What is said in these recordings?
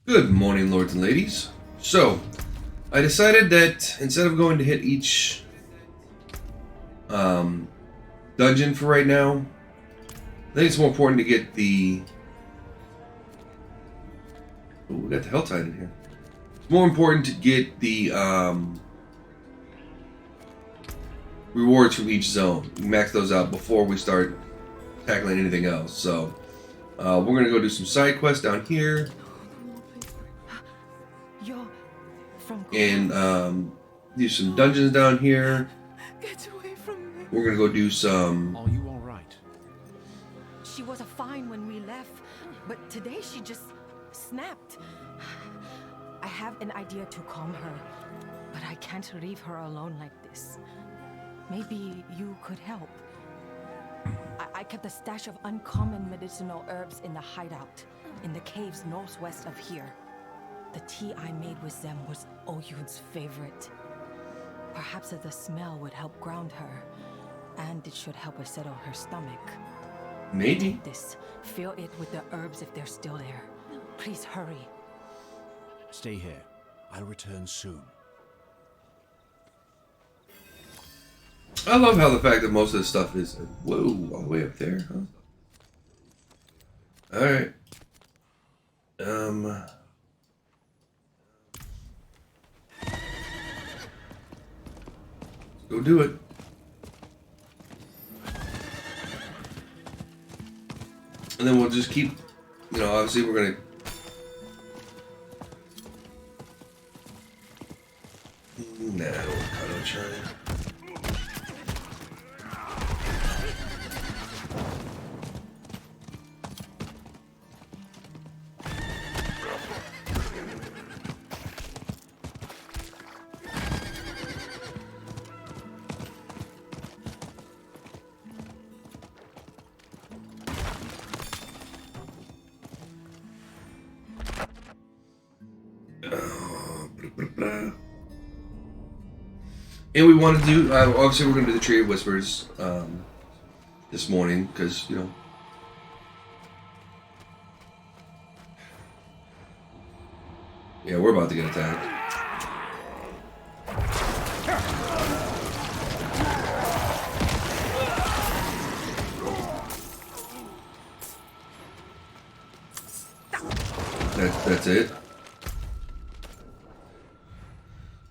Good morning, lords and ladies. So, I decided that instead of going to hit each dungeon for right now, I think it's more important to get the... Oh, we got the Hell Tide in here. It's more important to get the rewards from each zone. Max those out before we start tackling anything else. So, we're going to go do some side quests down here. And do some dungeons down here. Get away from me. We're gonna go do some. Are you all right? She was fine when we left, but today she just snapped. I have an idea to calm her, but I can't leave her alone like this. Maybe you could help. I kept a stash of uncommon medicinal herbs in the hideout, in the caves northwest of here. The tea I made with them was Oyun's favorite. Perhaps the smell would help ground her, and it should help her settle her stomach. Maybe. Take this. Fill it with the herbs if they're still there. Please hurry. Stay here. I'll return soon. I love how the fact that most of this stuff is whoa, all the way up there, huh? All right. Go do it. And then we'll just keep, obviously we're gonna. Nah, I don't want Kano China. And we want to do, obviously we're going to do the Tree of Whispers this morning, because, yeah, we're about to get attacked. That's it.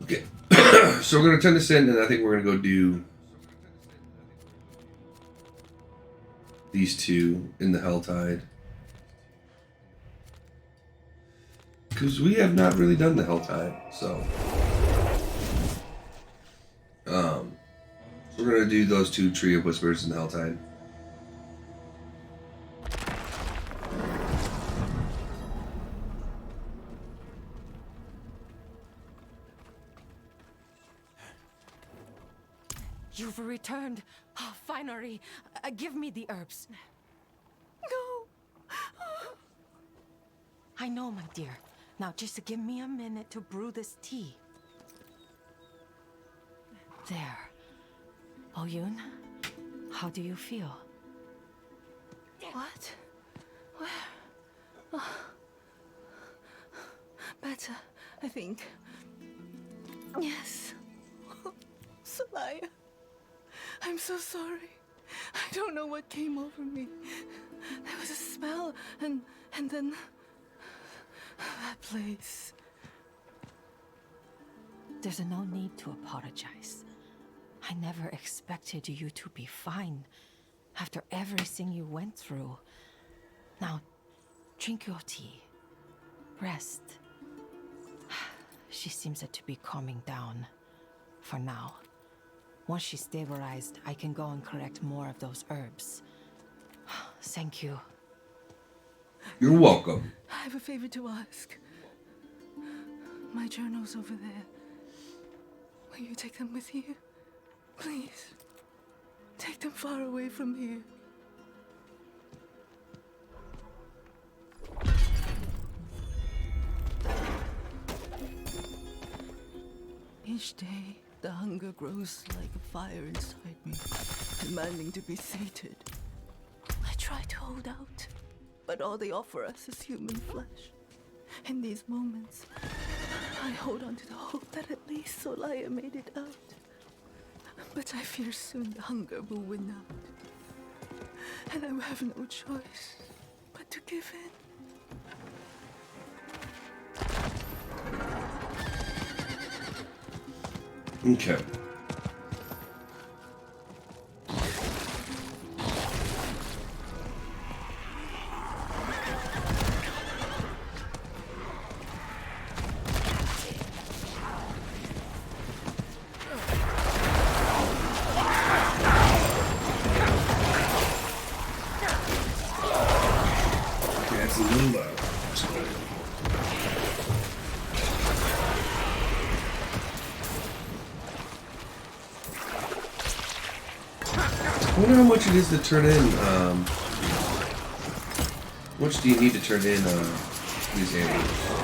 Okay. So we're going to turn this in, and I think we're going to go do these two in the Hell Tide. Because we have not really done the Hell Tide, so. We're going to do those two Tree of Whispers in the Hell Tide. You've returned. Oh, finally. Give me the herbs. No. I know, my dear. Now, just give me a minute to brew this tea. There. Oyun, how do you feel? What? Where? Oh. Better, I think. Yes. Salaya. I'm so sorry. I don't know what came over me. There was a smell, and then that place. There's no need to apologize. I never expected you to be fine after everything you went through. Now, drink your tea. Rest. She seems to be calming down. For now. Once she's stabilized, I can go and collect more of those herbs. Thank you. You're welcome. I have a favor to ask. My journal's over there. Will you take them with you? Please. Take them far away from here. Each day, the hunger grows like a fire inside me, demanding to be sated. I try to hold out, but all they offer us is human flesh. In these moments, I hold on to the hope that at least Solaya made it out. But I fear soon the hunger will win out. And I will have no choice but to give in. Okay. That's a little loud. I wonder how much it is to turn in, how much do you need to turn in, these areas?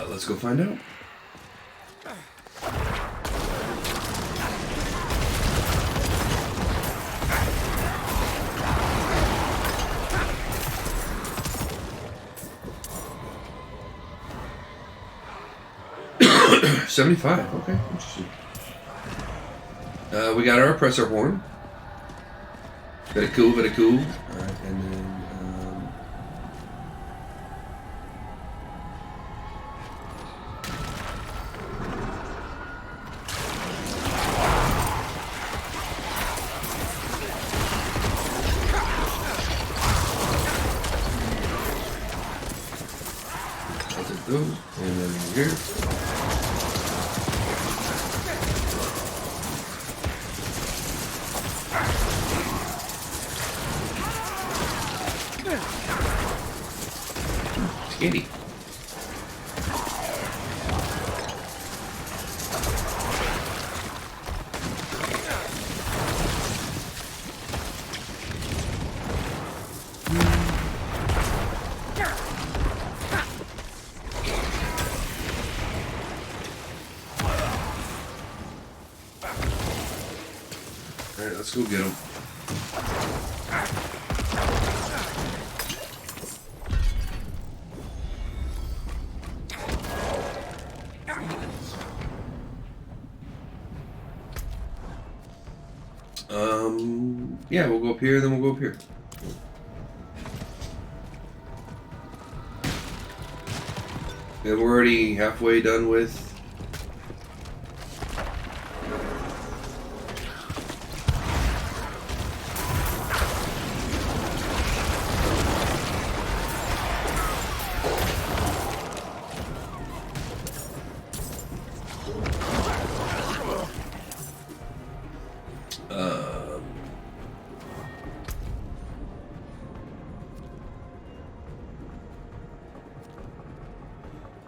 Let's go find out. $75. Okay, interesting. We got our oppressor horn. Very cool, very cool. Alright, and then I'll take those, and then over here. Kitty. Alright, let's go get him. Yeah, we'll go up here, then we'll go up here. And we're already halfway done with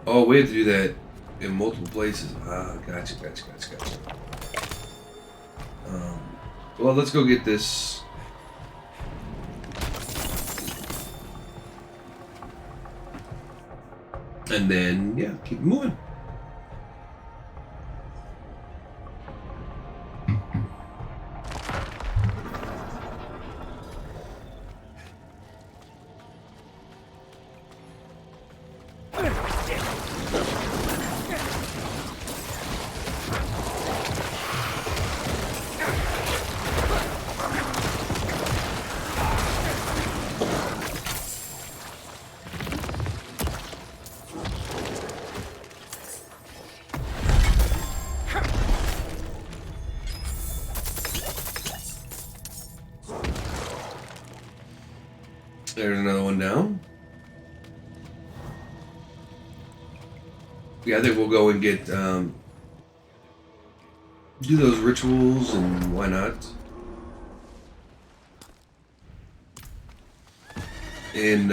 oh, we have to do that in multiple places. Ah, gotcha. Well, let's go get this. And then, yeah, keep moving. There's another one down. Yeah, I think we'll go and get, do those rituals, and why not? And,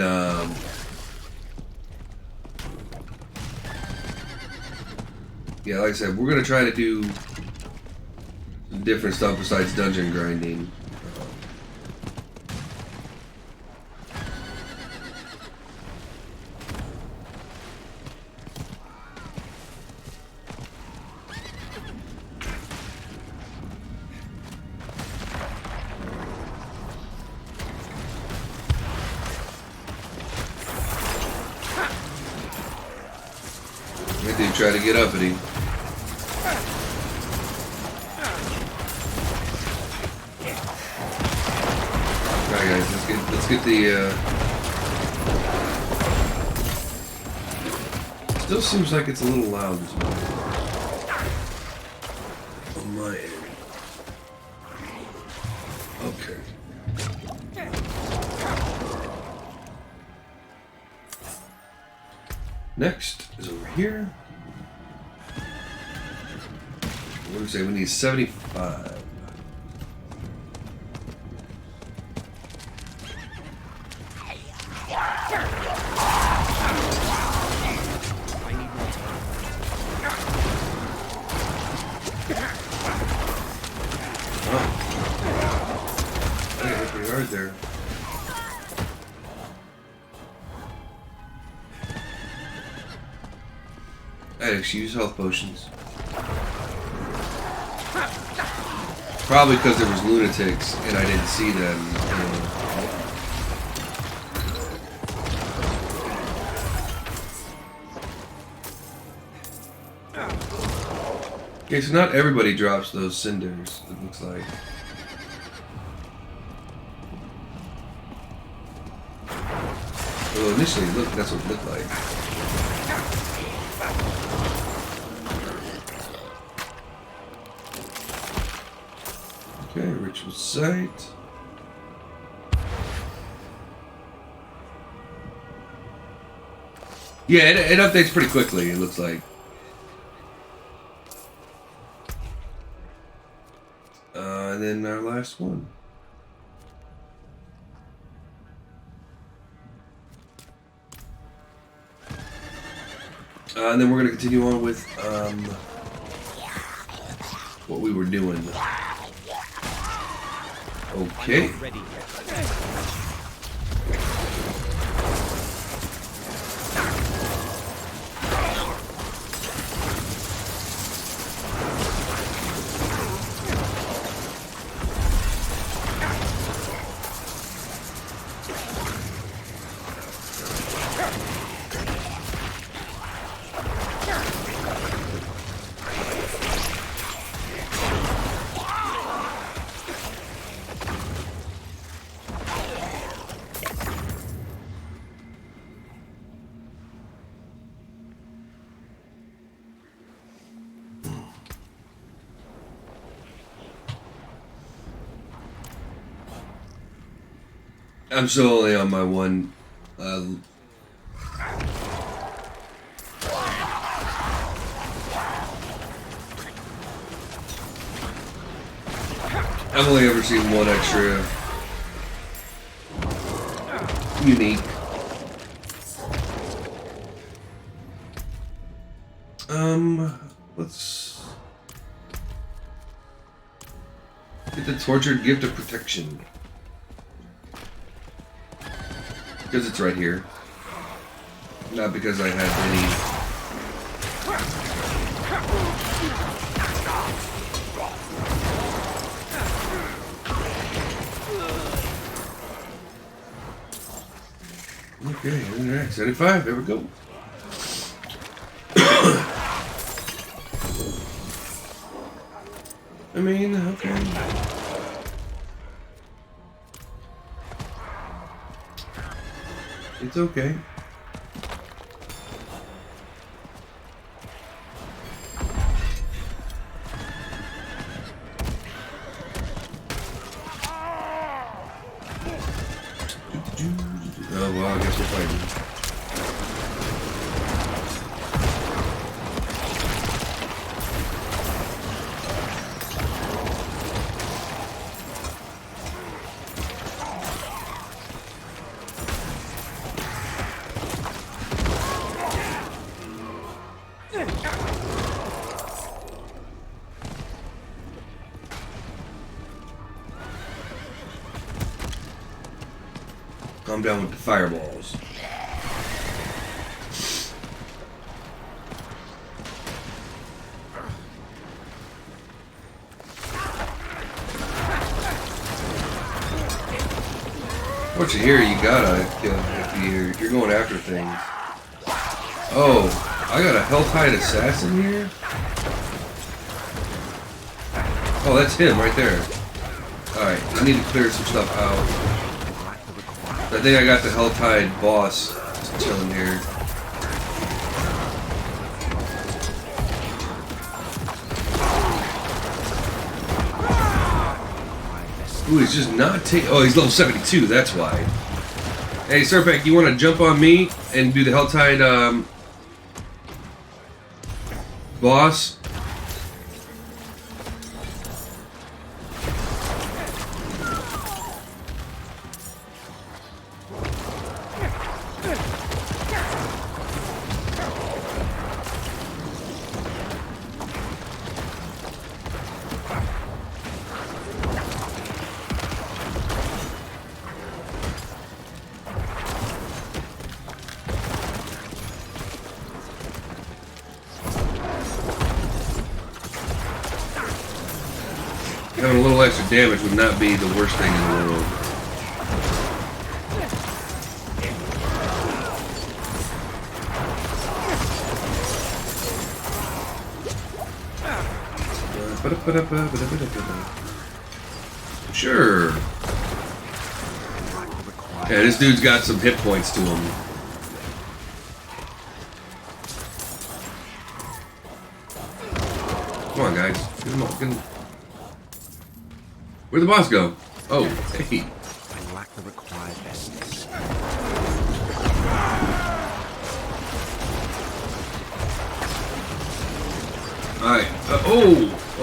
yeah, like I said, we're gonna try to do some different stuff besides dungeon grinding. I do try to get uppity. Alright guys, let's get the still seems like it's a little loud this morning. On my end. Okay. Next is over here. What do we say? We need 75. I got hit pretty hard there. I actually use health potions. Probably because there was lunatics and I didn't see them. Okay, so not everybody drops those cinders, it looks like. Well, initially, look, that's what it looked like. Okay, ritual site. Yeah, it updates pretty quickly, it looks like. And then our last one. And then we're going to continue on with what we were doing. Okay. I'm still only on my one. I've only ever seen one extra unique. Let's get the tortured gift of protection. Because it's right here. Not because I had any. Okay, alright, 75, there we go. I mean, okay. It's okay. Oh well, I guess we're fighting. calm down with the fireballs. Once you're here, you gotta kill if you're going after things. Oh, I got a Helltide Assassin here? Oh, that's him right there. Alright, I need to clear some stuff out. I think I got the Helltide boss just chilling here. Ooh, he's just not taking... Oh, he's level 72, that's why. Hey, Serpek, you want to jump on me and do the Helltide, boss? Having a little extra damage would not be the worst thing in the world. Sure. Yeah, this dude's got some hit points to him. Come on, guys. Get him up. Get him. Where'd the boss go? Oh, hey. I lack the required essence. Alright.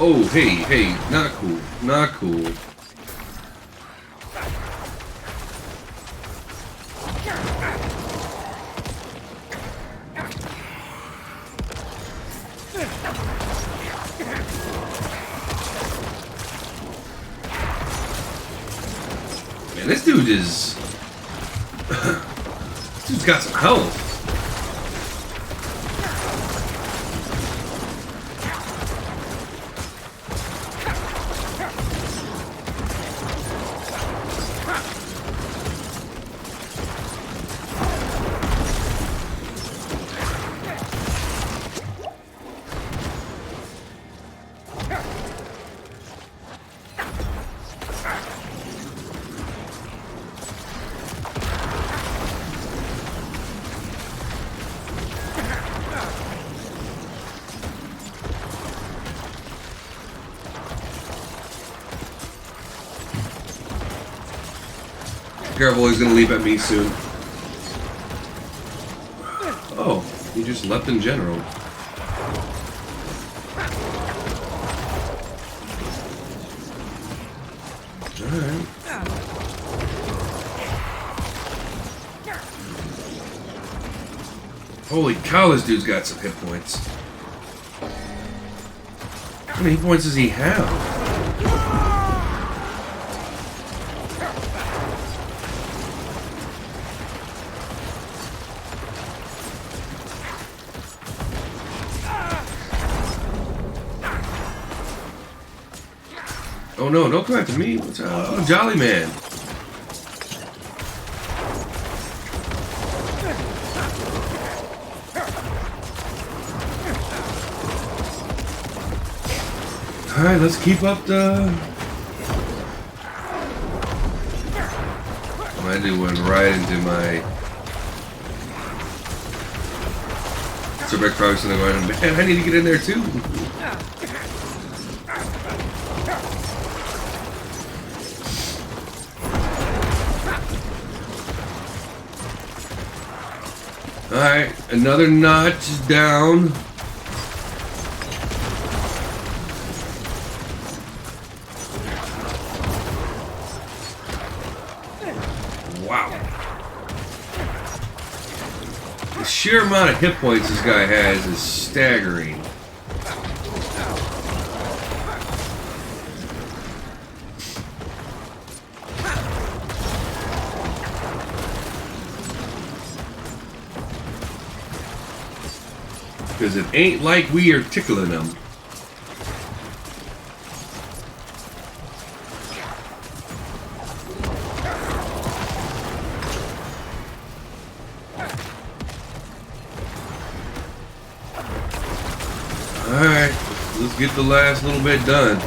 Oh, hey. Not cool. Not cool. Man, this dude is... this dude's got some health. Careful, he's gonna leap at me soon. Oh, he just leapt in general. Alright. Holy cow, this dude's got some hit points. How many hit points does he have? Oh no, don't come after me. What's up? Oh, Jolly Man. Alright, let's keep up the... My dude went right into my... So Rick probably's gonna go ahead and... Man, I need to get in there too. Alright, another notch down. Wow. The sheer amount of hit points this guy has is staggering. Because it ain't like we are tickling them. Alright, let's get the last little bit done.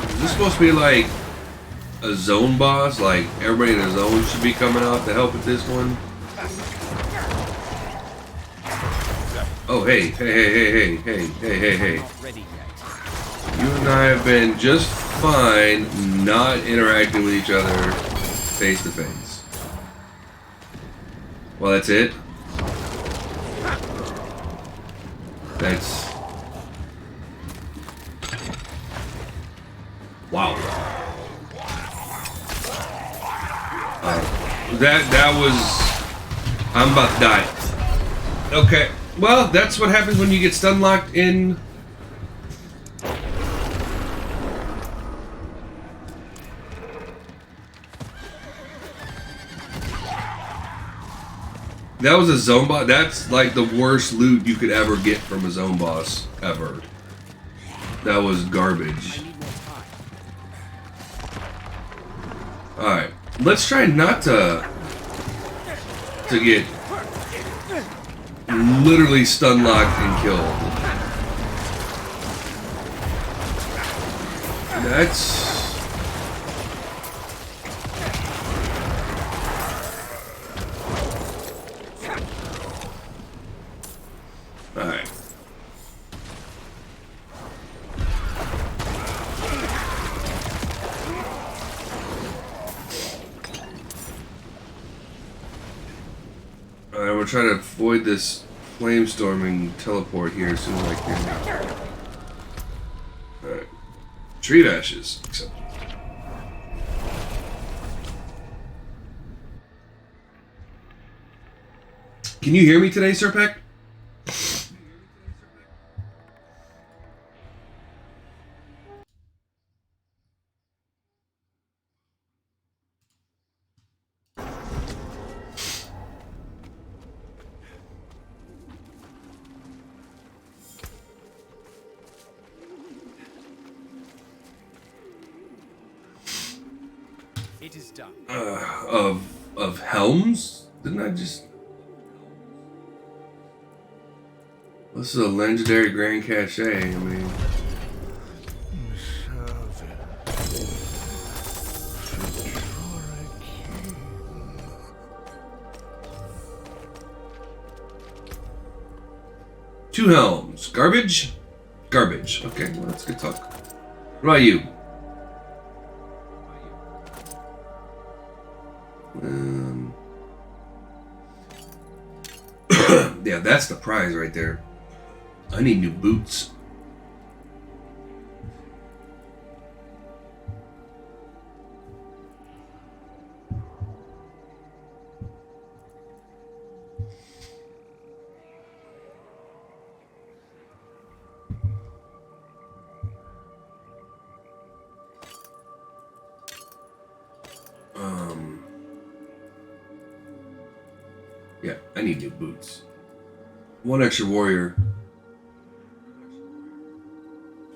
Is this supposed to be like a zone boss? Like everybody in the zone should be coming out to help with this one? Oh, hey, hey. You and I have been just fine not interacting with each other face to face. Well, that's it. That's... Wow. That was... I'm about to die. Okay. Well, that's what happens when you get stun locked in. That was a zone boss. That's like the worst loot you could ever get from a zone boss ever. That was garbage. Alright. Let's try not to get literally stun locked and killed. That's... Alright. Alright, we're trying to avoid this flame storming teleport here as soon as I can. Alright. Tree ashes. Accepted. Can you hear me today, Serpec? It is done. Of helms? Didn't I just... This is a legendary Grand Cache, I mean... Two helms. Garbage? Garbage. Okay, well, that's good talk. What about you? Yeah, that's the prize right there. I need new boots. Yeah, I need new boots. One extra warrior.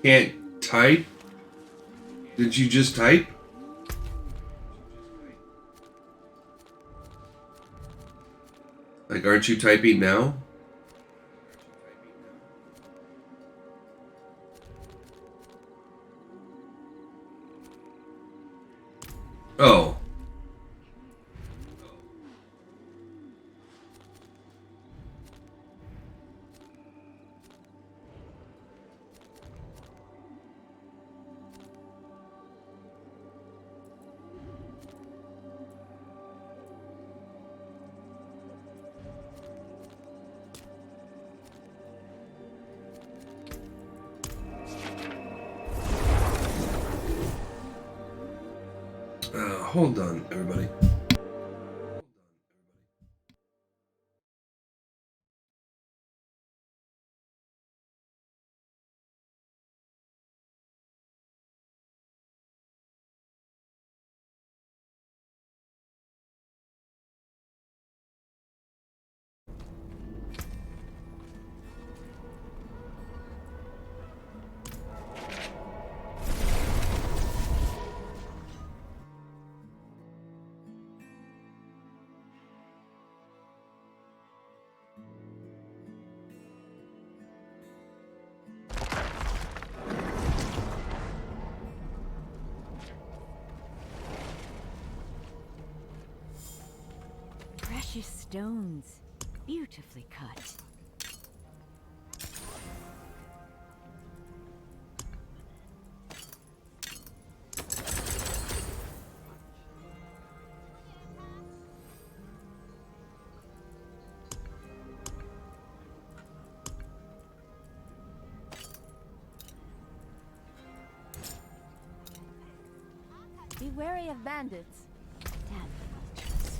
Can't type? Did you just type? Like, aren't you typing now? Oh. Hold on, everybody. precious stones, beautifully cut. Be wary of bandits. Damn vultures.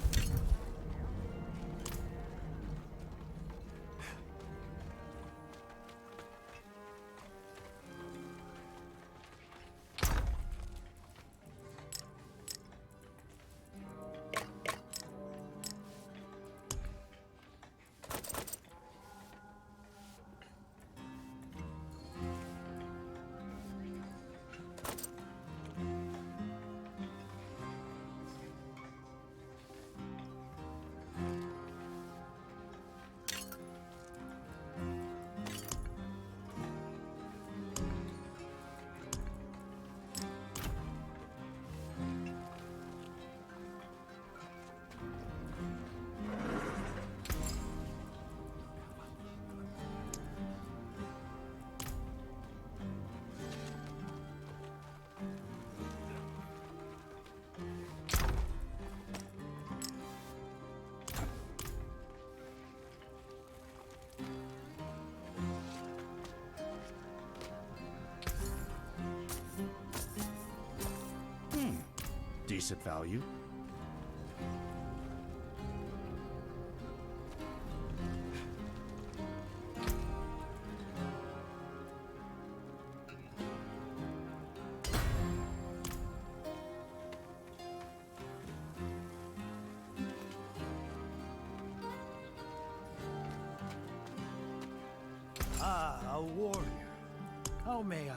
Decent value. Ah, a warrior. How may I?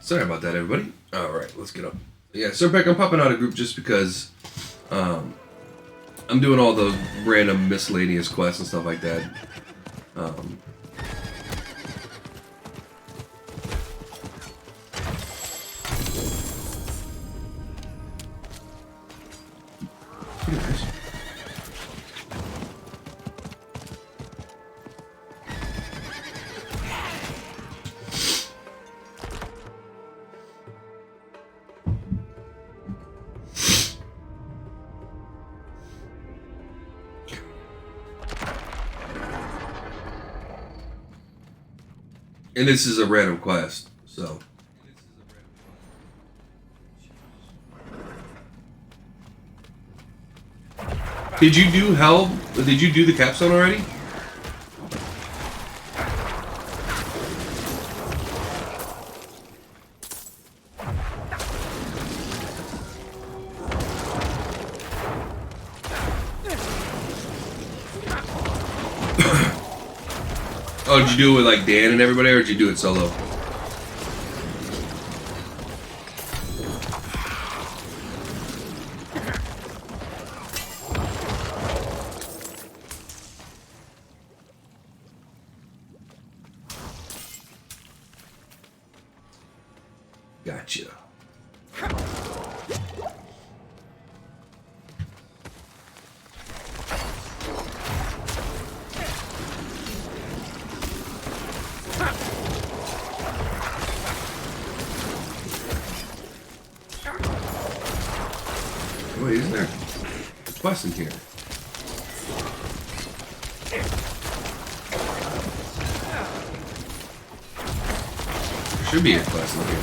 Sorry about that, everybody. All right, let's get up. Yeah, Serpec, I'm popping out of group just because I'm doing all the random miscellaneous quests and stuff like that. Pretty nice. And this is a random quest, so. Did you do hell? Did you do the capstone already? Oh, did you do it with like Dan and everybody, or did you do it solo? Gotcha. Wait, isn't there a quest in here? There should be a quest in here.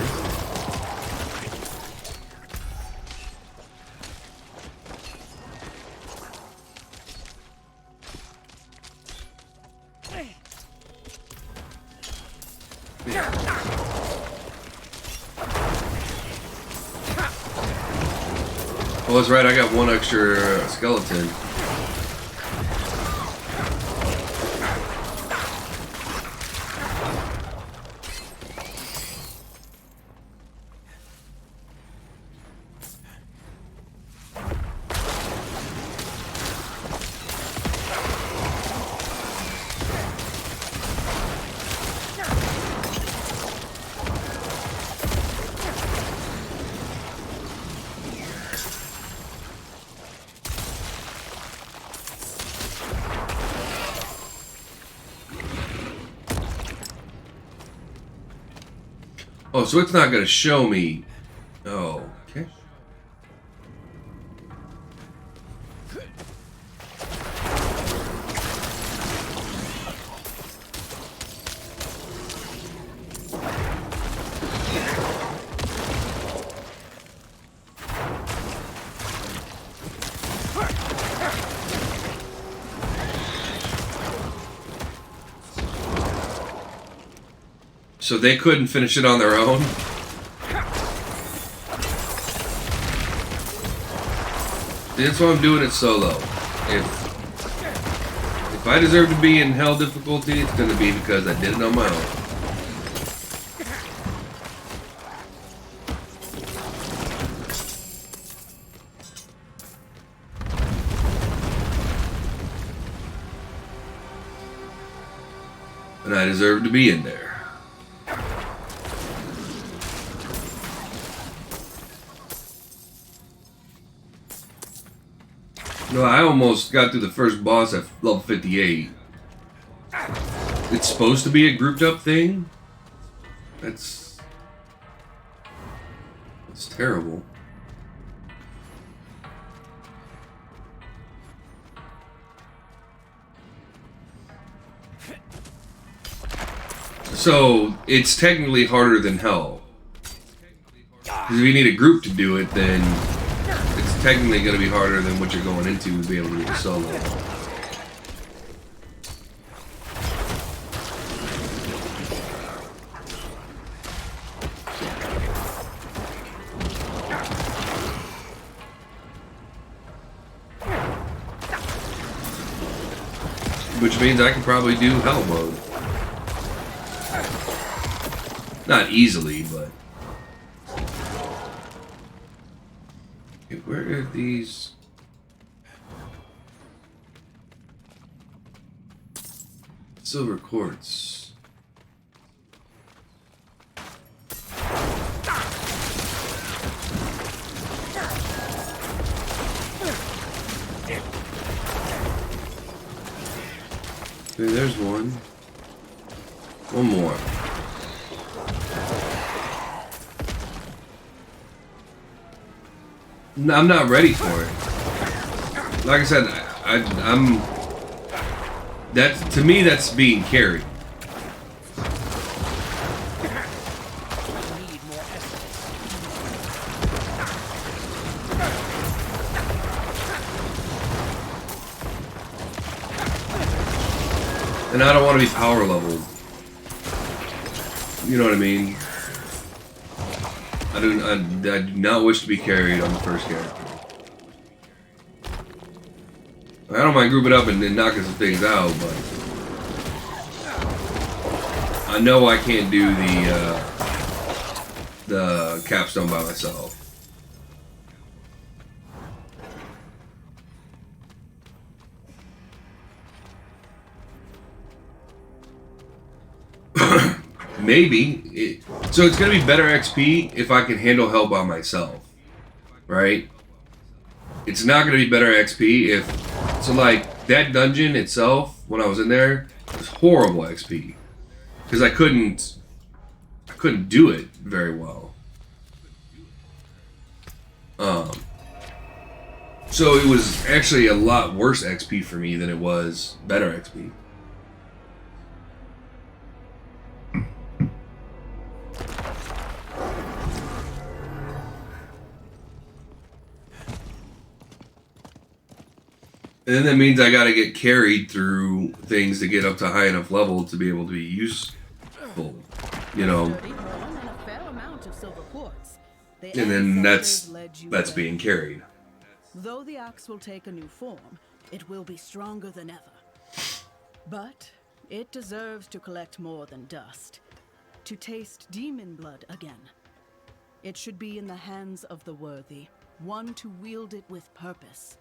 Oh, that's right, I got one extra skeleton. Oh, so it's not going to show me. Oh, okay. So they couldn't finish it on their own? That's why I'm doing it solo. If I deserve to be in hell difficulty, it's going to be because I did it on my own. And I deserve to be in there. No, I almost got through the first boss at level 58. It's supposed to be a grouped up thing? That's terrible. So, it's technically harder than hell. Because if you need a group to do it, then it's technically going to be harder than what you're going into to be able to do it solo. Which means I can probably do hell mode. Not easily, but... Okay, where are these... silver quartz? Okay, there's one. One more. No, I'm not ready for it. Like I said, I'm. That to me, that's being carried. And I don't want to be power leveled. You know what I mean? I do not wish to be carried on the first character. I don't mind grouping up and knocking some things out, but I know I can't do the capstone by myself. Maybe. So it's going to be better XP if I can handle hell by myself. Right? It's not going to be better XP if... So like, that dungeon itself, when I was in there, was horrible XP. Because I couldn't do it very well. So it was actually a lot worse XP for me than it was better XP. And then that means I gotta get carried through things to get up to high enough level to be able to be powerful, you know, Sturdy bone and a fair amount of silver quartz. The and then ancestors led you that's well. being carried. Though the axe will take a new form, it will be stronger than ever. But it deserves to collect more than dust. To taste demon blood again. It should be in the hands of the worthy, one to wield it with purpose.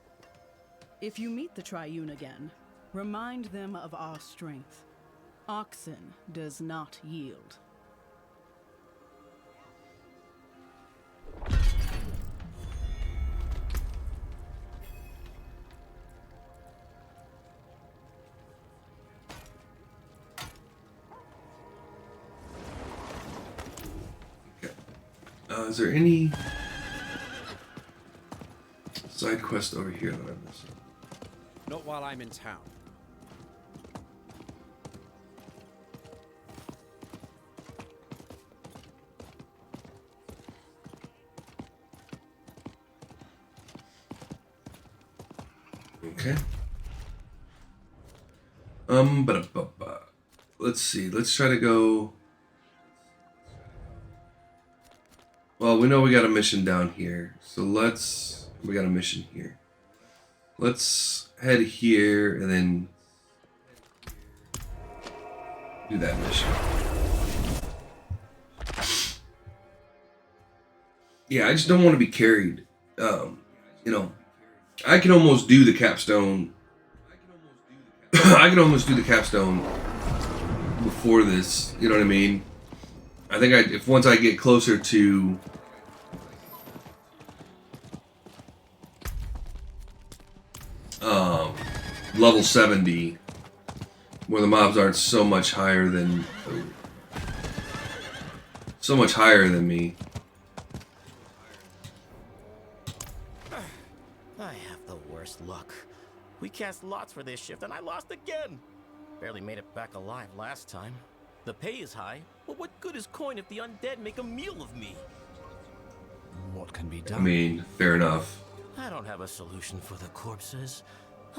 If you meet the Triune again, remind them of our strength. Oxen does not yield. Is there any side quest over here that I'm missing? Not while I'm in town. Okay. Let's see. Let's try to go. Well, we know we got a mission down here, so we got a mission here. Let's head here and then do that mission. Yeah, I just don't want to be carried. You know, I can almost do the capstone. I can almost do the capstone before this. You know what I mean? I think if once I get closer to level 70, where the mobs aren't so much higher than me. I have the worst luck. We cast lots for this shift and I lost again. Barely made it back alive last time. The pay is high, but what good is coin if the undead make a meal of me? What can be I done? mean, fair enough. I don't have a solution for the corpses.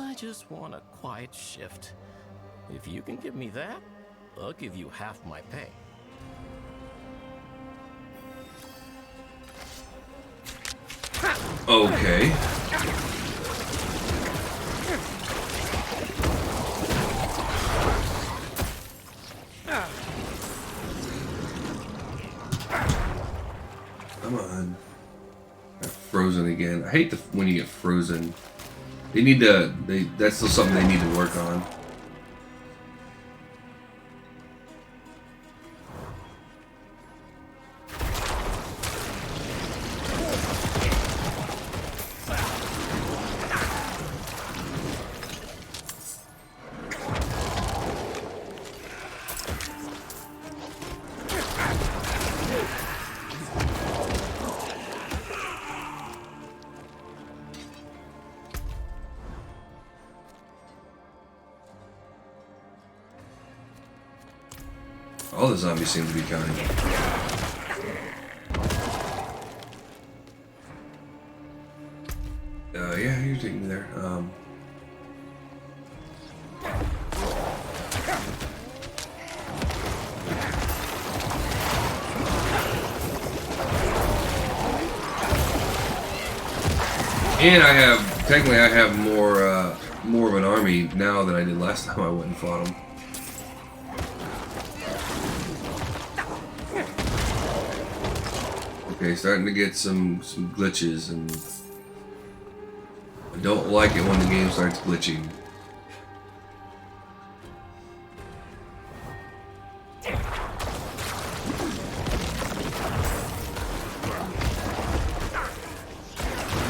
I just want a quiet shift. If you can give me that, I'll give you half my pay. Okay. Come on. Got frozen again. I hate when you get frozen. They need to. That's still something they need to work on. All the zombies seem to be kind. Yeah, you're taking me there. And technically I have more of an army now than I did last time I went and fought them. Okay, starting to get some glitches, and I don't like it when the game starts glitching.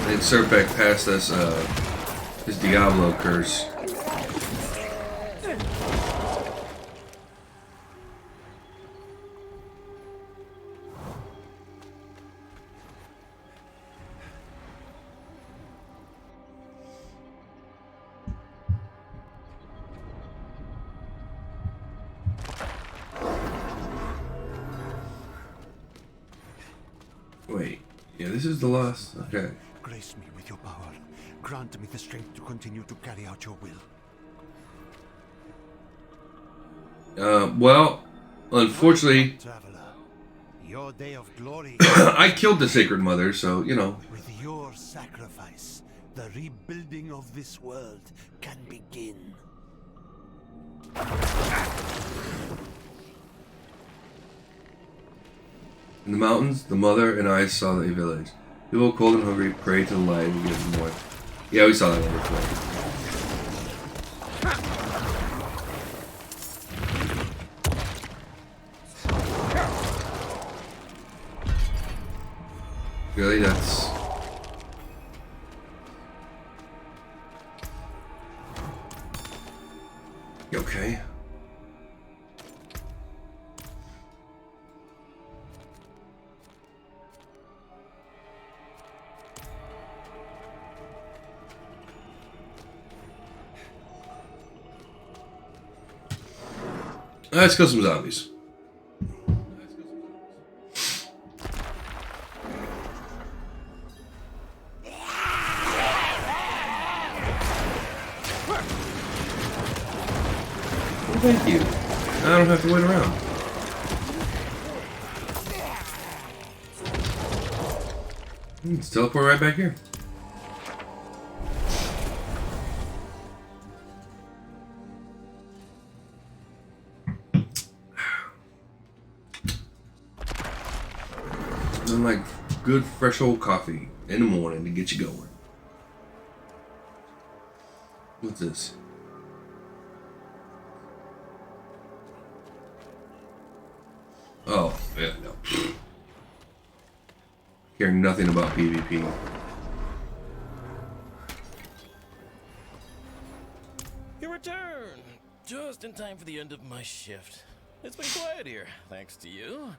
Then surf back past this Diablo curse. Wait, yeah, this is the last. Okay. Grace me with your power. Grant me the strength to continue to carry out your will. Well, Unfortunately, Traveler, your day of glory. I killed the Sacred Mother, so, you know. With your sacrifice, the rebuilding of this world can begin. In the mountains, the mother and I saw a village. People cold and hungry pray to the light and give them more. Yeah, we saw that one before. Really? That's... Okay. Let's kill some zombies. Well, thank you. I don't have to wait around. Let's teleport right back here. And like good fresh old coffee in the morning to get you going. What's this? Oh, yeah, no. Care nothing about PvP. Your return! Just in time for the end of my shift. It's been quiet here, thanks to you.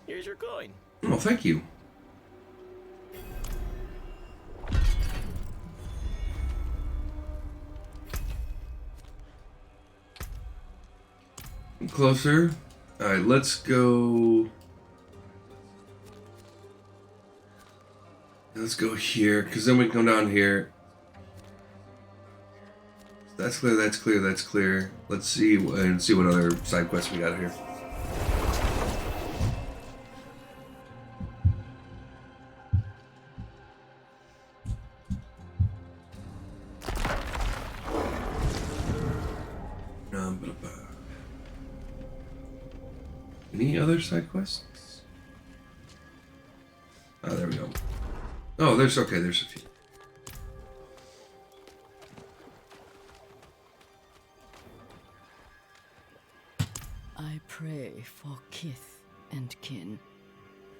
Here's your coin. Oh, thank you. Closer. Alright, let's go. Let's go here, because then we can come down here. That's clear, that's clear, that's clear. Let's see and see what other side quests we got here. Any other side quests? Oh, there we go. Oh, there's okay, there's a few. I pray for kith and kin,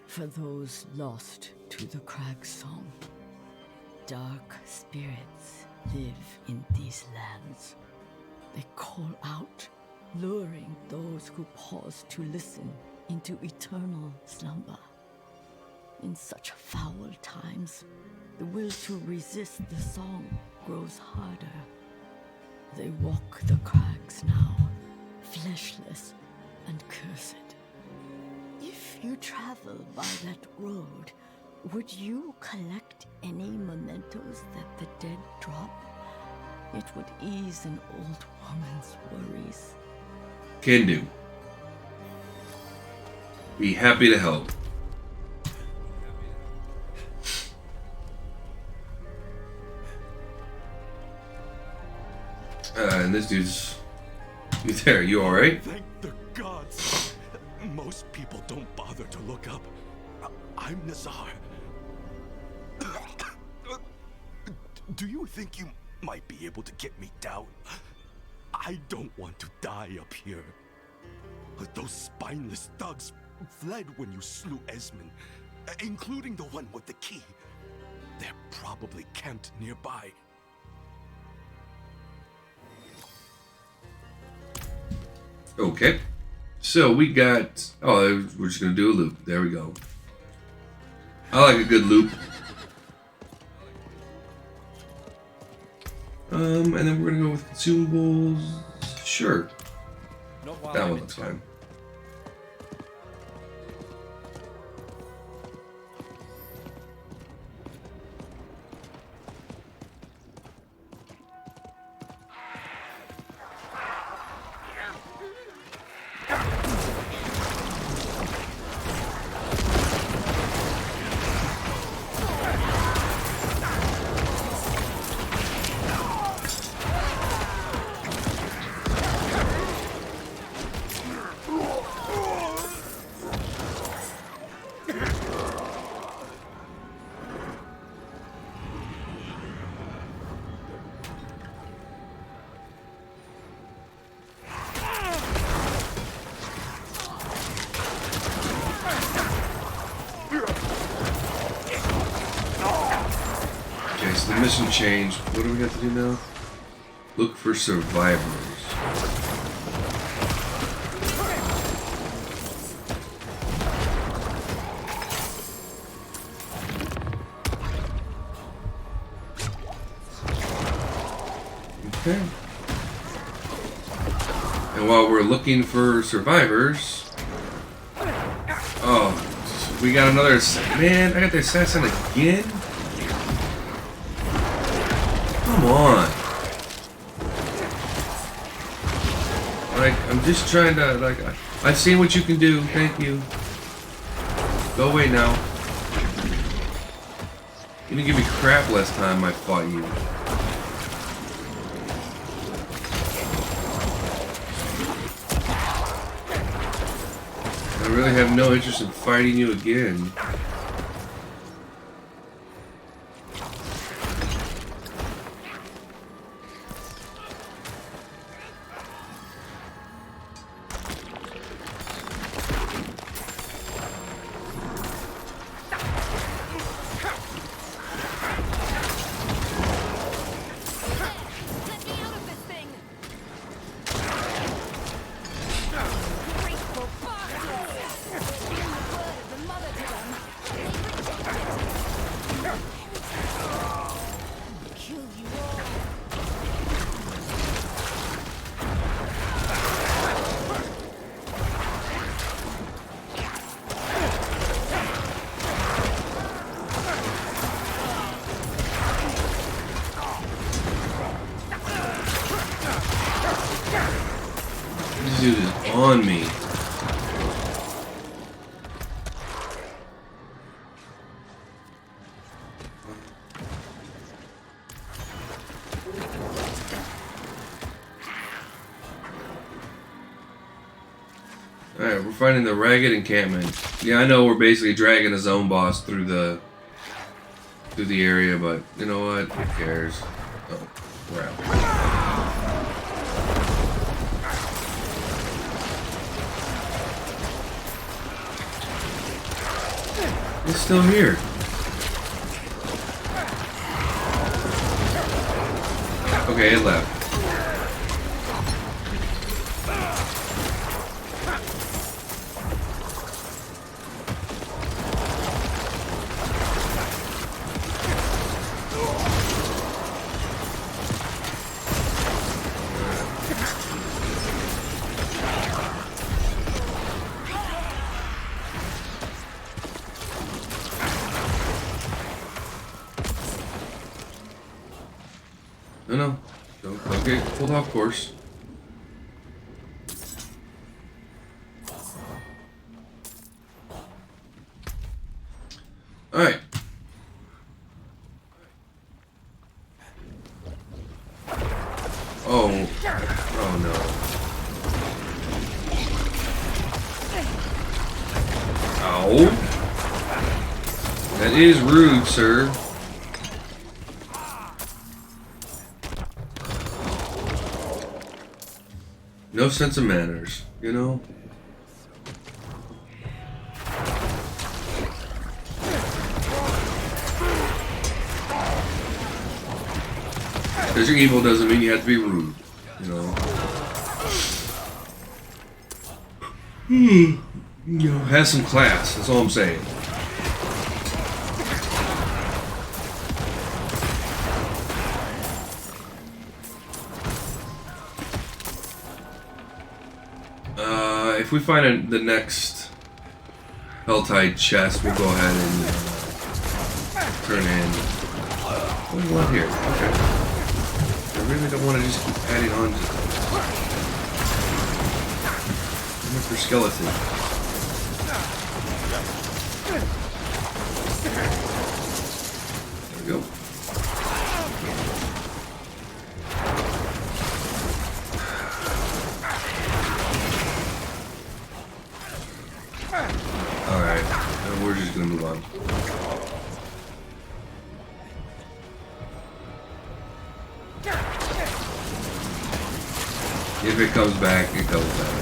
for those lost to the crag song. Dark spirits live in these lands. They call out, luring those who pause to listen into eternal slumber. In such foul times, the will to resist the song grows harder. They walk the crags now, fleshless and cursed. If you travel by that road, would you collect any mementos that the dead drop? It would ease an old woman's worries. Can do. Be happy to help. And this dude's... You there, you alright? Thank the gods. Most people don't bother to look up. I'm Nazar. Do you think you might be able to get me down? I don't want to die up here. Those spineless thugs fled when you slew Esmond, including the one with the key. They're probably camped nearby. Okay. So we got... Oh, we're just going to do a loop. There we go. I like a good loop. And then we're going to go with consumables. Sure. That one looks fine. mission changed. What do we have to do now? Look for survivors. Okay. And while we're looking for survivors, oh, we got another. Man, I got the assassin again. Come on. Like, I'm just trying to, like, I've seen what you can do. Thank you. Go away now. You didn't give me crap last time I fought you. I really have no interest in fighting you again. This dude is on me. Alright, we're finding the ragged encampment. Yeah, I know we're basically dragging a zone boss through the area, but you know what? Who cares? Oh, we're out. It's still here. Okay, it left. No. Don't get pulled off course. Alright. Oh no. Ow. That is rude, sir. No sense of manners, you know? Because you're evil doesn't mean you have to be rude, you know? You know, have some class, that's all I'm saying. If we find the next Helltide chest, we'll go ahead and turn in. What do we want here? Okay. I really don't want to just keep adding on to things. Look for skeleton. There we go. Alright, we're just gonna move on. If it comes back, it comes back.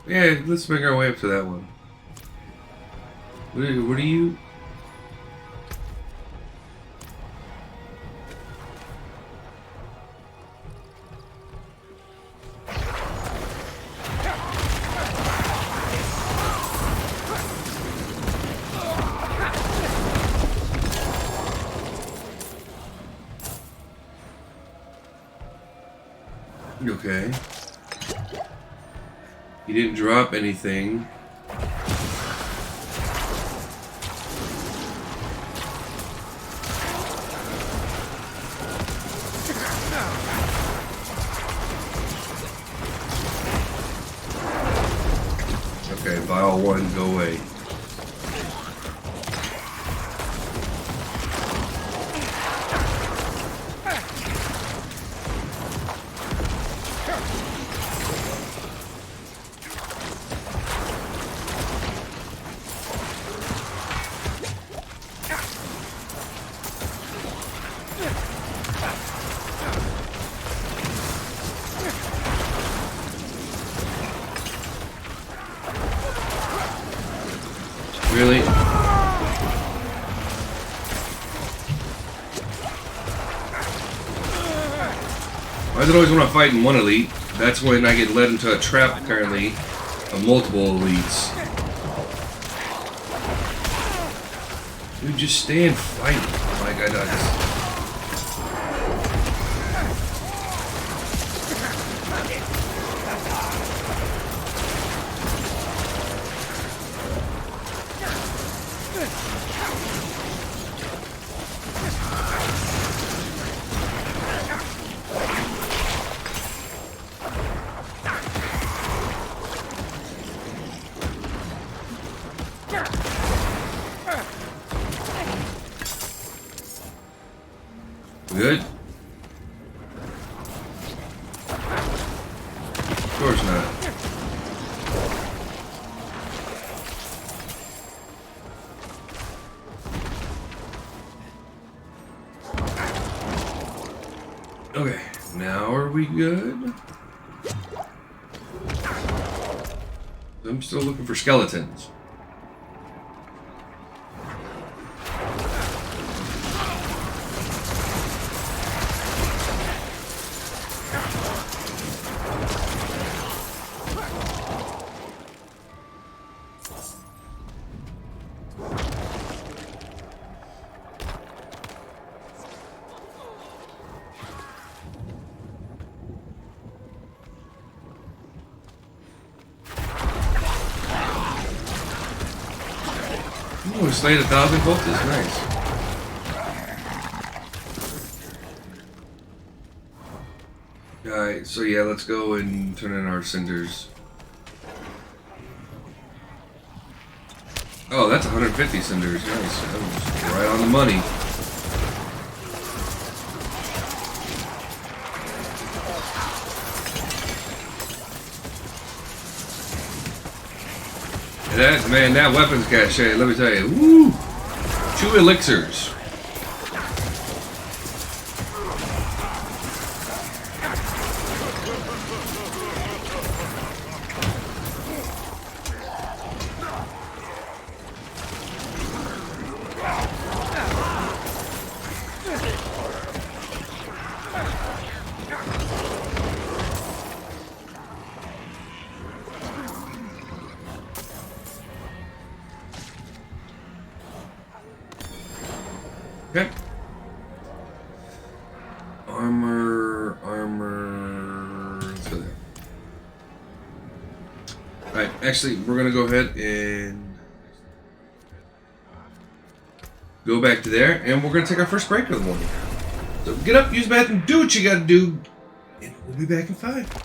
Yeah, let's make our way up to that one. What are you? Okay. He didn't drop anything. Okay, vial 1, go away. Really? Why does it always want to fight in one elite? That's when I get led into a trap, apparently, of multiple elites. Dude, just stay and fight. Oh my god, that's... Good? Of course not. Okay, now are we good? I'm still looking for skeletons. Oh, slayed 1,000 cultists, nice. Alright, so yeah, let's go and turn in our cinders. Oh, that's 150 cinders, nice. That was right on the money. That, man, that weapons cache, let me tell you, woo! 2 elixirs. Okay. Armor. Let's go there. Alright, actually, we're gonna go ahead and go back to there, and we're gonna take our first break of the morning. So get up, use the bathroom, do what you gotta do, and we'll be back in 5.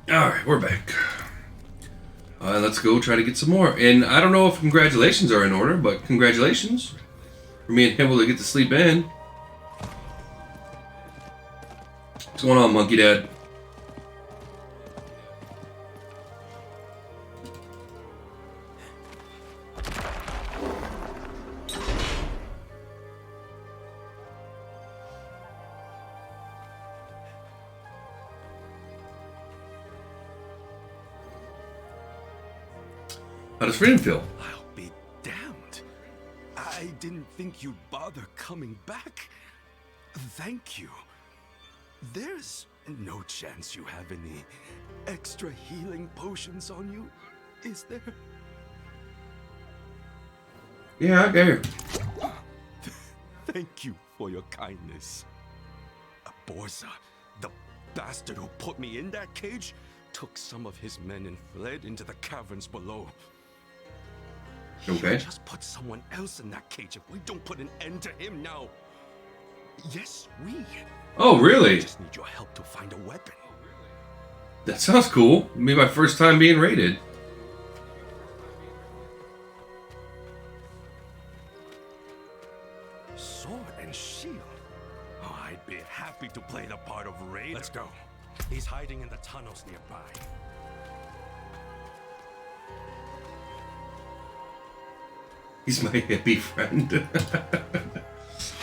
Alright, we're back. Let's go try to get some more. And I don't know if congratulations are in order, but congratulations for me and able to get to sleep in. What's going on, Monkey Dad? How does freedom feel? I'll be damned. I didn't think you'd bother coming back. Thank you. There's no chance you have any extra healing potions on you, is there? Yeah, I get it. Thank you for your kindness. Borza, the bastard who put me in that cage, took some of his men and fled into the caverns below. Okay. He'll just put someone else in that cage if we don't put an end to him now. Yes, we. Oh, really? I just need your help to find a weapon. That sounds cool. It'll be my first time being raided. Sword and shield. Oh, I'd be happy to play the part of raider. Let's go. He's hiding in the tunnels nearby. He's my hippie friend. There's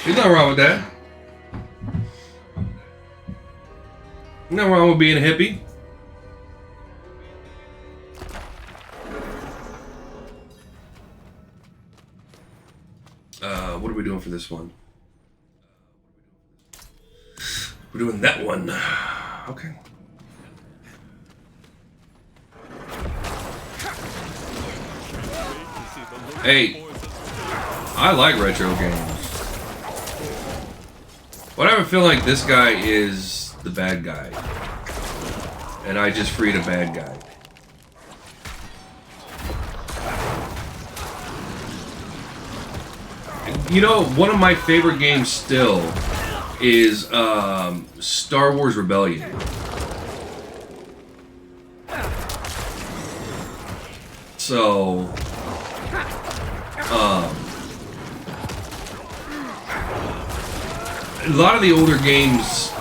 nothing wrong with that. Nothing wrong with being a hippie. What are we doing for this one? We're doing that one. Okay. Hey, I like retro games. But I have a feeling like this guy is the bad guy. And I just freed a bad guy. You know, one of my favorite games still is Star Wars Rebellion. So, a lot of the older games,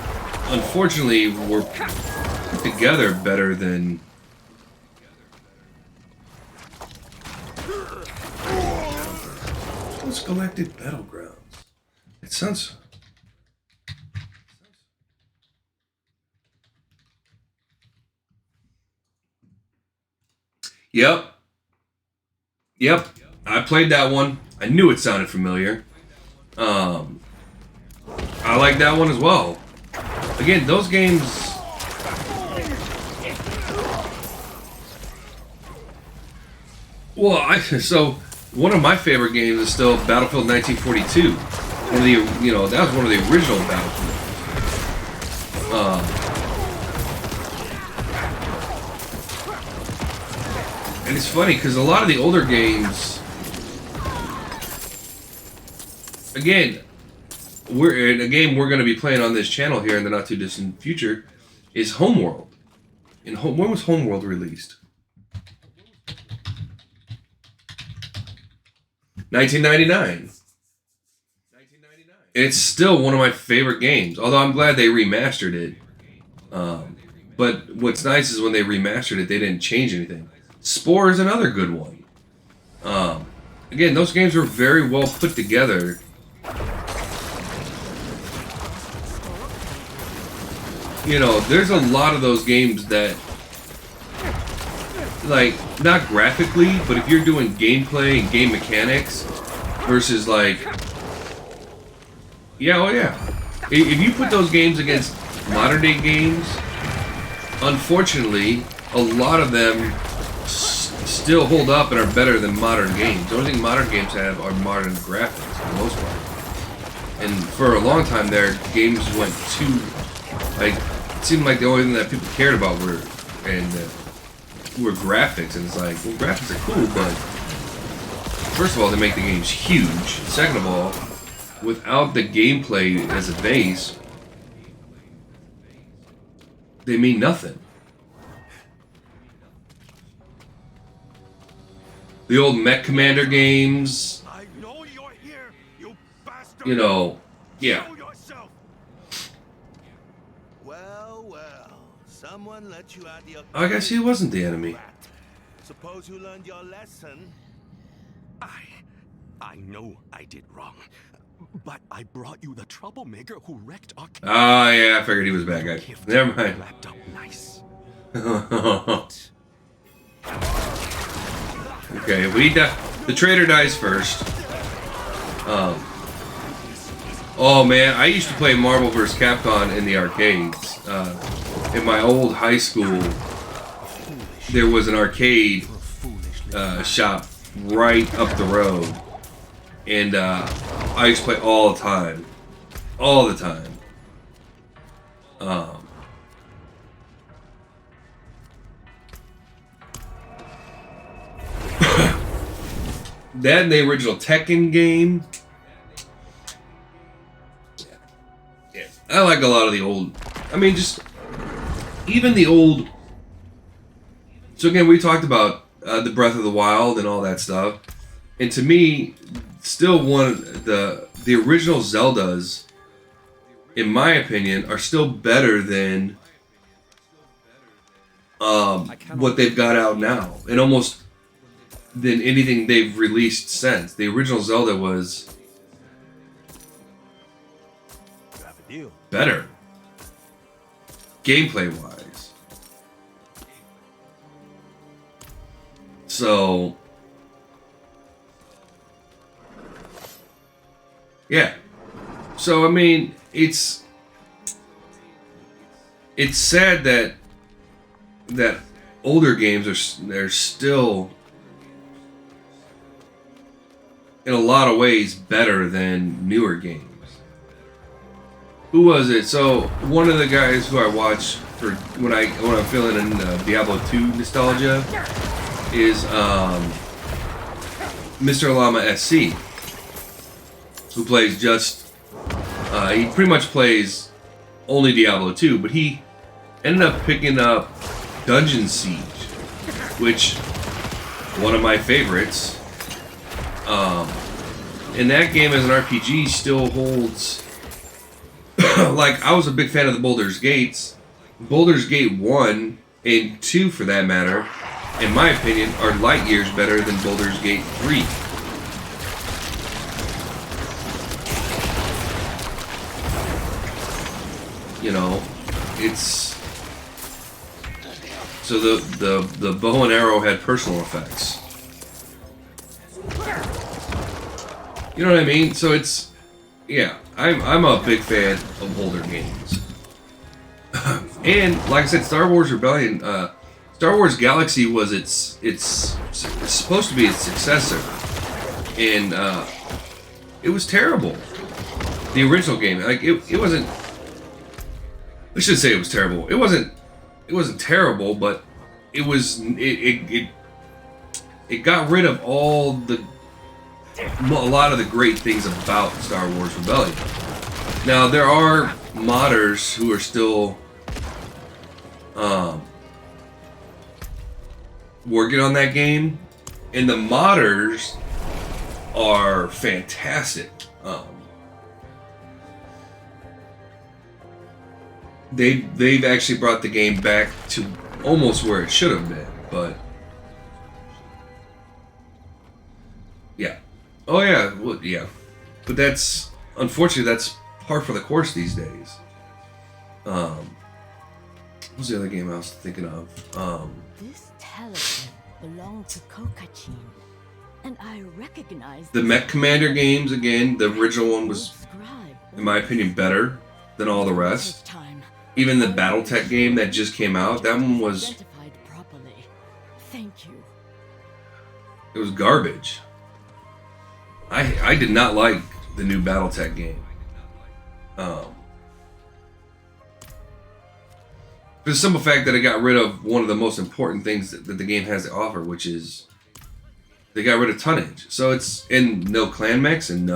unfortunately, were put together better than... Galactic Battlegrounds. It sounds... Yep. I played that one. I knew it sounded familiar. I like that one as well. Again, those games... Well, so one of my favorite games is still Battlefield 1942. One of the, that was one of the original Battlefield. And it's funny because a lot of the older games, again, a game we're going to be playing on this channel here in the not too distant future is Homeworld. And when was Homeworld released? 1999. It's still one of my favorite games, although I'm glad they remastered it. But what's nice is when they remastered it, they didn't change anything. Spore is another good one. Again, those games were very well put together. There's a lot of those games that, like, not graphically, but if you're doing gameplay and game mechanics versus, like, if you put those games against modern day games, unfortunately, a lot of them still hold up and are better than modern games. The only thing modern games have are modern graphics, for the most part. And for a long time there, games went too, like, it seemed like the only thing that people cared about were graphics, and it's like, well, graphics are cool, but first of all, they make the games huge. Second of all, without the gameplay as a base, they mean nothing. the old Mech Commander games. I know you're here, you bastard. You know, yeah. Show yourself. Well, someone let you out the. I guess he wasn't the enemy. Suppose you learned your lesson. I know I did wrong, but I brought you the troublemaker who wrecked our camp. Ah, yeah, I figured he was a bad guy. Never mind. Wrapped up nice. Okay, the traitor dies first. Oh man, I used to play Marvel vs. Capcom in the arcades. In my old high school, there was an arcade shop right up the road, and I used to play all the time. All the time. That and the original Tekken game. Yeah, I like a lot of the old. I mean, just even the old. So again, we talked about the Breath of the Wild and all that stuff, and to me, still one of the original Zeldas, in my opinion, are still better than what they've got out now, and almost than anything they've released since. The original Zelda was better, gameplay wise. So, yeah. So I mean, it's sad that older games they're still in a lot of ways better than newer games. Who was it? So one of the guys who I watch for when I'm feeling in Diablo 2 nostalgia is Mr. Llama SC, who plays he pretty much plays only Diablo 2, but he ended up picking up Dungeon Siege, which one of my favorites. And that game as an RPG still holds. Like, I was a big fan of the Baldur's Gates. Baldur's Gate 1 and 2, for that matter, in my opinion, are light years better than Baldur's Gate 3. You know, it's so the bow and arrow had personal effects. You know what I mean? So it's, yeah, I'm a big fan of older games. And like I said, Star Wars Rebellion, Star Wars Galaxy was it's supposed to be its successor, and it was terrible. The original game, like it wasn't. I should say it was terrible. It wasn't terrible, but it was it got rid of a lot of the great things about Star Wars Rebellion. Now there are modders who are still working on that game, and the modders are fantastic. They've actually brought the game back to almost where it should have been, but yeah. Oh yeah, well, yeah. But that's, unfortunately, that's par for the course these days. What was the other game I was thinking of? This talisman belonged to Kokachin, and I recognize The Mech Commander games, again, the original one was, in my opinion, better than all the rest. Even the BattleTech game that just came out, that one was, Thank you. it was garbage. I did not like the new BattleTech game. For the simple fact that it got rid of one of the most important things that the game has to offer, which is they got rid of tonnage. So it's in no clan mechs and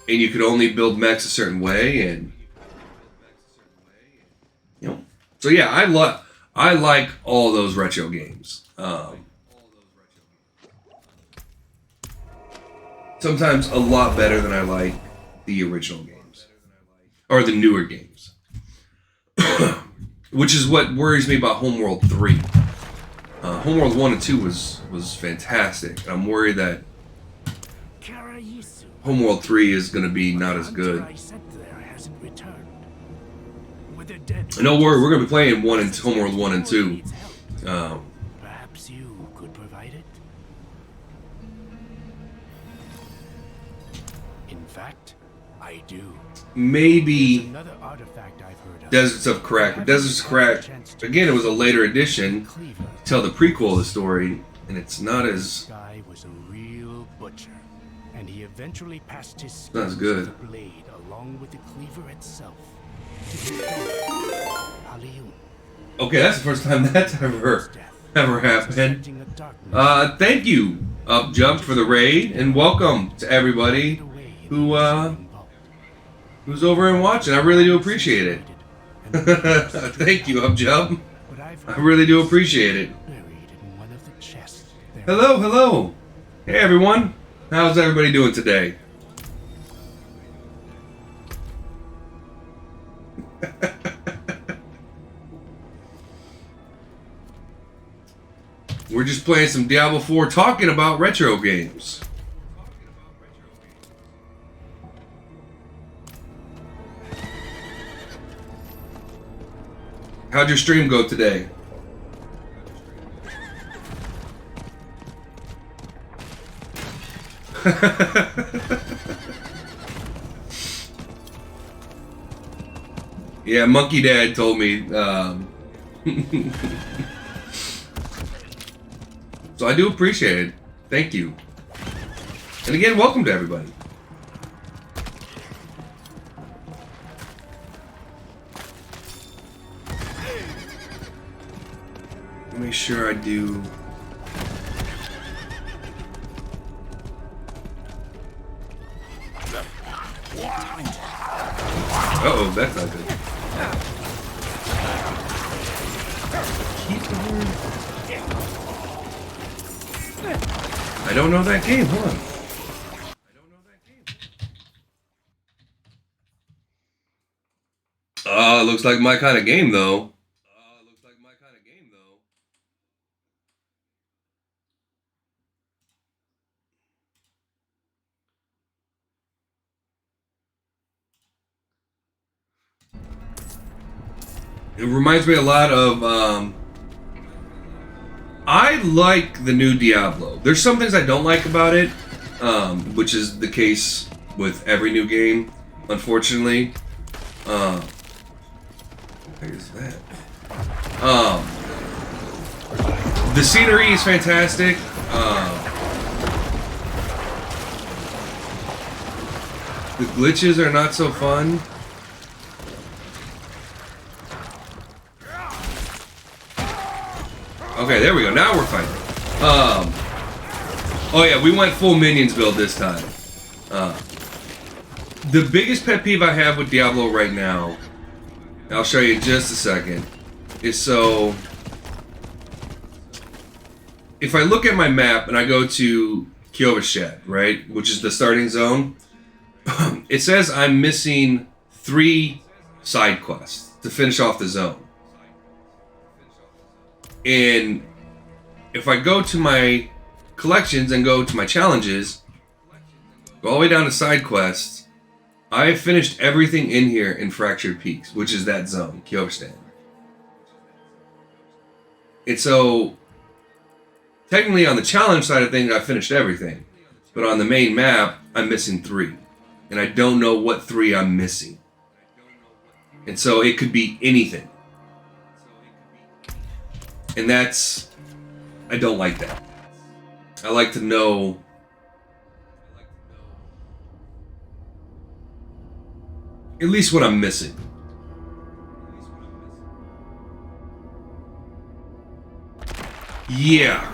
you could only build mechs a certain way, and you know. So yeah, I like all those retro games. sometimes a lot better than I like the original games. Or the newer games. Which is what worries me about Homeworld 3. Homeworld 1 and 2 was fantastic. I'm worried that Homeworld 3 is going to be not as good. And don't worry, we're going to be playing Homeworld 1 and 2. Perhaps you could provide it? In fact, I do. Maybe Another artifact I've heard of. Deserts of Crack. But Deserts of Crack, again, it was a later edition to tell the prequel of the story, and it's not as... This guy was a real butcher, and he eventually passed his Not as skills good. to the blade along with the cleaver itself. To his daughter, Aliun. Okay, that's the first time that's ever happened. Presenting a darkness Thank you, Upjump, for the raid, and welcome to everybody who who's over and watching. I really do appreciate it. Thank you, Upjump. but I've I really do appreciate it. buried in one of the chests there. Hello, hello. Hey, everyone. How's everybody doing today? We're just playing some Diablo 4, talking about retro games. How'd your stream go today? Yeah, Monkey Dad told me. So I do appreciate it. Thank you. And again, welcome to everybody. Make sure I do. Uh-oh, that's not good. I don't know that game, hold on. Looks like my kind of game, though. It reminds me a lot of, I like the new Diablo. There's some things I don't like about it, which is the case with every new game, unfortunately. What is that? The scenery is fantastic. The glitches are not so fun. Okay, there we go. Now we're fighting. Oh yeah, we went full minions build this time. The biggest pet peeve I have with Diablo right now, I'll show you in just a second, is so... If I look at my map and I go to Kyovashad, right, which is the starting zone, it says I'm missing 3 side quests to finish off the zone. And if I go to my collections and go to my challenges, go all the way down to side quests, I have finished everything in here in Fractured Peaks, which is that zone, Kyovashad. And so, technically on the challenge side of things, I finished everything. But on the main map, I'm missing 3. And I don't know what 3 I'm missing. And so it could be anything. And that's... I don't like that. I like to know... at least what I'm missing. Yeah.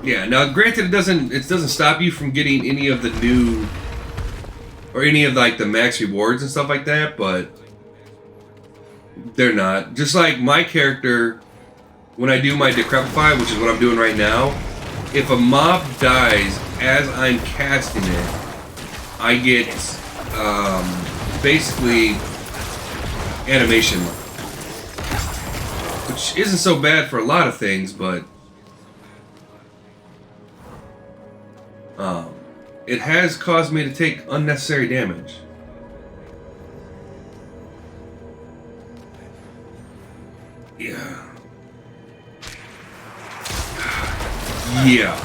Yeah, now granted it doesn't stop you from getting any of the new... or any of like the max rewards and stuff like that, but... they're not. Just like my character... when I do my Decrepify, which is what I'm doing right now, if a mob dies as I'm casting it, I get basically animation, which isn't so bad for a lot of things, but it has caused me to take unnecessary damage. Yeah. Yeah.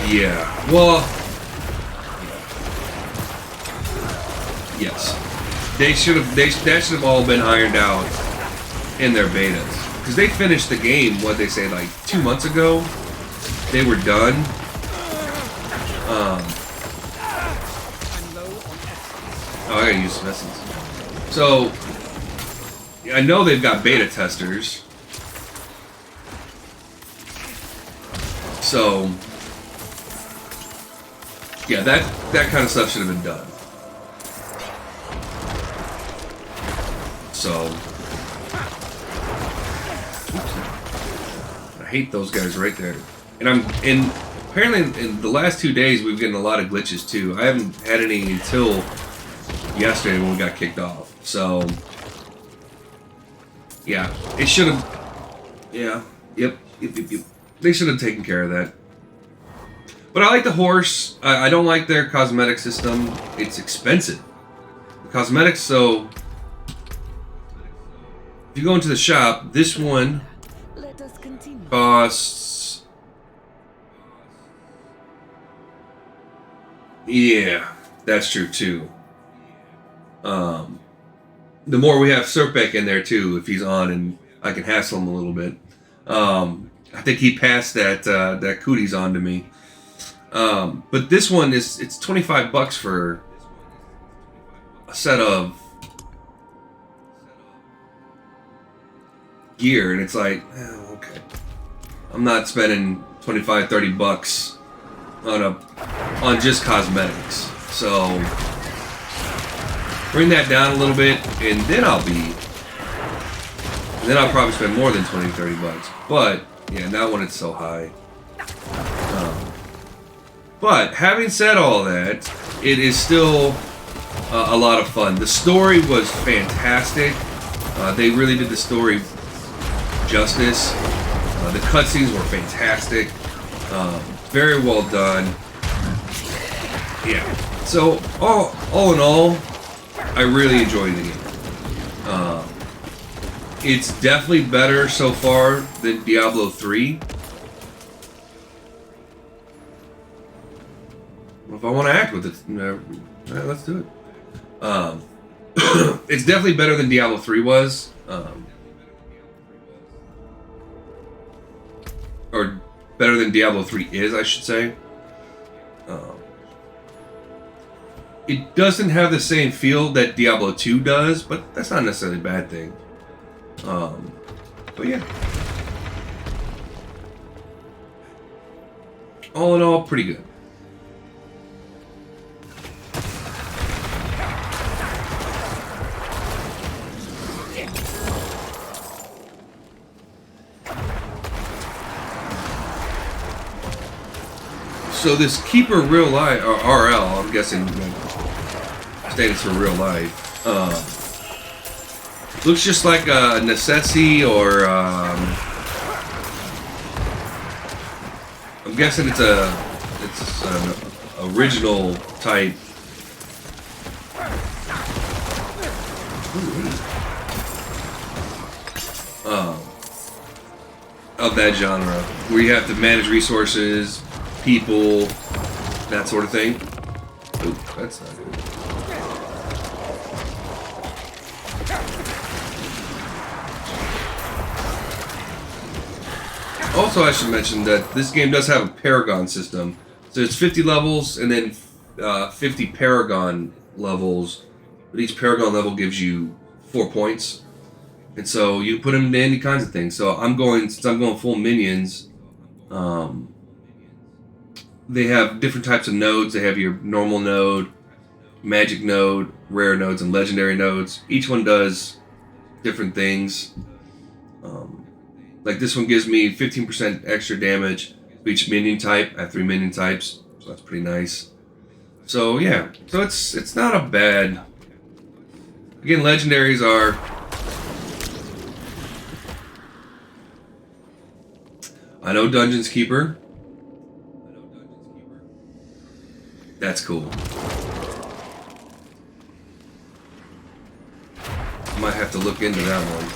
Yeah. Well, yes. That should have all been ironed out in their betas. Because they finished the game, what they say, like 2 months ago. They were done. Oh, I gotta use some essence. So, I know they've got beta testers. So, yeah, that kind of stuff should have been done. So, I hate those guys right there. And apparently in the last 2 days we've gotten a lot of glitches too. I haven't had any until yesterday when we got kicked off. So, yeah, it should have. Yeah, yep. They should have taken care of that. But I like the horse. I don't like their cosmetic system. It's expensive. The cosmetics, so if you go into the shop, this one costs. Yeah, that's true too. The more we have Serpek in there too, if he's on, and I can hassle him a little bit. I think he passed that cooties on to me. But this one it's $25 for a set of gear, and it's like, okay, I'm not spending $25-$30 on just cosmetics. So bring that down a little bit, and then I'll probably spend more than $20-$30. But yeah, not when it's so high. But having said all that, it is still a lot of fun. The story was fantastic. They really did the story justice. The cutscenes were fantastic. Very well done. Yeah. So all in all, I really enjoyed the game. It's definitely better so far than Diablo 3. If I want to act with it, let's do it. It's definitely better than Diablo 3 was. Or better than Diablo 3 is, I should say. It doesn't have the same feel that Diablo 2 does, but that's not necessarily a bad thing. But yeah. All in all, pretty good. So this Keeper Real Life, or RL, I'm guessing stands for real life, looks just like a Necessity, or I'm guessing it's an original type. Of that genre, where you have to manage resources, people, that sort of thing. Ooh, that's not good. Also, I should mention that this game does have a Paragon system. So it's 50 levels and then 50 Paragon levels. But each Paragon level gives you 4 points. And so you put them into any kinds of things. So since I'm going full minions, they have different types of nodes. They have your normal node, magic node, rare nodes, and legendary nodes. Each one does different things. Like this one gives me 15% extra damage for each minion type. I have 3 minion types, so that's pretty nice. So yeah, so it's not a bad. Again, legendaries are. I know Dungeon's Keeper. That's cool. Might have to look into that one.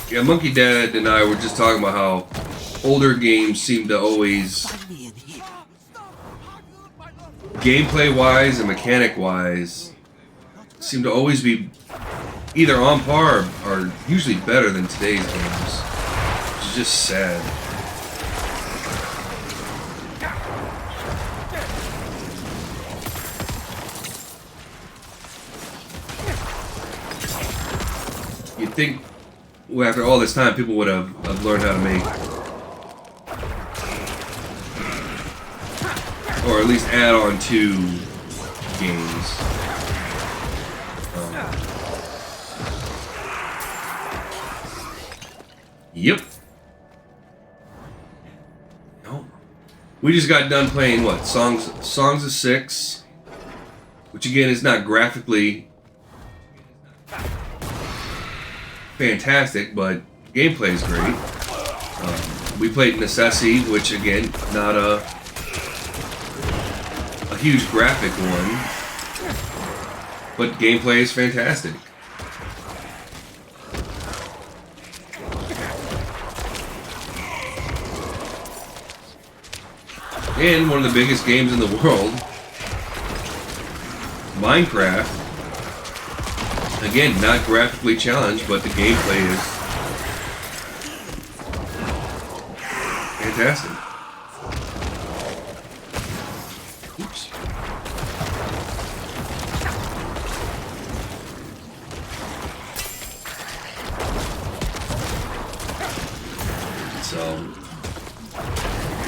Yeah, Monkey Dad and I were just talking about how older games seem to always, gameplay-wise and mechanic-wise, seem to always be either on par or usually better than today's games. Which is just sad. You'd think, well, after all this time, people would have learned how to make, or at least add on to games. Yep. No. We just got done playing what? Songs of Six, which again is not graphically fantastic, but gameplay is great. We played Necessity, which again, not a huge graphic one, but gameplay is fantastic. And one of the biggest games in the world, Minecraft. Again, not graphically challenged, but the gameplay is fantastic. Oops. So,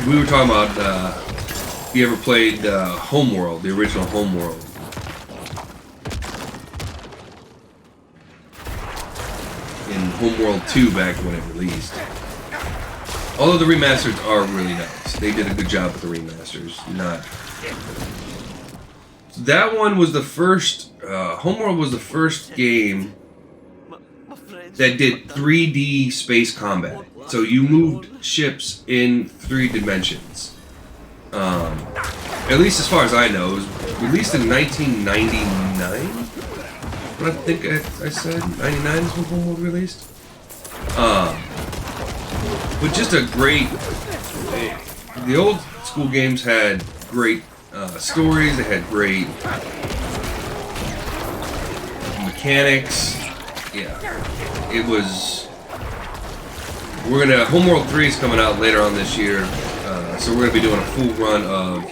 we were talking about, if you ever played Homeworld, the original Homeworld. Homeworld 2 back when it released. Although the remasters are really nice. They did a good job with the remasters. That one was the first, Homeworld was the first game that did 3D space combat. So you moved ships in 3 dimensions. At least as far as I know, it was released in 1999? I think I said 99 is when Homeworld released. But just a great. The old school games had great stories. They had great mechanics. Yeah, it was. Homeworld 3 is coming out later on this year, so we're gonna be doing a full run of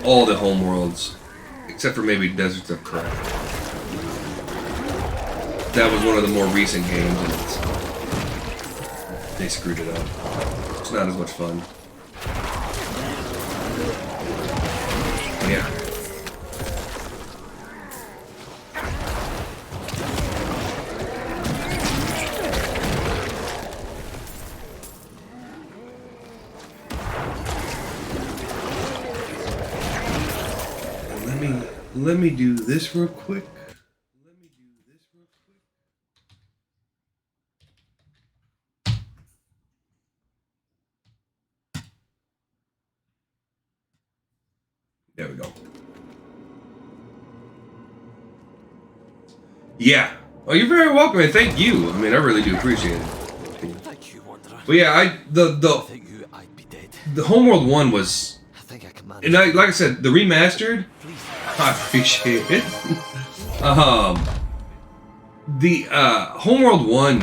all the Homeworlds, except for maybe Deserts of Craft. That was one of the more recent games, and they screwed it up. It's not as much fun. Yeah. Let me do this real quick. There we go. Yeah. Oh, you're very welcome, and thank you. I mean, I really do appreciate it. Thank you, Wanderer. But yeah, the I'd be dead. the Homeworld 1 was, I think I can manage. and like I said, the remastered, I appreciate it. The Homeworld 1,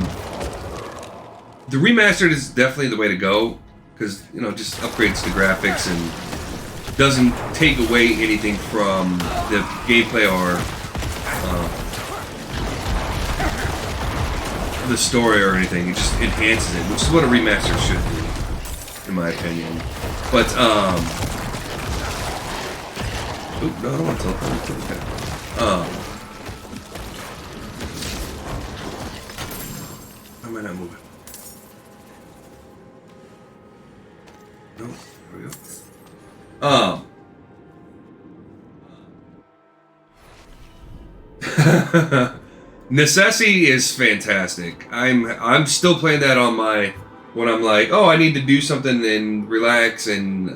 the remastered is definitely the way to go, because, you know, just upgrades the graphics and doesn't take away anything from the gameplay or the story or anything. It just enhances it, which is what a remaster should do, in my opinion. But oop, no, I don't want to teleport. Okay. am I not moving? No, there we go. Necessity is fantastic. I'm still playing that on my when I'm like, oh, I need to do something and relax, and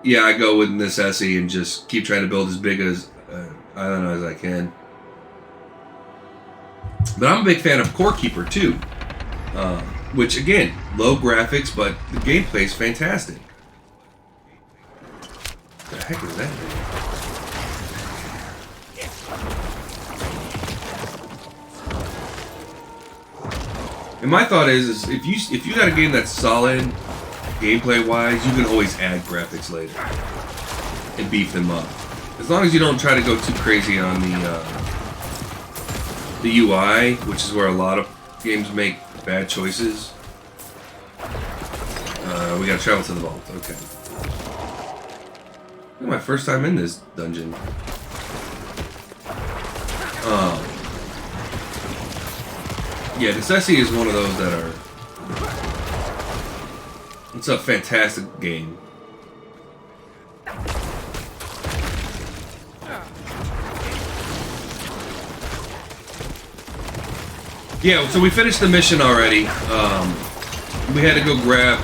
yeah, I go with Necessity and just keep trying to build as big as island as I can. But I'm a big fan of Core Keeper too, which again, low graphics, but the gameplay is fantastic. What the heck is that thing? And my thought is if you got a game that's solid, gameplay wise, you can always add graphics later and beef them up. As long as you don't try to go too crazy on the UI, which is where a lot of games make bad choices. We gotta travel to the vault. Okay. This is my first time in this dungeon. Yeah, Necessity is one of those that are... It's a fantastic game. Yeah, so we finished the mission already. We had to go grab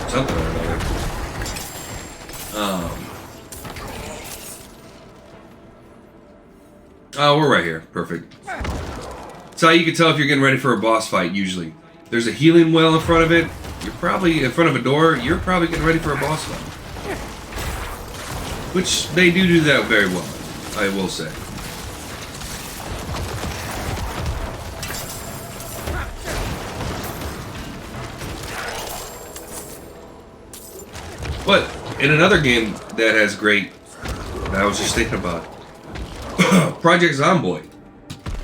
something or another. Oh, we're right here. Perfect. That's how you can tell if you're getting ready for a boss fight, usually. There's a healing well in front of it. You're probably in front of a door. You're probably getting ready for a boss fight. Which, they do that very well, I will say. But, in another game that has great... that I was just thinking about. Project Zomboid.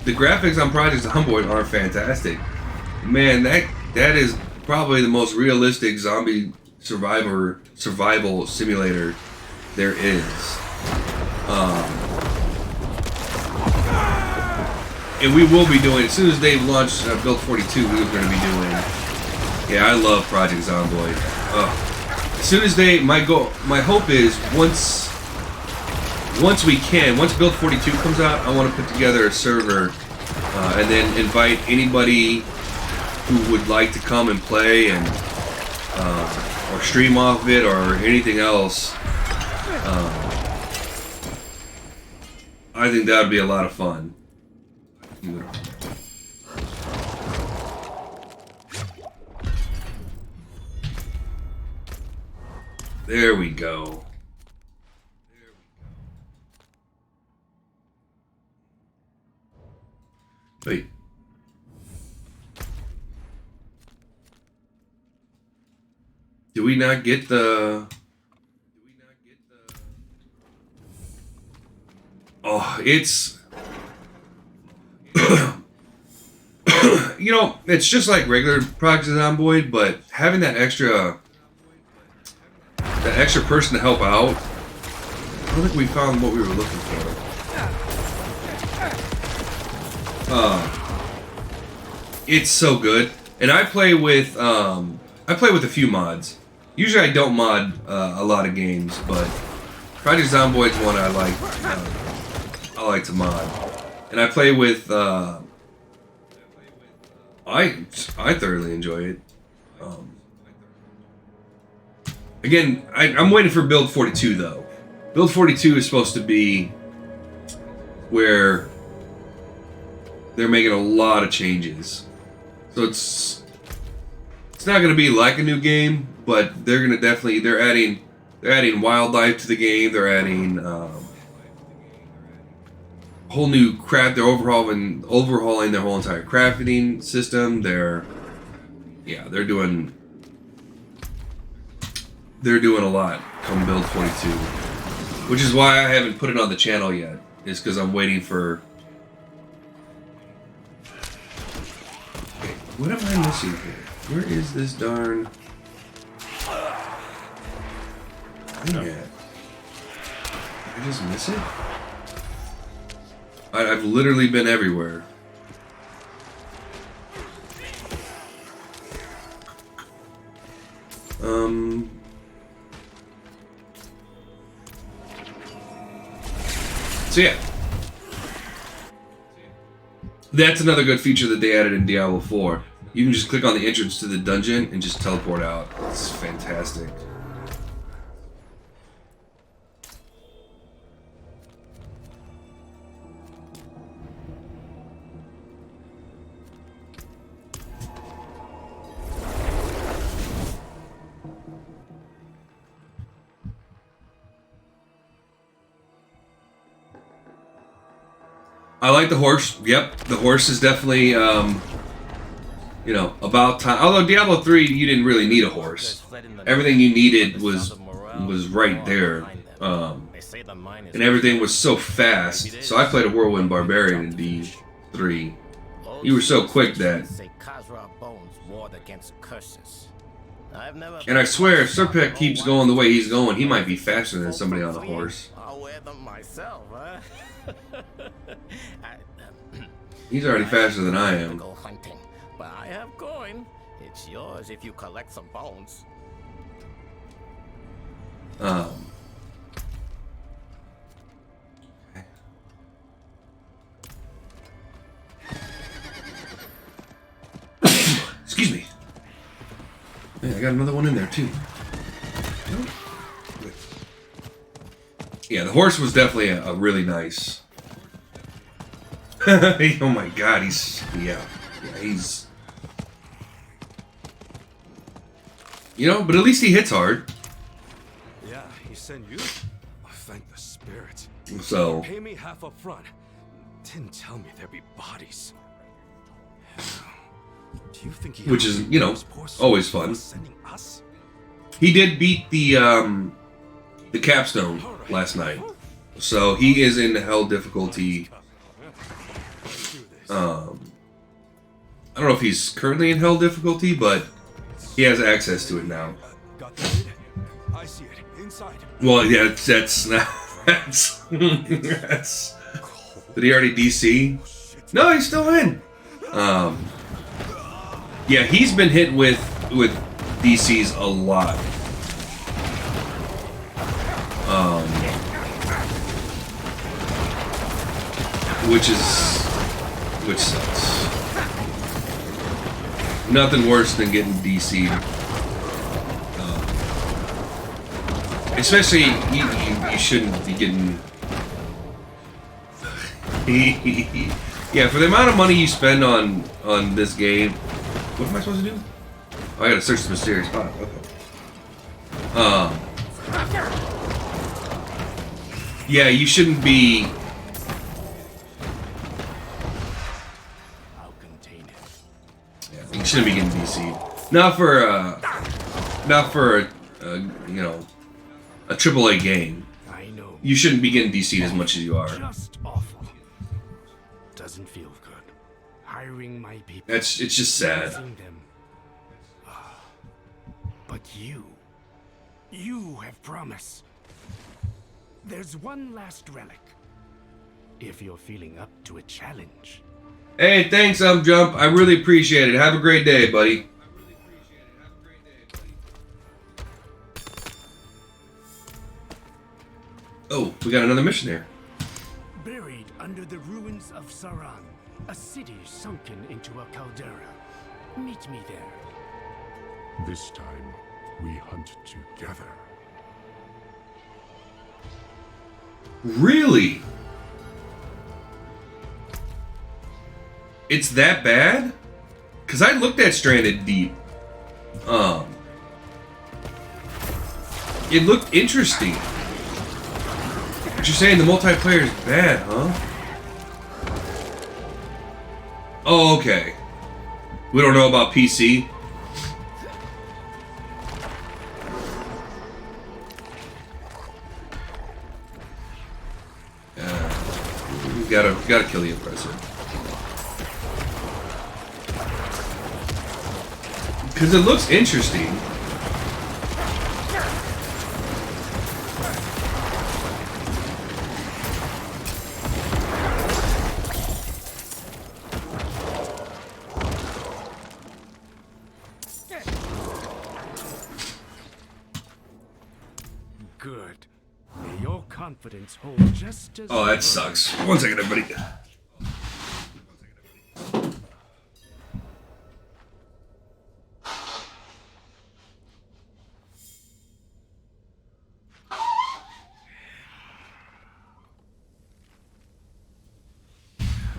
The graphics on Project Zomboid are fantastic. Man, that is probably the most realistic zombie survival simulator there is. And we will be doing, as soon as they launch Build 42, we're going to be doing... Yeah, I love Project Zomboid. As soon as they... My hope is, once Build 42 comes out, I want to put together a server and then invite anybody who would like to come and play and or stream off it or anything else. I think that would be a lot of fun. There we go. Wait. Do we not get the... Oh, it's... You know, it's just like regular Project Zomboid, but having that extra person to help out, I don't think we found what we were looking for. It's so good, and I play with a few mods. Usually I don't mod a lot of games, but Project Zomboid's one I like to mod, and I play with. I thoroughly enjoy it. Again, I'm waiting for Build 42 though. Build 42 is supposed to be where they're making a lot of changes. So it's not going to be like a new game, but they're going to definitely they're adding wildlife to the game. They're adding whole new crap. They're overhauling their whole entire crafting system. They're doing a lot come Build 42, which is why I haven't put it on the channel yet. Is because I'm waiting for. Okay, what am I missing here? Where is this darn? Did I just miss it? I've literally been everywhere. So yeah. That's another good feature that they added in Diablo 4. You can just click on the entrance to the dungeon and just teleport out. It's fantastic. I like the horse. Yep, the horse is definitely, you know, about time. Although Diablo 3, you didn't really need a horse. Everything you needed was right there, and everything was so fast. So I played a Whirlwind Barbarian in D3. You were so quick that. And I swear, if Serpent keeps going the way he's going, he might be faster than somebody on a horse. I'll wear them myself, huh? He's already faster than I am. Go hunting, but I have coin. It's yours if you collect some bones. Excuse me. Yeah, I got another one in there too. Yeah, the horse was definitely a really nice. Oh my God, he's he's. You know, but at least he hits hard. Yeah, he sent you? Oh, thank the spirits. So. Pay me half up front. Didn't tell me there'd be bodies. Do you think he Which is, you know, always fun. He did beat the capstone last night, so he is in hell difficulty. I don't know if he's currently in hell difficulty, but he has access to it now. I see it inside. Well, yeah, that's not. That's. Did he already DC? No, he's still in. Yeah, he's been hit with DCs a lot. Which sucks. Nothing worse than getting DC'd. Especially, you shouldn't be getting... Yeah, for the amount of money you spend on this game... What am I supposed to do? Oh, I gotta search the mysterious spot. Okay. Yeah, you shouldn't be... Yeah, you shouldn't be getting DC'd. Not for you know, a AAA game. I know. You shouldn't be getting DC'd as much as you are. Just awful. Doesn't feel good. Hiring my people. It's just sad. Them. But you have promise. There's one last relic. If you're feeling up to a challenge. Hey, thanks, Jump. I really appreciate it. Have a great day, buddy. Oh, we got another mission here. Buried under the ruins of Saran, a city sunken into a caldera. Meet me there. This time, we hunt together. Really? It's that bad? Because I looked at Stranded Deep. It looked interesting. But you're saying the multiplayer is bad, huh? Oh, okay. We don't know about PC. We gotta kill the oppressor. Because it looks interesting. elements hold just as Oh, that sucks. One second, everybody.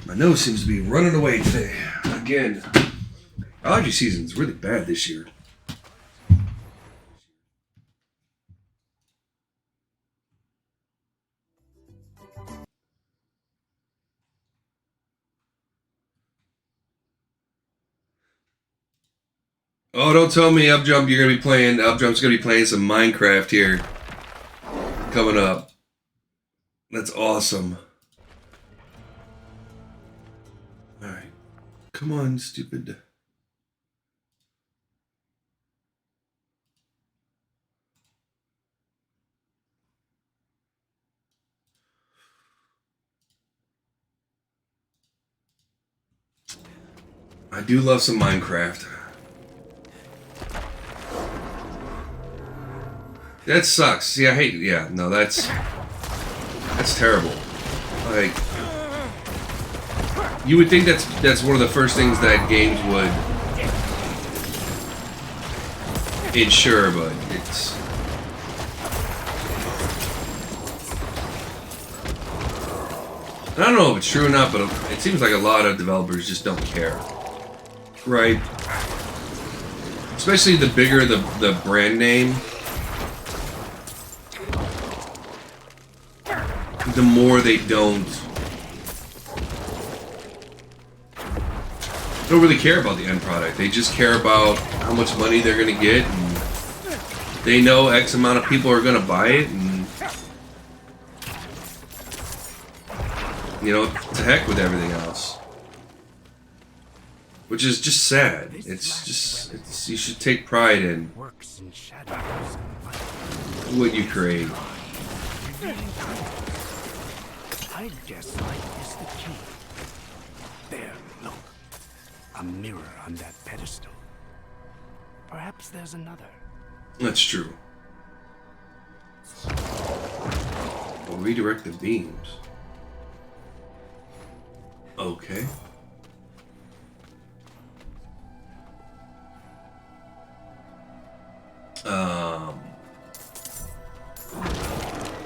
My nose seems to be running away today. Again. Allergy season's really bad this year. Oh, don't tell me Upjump you're gonna be playing. Upjump's gonna be playing some Minecraft here coming up. That's awesome. All right, come on, stupid. I do love some Minecraft. That sucks. See, I hate it. Yeah, no, that's terrible. Like, you would think that's one of the first things that games would ensure, but it's. I don't know if it's true or not, but it seems like a lot of developers just don't care. Right? Especially the bigger the brand name, the more they don't really care about the end product. They just care about how much money they're gonna get, and they know X amount of people are gonna buy it, and you know, to heck with everything else. Which is just sad. It's you should take pride in what you create. I guess light is the key. There, look. A mirror on that pedestal. Perhaps there's another. That's true. We'll redirect the beams. Okay.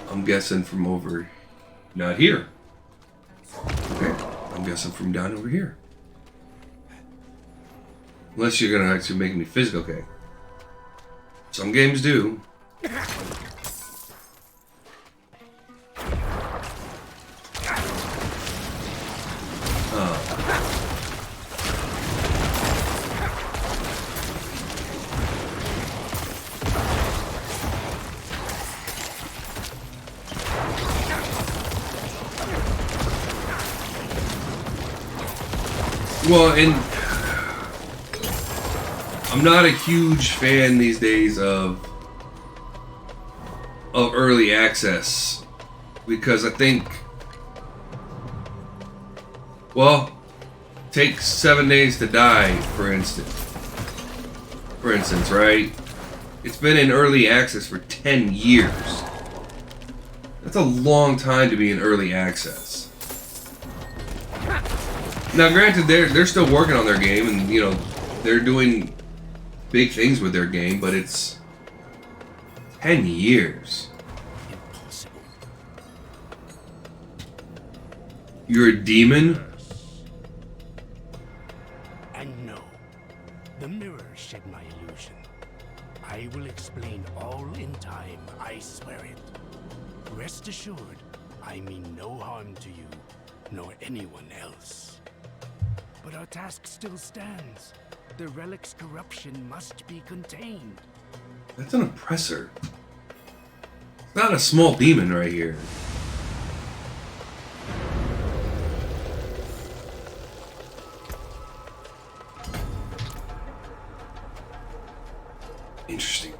I'm guessing from over, not here. Okay, I'm guessing from down over here. Unless you're gonna actually make me physical, okay. Some games do. Well, and I'm not a huge fan these days of early access, because I think, well, take 7 Days to Die for instance, right? It's been in early access for 10 years. That's a long time to be in early access. Now, granted, they're still working on their game, and you know they're doing big things with their game, but it's 10 years. Impossible. You're a demon? And no, the mirror shed my illusion. I will explain all in time, I swear it. Rest assured, I mean no harm to you, nor anyone else. But our task still stands. The relic's corruption must be contained. That's an oppressor. It's not a small demon right here. Interesting.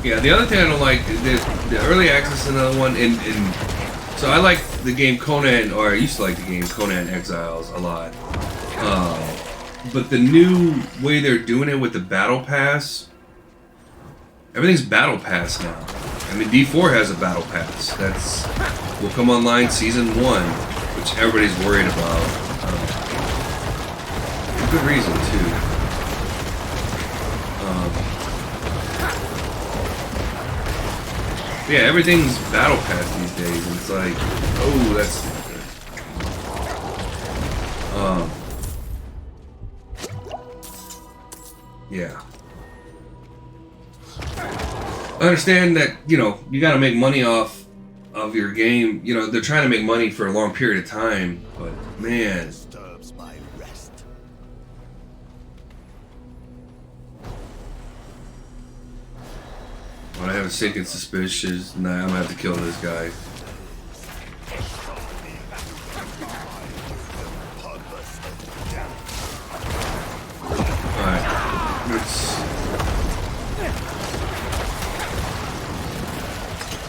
Yeah, the other thing I don't like is the early access is another one, and so I like the game Conan, or I used to like the game Conan Exiles a lot. But the new way they're doing it with the Battle Pass, everything's Battle Pass now. I mean, D4 has a Battle Pass will come online Season 1, which everybody's worried about. For good reason, too. Yeah, everything's Battle Pass these days, and it's like, oh, that's yeah. I understand that, you know, you gotta make money off of your game. You know, they're trying to make money for a long period of time, but man. Disturbs my rest. When I have a sinking suspicion, nah, I'm gonna have to kill this guy. Alright.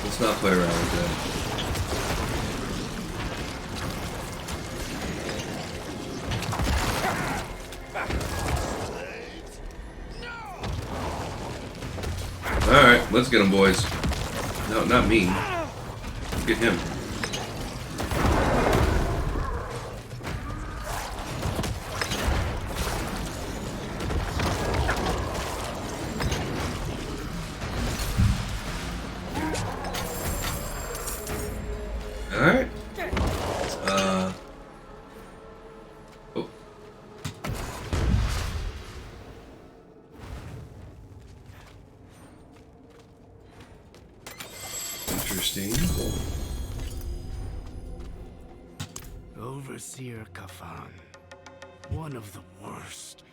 Let's not play around with that. Alright, let's get him, boys. No, not me. Get him. Alright. Oh. Interesting. Overseer Kafan. One of the worst.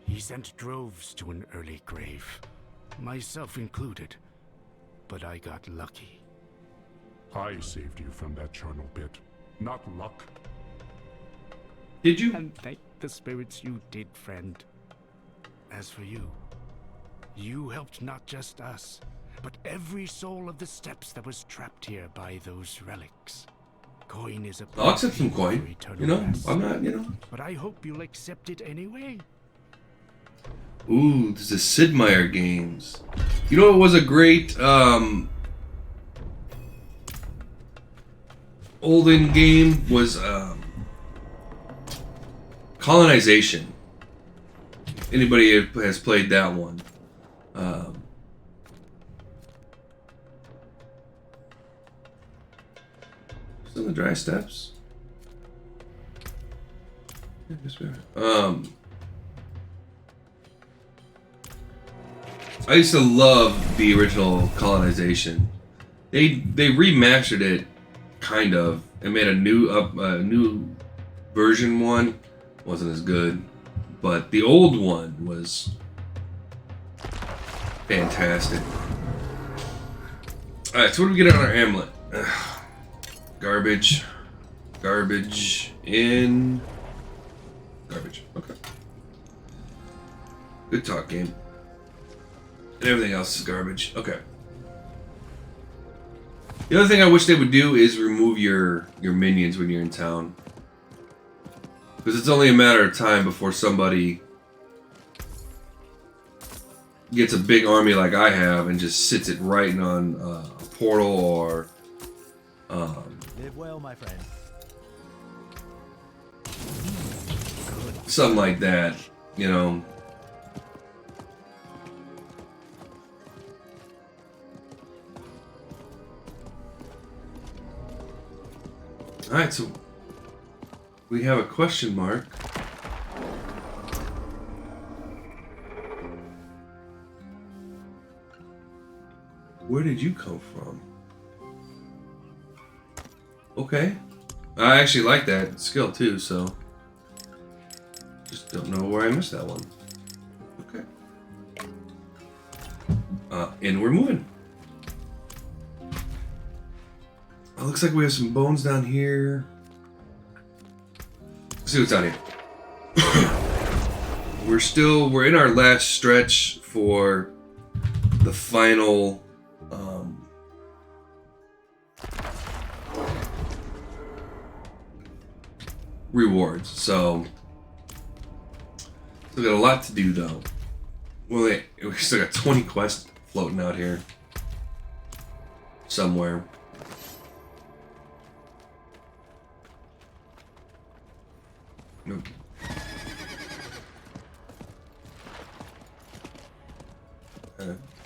He sent droves to an early grave. Myself included. But I got lucky. I saved you from that charnel pit. Not luck. Did you? And thank the spirits you did, friend. As for you, you helped not just us, but every soul of the steppes that was trapped here by those relics. Coin is a I'll accept some coin. You know, I'm not, you know. But I hope you'll accept it anyway. Ooh, there's the Sid Meier games. You know, it was a great olden game was Colonization. Anybody has played that one? Still in the dry steps. I used to love the original Colonization. They remastered it, kind of, and made a new version one. Wasn't as good, but the old one was fantastic. All right, so what do we get on our amulet? Garbage, garbage in garbage. Okay, good talk, game. And everything else is garbage. Okay. The other thing I wish they would do is remove your minions when you're in town. Because it's only a matter of time before somebody gets a big army like I have and just sits it right on a portal or... Live well, my friend. something like that, you know. Alright, so we have a question mark. Where did you come from? Okay. I actually like that skill too, so just don't know where I missed that one. Okay. And we're moving. It looks like we have some bones down here. Let's see what's down here. We're in our last stretch for the final rewards. So we got a lot to do though. Well, we still got 20 quests floating out here somewhere. Nope.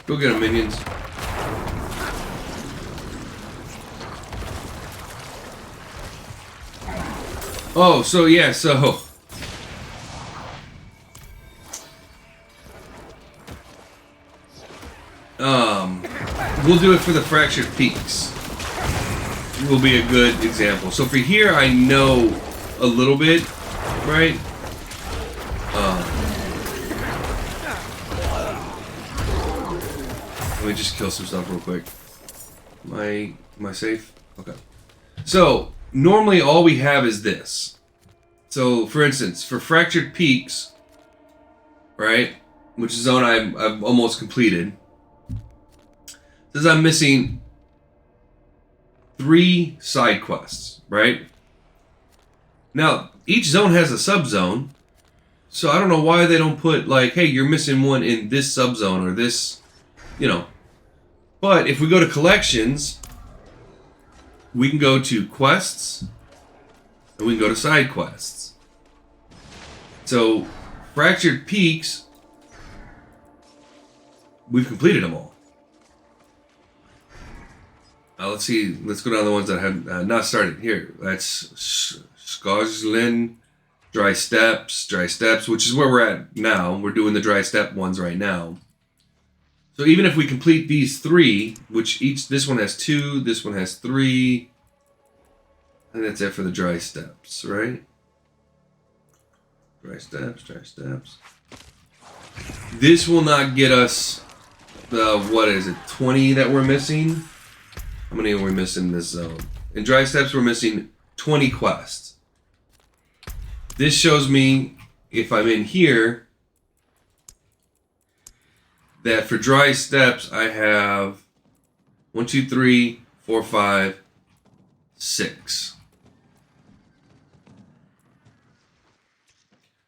Go get them, minions. Oh, so yeah, so we'll do it for the Fractured Peaks. Will be a good example. So for here, I know a little bit, right? Let me just kill some stuff real quick. Am I safe? Okay. So normally all we have is this. So for instance, for Fractured Peaks, right, which is a zone I've almost completed, says I'm missing 3 side quests, right? Now each zone has a subzone, so I don't know why they don't put like, hey, you're missing one in this subzone or this, you know. But if we go to collections, we can go to quests, and we can go to side quests. So, Fractured Peaks, we've completed them all. Let's see, let's go down to the ones that have not started. Here, that's Skogland, Dry Steps, which is where we're at now. We're doing the Dry Step ones right now. So even if we complete these 3, which this one has 2, this one has 3, and that's it for the Dry Steps, right? Dry Steps. This will not get us the, what is it, 20 that we're missing? How many are we missing in this zone? In Dry Steps, we're missing 20 quests. This shows me, if I'm in here, that for Dry Steps, I have 1, 2, 3, 4, 5, 6.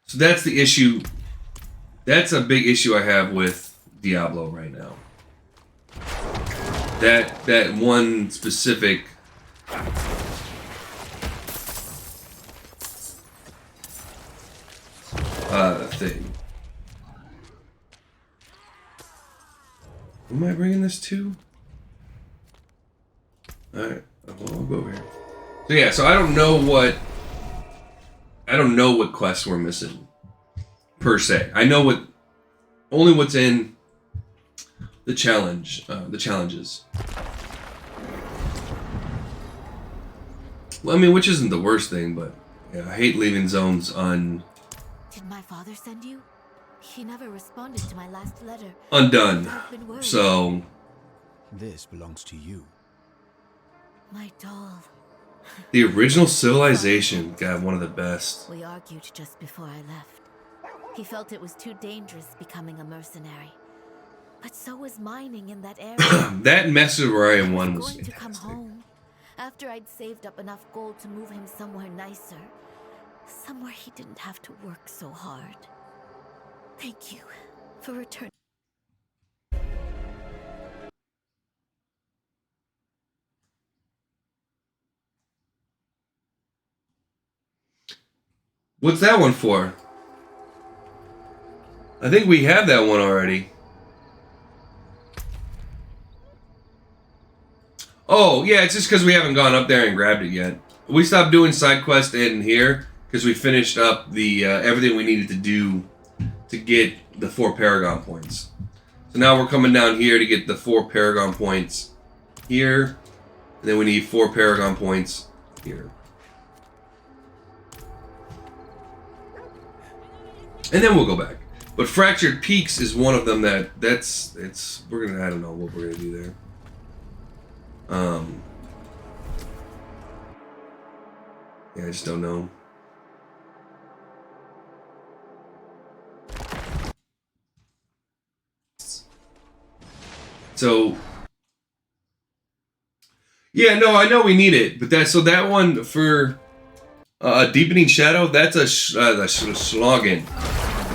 So that's the issue. That's a big issue I have with Diablo right now. That one specific thing. Who am I bringing this to? Alright, well, I'll go over here. So yeah, so I don't know what quests we're missing per se. I know only what's in the challenges. Well, I mean, which isn't the worst thing, but yeah, I hate leaving zones Did my father send you? He never responded to my last letter. undone. So This belongs to you. My doll. the original Civilization, God, one of the best. We argued just before I left. He felt it was too dangerous becoming a mercenary. But so was mining in that area. That Messerarian one was going to come fantastic. home after I'd saved up enough gold to move him somewhere nicer. Somewhere he didn't have to work so hard. Thank you for returning. What's that one for? I think we have that one already. Oh, yeah, it's just because we haven't gone up there and grabbed it yet. We stopped doing side quests in here because we finished up the everything we needed to do to get the 4 Paragon points. So now we're coming down here to get the 4 Paragon points here. And then we need 4 Paragon points here. And then we'll go back. But Fractured Peaks is one of them I don't know what we're gonna do there. Yeah, I just don't know. So yeah, no, I know we need it, but that one for deepening shadow, that's a slogan.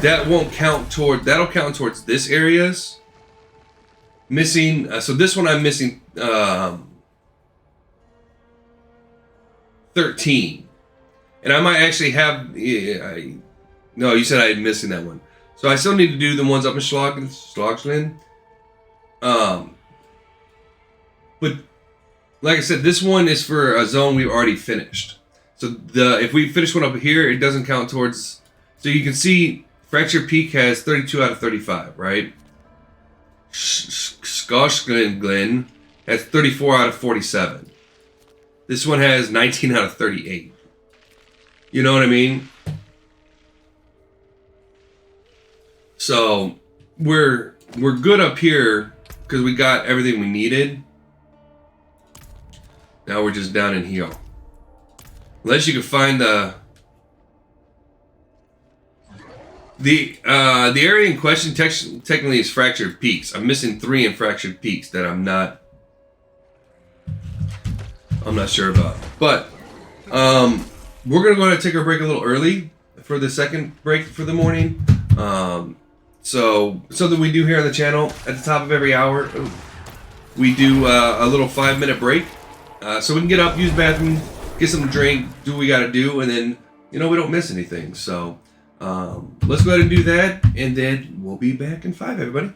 That won't count toward. That'll count towards this areas. Missing. So this one I'm missing 13, and I might actually have. Yeah, no, you said I'm missing that one. So I still need to do the ones up in Schlogslin. But like I said, this one is for a zone we've already finished. So if we finish one up here, it doesn't count towards. So you can see Fracture Peak has 32 out of 35, right? Schlogslin has 34 out of 47. This one has 19 out of 38. You know what I mean? So we're good up here because we got everything we needed. Now we're just down in here. Unless you can find the area in question technically is Fractured Peaks. I'm missing 3 in Fractured Peaks that I'm not sure about. But we're gonna go ahead and take our break a little early for the second break for the morning. So something we do here on the channel at the top of every hour, we do a little 5-minute break. So we can get up, use the bathroom, get some drink, do what we gotta do, and then, we don't miss anything. So let's go ahead and do that, and then we'll be back in 5, everybody.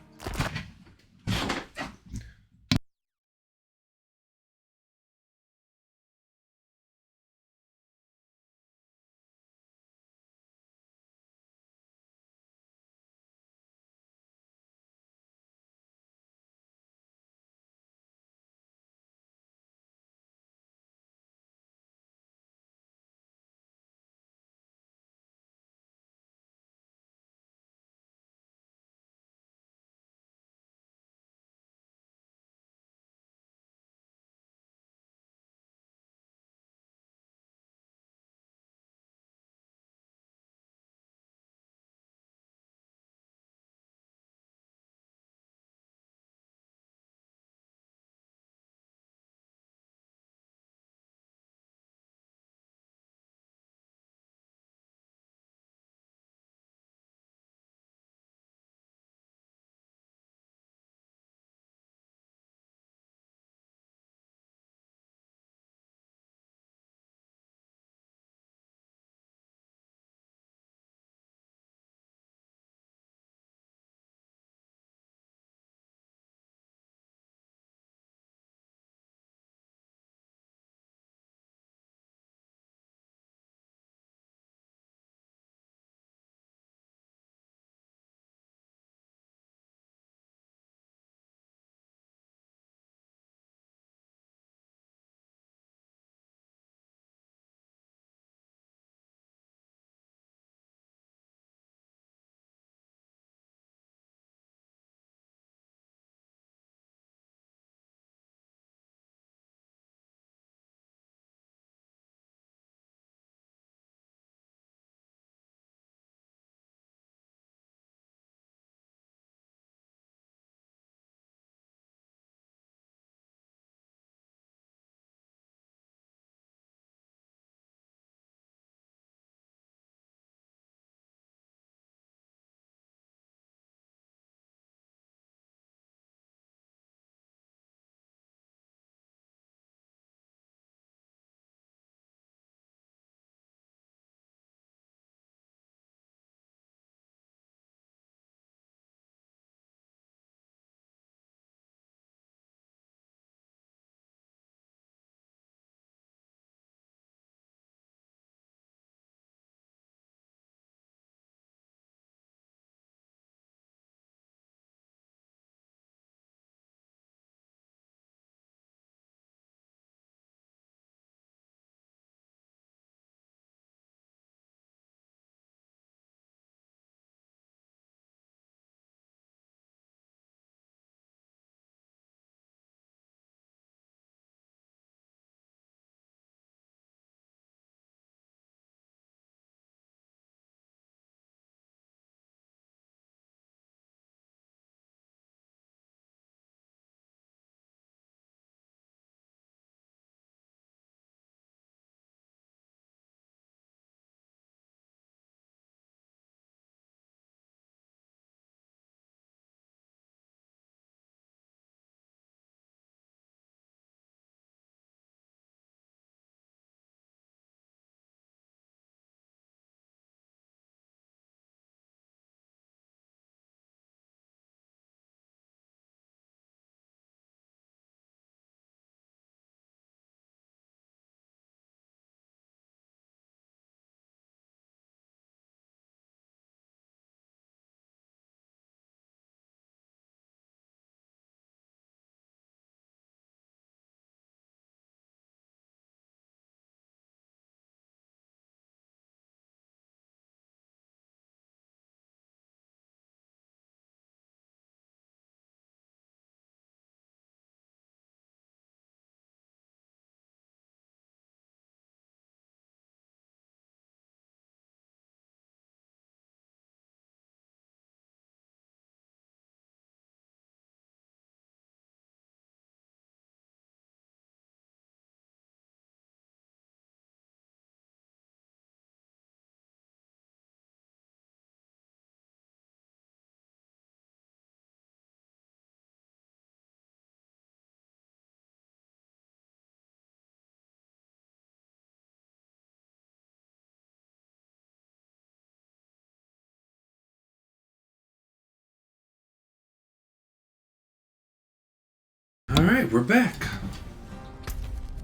Alright, we're back.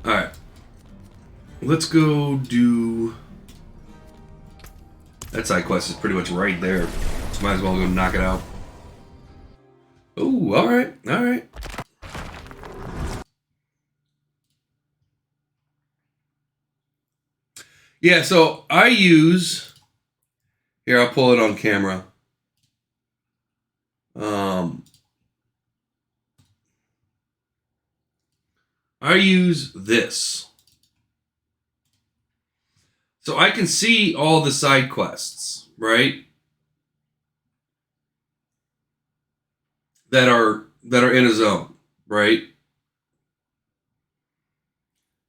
Alright. Let's go do... That side quest is pretty much right there. So might as well go knock it out. Oh, alright, alright. Yeah, so I use... Here, I'll pull it on camera. I use this. So I can see all the side quests, right? That are in a zone, right?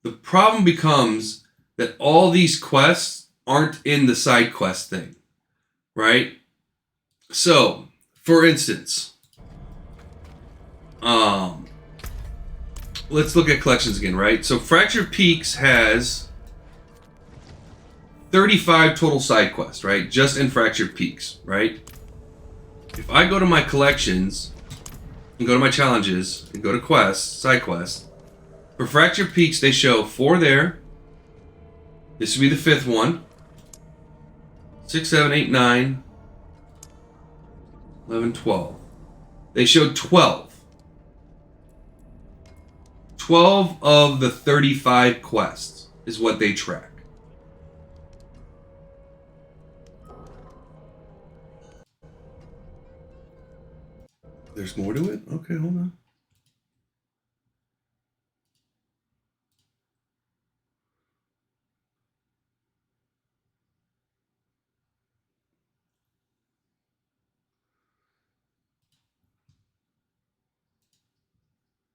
The problem becomes that all these quests aren't in the side quest thing, right? So, for instance, let's look at collections again, right? So Fractured Peaks has 35 total side quests, right? Just in Fractured Peaks, right? If I go to my collections and go to my challenges and go to quests, side quests, for Fractured Peaks they show 4 there. This would be the 5th one. 6, 7, 8, 9, 11, 12. They showed 12. 12 of the 35 quests is what they track. There's more to it? Okay, hold on.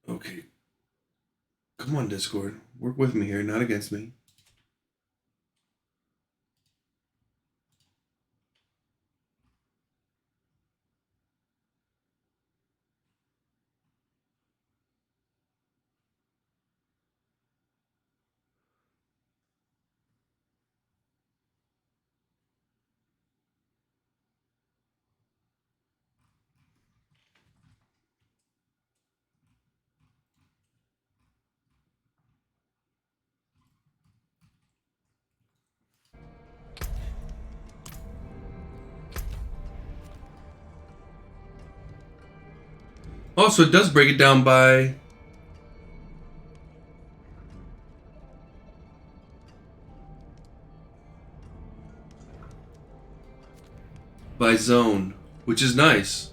Okay. Come on, Discord. Work with me here, not against me. Oh, so it does break it down by... by zone, which is nice.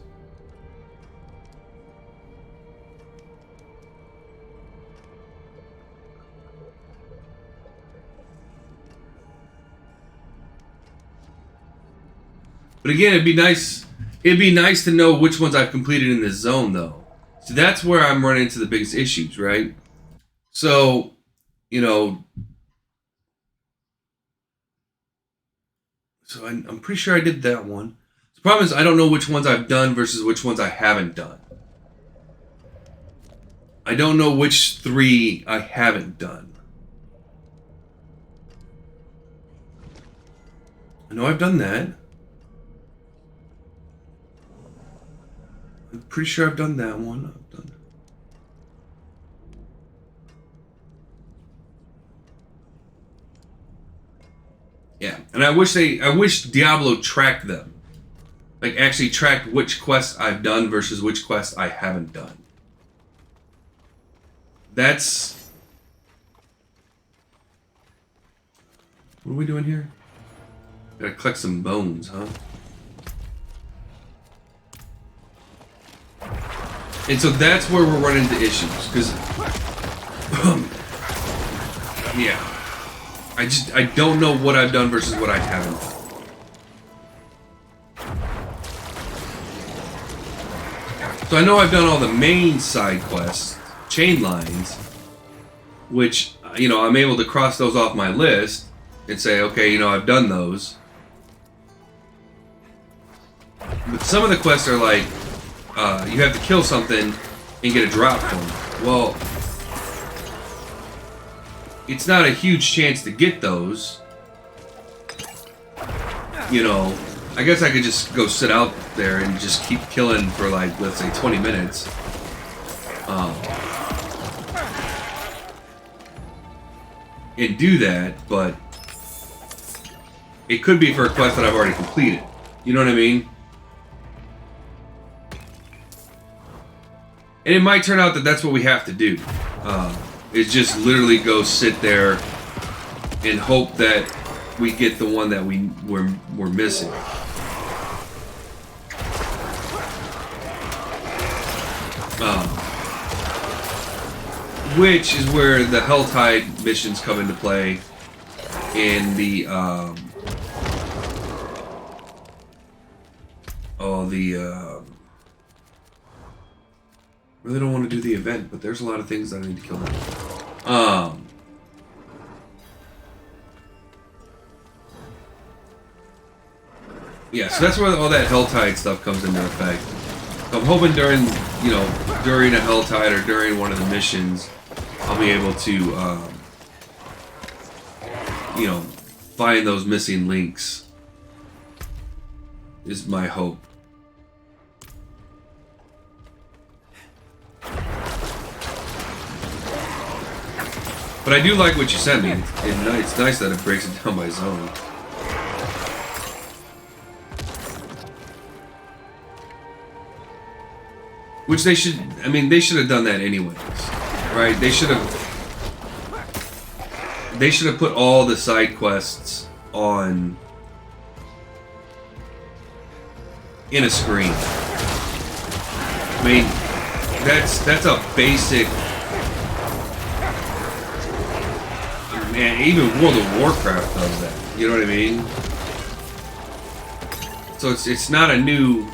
But again, it'd be nice to know which ones I've completed in this zone, though. So that's where I'm running into the biggest issues, right? So, you know... So I'm pretty sure I did that one. The problem is I don't know which ones I've done versus which ones I haven't done. I don't know which 3 I haven't done. I know I've done that. I'm pretty sure I've done that one. I've done. Yeah, and I wish Diablo tracked them. Like, actually tracked which quests I've done versus which quests I haven't done. That's... What are we doing here? Gotta collect some bones, huh? And so that's where we're running into issues, because... yeah. I don't know what I've done versus what I haven't done. So I know I've done all the main side quests, chain lines, which, you know, I'm able to cross those off my list and say, okay, you know, I've done those. But some of the quests are like, you have to kill something and get a drop from it. Well, it's not a huge chance to get those. You know, I guess I could just go sit out there and just keep killing for, like, let's say 20 minutes. and do that, but it could be for a quest that I've already completed. You know what I mean? And it might turn out that that's what we have to do. Is just literally go sit there and hope that we get the one that we're missing. Which is where the Helltide missions come into play, and the really don't want to do the event, but there's a lot of things that I need to kill now. Yeah, so that's where all that Helltide stuff comes into effect. I'm hoping during a Helltide or during one of the missions, I'll be able to, find those missing links. Is my hope. But I do like what you sent me. It's nice that it breaks it down by zone. Which they should have done that anyways. Right? They should have put all the side quests on in a screen. I mean, that's a basic. Man, even World of Warcraft does that. You know what I mean? So it's not a new.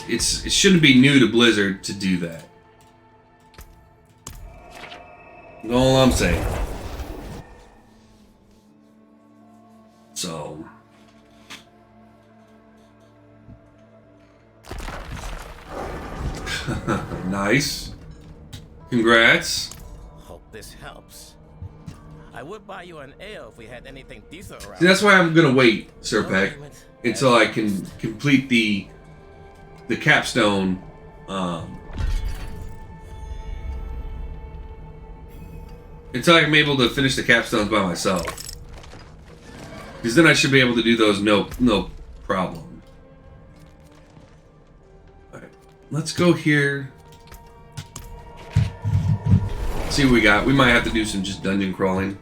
It shouldn't be new to Blizzard to do that. That's all I'm saying. So. Nice. Congrats. Hope this helps. I would buy you an ale if we had anything decent around. See, that's why I'm gonna wait, Sir Peck, until I can complete the capstone. Until I'm able to finish the capstones by myself, because then I should be able to do those no problem. All right, let's go here. See what we got. We might have to do some just dungeon crawling.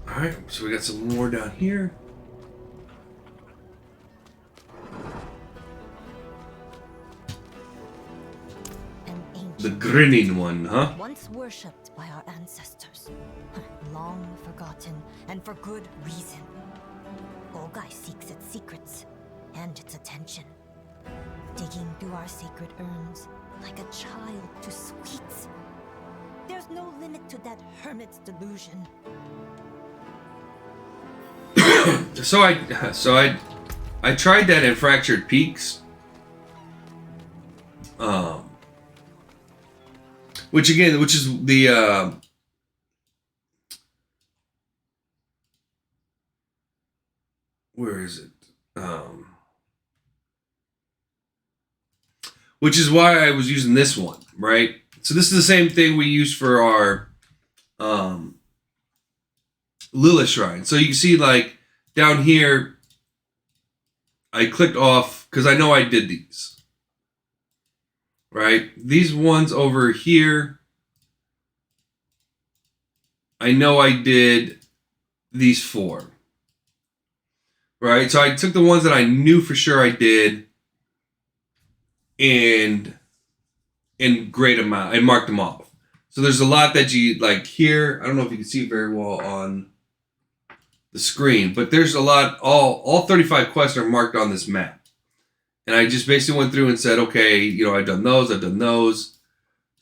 Alright, so we got some more down here. The grinning one, huh? Once worshipped by our ancestors, long forgotten, and for good reason. Ogai seeks its secrets and its attention, digging through our sacred urns like a child to sweets. There's no limit to that hermit's delusion. So I tried that in Fractured Peaks. Which is the where is it? Which is why I was using this one, right? So this is the same thing we used for our Lilith Shrine. So you can see, like, down here, I clicked off, because I know I did these. Right? These ones over here, I know I did these 4. Right? So I took the ones that I knew for sure I did and grade them out and marked them off. So there's a lot that you, like here, I don't know if you can see it very well on the screen, but there's a lot, all 35 quests are marked on this map. And I just basically went through and said, okay, I've done those.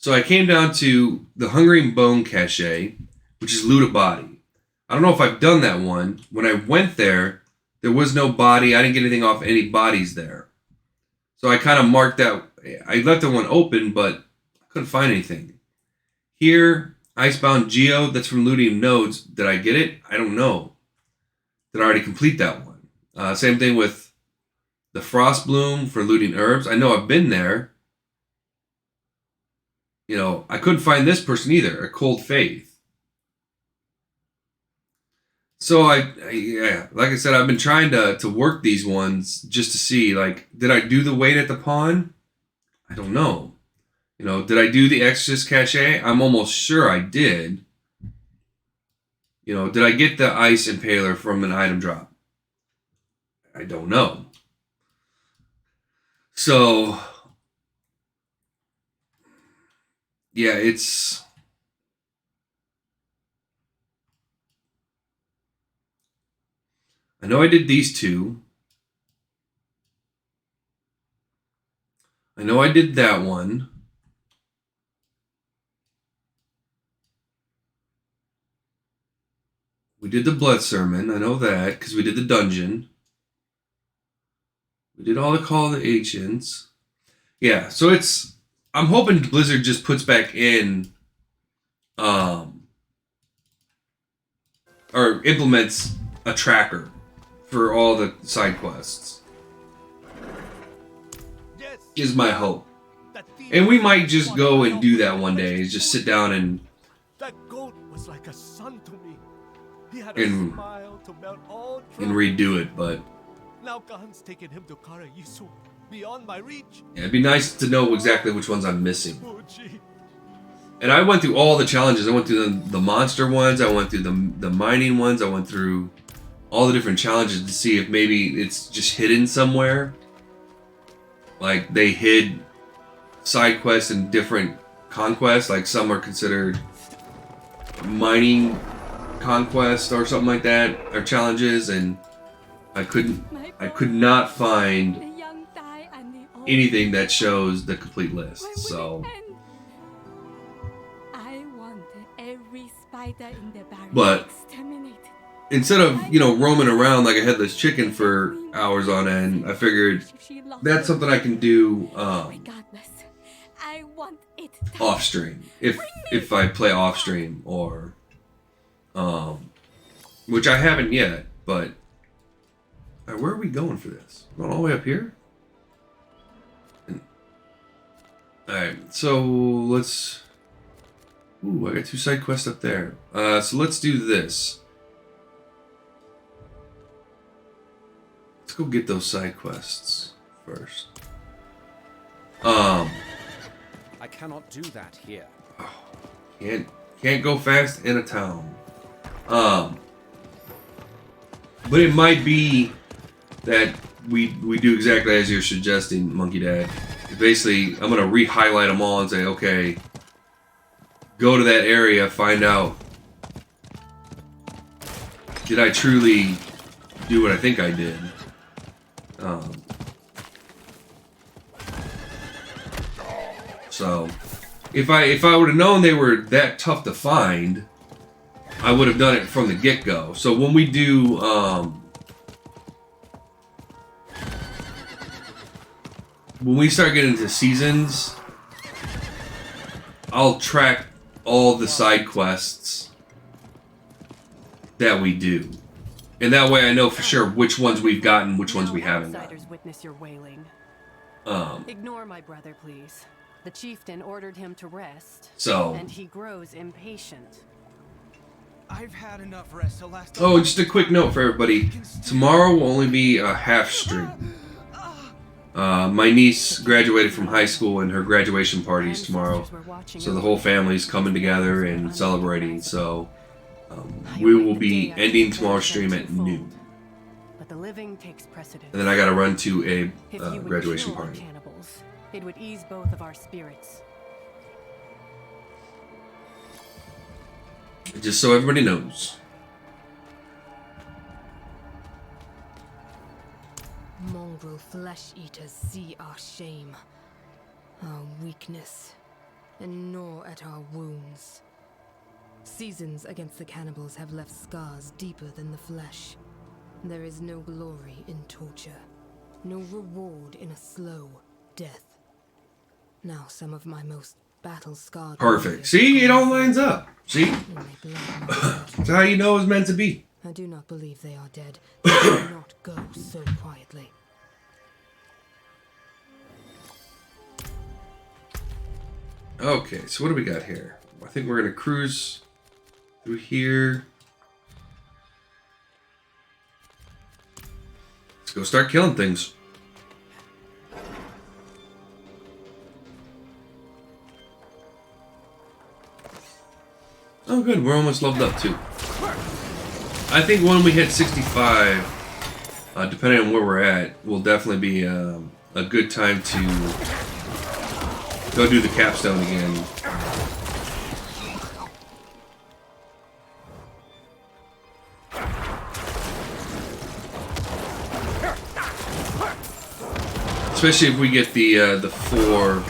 So I came down to the Hungering Bone Cache, which is loot a body. I don't know if I've done that one. When I went there, there was no body. I didn't get anything off any bodies there. So I kind of marked that. I left the one open, but I couldn't find anything. Here, Icebound Geo, that's from looting nodes. Did I get it? I don't know. Did I already complete that one? Same thing with the Frost Bloom for looting herbs. I know I've been there. You know, I couldn't find this person either, a Cold Faith. So yeah, like I said, I've been trying to work these ones just to see, like, did I do the wait at the pawn? I don't know. You know, did I do the Exorcist Cache? I'm almost sure I did. You know, did I get the Ice Impaler from an item drop? I don't know. So, yeah, it's... I know I did these two. I know I did that one. We did the Blood Sermon. I know that because we did the dungeon. We did all the Call of the Ancients. Yeah, so it's... I'm hoping Blizzard just puts back in... or implements a tracker for all the side quests. Is my hope. And we might just go and do that one day. Is just sit down and... That goat was like a son to me. He had and, smile to melt all and redo it, but... Now Khan's taken him to Kara Yisu, beyond my reach. Yeah, it'd be nice to know exactly which ones I'm missing. Oh, gee. And I went through all the challenges. I went through the monster ones. I went through the mining ones. I went through all the different challenges to see if maybe it's just hidden somewhere. Like, they hid side quests in different conquests. Like, some are considered mining conquest or something like that, or challenges, and I could not find anything that shows the complete list. So, but instead of, you know, roaming around like a headless chicken for hours on end, I figured that's something I can do off stream if I play off stream, or which I haven't yet. But where are we going for this? Going all the way up here? Alright, so let's... Ooh, I got 2 side quests up there. So let's do this. Let's go get those side quests first. I cannot do that here. Can't go fast in a town. But it might be that we do exactly as you're suggesting, Monkey Dad. Basically, I'm gonna re-highlight them all and say, okay, go to that area, find out, did I truly do what I think I did? So, if I would have known they were that tough to find, I would have done it from the get-go. So when we do, when we start getting into seasons, I'll track all the side quests that we do. And that way I know for sure which ones we've gotten, which ones we haven't gotten. Witness your wailing. Ignore my brother, please. The chieftain ordered him to rest. So. And he grows impatient. I've had enough rest to last. Oh, just a quick note for everybody. Tomorrow will only be a half stream. My niece graduated from high school and her graduation party's tomorrow. So the whole family's coming together and celebrating. So we will be ending tomorrow's stream at noon. But the living takes precedence. And then I gotta run to a graduation party. Cannibals, it would ease both of our spirits. Just so everybody knows. Mongrel flesh eaters see our shame, our weakness. and gnaw at our wounds. Seasons against the cannibals have left scars deeper than the flesh. There is no glory in torture, no reward in a slow death. Now some of my most battle-scarred... Perfect. See, it all lines up. See? That's how you know it's meant to be. I do not believe they are dead. They do not go so quietly. Okay, so what do we got here? I think we're gonna cruise through here. Let's go start killing things. Oh good, we're almost leveled up too. I think when we hit 65, depending on where we're at, will definitely be a good time to go do the capstone again. Especially if we get the four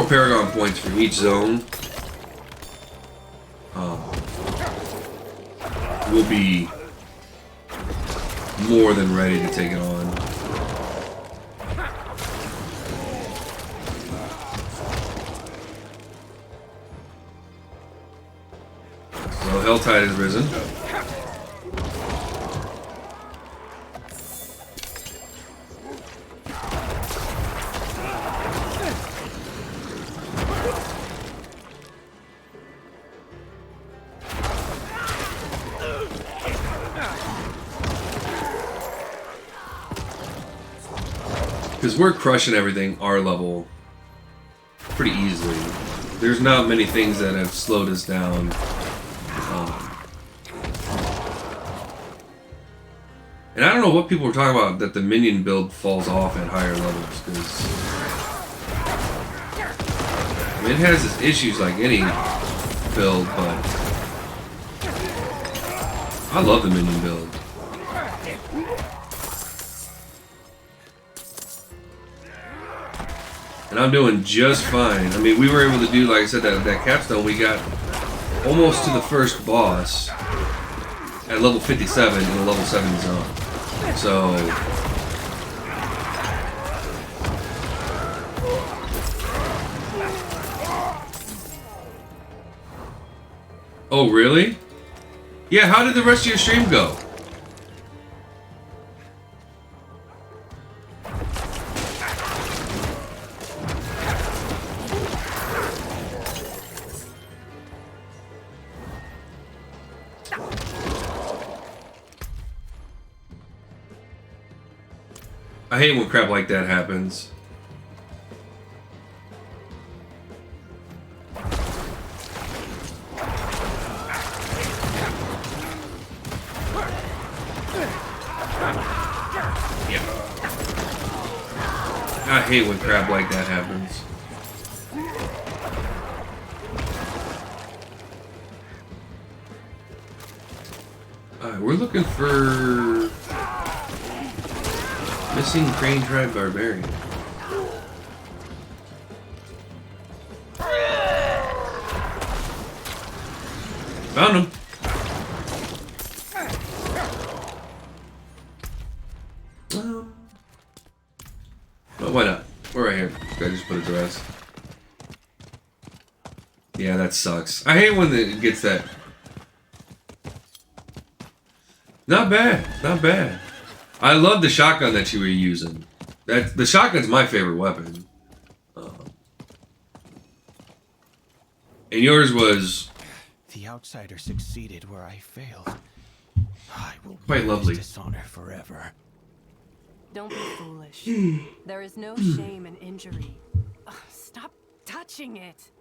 Paragon points for each zone. We'll be more than ready to take it on. So Helltide has risen. Because we're crushing everything our level pretty easily. There's not many things that have slowed us down. And I don't know what people were talking about that the minion build falls off at higher levels. Because I mean, it has its issues like any build, but I love the minion build. And I'm doing just fine. I mean, we were able to do, like I said, that capstone. We got almost to the first boss at level 57 in a level 7 zone. So... Oh, really? Yeah, how did the rest of your stream go? I hate when crap like that happens. Yeah. I hate when crap like that happens. Alright, we're looking for... Missing Crane Tribe Barbarian. Found him. Well, why not? We're right here. I just put it to rest. Yeah, that sucks. I hate when it gets that. Not bad. Not bad. I love the shotgun that you were using. The shotgun's my favorite weapon. And yours was... The outsider succeeded where I failed. I will quite lovely. Dishonor forever. Don't be foolish. There is no shame in injury. Ugh, stop touching it.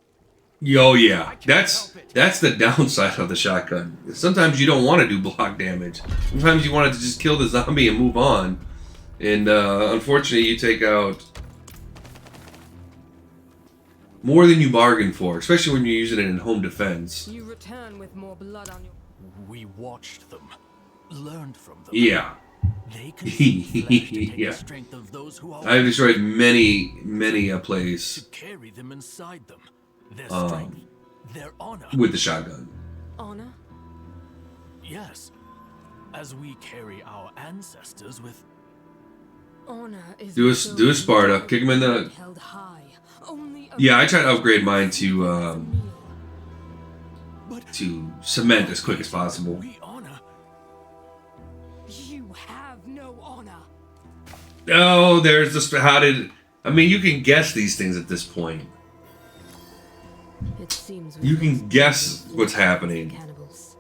Oh yeah, that's the downside of the shotgun. Sometimes you don't want to do block damage. Sometimes you want to just kill the zombie and move on. And unfortunately, you take out more than you bargained for, especially when you're using it in home defense. You return with more blood on your... We watched them. learned from them. Yeah. They can see flesh to take Yeah. the strength of those who are I've destroyed many a place to carry them inside them. Their Um, strength, their honor. with the shotgun. Honor? Yes, as we carry our ancestors with. Honor is Do a Sparta. Kick him in the. held high. Only a Yeah, I tried to upgrade mine to cement as quick as possible. We honor. You have no honor. Oh, there's this. How did? I mean, you can guess these things at this point. It seems You can guess what's happening. Cannibals.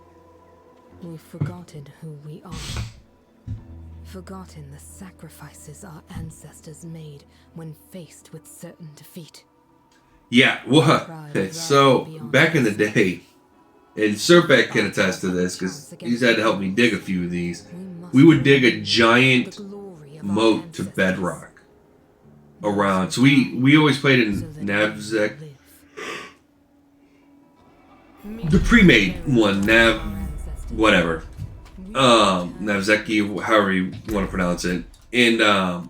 We've forgotten who we are. Forgotten the sacrifices our ancestors made when faced with certain defeat. Yeah, what? So back in the day, and Serpek can attest to this because he's had to help me dig a few of these. We would dig a giant moat to bedrock around. So we always played in Navzek. The pre-made one, whatever. Navzeki, however you want to pronounce it. And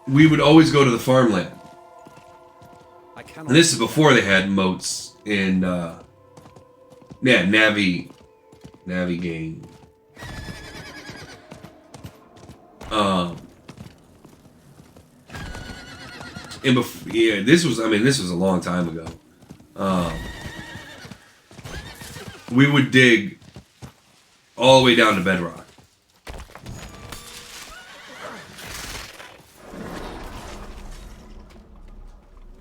we would always go to the farmland. And this is before they had moats in Navi game. And this was a long time ago. We would dig all the way down to bedrock.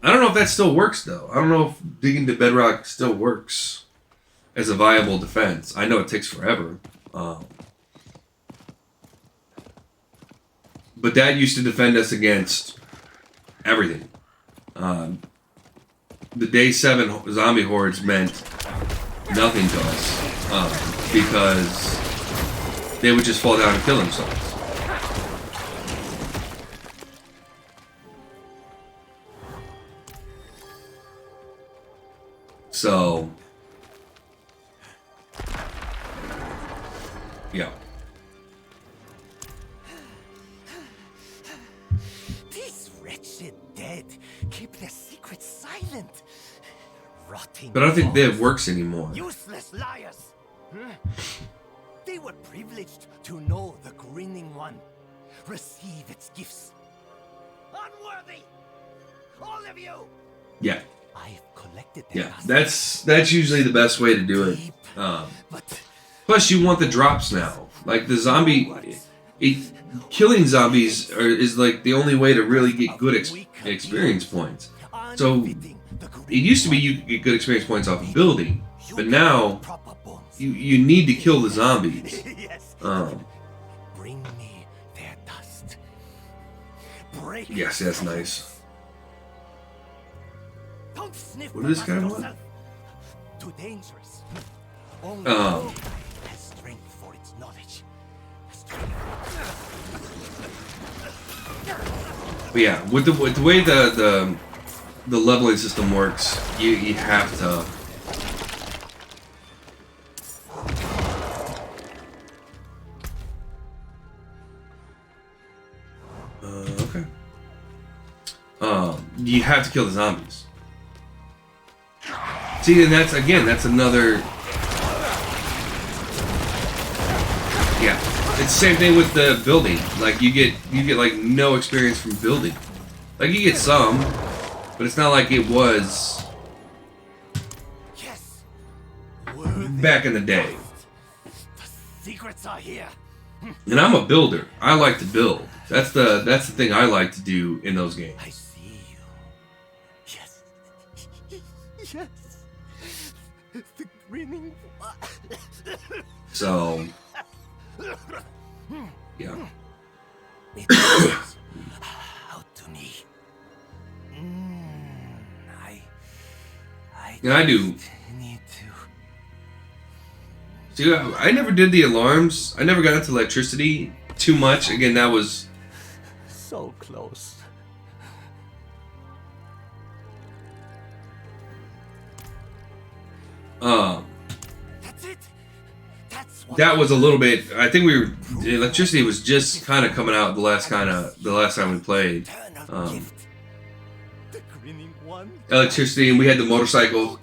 I don't know if that still works, though. I don't know if digging to bedrock still works as a viable defense. I know it takes forever. But that used to defend us against everything. The day 7 zombie hordes meant nothing to us because they would just fall down and kill themselves. So, yeah. These wretched dead keep their secrets silent. Rotting. But I don't think that bones. works anymore. Useless liars. They were privileged to know the grinning one, receive its gifts. Unworthy, all of you. Yeah. I've collected their Yeah, that's usually the best way to do it. Plus, you want the drops now. Like the zombie, killing zombies is like the only way to really get good experience points. So it used to be you could get good experience points off of building, but now you need to kill the zombies. Bring me their dust. Yes, that's nice. Don't sniff What does this guy want? yourself. Too dangerous. Only rogue has strength for its knowledge. But yeah, with the way the leveling system works, you have to. Okay. You have to kill the zombies. See, and that's another. Yeah, it's the same thing with the building. Like you get like no experience from building. Like you get some, but it's not like it was back in the day. Secrets are here. And I'm a builder. I like to build. That's the thing I like to do in those games. I see you. Yes. Yes. The grinning. So, yeah. Out to me. And I do. Need to. See, I never did the alarms. I never got into electricity too much. Again, that was So close. That's it. that was a little bit. I think the electricity was just kind of coming out the last time we played. Electricity, and we had the motorcycle.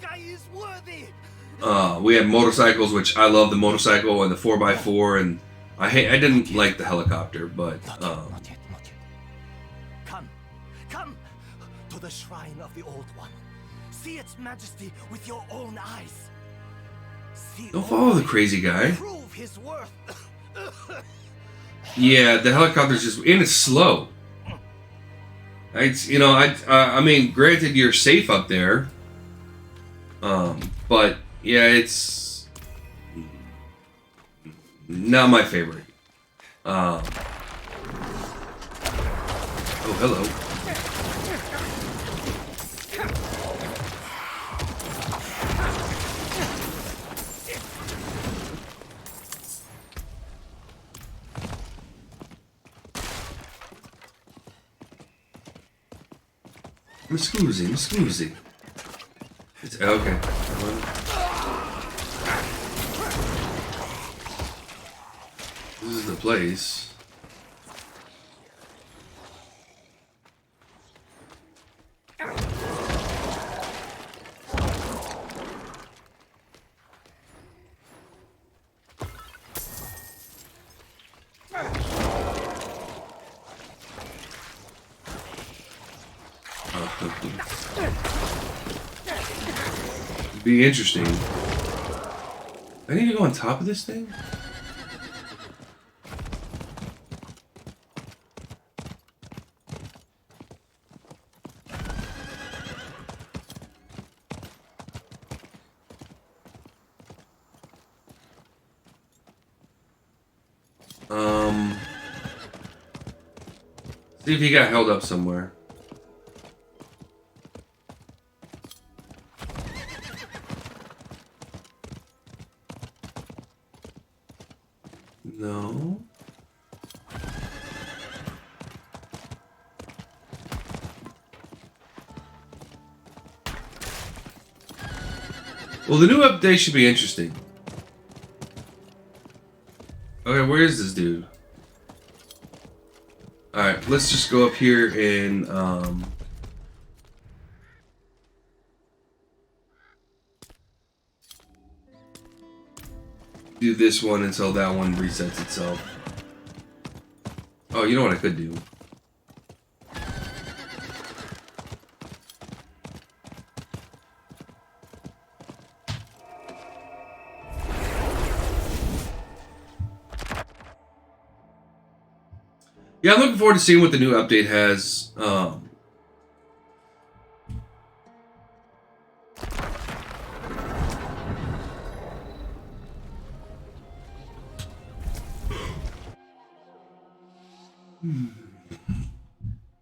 We had motorcycles, which I love the motorcycle and the 4x4, and I didn't like the helicopter, but Not yet. Come to the shrine of the Old One. See its majesty with your own eyes. don't follow the crazy guy. Prove his worth. Yeah, the helicopter's just, and it's slow. I mean, granted, you're safe up there, but yeah, it's not my favorite. Oh, hello. Scusi. It's okay. This is the place. Be interesting. I need to go on top of this thing? See if he got held up somewhere. No. Well, the new update should be interesting. Okay, where is this dude? Alright, let's just go up here and, do this one until that one resets itself. Oh, you know what I could do? Yeah, I'm looking forward to seeing what the new update has.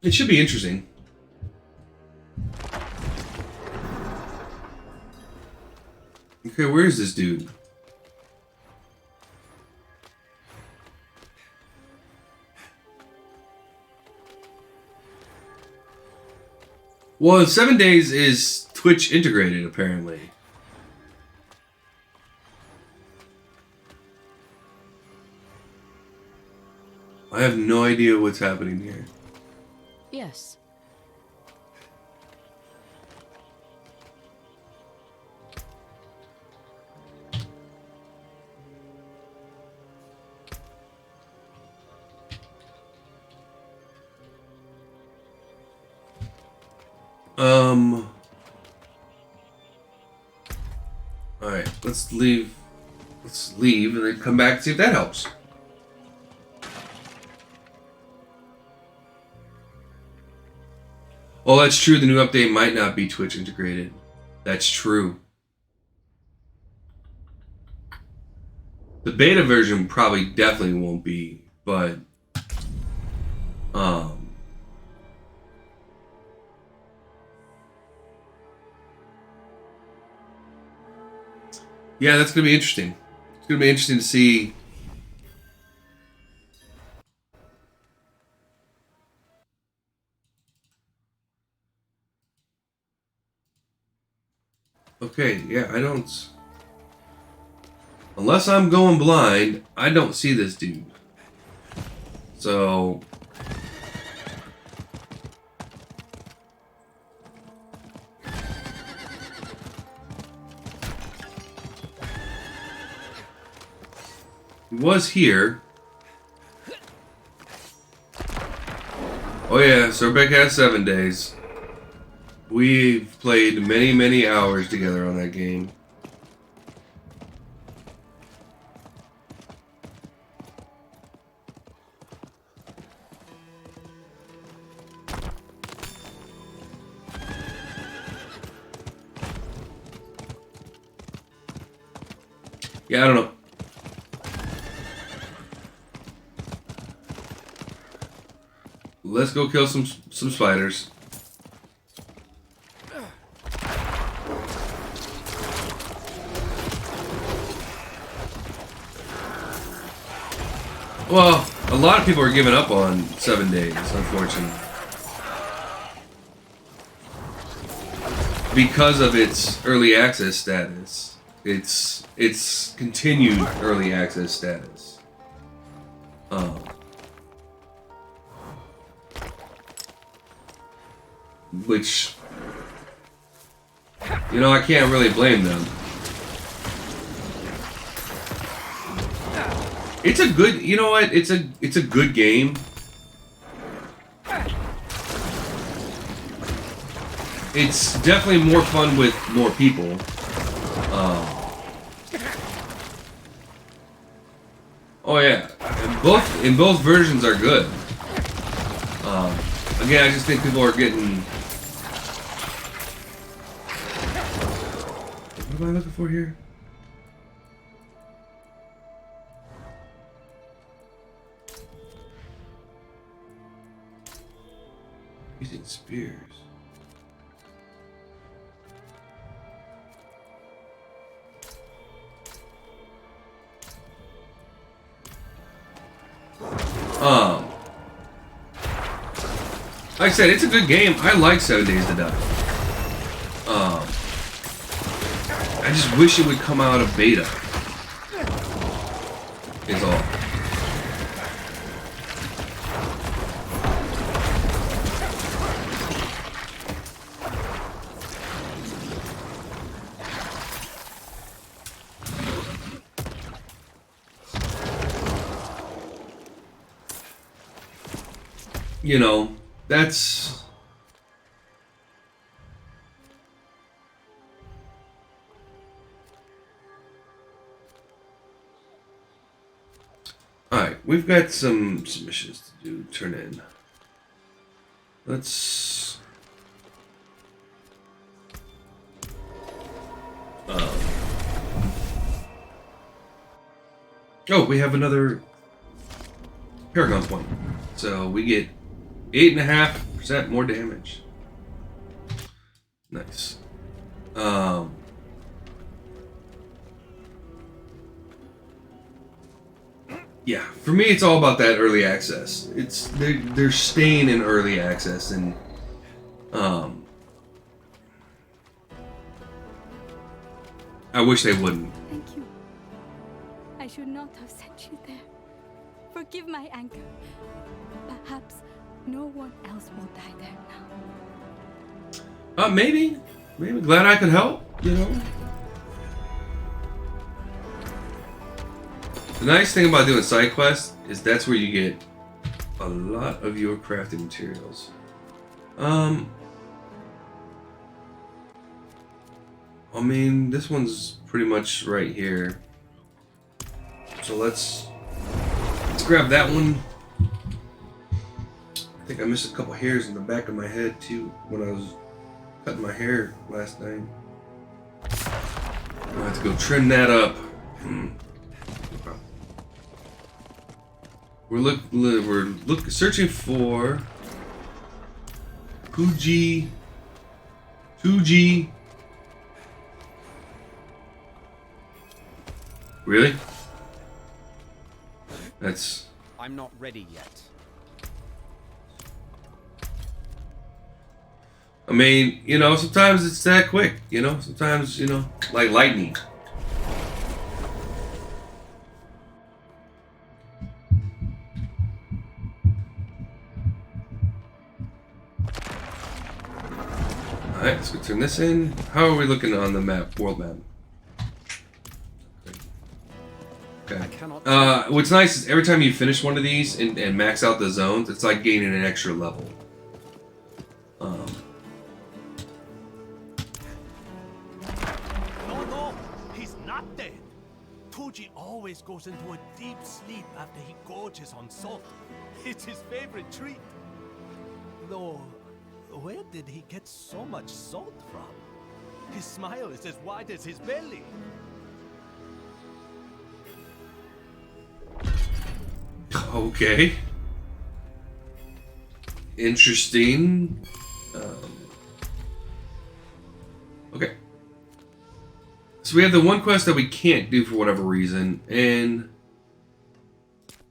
It should be interesting. Okay, where is this dude? Well, 7 days is Twitch integrated, apparently. I have no idea what's happening here. Yes. Alright, let's leave. Let's leave and then come back and see if that helps. Oh, that's true. The new update might not be Twitch integrated. That's true. The beta version probably definitely won't be, but yeah, that's gonna be interesting. It's gonna be interesting to see. Okay, yeah, I don't. unless I'm going blind, I don't see this dude. So he was here. Oh yeah, Sorbek has 7 days. We've played many, many hours together on that game. Yeah, I don't know. Let's go kill some spiders. Well, a lot of people are giving up on 7 days, unfortunately. Because of its early access status. It's continued early access status. Which, you know, I can't really blame them. It's a good, you know what? It's a good game. It's definitely more fun with more people. Oh yeah, and both versions are good. Again, I just think people are getting. What am I looking for here? Using spears. Like I said, it's a good game. I like 7 Days to Die. I just wish it would come out of beta. Is all. You know, that's... Alright, we've got some missions to do, turn in. Let's... Oh, we have another Paragon point. So we get 8.5% more damage. Nice. Yeah, for me it's all about that early access. It's they're staying in early access, and I wish they wouldn't. Thank you. I should not have sent you there. Forgive my anger. Perhaps no one else will die there now. Maybe glad I could help, you know. The nice thing about doing side quests is that's where you get a lot of your crafting materials. I mean, this one's pretty much right here. So let's grab that one. I think I missed a couple hairs in the back of my head too when I was cutting my hair last night. I have to go trim that up. We're searching for Fuji. Really? That's... I'm not ready yet. I mean, you know, sometimes it's that quick, you know? Sometimes, you know, like lightning. turn this in. How are we looking on the map, world map? Okay. What's nice is every time you finish one of these and max out the zones, it's like gaining an extra level. No, he's not dead. Tuji always goes into a deep sleep after he gorges on salt. It's his favorite treat. Though, where did he get so much salt from? His smile is as wide as his belly. Okay. Interesting. Okay. So we have the one quest that we can't do for whatever reason, and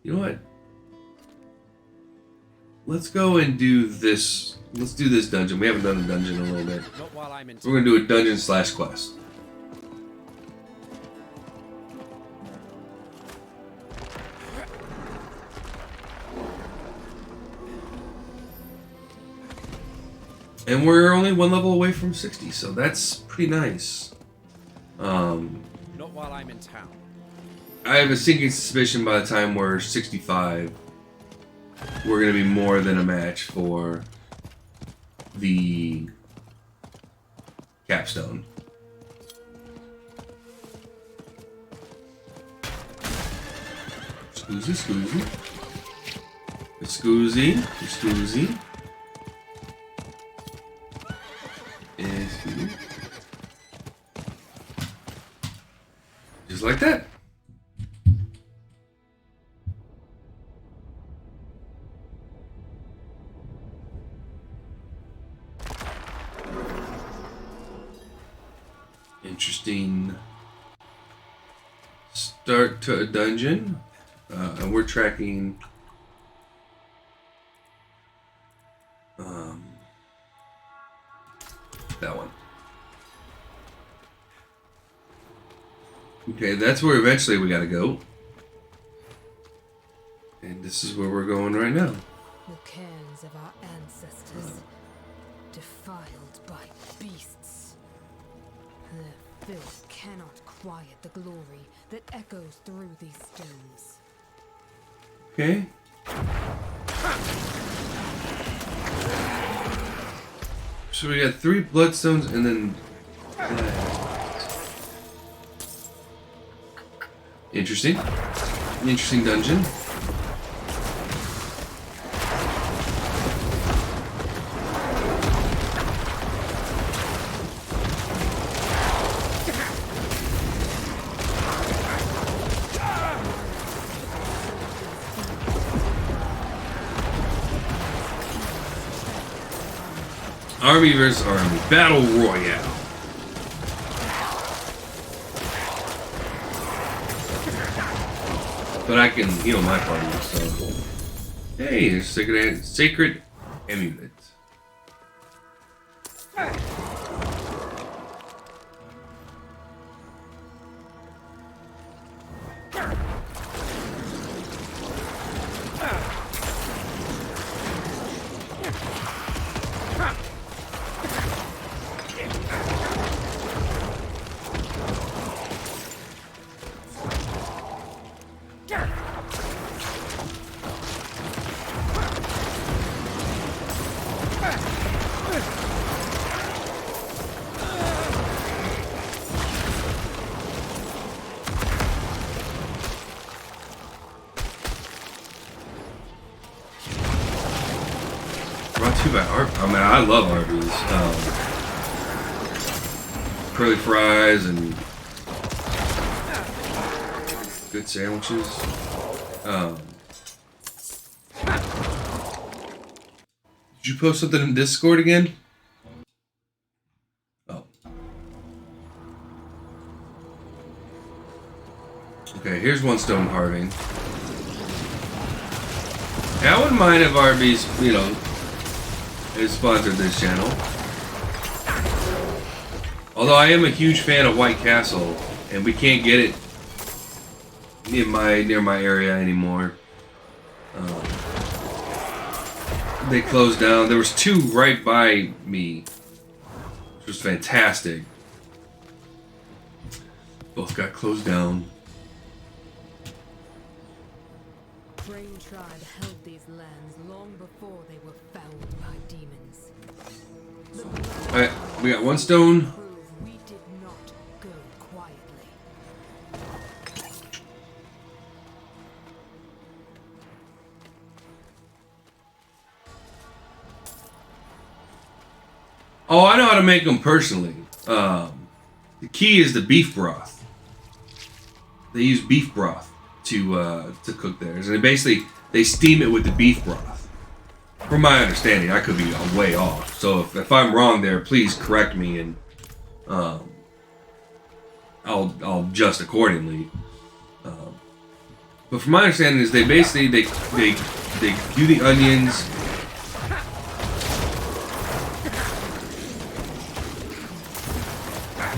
you know what? Let's go and do this. Let's do this dungeon. We haven't done a dungeon in a little bit. Not while I'm in We're gonna do a dungeon / quest. And we're only one level away from 60, so that's pretty nice. Not while I'm in town. I have a sinking suspicion by the time we're 65, we're going to be more than a match for the capstone. Scoozy. Just like that. Interesting start to a dungeon. And we're tracking that one. Okay, that's where eventually we gotta go. And this is where we're going right now. The cairns of our ancestors, defiled by beasts. Their filth cannot quiet the glory that echoes through these stones. Okay. So we got 3 bloodstones and then interesting. Interesting dungeon. Army vs. Army. Battle Royale. But I can heal my party, so... Hey, there's sacred amulet. Brought to you by Arby's. I mean, I love Arby's. Curly fries and good sandwiches. Did you post something in Discord again? Oh. Okay, here's one stone carving. Yeah, I wouldn't mind if Arby's, you know, has sponsored this channel. Although I am a huge fan of White Castle, and we can't get it near my area anymore. They closed down. There was 2 right by me. which was fantastic. Both got closed down. Brain tribe held these lands long before they were found by demons. Alright, we got one stone. We did not go quietly. Oh, I know how to make them personally. The key is the beef broth. They use beef broth to cook theirs, and they steam it with the beef broth. From my understanding, I could be way off. So if I'm wrong there, please correct me, and I'll adjust accordingly. But from my understanding, is they do the onions.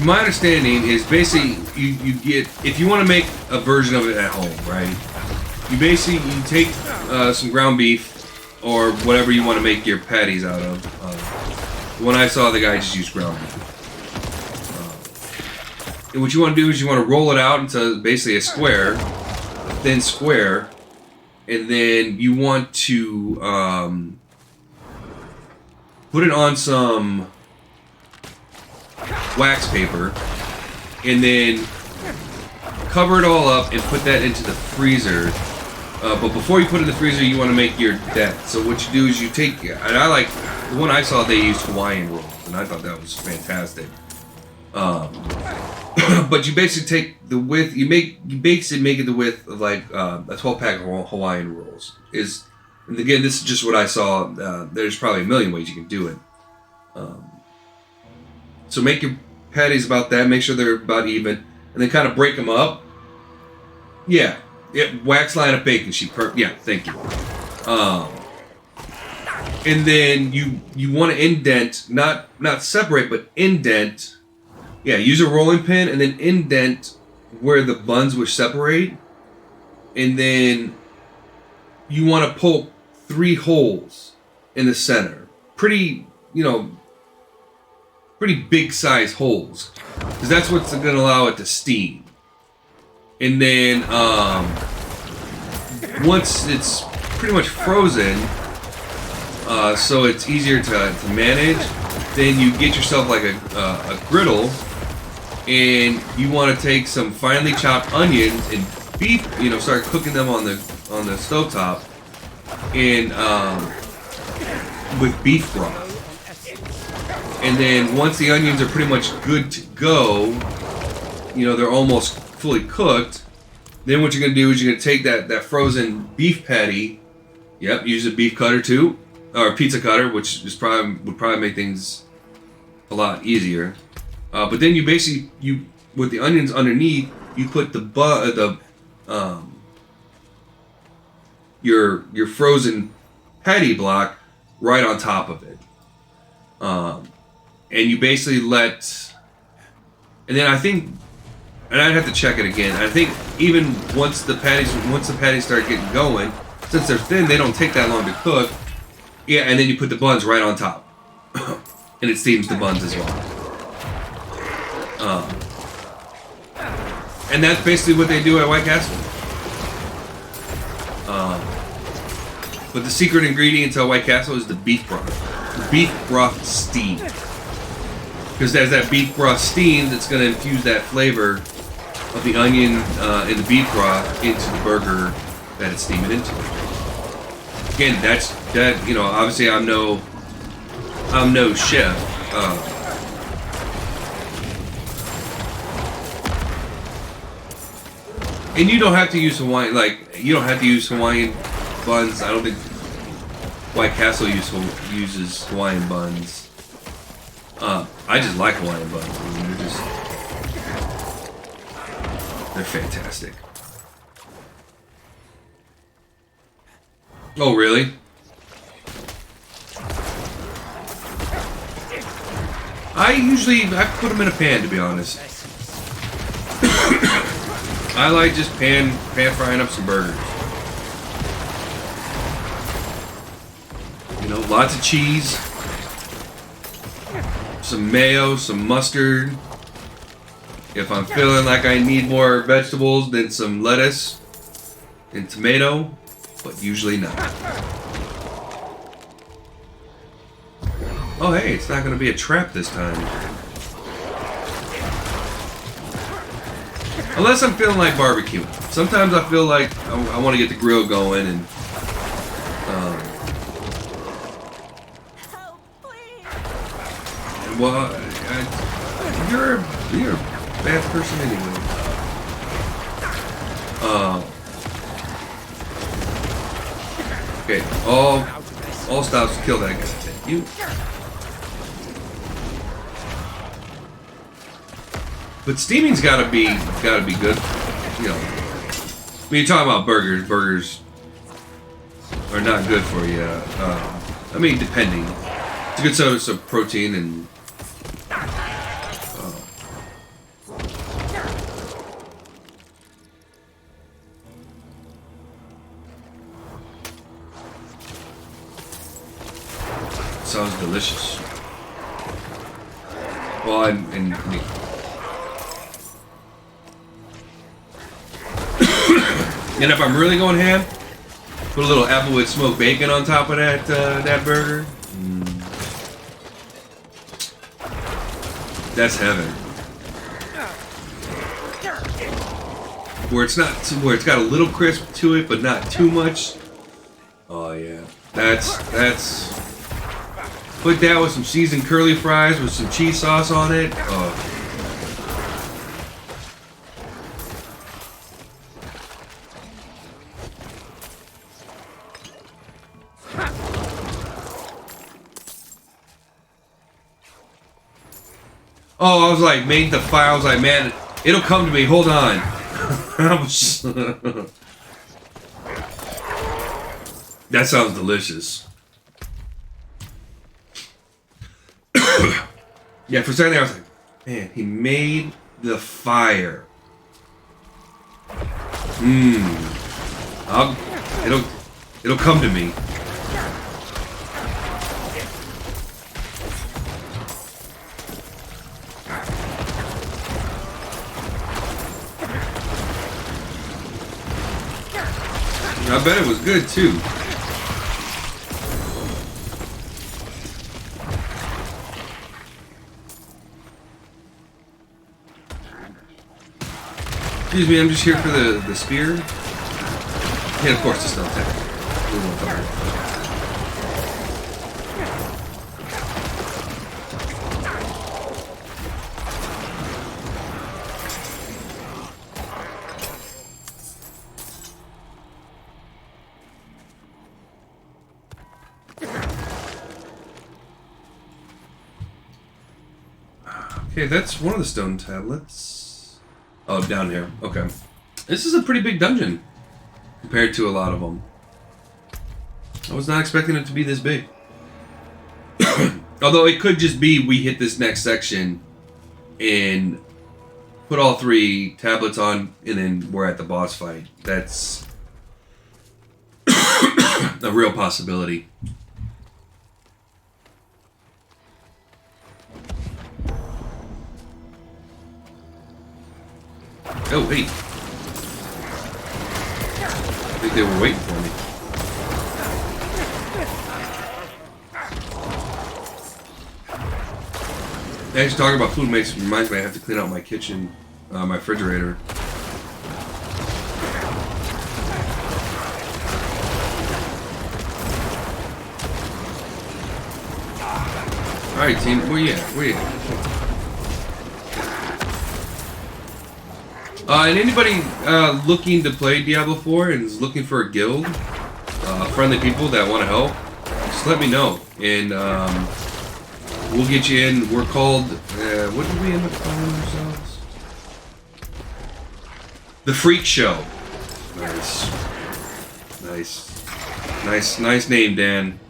My understanding is basically you get, if you want to make a version of it at home, right? You take some ground beef or whatever you want to make your patties out of. When I saw the guy just use ground beef. And what you want to do is you want to roll it out into basically a thin square, and then you want to put it on some wax paper, and then cover it all up and put that into the freezer. But before you put it in the freezer, you want to make your depth. So what you do is you take, and I like the one I saw, they used Hawaiian rolls, and I thought that was fantastic. But you basically take the width, you basically make it the width of like a 12-pack of Hawaiian rolls. And again, this is just what I saw. There's probably a million ways you can do it. So make your patties about that. Make sure they're about even, and then kind of break them up. Yeah, wax line of baking sheet. Yeah, thank you. And then you want to indent, not separate, but indent. Yeah, use a rolling pin and then indent where the buns would separate, and then you want to poke 3 holes in the center. Pretty big size holes, because that's what's going to allow it to steam. And then once it's pretty much frozen, so it's easier to manage, then you get yourself like a griddle, and you want to take some finely chopped onions and beef, start cooking them on the stovetop, and with beef broth. And then once the onions are pretty much good to go, they're almost fully cooked, then what you're going to do is you're going to take that frozen beef patty, use a beef cutter too, or a pizza cutter, which would probably make things a lot easier. But then you basically, with the onions underneath, you put your frozen patty block right on top of it. And you basically and then I think, and I'd have to check it again, I think even once the patties start getting going, since they're thin, they don't take that long to cook. Yeah, and then you put the buns right on top. And it steams the buns as well. And that's basically what they do at White Castle. But the secret ingredient to White Castle is the beef broth. The beef broth steam. Because as that beef broth steams, it's going to infuse that flavor of the onion and the beef broth into the burger that it's steaming into. Again, obviously I'm no chef. And you don't have to use Hawaiian buns. I don't think White Castle uses Hawaiian buns. I just like Hawaiian buns. I mean, they're fantastic. Oh, really? I put them in a pan, to be honest. I like just pan frying up some burgers. Lots of cheese. some mayo, some mustard. If I'm feeling like I need more vegetables, then some lettuce and tomato, but usually not. Oh hey, it's not going to be a trap this time. Unless I'm feeling like barbecue. Sometimes I feel like I want to get the grill going and well, you're a bad person anyway. Okay, all stops to kill that guy. Thank you. But steaming's gotta be good. You know, when you're talking about burgers, burgers are not good for you. I mean, depending. It's a good source of protein and. Sounds delicious. Well, and if I'm really going ham, put a little applewood smoked bacon on top of that that burger. That's heaven. Where it's got a little crisp to it, but not too much. Oh yeah, that's. Put that with some seasoned curly fries with some cheese sauce on it. Oh. Oh, I was like, made the fire. I was like, man, it'll come to me. Hold on. That sounds delicious. Yeah, for a second there, I was like, man, he made the fire. It'll come to me. I bet it was good too. Excuse me, I'm just here for the spear. Yeah, of course, it's not that. Okay, that's one of the stone tablets. Oh, down here. Okay. This is a pretty big dungeon compared to a lot of them. I was not expecting it to be this big. Although it could just be we hit this next section and put all 3 tablets on and then we're at the boss fight. That's a real possibility. Oh, wait. I think they were waiting for me. Actually, talking about food reminds me I have to clean out my kitchen, my refrigerator. Alright, team, where you at? Where you at? And anybody looking to play Diablo 4 and is looking for a guild, friendly people that want to help, just let me know, and we'll get you in. We're called, what did we end up calling ourselves? The Freak Show. Nice. Nice name, Dan.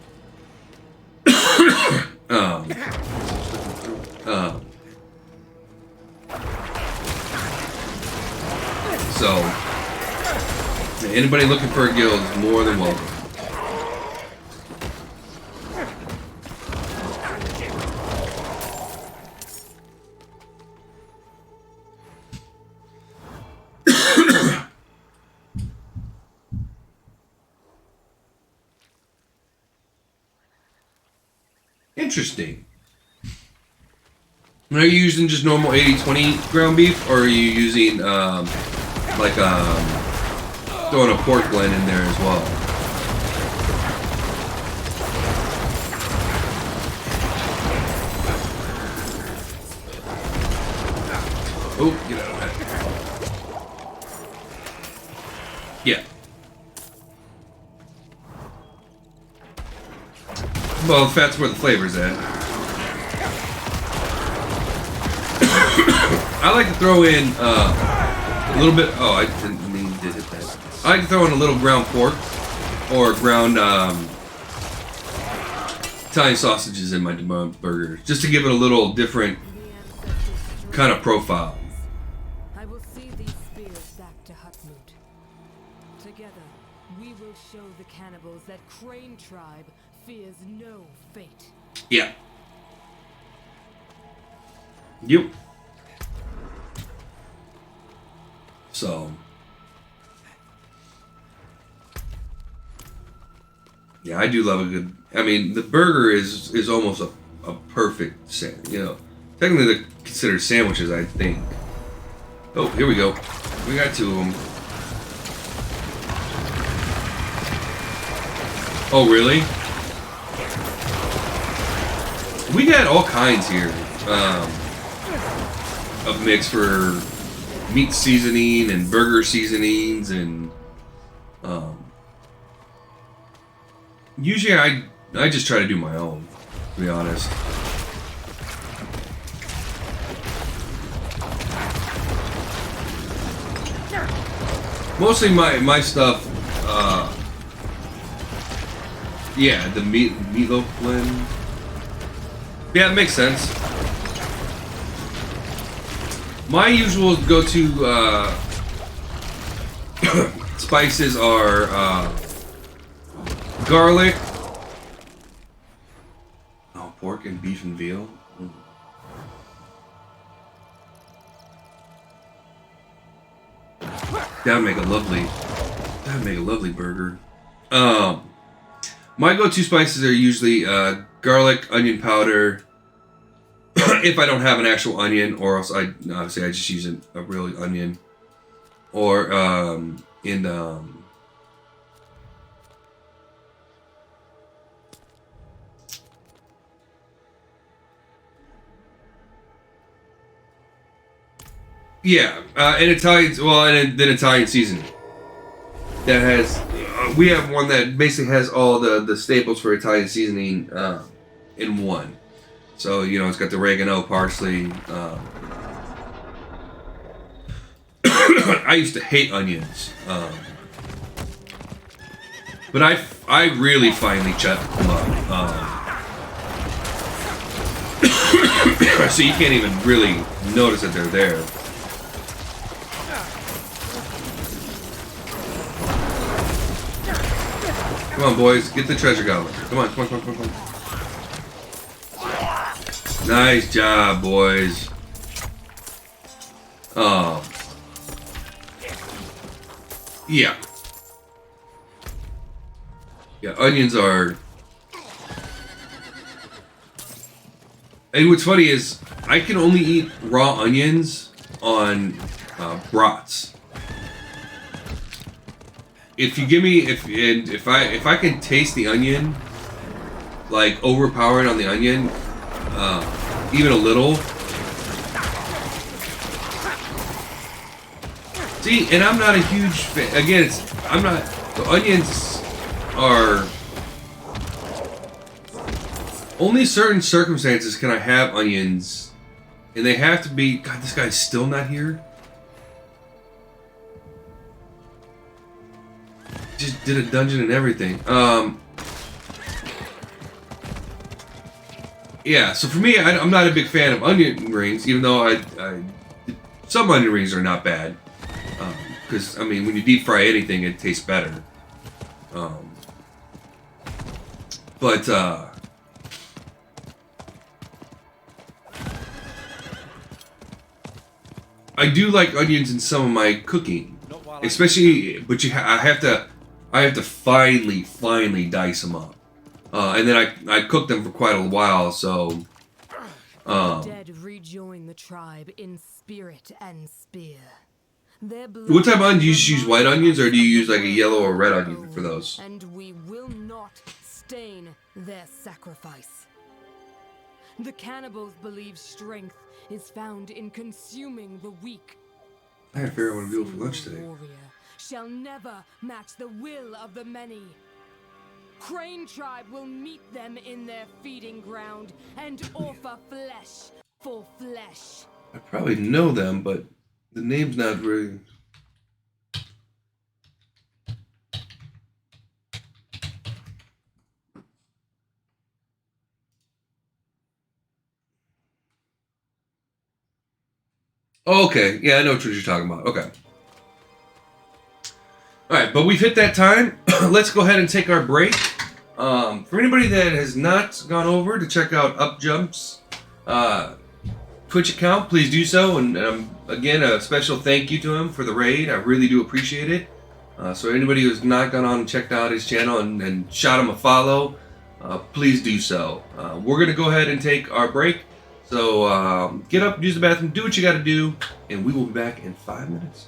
So, anybody looking for a guild is more than welcome. Interesting. Are you using just normal 80-20 ground beef, or are you using throwing a pork blend in there as well? Oh, get out of that. Yeah. Well, that's where the flavor's at. I like to throw in a little bit. Oh, I didn't mean to hit that. I like to throw in a little ground pork or ground Italian sausages in my burgers, just to give it a little different kind of profile. I will see these spears back to Hutmut. Together, we will show the cannibals that Crane tribe fears no fate. Yeah. Yep. So, yeah, I do love a good. I mean, the burger is almost a perfect sandwich. You know, technically they're considered sandwiches, I think. Oh, here we go. We got two of them. Oh, really? We got all kinds here of mix for meat seasoning and burger seasonings, and usually I just try to do my own, to be honest. Mostly my stuff, yeah, the meatloaf blend. Yeah, it makes sense. My usual go-to spices are garlic. Oh, pork and beef and veal. Mm. That'd make a lovely burger. My go-to spices are usually garlic, onion powder. If I don't have an actual onion, or else I just use a real onion, or yeah, and Italian, well, and then Italian seasoning. That has, we have one that basically has all the staples for Italian seasoning in one. So, you know, it's got the oregano, parsley. I used to hate onions. But I really finally checked them up. So you can't even really notice that they're there. Come on, boys. Get the treasure goblet. Come on, come on, come on, come on, come on. Nice job, boys. Yeah. Yeah, onions are... And what's funny is, I can only eat raw onions on brats. If you give me... If I can taste the onion, like, overpowering on the onion, even a little. See, and I'm not a huge fan. Again, I'm not. The onions are only certain circumstances can I have onions, and they have to be. God, this guy's still not here. Just did a dungeon and everything. Yeah, so for me, I'm not a big fan of onion rings, even though some onion rings are not bad. Because, I mean, when you deep fry anything, it tastes better. But I do like onions in some of my cooking. Especially, but I have to finely dice them up. And then I cooked them for quite a while, so... The dead rejoin the tribe in spirit and spear. Their What type of blood onions? Do you just use white onions, or do you use like a yellow or red reminds onion for those? and we will not stain their sacrifice. The cannibals believe strength is found in consuming the weak. I gotta figure out what I'm doing for lunch Single today. warrior shall never match the will of the many. Crane tribe will meet them in their feeding ground and offer flesh for flesh. I probably know them, but the name's not very... Oh, okay, yeah, I know what you're talking about. Okay. Alright, but we've hit that time. Let's go ahead and take our break. For anybody that has not gone over to check out UpJump's Twitch account, please do so. And again, a special thank you to him for the raid. I really do appreciate it. So anybody who's not gone on and checked out his channel and shot him a follow, please do so. We're going to go ahead and take our break. So get up, use the bathroom, do what you got to do, and we will be back in 5 minutes.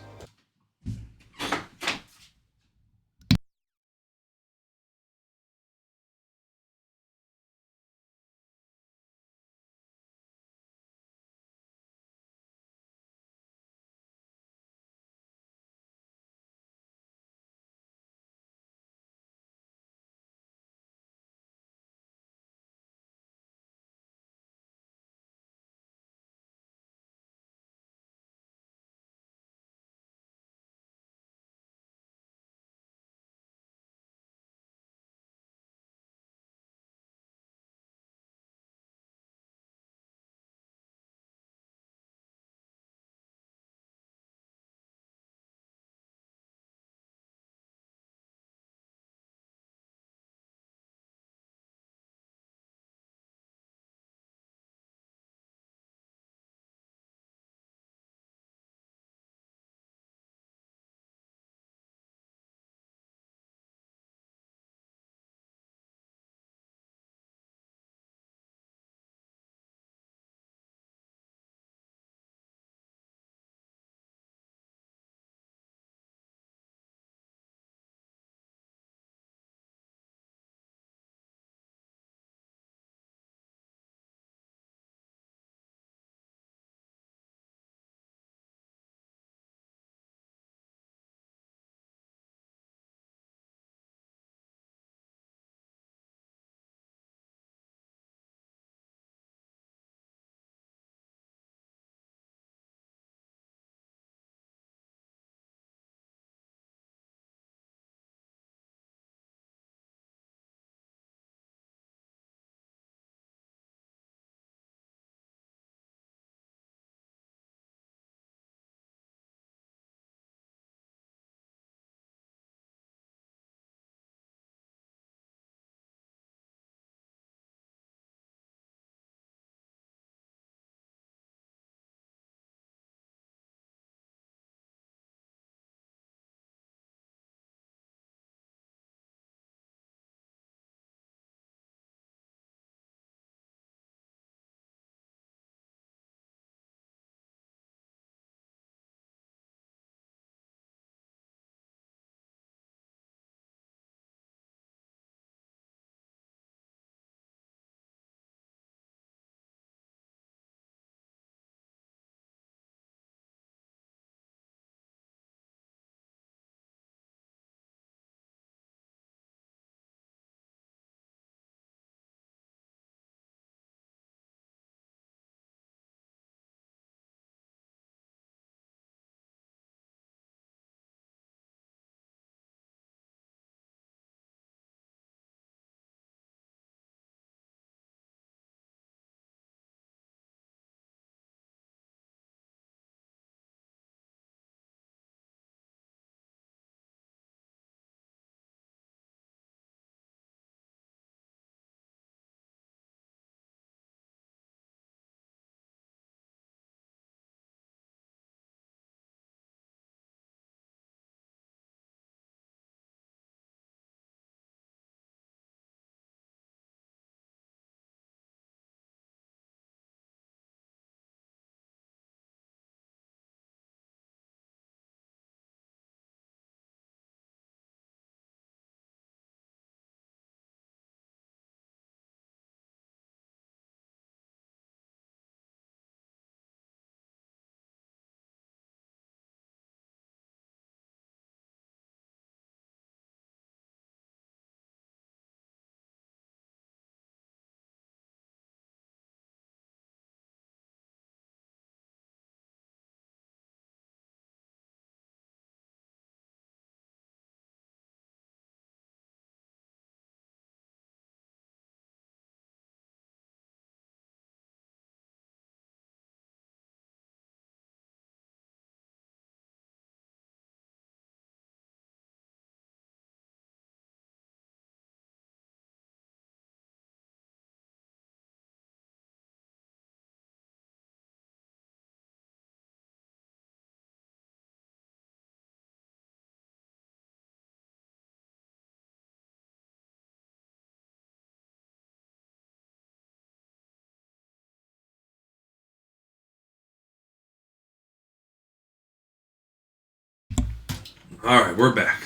All right, we're back.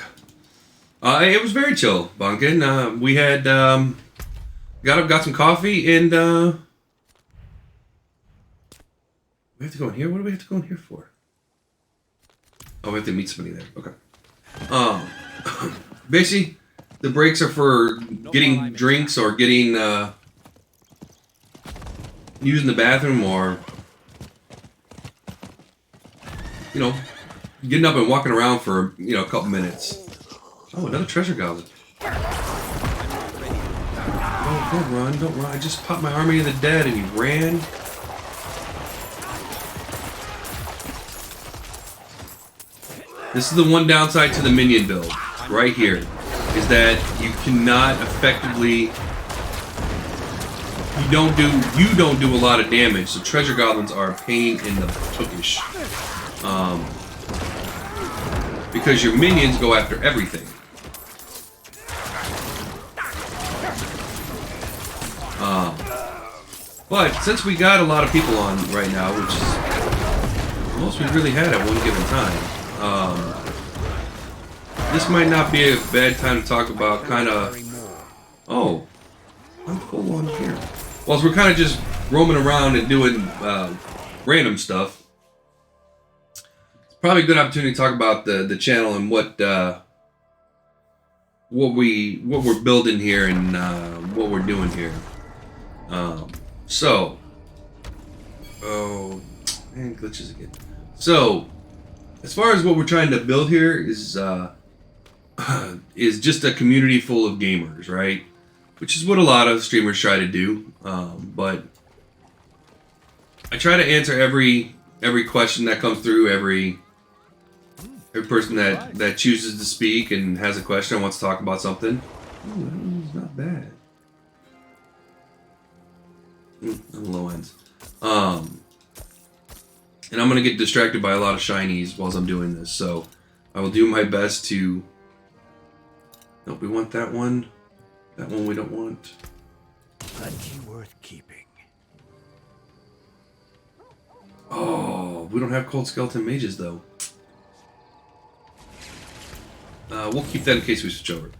It was very chill, Bunkin. We had got up, got some coffee, and we have to go in here. What do we have to go in here for? Oh, we have to meet somebody there. Okay. Basically, the breaks are for getting drinks or getting using the bathroom or getting up and walking around for a couple minutes. Oh, another treasure goblin. Oh, don't run, don't run. I just popped my army of the dead and you ran. This is the one downside to the minion build, right here, is that you cannot effectively, you don't do a lot of damage, so treasure goblins are a pain in the tookish. Because your minions go after everything. But since we got a lot of people on right now, which is the most we really had at one given time, this might not be a bad time to talk about kind of... Oh, I'm full on here. Well, as we're kind of just roaming around and doing random stuff, it's probably a good opportunity to talk about the channel and what we're building here and what we're doing here. Oh, man, glitches again. So, as far as what we're trying to build here is just a community full of gamers, right? Which is what a lot of streamers try to do. But I try to answer every question that comes through, every person that chooses to speak and has a question and wants to talk about something. Ooh, that one's not bad. On the low ends. And I'm going to get distracted by a lot of shinies while I'm doing this, so I will do my best to... Nope, we want that one. That one we don't want. Plenty worth keeping. Oh, we don't have cold skeleton mages, though. We'll keep that in case we switch over.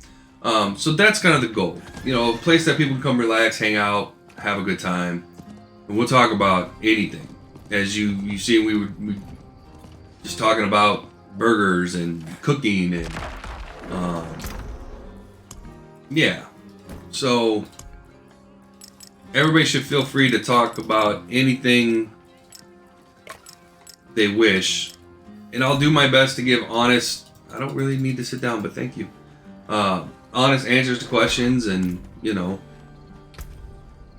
So that's kind of the goal. A place that people can come relax, hang out, have a good time, and we'll talk about anything. As you see, we were just talking about burgers and cooking and yeah. So everybody should feel free to talk about anything they wish, and I'll do my best to give honest. I don't really need to sit down, but thank you. Honest answers to questions, and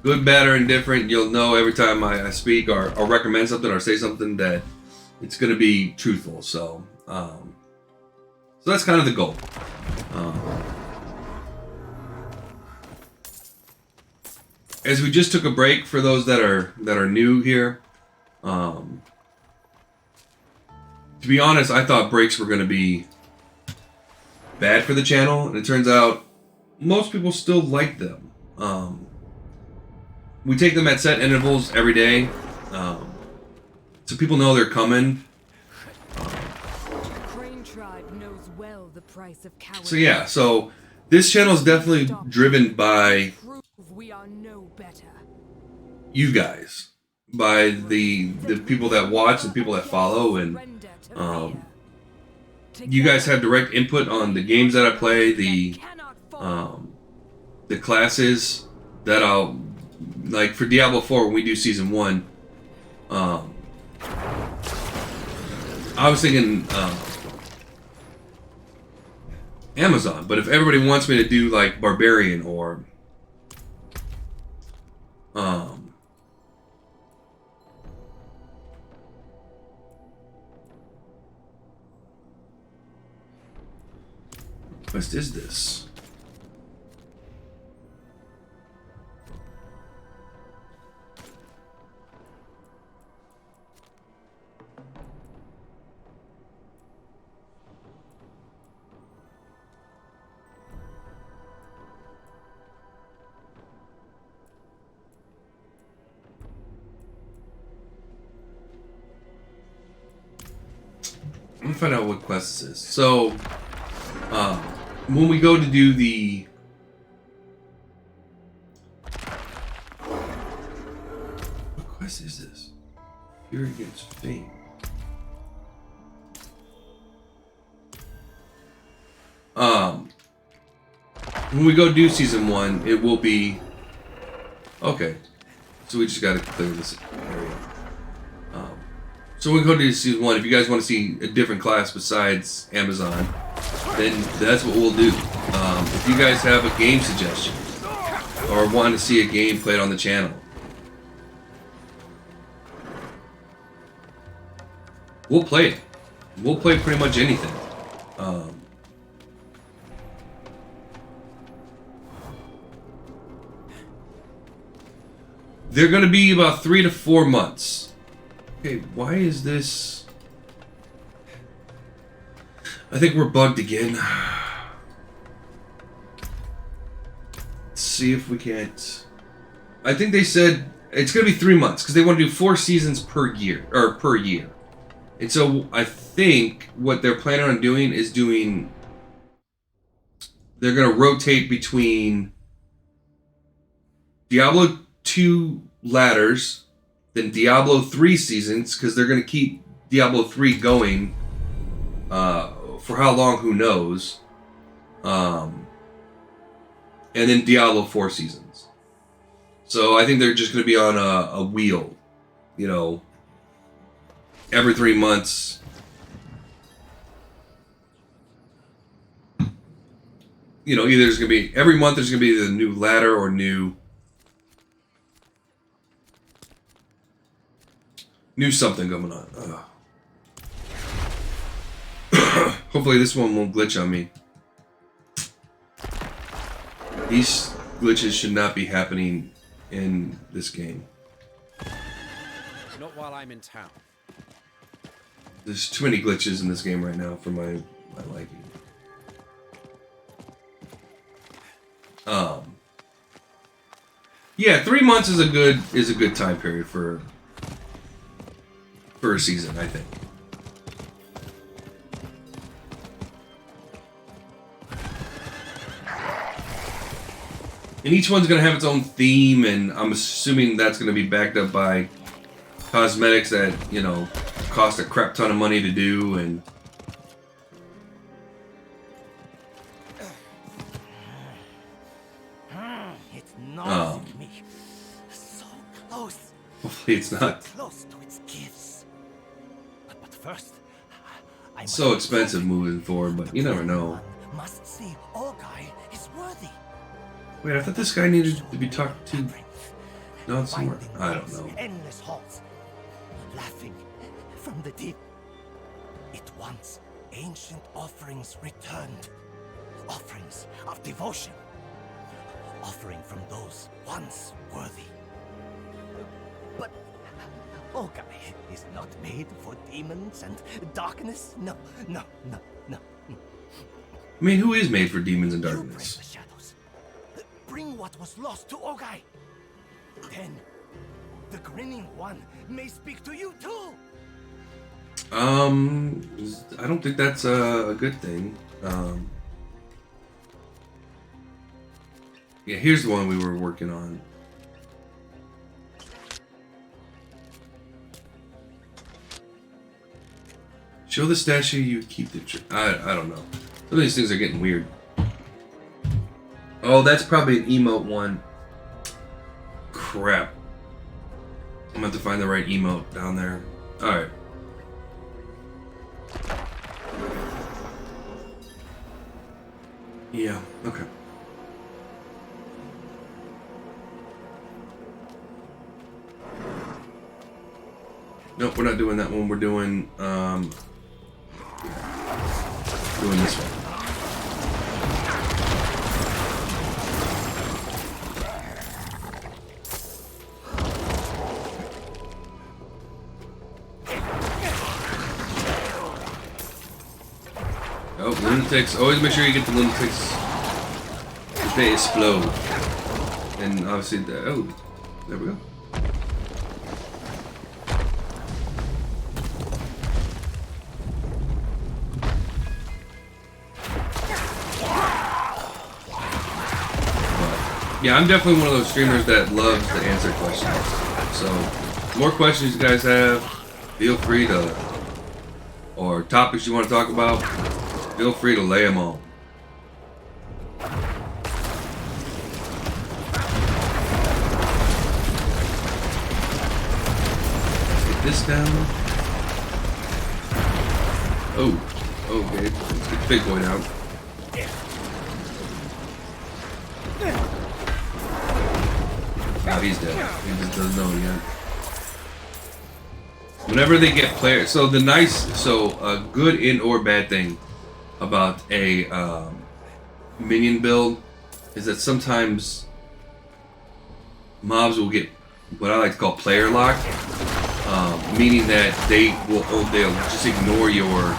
good, bad, or indifferent, you'll know every time I speak or recommend something or say something that it's going to be truthful. So, so that's kind of the goal. As we just took a break for those that are new here, to be honest, I thought breaks were going to be bad for the channel, and it turns out most people still like them. We take them at set intervals every day, so people know they're coming. So yeah, so this channel is definitely driven by you guys, by the people that watch and people that follow, and you guys have direct input on the games that I play, the classes that I'll... Like for Diablo 4, when we do Season 1, I was thinking Amazon, but if everybody wants me to do like Barbarian or what quest is this? find out what quest this is. So, when we go to do the... What quest is this? Fear against fame. When we go do season 1, it will be... Okay. So we just gotta clear this area. So when we go to season 1, if you guys want to see a different class besides Amazon, then that's what we'll do. If you guys have a game suggestion, or want to see a game played on the channel, we'll play it. We'll play pretty much anything. They're going to be about 3 to 4 months. Okay, why is this... I think we're bugged again. Let's see if we can't... I think they said it's going to be 3 months, because they want to do 4 seasons per year, or per year. And so I think what they're planning on doing is doing... They're going to rotate between Diablo 2 ladders, then Diablo 3 seasons, because they're going to keep Diablo 3 going for how long, who knows. And then Diablo 4 seasons. So I think they're just going to be on a wheel, you know, every 3 months. You know, either there's going to be, every month there's going to be the new ladder or new something going on. Hopefully this one won't glitch on me. These glitches should not be happening in this game. Not while I'm in town. There's too many glitches in this game right now for my liking. Yeah, 3 months is a good time period for a season, I think. And each one's going to have its own theme, and I'm assuming that's going to be backed up by cosmetics that, you know, cost a crap ton of money to do, and... It's not me. So close. Hopefully it's not. So close to its gifts. But first, It's so expensive moving forward, but you never know. Must see Ogai is worthy. Wait, I thought this guy needed to be talked to. Not somewhere. I don't know. Endless halls, laughing from the deep. It wants ancient offerings returned, offerings of devotion, offering from those once worthy. But Ogai is not made for demons and darkness. No. I mean, who is made for demons and darkness? The shadows. Bring what was lost to Ogai. Then the grinning one may speak to you too. I don't think that's a good thing. Yeah, here's the one we were working on. Show the statue, you keep the... I don't know. Some of these things are getting weird. Oh, that's probably an emote one. Crap. I'm gonna have to find the right emote down there. Alright. Yeah, okay. Nope, we're not doing that one. We're doing this one. Oh, lunatics. Always make sure you get the lunatics if they explode. And obviously, oh, there we go. Yeah, I'm definitely one of those streamers that loves to answer questions. So, more questions you guys have, feel free to, or topics you want to talk about, feel free to lay them on. Get this down. Oh, okay. Let's get the big boy down. Oh, he's dead. He just doesn't know yet. Whenever they get players, so a good and or bad thing about a minion build is that sometimes mobs will get what I like to call player lock, meaning that they'll just ignore your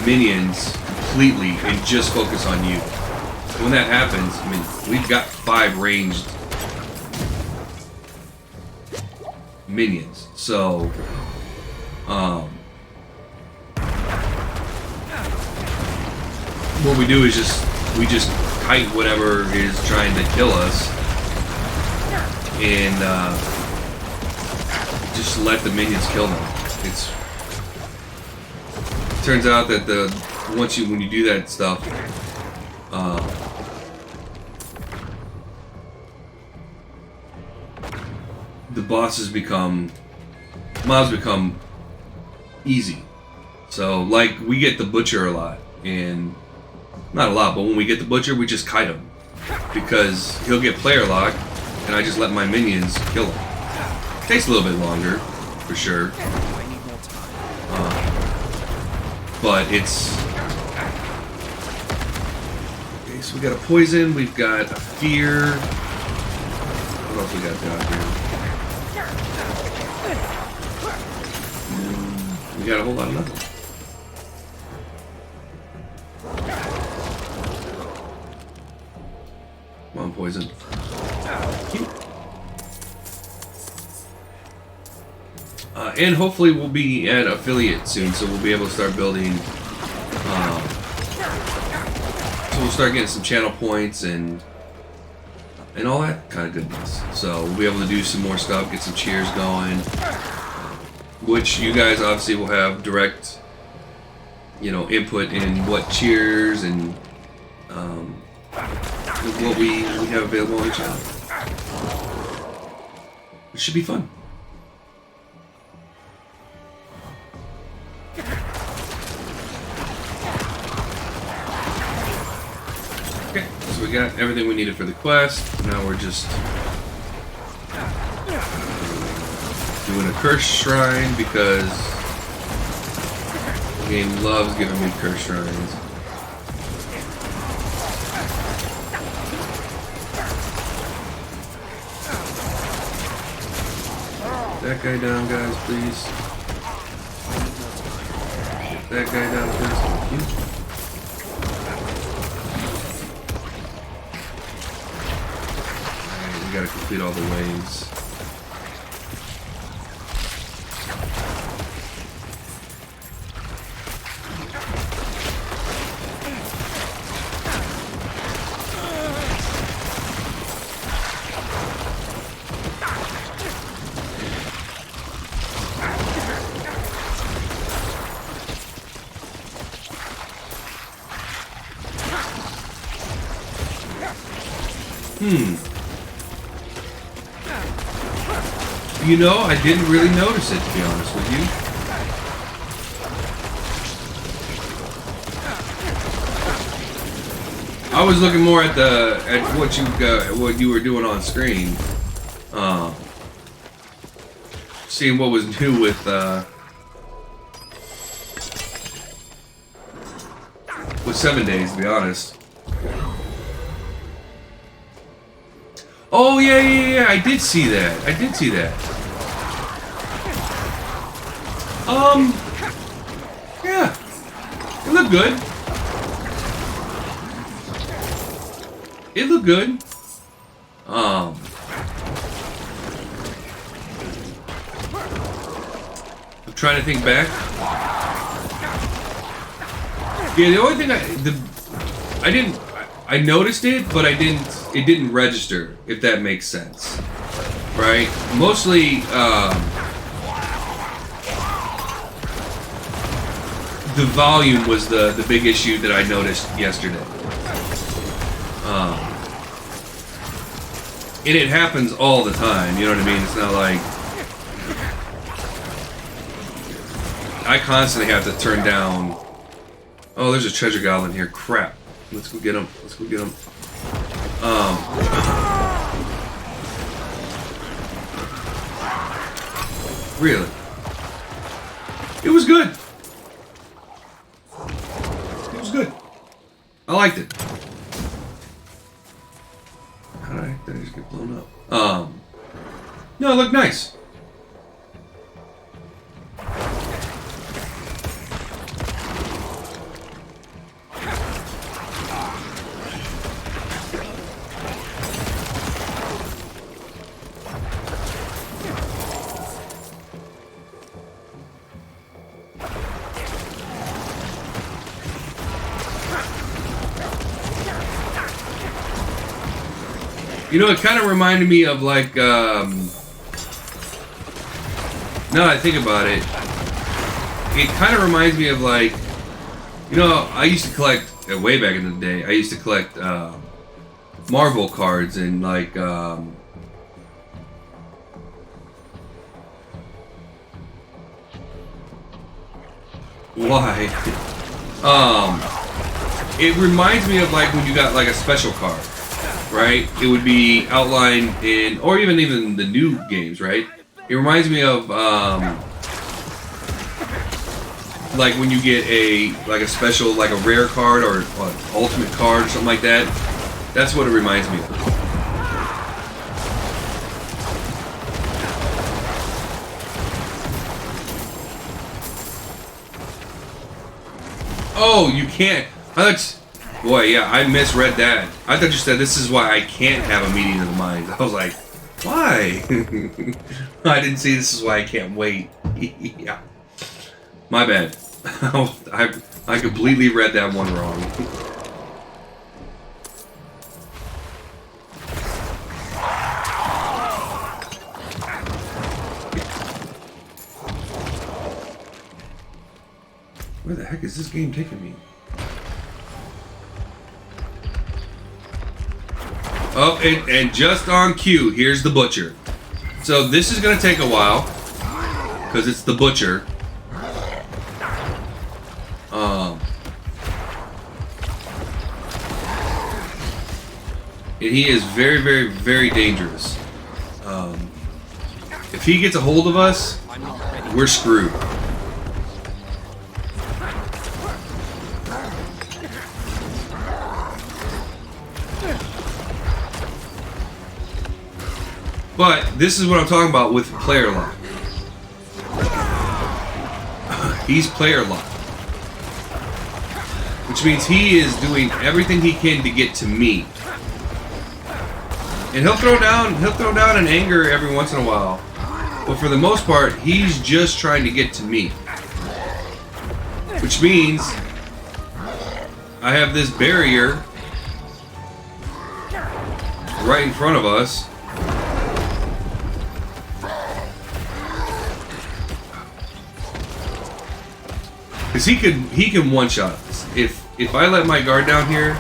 minions completely and just focus on you. When that happens, I mean, we've got 5 ranged minions, so what we do is we just kite whatever is trying to kill us and just let the minions kill them. It turns out that when you do that stuff, the mobs become easy. So, like, we get the butcher a lot, and not a lot, but when we get the butcher, we just kite him because he'll get player lock, and I just let my minions kill him. Takes a little bit longer, for sure, but it's okay. So we got a poison, we've got a fear. What else we got down here? We got a whole lot of nothing. Come on, poison. And hopefully we'll be at affiliate soon, so we'll be able to start building. So we'll start getting some channel points and all that kind of goodness. So we'll be able to do some more stuff, get some cheers going. Which you guys obviously will have direct, input in what cheers and what we have available on the channel. It should be fun. Okay, so we got everything we needed for the quest. Now we're just doing a curse shrine because the game loves giving me curse shrines. Get that guy down, guys, please. Get that guy down, please. Thank you. Alright, we gotta complete all the waves. I didn't really notice it, to be honest with you. I was looking more at what you were doing on screen, seeing what was new with 7 days, to be honest. Oh yeah, I did see that. Yeah, it looked good. I'm trying to think back. Yeah, the only thing I noticed it, but I didn't it didn't register, if that makes sense, right? Mostly, the volume was the big issue that I noticed yesterday. And it happens all the time, you know what I mean? It's not like... I constantly have to turn down... Oh, there's a treasure goblin here. Crap. Let's go get him. Let's go get him. Really? It was good. It was good. I liked it. How did I just get blown up? No, it looked nice. You know, it kind of reminded me of like, now that I think about it, it kind of reminds me of like, you know, I used to collect, way back in the day, I used to collect Marvel cards and like, why? It reminds me of like when you got like a special card. Right? It would be outlined in, or even the new games, right? It reminds me of, like when you get a special, like a rare card or ultimate card or something like that. That's what it reminds me of. Oh, you can't. Boy, yeah, I misread that. I thought you said this is why I can't have a meeting of the minds. I was like, why? I didn't see this is why I can't wait. Yeah. My bad. I completely read that one wrong. Where the heck is this game taking me? Oh, and just on cue, here's the butcher. So this is going to take a while, because it's the butcher. And he is very, very, very dangerous. If he gets a hold of us, we're screwed. But this is what I'm talking about with player lock. He's player lock. Which means he is doing everything he can to get to me. And he'll throw down an anger every once in a while. But for the most part, he's just trying to get to me. Which means I have this barrier right in front of us. Because he can one-shot us. If I let my guard down here,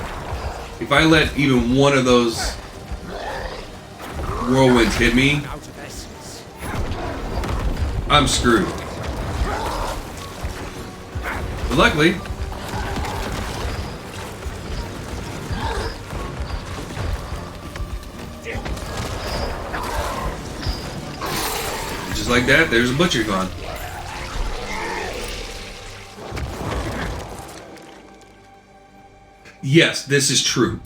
if I let even one of those whirlwinds hit me, I'm screwed. But luckily, just like that, there's a butcher gone. Yes, this is true.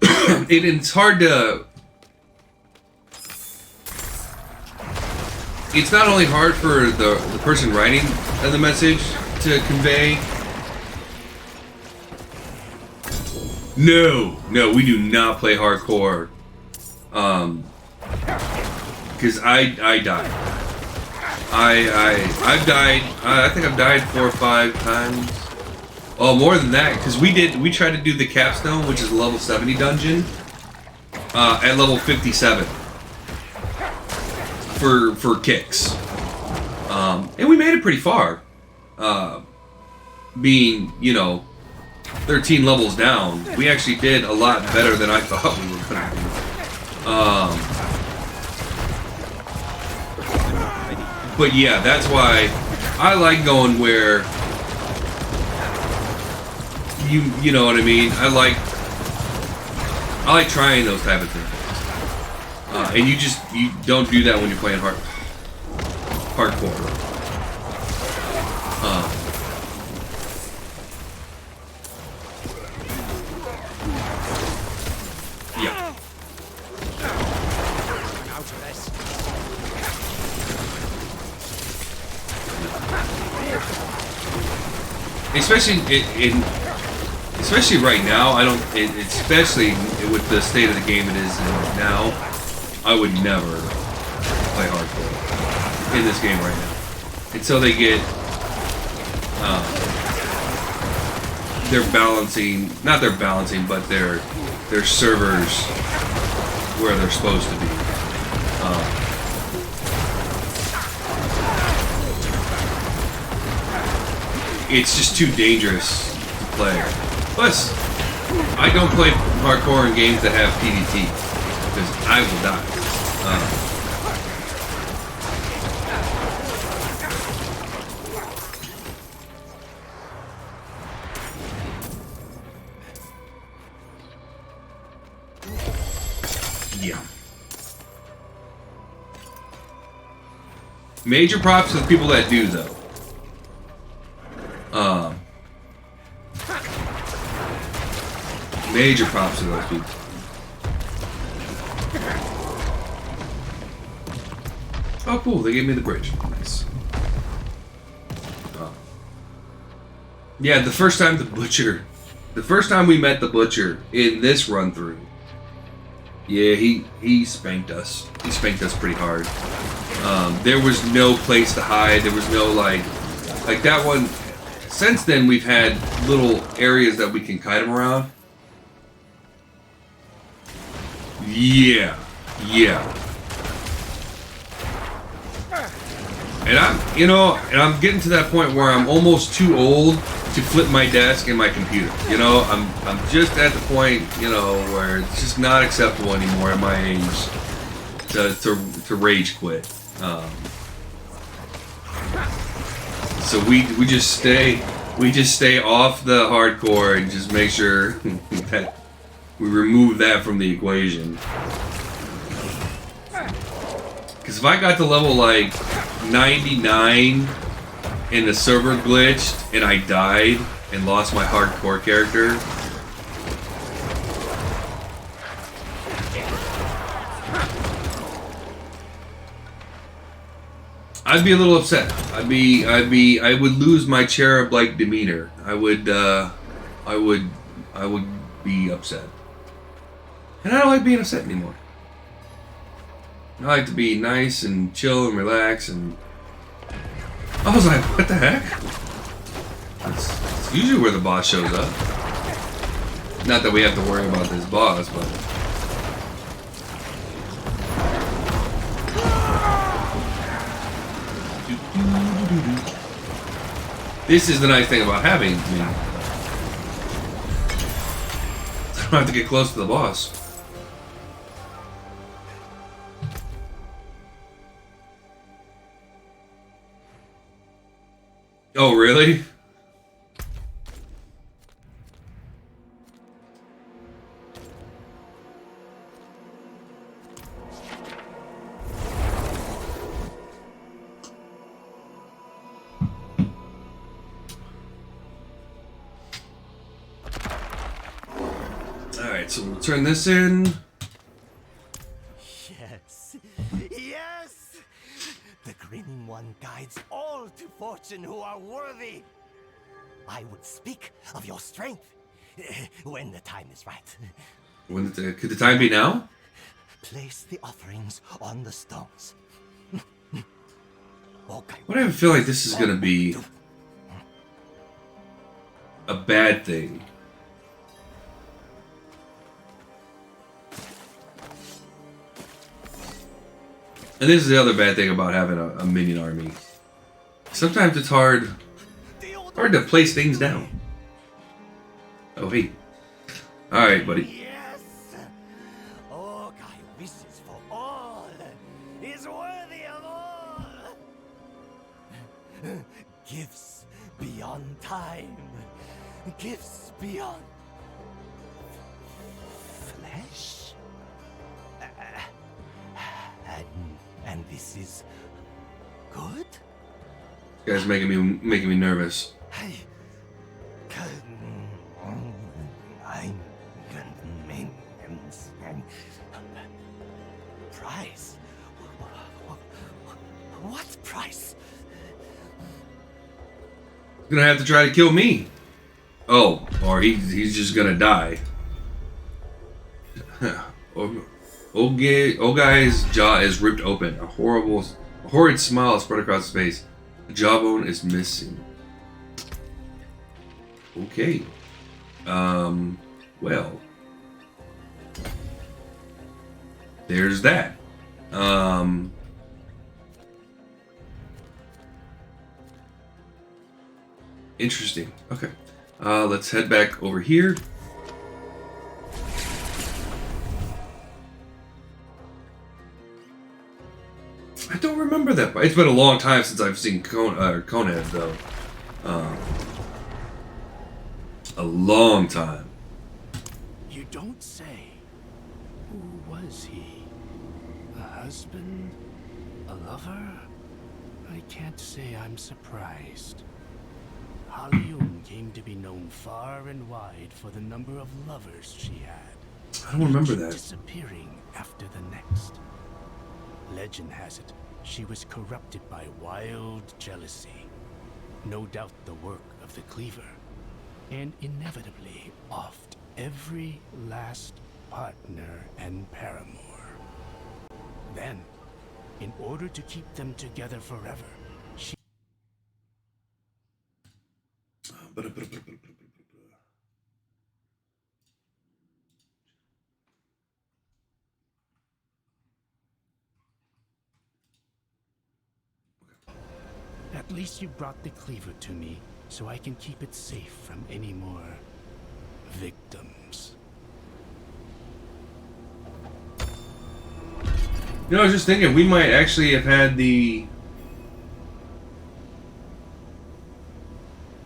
It's hard to... It's not only hard for the person writing the message to convey. No, we do not play hardcore. Because I died. I've died. I think I've died 4 or 5 times. Oh, more than that, because we tried to do the capstone, which is a level 70 dungeon, at level 57 for kicks. And we made it pretty far. Being, you know, 13 levels down, we actually did a lot better than I thought we were going to do. But yeah, that's why I like going where you know what I mean. I like trying those type of things, and you don't do that when you're playing hardcore. Yeah. Especially right now, especially with the state of the game it is in now, I would never play hardcore in this game right now until they get but their servers where they're supposed to be. It's just too dangerous to play. Plus, I don't play hardcore in games that have PvP because I will die. Yeah. Major props to the people that do, though. Major props to those people. Oh, cool. They gave me the bridge. Nice. Yeah, the first time we met the Butcher in this run-through, yeah, he spanked us. He spanked us pretty hard. There was no place to hide. There was no, like that one. Since then, we've had little areas that we can kite him around. Yeah. And I'm getting to that point where I'm almost too old to flip my desk and my computer. You know, I'm just at the point, you know, where it's just not acceptable anymore at my age to rage quit. So we just stay off the hardcore and just make sure that we remove that from the equation. Because if I got to level like 99 and the server glitched and I died and lost my hardcore character, I'd be a little upset. I would lose my cherub-like demeanor. I would be upset. And I don't like being upset anymore. I like to be nice and chill and relax, and I was like, what the heck? It's usually where the boss shows up. Not that we have to worry about this boss, but this is the nice thing about having me. I don't have to get close to the boss. Oh, really? Alright, so we'll turn this in. Yes. Yes! The Grinning One guides all to fortune who are worthy. I would speak of your strength when the time is right. Could the time be now? Place the offerings on the stones. What I feel like this is gonna be a bad thing. And this is the other bad thing about having a minion army. Sometimes it's hard to place things down. Oh, hey. Alright, buddy. Yes! Ogai wishes for all, is worthy of all. Gifts beyond time, gifts beyond flesh. And this is good? This guy's making me nervous. Price? What price? He's gonna have to try to kill me. Oh, or he's just gonna die. Old guy's jaw is ripped open. A horrid smile is spread across his face. The jawbone is missing. Okay. Well. There's that. Interesting. Okay. Let's head back over here. I don't remember that. It's been a long time since I've seen Conan, though. A long time. You don't say. Who was he? A husband? A lover? I can't say I'm surprised. Halyun came to be known far and wide for the number of lovers she had. I don't remember each that. Disappearing after the next. Legend has it, she was corrupted by wild jealousy. No doubt the work of the Cleaver. And inevitably offed every last partner and paramour. Then, in order to keep them together forever, she... At least you brought the Cleaver to me, so I can keep it safe from any more victims. You know, I was just thinking we might actually have had the...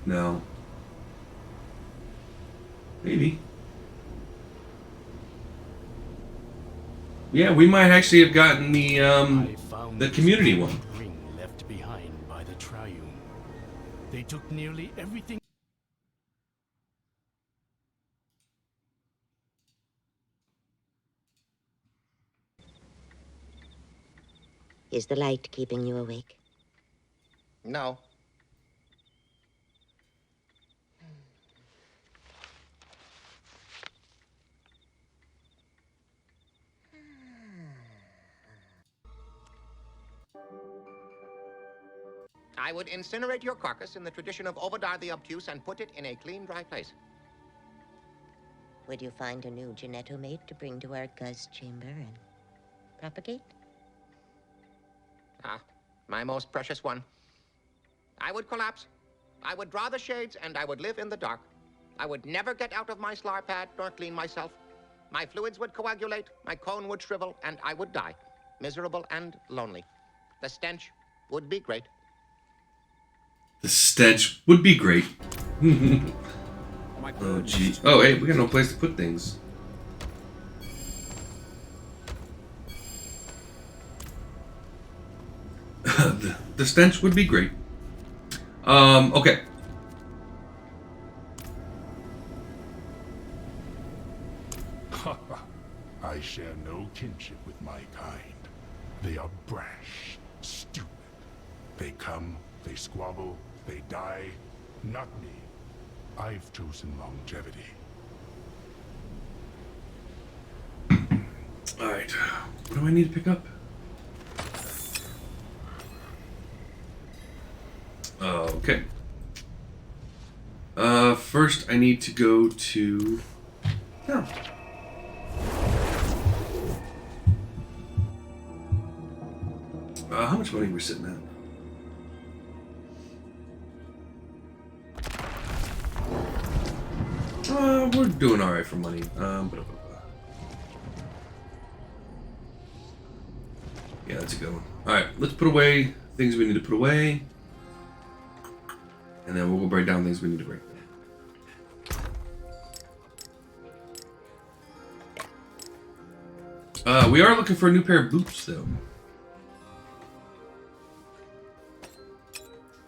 No. Maybe. Yeah, we might actually have gotten the community one. Ring left behind by the Triune. They took nearly everything. Is the light keeping you awake? No. I would incinerate your carcass in the tradition of Obadiah the Obtuse and put it in a clean, dry place. Would you find a new genetomate to bring to our Guz chamber and propagate? Ah, my most precious one. I would collapse. I would draw the shades, and I would live in the dark. I would never get out of my slar pad nor clean myself. My fluids would coagulate, my cone would shrivel, and I would die, miserable and lonely. The stench would be great. The stench would be great. Oh, gee. Oh, hey, we got no place to put things. The stench would be great. Okay. I share no kinship with my kind. They are brash, stupid. They come, they squabble, they die. Not me. I've chosen longevity. Alright. What do I need to pick up? Okay. First I need to go to... No. How much money we're sitting at? We're doing alright for money. Yeah, that's a good one. Alright, let's put away things we need to put away. And then we'll go break down things we need to break down. We are looking for a new pair of boots, though.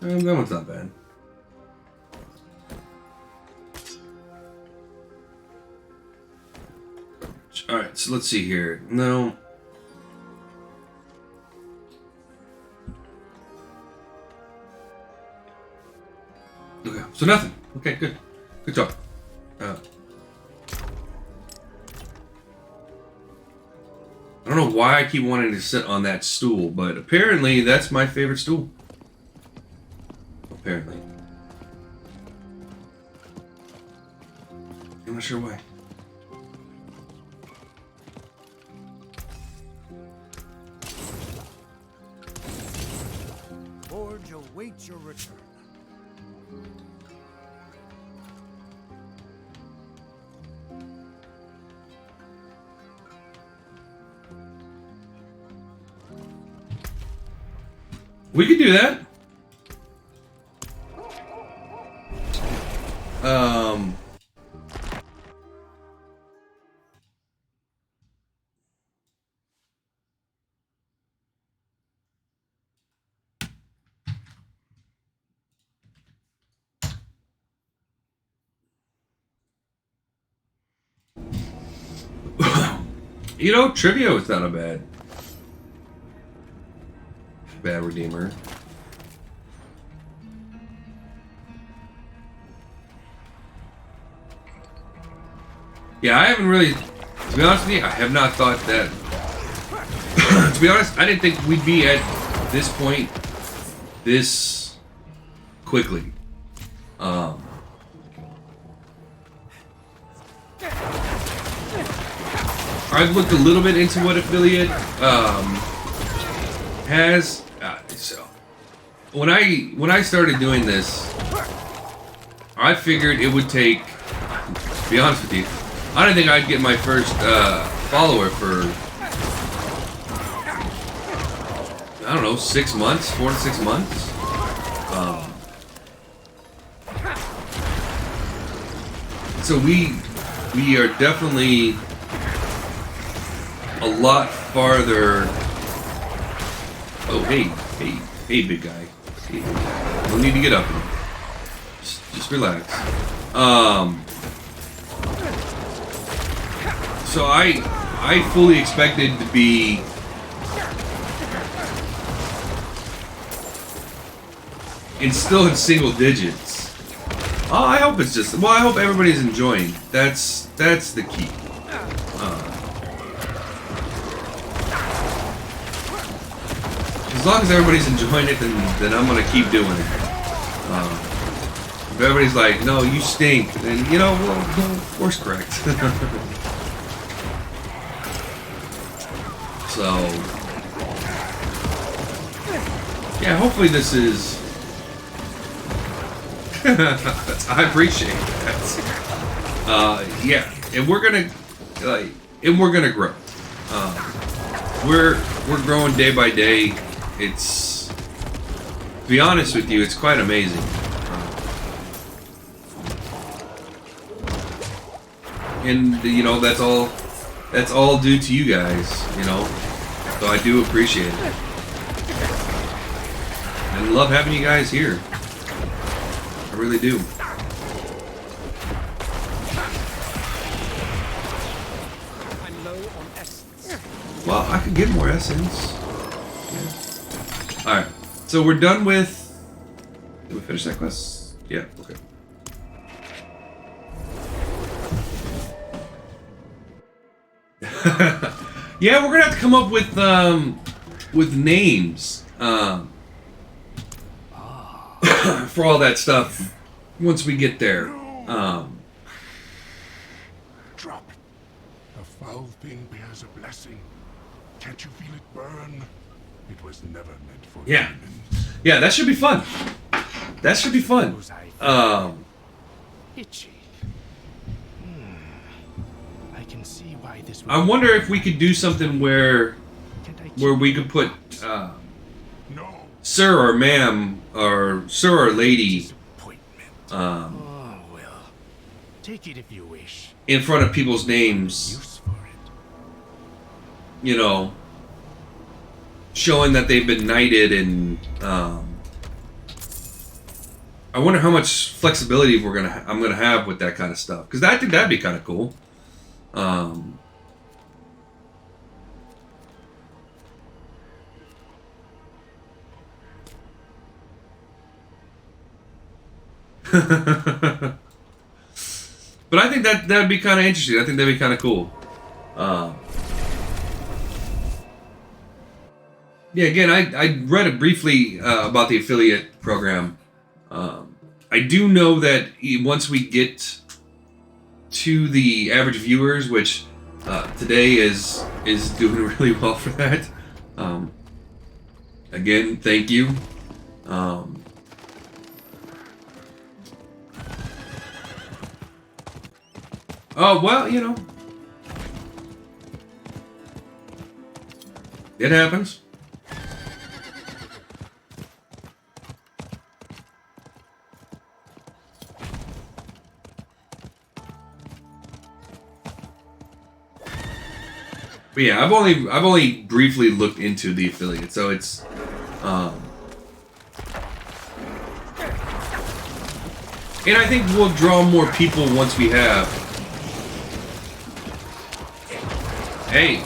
That one's not bad. Alright, so let's see here. No. Okay, so nothing. Okay, good. Good job. I don't know why I keep wanting to sit on that stool, but apparently that's my favorite stool. Apparently. I'm not sure why. Forge awaits your return. We could do that. You know, trivia is not a bad redeemer. Yeah, I haven't really, to be honest with you, I have not thought that, to be honest, I didn't think we'd be at this point this quickly. I've looked a little bit into what affiliate has. So when I started doing this, I figured it would take. To be honest with you, I didn't think I'd get my first follower for I don't know 6 months, 4 to 6 months. So we are definitely a lot farther. Oh, hey, big guy. Hey, no need to get up. Just relax. So I fully expected to be still in single digits. Oh, I hope it's just. Well, I hope everybody's enjoying. That's the key. As long as everybody's enjoying it, then I'm gonna keep doing it. If everybody's like, "No, you stink," then you know, well, course correct. So, yeah, hopefully this is. I appreciate that. Yeah, and we're gonna grow. We're growing day by day. It's, to be honest with you, it's quite amazing. And you know, that's all due to you guys. You know, so I do appreciate it, and love having you guys here. I really do. I'm low on essence. Well, I could get more essence. Yeah. Alright, so we're done with... Did we finish that quest? Yeah, okay. Yeah, we're gonna have to come up with names. For all that stuff once we get there. Drop it. A foul thing bears a blessing. Can't you feel it burn? It was never meant for Yeah. humans. Yeah, that should be fun. That should be fun. Itchy. I can see why this would I wonder if we could do something where we could put sir or ma'am or sir or lady take it if you wish. in front of people's names. You know, showing that they've been knighted, and I wonder how much flexibility I'm gonna have with that kind of stuff, because I think that'd be kind of cool. But I think that'd be kind of interesting. I think that'd be kind of cool. Yeah, again, I read it briefly about the affiliate program. I do know that once we get to the average viewers, which today is doing really well for that. Again, thank you. Oh, well, you know, it happens. But yeah, I've only briefly looked into the affiliate, so it's and I think we'll draw more people once we have. Hey,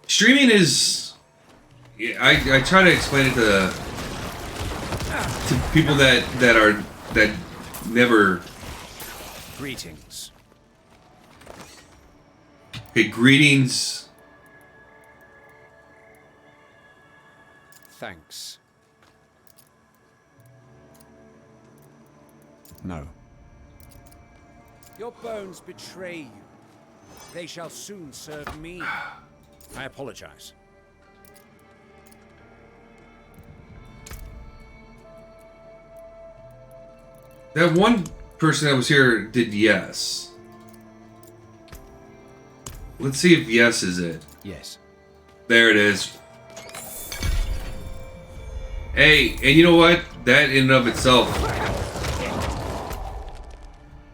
streaming is. Yeah, I try to explain it to people that never. Greetings. Okay, greetings. Thanks. No. Your bones betray you. They shall soon serve me. I apologize. That one person that was here did yes. Let's see if yes is it. Yes. There it is. Hey, and you know what? That in and of itself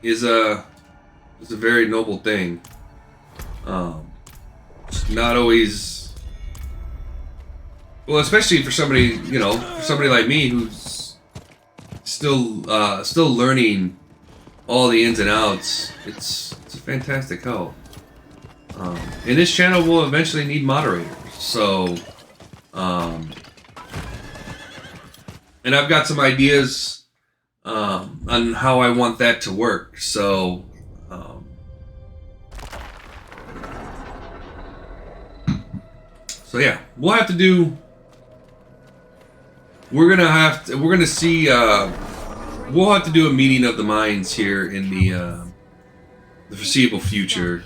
is a very noble thing. It's not always, well, especially for somebody, you know, for somebody like me who's still learning all the ins and outs. It's a fantastic help. And this channel will eventually need moderators, so and I've got some ideas on how I want that to work. So yeah, we'll have to do. We're gonna see. We'll have to do a meeting of the minds here in the foreseeable future.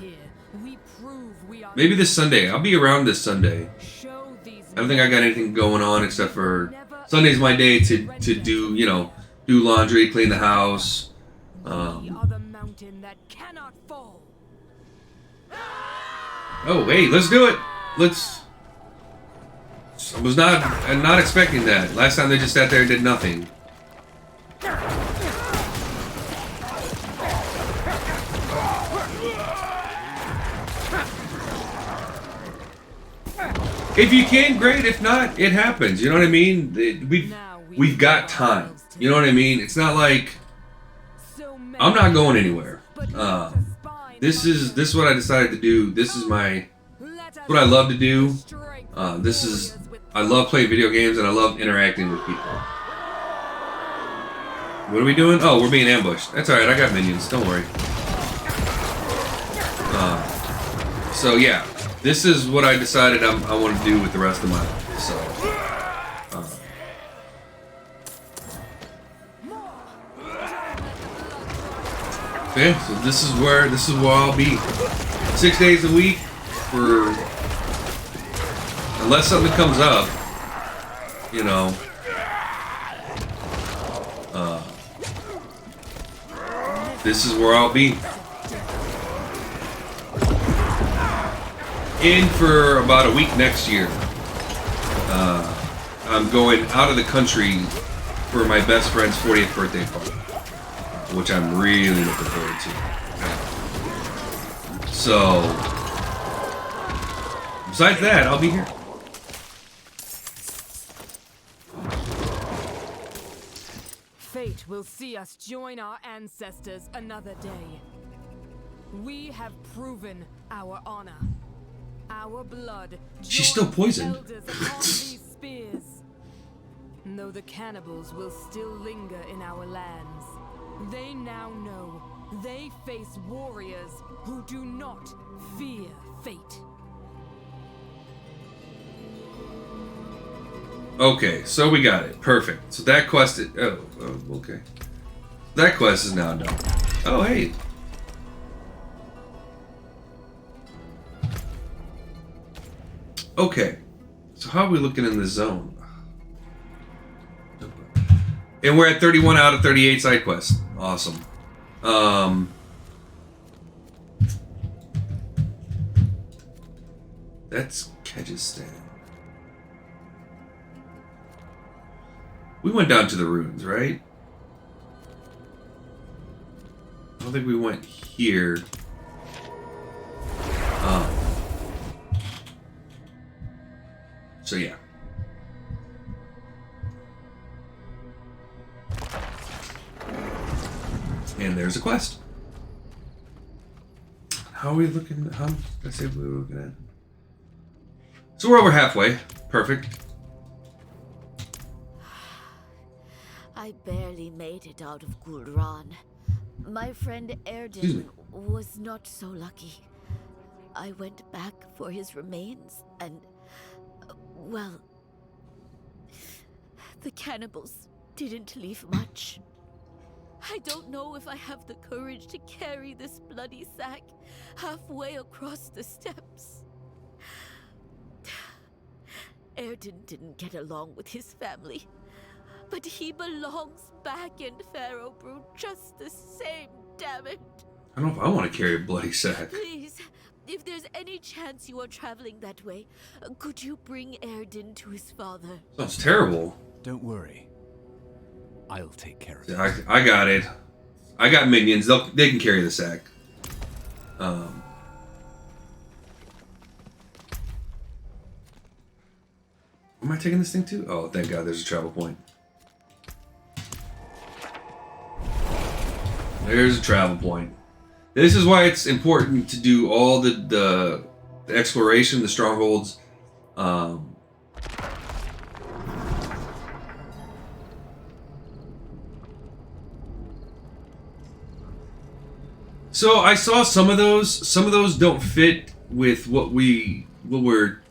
Maybe this Sunday. I'll be around this Sunday. I don't think I got anything going on except for Sunday's my day to do, you know, do laundry, clean the house. Oh, hey, let's do it. I was not expecting that. Last time they just sat there and did nothing. If you can, great. If not, it happens. You know what I mean? We've got time. You know what I mean? It's not like I'm not going anywhere. This is what I decided to do. This is what I love to do. I love playing video games and I love interacting with people. What are we doing? Oh, we're being ambushed. That's alright, I got minions, don't worry. So yeah, this is what I decided I want to do with the rest of my life. So yeah, so this is where I'll be. 6 days a week for unless something comes up, you know, this is where I'll be. In for about a week next year. I'm going out of the country for my best friend's 40th birthday party, which I'm really looking forward to. So, besides that, I'll be here. Fate will see us join our ancestors another day. We have proven our honor. Our blood. She's still poisoned. These spears. Though the cannibals will still linger in our lands, they now know they face warriors who do not fear fate. Okay, so we got it. Perfect. So that quest is... Oh, okay. That quest is now done. Oh, hey. Okay. So how are we looking in the zone? And we're at 31 out of 38 side quests. Awesome. That's Kyrgyzstan. We went down to the ruins, right? I don't think we went here. So yeah. And there's a quest. How are we looking? How much did I say we were looking at? So we're over halfway. Perfect. I barely made it out of Gulran. My friend Erden was not so lucky. I went back for his remains and, well, the cannibals didn't leave much. I don't know if I have the courage to carry this bloody sack halfway across the steppes. Erden didn't get along with his family, but he belongs back in Pharaohbrood just the same, damn it. I don't know if I want to carry a bloody sack. Please, if there's any chance you are traveling that way, could you bring Erden to his father? Sounds terrible. Don't worry. I'll take care of it. I got it. I got minions. They can carry the sack. Where am I taking this thing to? Oh, thank God, there's a travel point. There's a travel point. This is why it's important to do all the exploration, the strongholds. So I saw some of those. Some of those don't fit with what we're.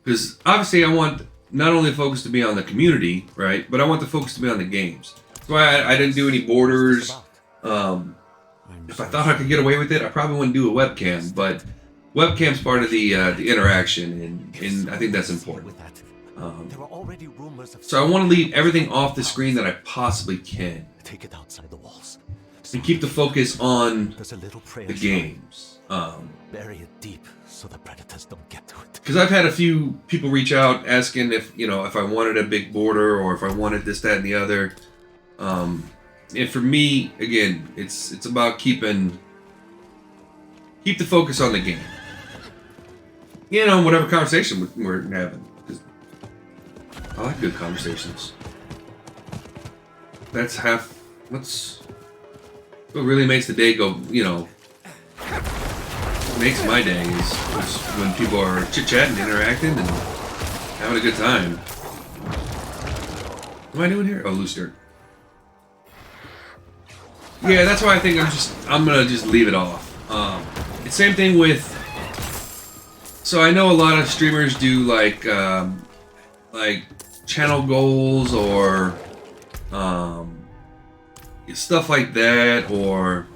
Because obviously I want not only the focus to be on the community, right? But I want the focus to be on the games. That's why I didn't do any borders. If I thought I could get away with it, I probably wouldn't do a webcam. But webcam's part of the interaction, and I think that's important. So I want to leave everything off the screen that I possibly can. Take it outside the walls. And keep the focus on the games. Bury it deep so the predators don't get to it. Because I've had a few people reach out asking if I wanted a big border or if I wanted this, that, and the other. And for me, again, it's about keep the focus on the game. Whatever conversation we're having. I like good conversations. That's what really makes the day go, makes my day is when people are chit-chatting, interacting, and having a good time. What am I doing here? Oh, loose dirt. Yeah, that's why I think I'm gonna just leave it off. It's same thing with. So I know a lot of streamers do like channel goals or stuff like that, or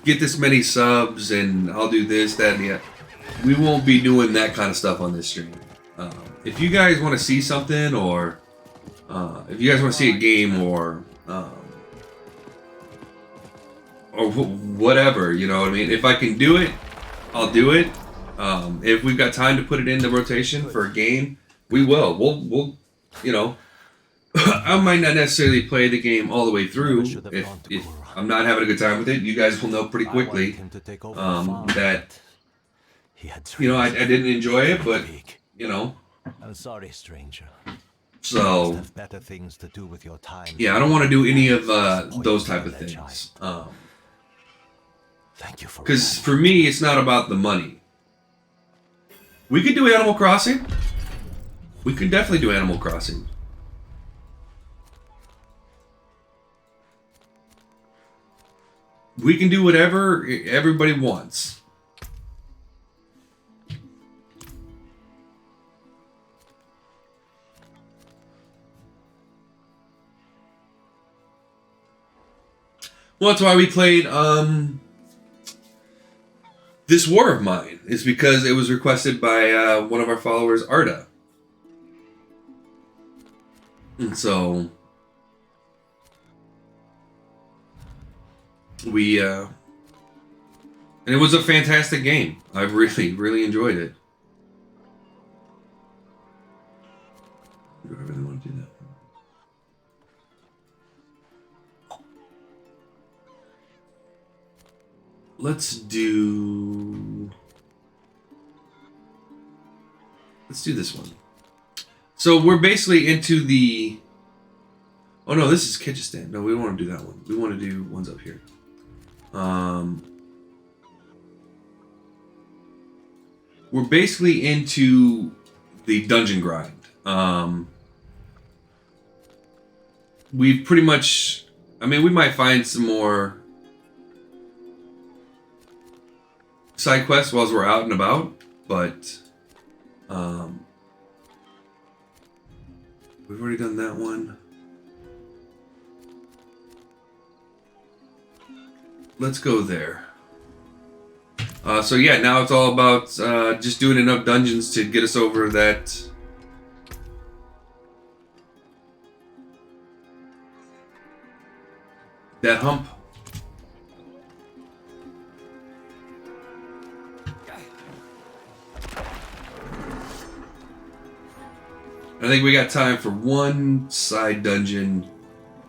get this many subs and I'll do this, that, and the other. We won't be doing that kind of stuff on this stream. If you guys want to see something, or if you guys want to see a game, or whatever, you know what I mean? If I can do it, I'll do it. If we've got time to put it in the rotation for a game, we will. We'll you know, I might not necessarily play the game all the way through. If I'm not having a good time with it, you guys will know pretty quickly that, you know, I didn't enjoy it, but, you know. I'm sorry, stranger. So, have better things to do with your time. Yeah, I don't want to do any of those type of things. Thank you for. Because for me, it's not about the money. We could do Animal Crossing. We could definitely do Animal Crossing. We can do whatever everybody wants. Well, that's why we played This War of Mine, is because it was requested by one of our followers, Arda. And so we and it was a fantastic game. I really enjoyed it. Do I really want to do that? Let's do this one. So we're basically into the... Oh no, this is Kyrgyzstan. No, we don't want to do that one. We want to do ones up here. We're basically into the dungeon grind. We've pretty much... I mean, we might find some more side quests while we're out and about, but we've already done that one. Let's go there. So yeah, now it's all about just doing enough dungeons to get us over that hump. I think we got time for one side dungeon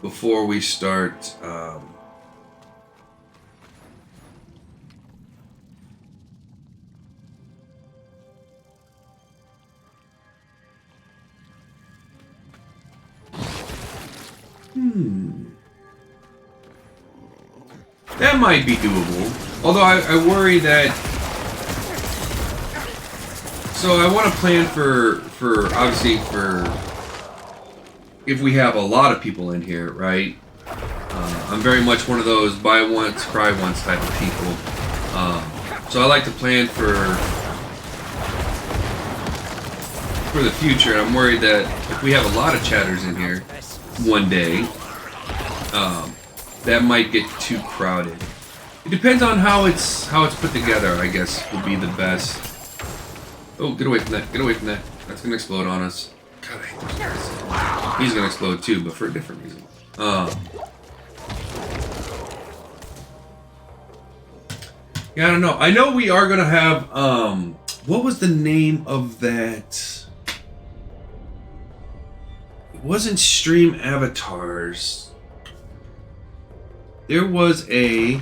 before we start that might be doable. Although I worry that... So I want to plan for obviously for if we have a lot of people in here, right? I'm very much one of those buy once, cry once type of people. So I like to plan for the future. And I'm worried that if we have a lot of chatters in here one day, that might get too crowded. It depends on how it's put together, I guess, would be the best. Oh, get away from that. Get away from that. That's going to explode on us. God, I hate those guys. He's going to explode too, but for a different reason. Yeah, I don't know. I know we are going to have... what was the name of that? It wasn't Stream Avatars. There was a...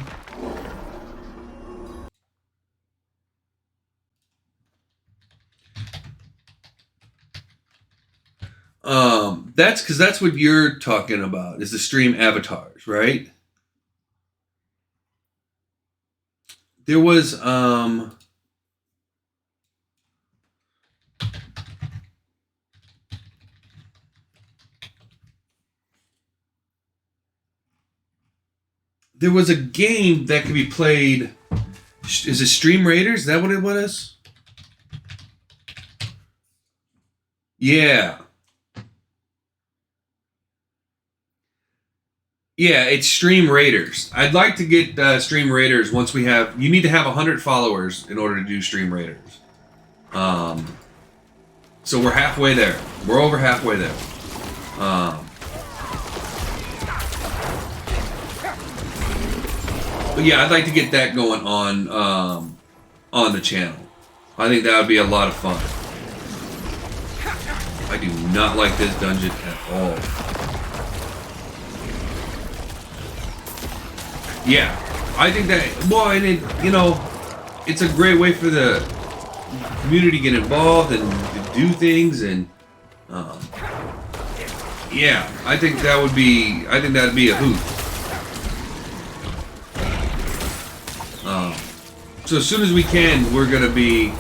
that's because that's what you're talking about, is the stream avatars, right? There was, there was a game that could be played. Is it Stream Raiders? Is that what it was? Yeah. Yeah, it's Stream Raiders. I'd like to get Stream Raiders once we have... You need to have 100 followers in order to do Stream Raiders. So we're halfway there. We're over halfway there. But yeah, I'd like to get that going on the channel. I think that would be a lot of fun. I do not like this dungeon at all. Yeah, I think that, well, and it, you know, it's a great way for the community to get involved and to do things, and yeah, I think that'd be a hoot. So as soon as we can, we're gonna be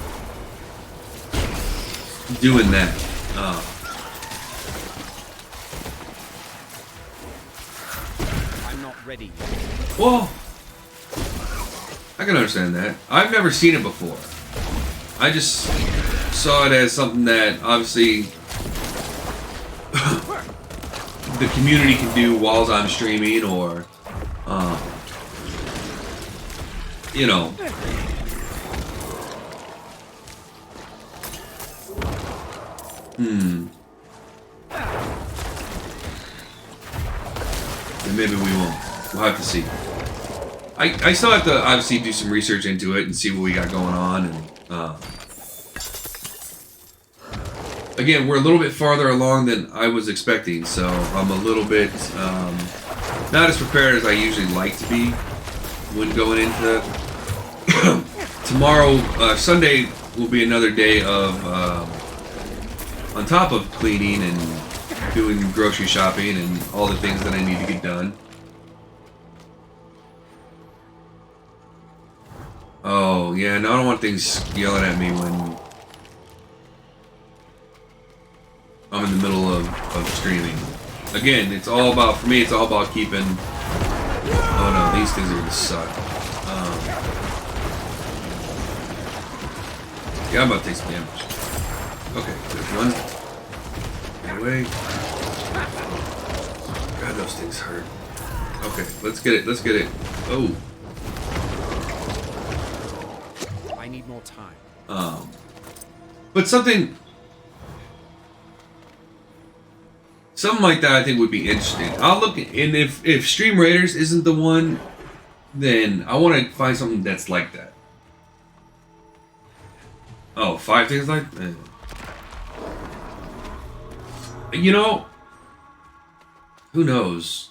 doing that. I'm not ready. Well, I can understand that. I've never seen it before. I just saw it as something that obviously the community can do while I'm streaming, or you know. And maybe we won't. We'll have to see. I still have to obviously do some research into it and see what we got going on. And again, we're a little bit farther along than I was expecting, so I'm a little bit not as prepared as I usually like to be when going into tomorrow. Sunday will be another day of on top of cleaning and doing grocery shopping and all the things that I need to get done. Oh, yeah, no, I don't want things yelling at me when I'm in the middle of streaming. Again, it's all about, for me, it's all about keeping... Oh no, these things are gonna suck. Yeah, I'm about to take some damage. Okay, there's one. Get away. God, those things hurt. Okay, let's get it, let's get it. Oh. I need more time. But something like that I think would be interesting. I'll look, and if Stream Raiders isn't the one, then I want to find something that's like that. Oh, 5 things like that? You know, who knows?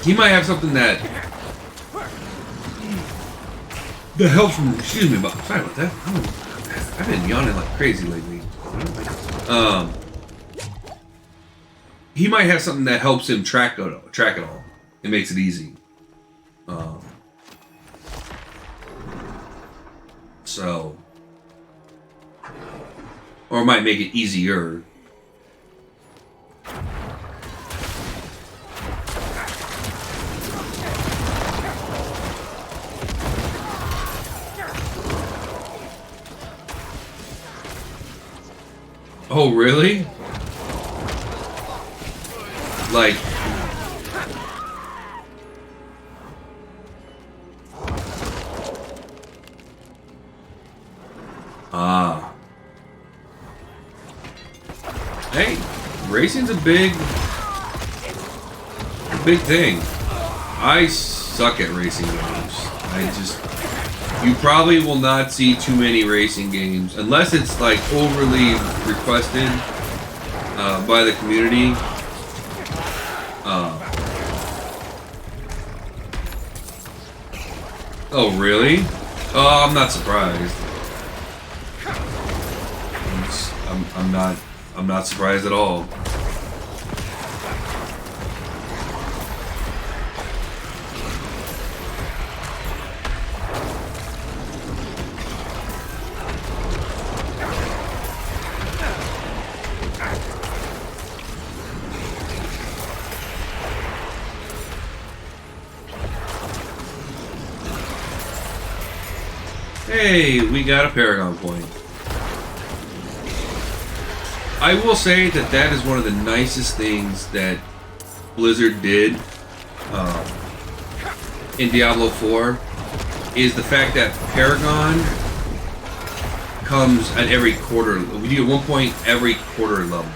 He might have something that helps him. Excuse me, but sorry about that. I've been yawning like crazy lately. He might have something that helps him track it all. It makes it easy. So, or it might make it easier. Oh, really? Like... Ah. Hey, racing's a big thing. I suck at racing games. You probably will not see too many racing games unless it's like overly requested by the community. Oh, really? Oh, I'm not surprised. I'm not surprised at all. Hey, we got a Paragon point. I will say that that is one of the nicest things that Blizzard did in Diablo 4 is the fact that Paragon comes at every quarter. We do 1 point every quarter level,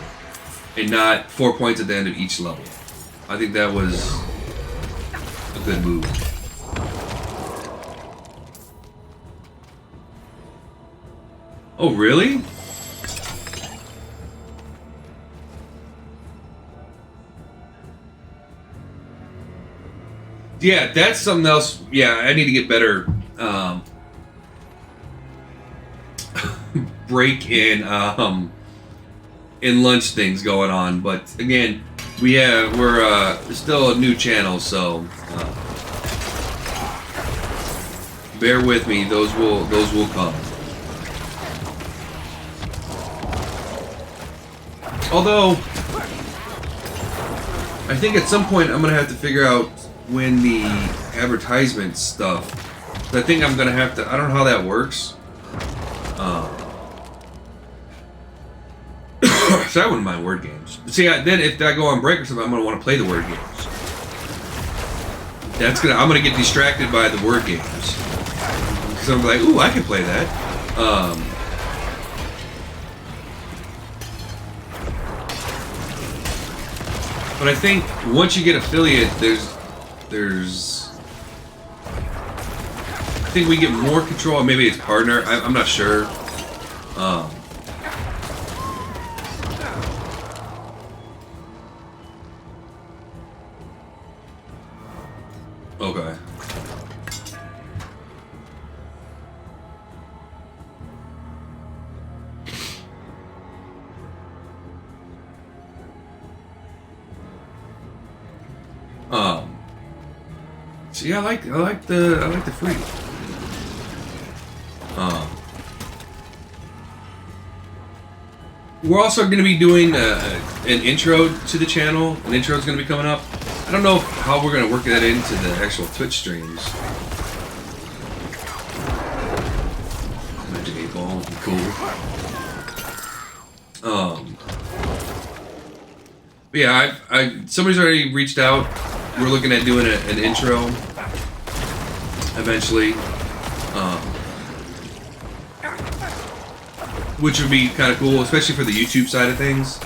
and not 4 points at the end of each level. I think that was a good move. Oh, really? Yeah, that's something else. Yeah, I need to get better break in lunch things going on. But again, we're still a new channel, so bear with me. Those will come. Although I think at some point I'm gonna have to figure out when the advertisement stuff. I think I'm gonna have to. I don't know how that works. So I wouldn't mind word games. But see, then if I go on break or something, I'm gonna want to play the word games. I'm gonna get distracted by the word games because I'm like, ooh, I can play that. But I think once you get affiliate, there's I think we get more control. Maybe it's partner. I'm not sure. Okay. See, I like the free. We're also going to be doing an intro to the channel. An intro is going to be coming up. I don't know how we're going to work that into the actual Twitch streams. Magic 8 Ball would be cool. But yeah, somebody's already reached out. We're looking at doing an intro eventually, which would be kind of cool, especially for the YouTube side of things.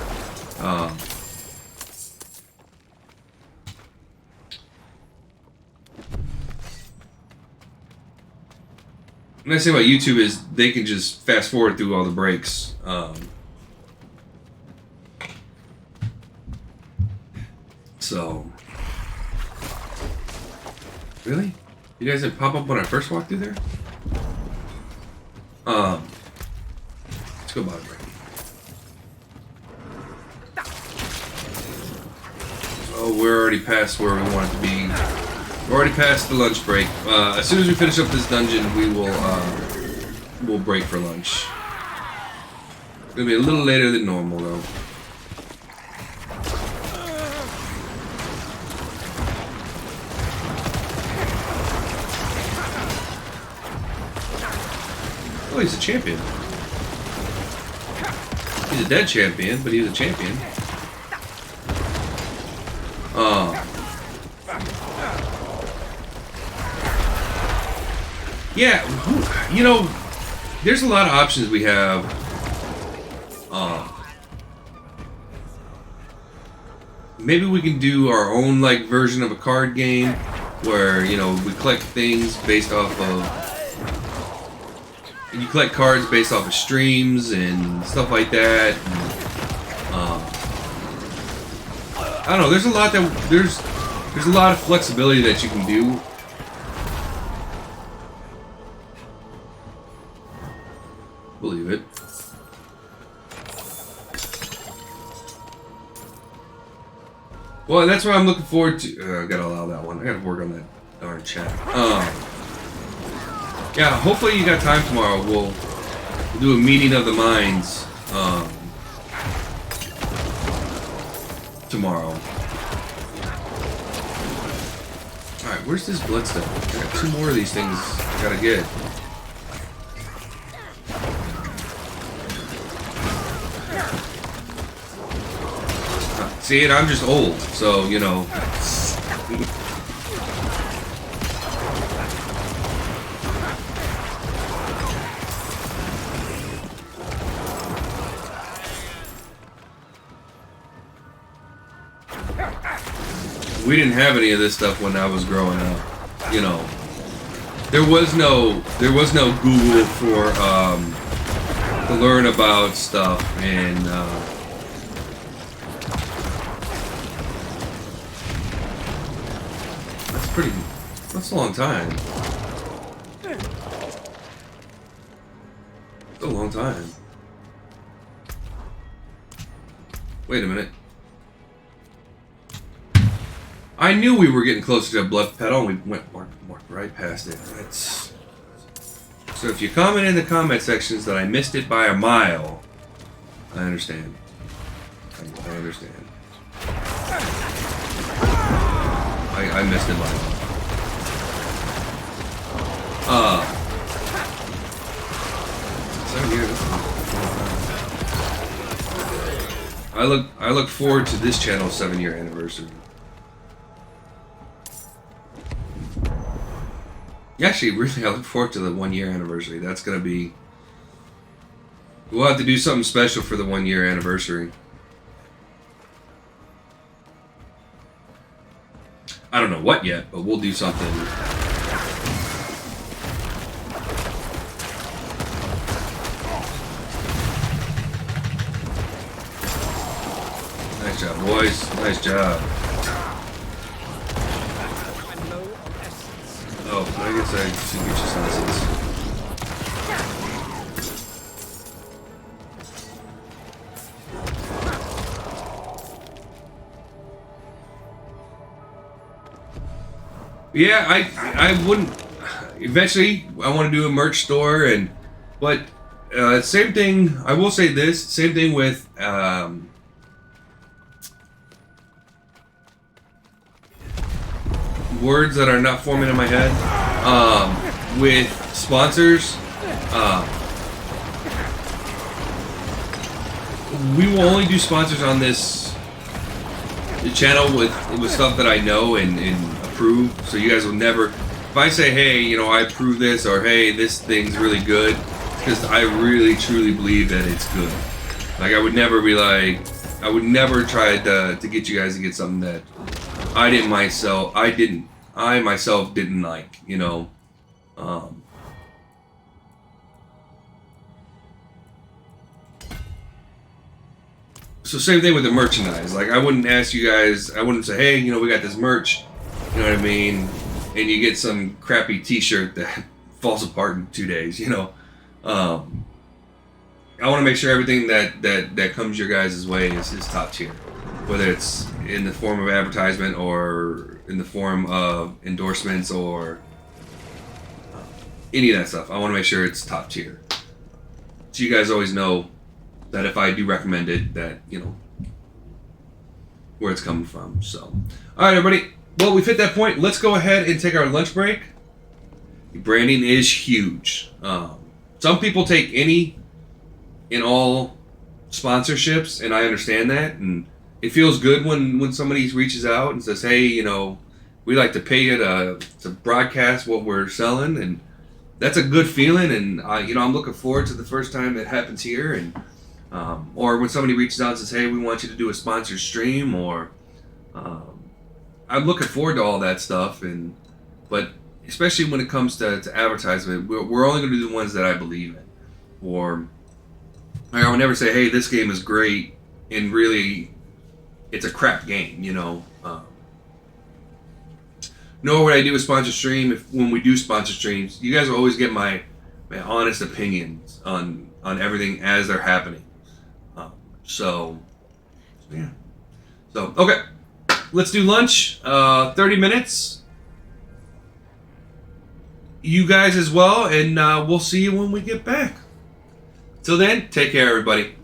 The nice thing about YouTube is they can just fast forward through all the breaks. So, really? You guys didn't pop up when I first walked through there? Let's go by the break. Oh, we're already past where we want it to be. We're already past the lunch break. As soon as we finish up this dungeon, we'll break for lunch. It's gonna be a little later than normal, though. Oh, he's a champion. He's a dead champion, but he's a champion. Yeah, you know, there's a lot of options we have. Maybe we can do our own like version of a card game where, you know, we collect things based off of. You collect cards based off of streams and stuff like that. And, I don't know. There's a lot there's a lot of flexibility that you can do. Believe it. Well, that's what I'm looking forward to. I gotta allow that one. I gotta work on that darn chat. Yeah, hopefully you got time tomorrow. We'll do a meeting of the minds tomorrow. Alright, where's this bloodstone? I got 2 more of these things I gotta get. See it? I'm just old, so, you know. We didn't have any of this stuff when I was growing up. You know, there was no Google for to learn about stuff, and that's a long time. It's a long time. Wait a minute. I knew we were getting closer to a blood pedal, and we went walked right past it. So if you comment in the comment sections that I missed it by a mile, I understand. I understand. I missed it by a mile. I look forward to this channel's 7-year anniversary. Actually, really, I look forward to the 1-year anniversary. That's gonna be. We'll have to do something special for the 1-year anniversary. I don't know what yet, but we'll do something. Nice job, boys. Nice job. Oh, I guess I should get you senses. Yeah, I wouldn't. Eventually, I want to do a merch store, but same thing. I will say this. Same thing with words that are not forming in my head. With sponsors, we will only do sponsors on this channel with stuff that I know and approve. So you guys will never. If I say, hey, you know, I approve this, or hey, this thing's really good, because I really truly believe that it's good. Like, I would never be like, I would never try to get you guys to get something that I myself didn't like, you know. So same thing with the merchandise. Like, I wouldn't ask you guys, I wouldn't say, hey, you know, we got this merch, you know what I mean? And you get some crappy t-shirt that falls apart in 2 days, you know. I want to make sure everything that comes your guys' way is top tier. Whether it's in the form of advertisement or in the form of endorsements or any of that stuff. I want to make sure it's top tier. So you guys always know that if I do recommend it, that, you know, where it's coming from. So, all right, everybody. Well, we've hit that point. Let's go ahead and take our lunch break. Branding is huge. Some people take any and all sponsorships, and I understand that, and it feels good when somebody reaches out and says, hey, you know, we like to pay you to broadcast what we're selling, and that's a good feeling. And you know, I'm looking forward to the first time it happens here, and or when somebody reaches out and says, hey, we want you to do a sponsored stream, or I'm looking forward to all that stuff. But especially when it comes to advertisement, we're only going to do the ones that I believe in. Or I would never say, hey, this game is great, and really it's a crap game, you know. Nor would I do a sponsor stream when we do sponsor streams. You guys will always get my honest opinions on everything as they're happening. So, yeah. So, okay. Let's do lunch. 30 minutes. You guys as well, and we'll see you when we get back. Till then, take care, everybody.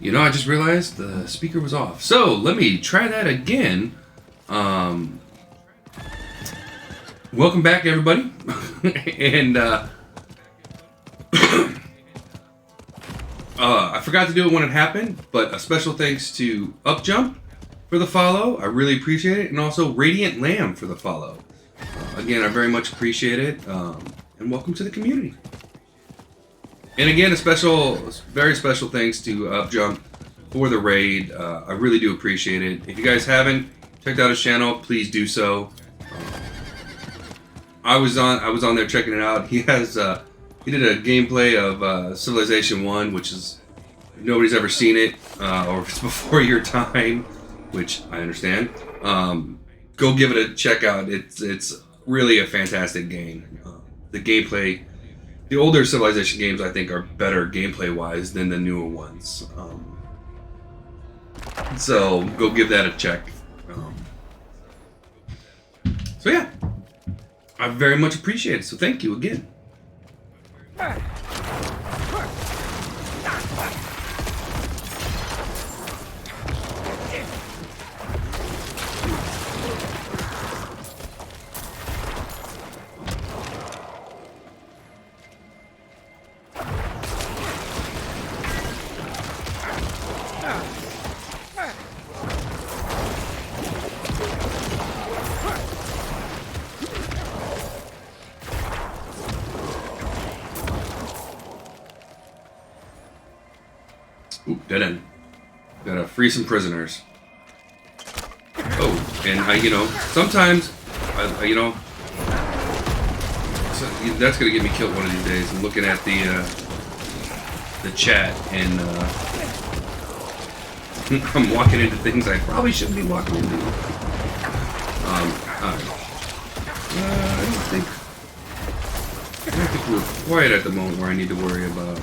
You know, I just realized the speaker was off. So let me try that again. Welcome back, everybody. And I forgot to do it when it happened, but a special thanks to Upjump for the follow. I really appreciate it. And also Radiant Lamb for the follow. Again, I very much appreciate it. And welcome to the community. And again, very special thanks to Upjump for the raid. I really do appreciate it. If you guys haven't checked out his channel, please do so. I was on there checking it out. He has he did a gameplay of Civilization 1, which is, if nobody's ever seen it, or if it's before your time, which I understand. Go give it a check out. It's really a fantastic game. The gameplay, the older Civilization games, I think, are better gameplay-wise than the newer ones. So go give that a check. So yeah, I very much appreciate it. So thank you again. Oop, dead end. Gotta free some prisoners. Oh, and you know, sometimes, you know, so that's gonna get me killed one of these days. I'm looking at the chat, and I'm walking into things I probably shouldn't be walking into. Alright. I don't think we're quite at the moment where I need to worry about.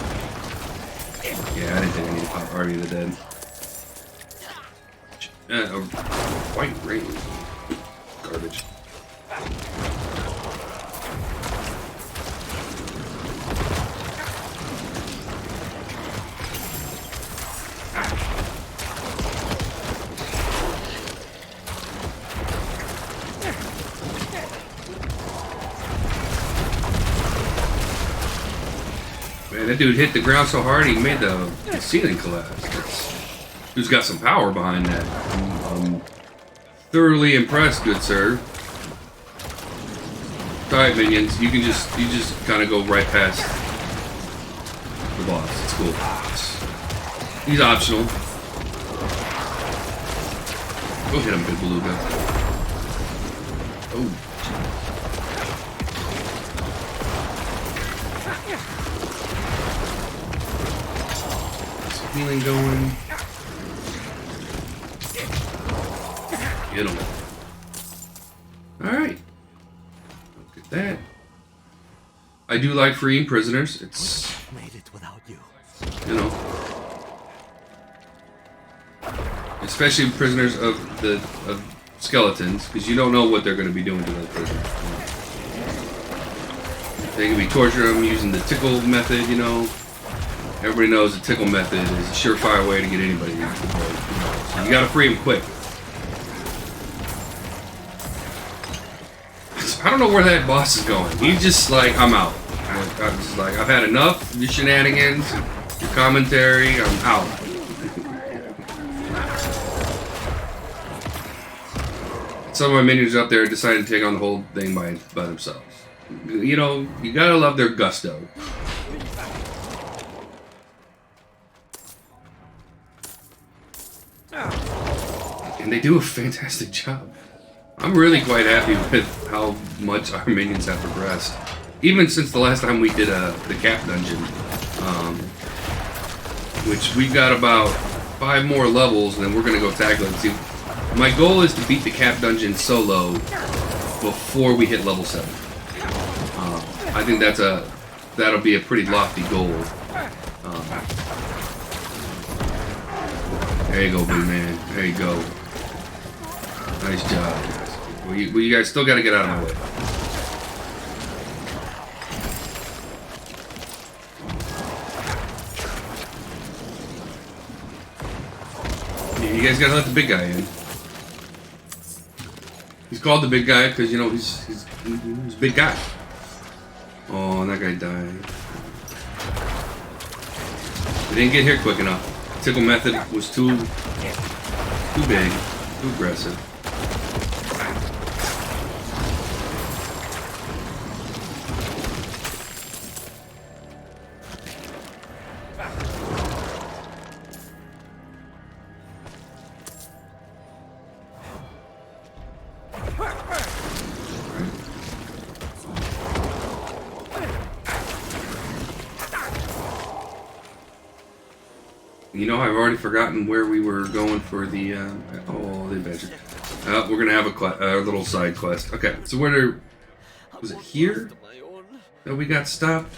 Yeah, I didn't think I need to pop Army of the Dead. A white ring. Garbage. Man, that dude hit the ground so hard he made the ceiling collapse. Dude's got some power behind that. I'm thoroughly impressed, good sir. Alright, minions, you just kind of go right past the boss. It's cool. He's optional. Go hit him, big beluga. Oh. Healing going. Get him. Alright. Look at that. I do like freeing prisoners. It's made it without you. You know. Especially prisoners of skeletons, because you don't know what they're going to be doing to those prisoners. They can be torturing them using the tickle method, you know. Everybody knows the tickle method is a surefire way to get anybody to vote. So you gotta free him quick. I don't know where that boss is going. He's just like, I'm out. I'm just like, I've had enough of your shenanigans, your commentary, I'm out. Some of my minions up there decided to take on the whole thing by themselves. You know, you gotta love their gusto. And they do a fantastic job. I'm really quite happy with how much our minions have progressed. Even since the last time we did the cap dungeon. Which we've got about 5 more levels, and then we're going to go tackle it. See, my goal is to beat the cap dungeon solo before we hit level 7. I think that'll be a pretty lofty goal. There you go, big man. There you go. Nice job. Well, you guys still got to get out of my way. You guys gotta let the big guy in. He's called the big guy because, you know, he's a big guy. Oh, and that guy died. We didn't get here quick enough. Tickle method was too big, too aggressive. You know, I've already forgotten where we were going for the, the adventure. We're gonna have a little side quest. Okay, so was it here that we got stopped?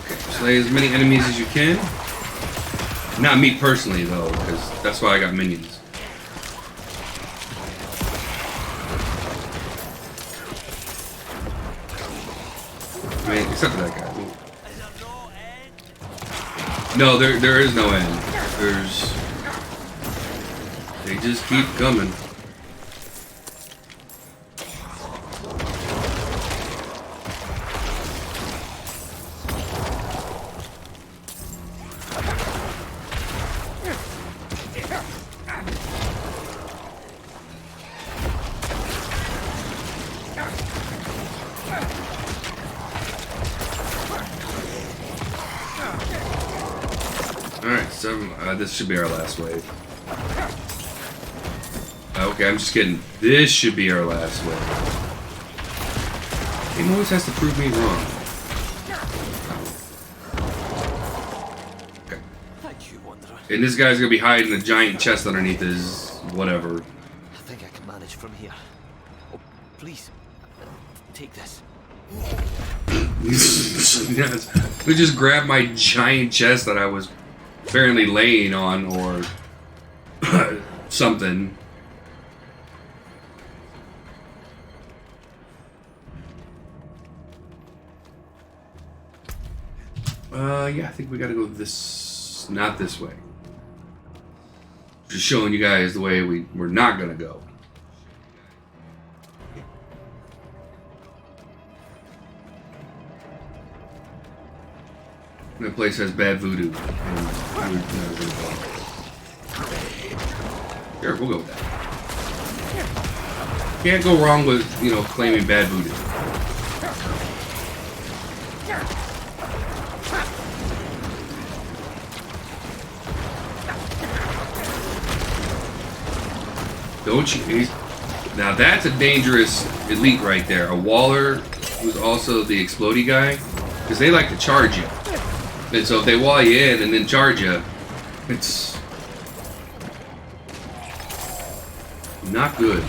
Okay, slay as many enemies as you can. Not me personally, though, because that's why I got minions. I mean, except for that guy. No, there is no end. They just keep coming. This should be our last wave. Okay, I'm just kidding. This should be our last wave. He always has to prove me wrong. Okay. And this guy's gonna be hiding a giant chest underneath his whatever. I think I can manage from here. Oh, please, take this. Yes. We just grabbed my giant chest that I was apparently laying on, or something. Yeah, I think we gotta go this, not this way. Just showing you guys the way we're not gonna go. That place has bad voodoo. Sure, we'll go with that. Can't go wrong with, you know, claiming bad voodoo. Don't you? Now that's a dangerous elite right there. A Waller, who's also the explodey guy, because they like to charge you. And so if they wall you in and then charge you, it's not good.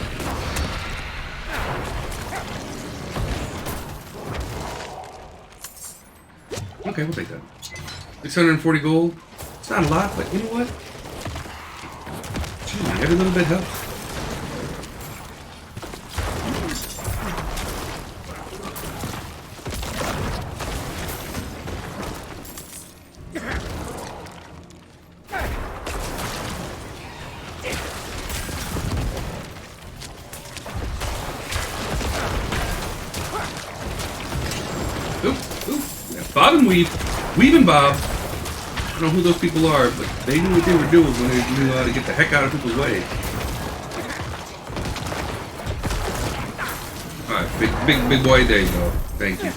Okay, we'll take that. 640 gold. It's not a lot, but you know what? Gee, every little bit helps. Bob and Weave. Weave and Bob. I don't know who those people are, but they knew what they were doing when they knew how to get the heck out of people's way. Alright, big boy, there you go. Thank you.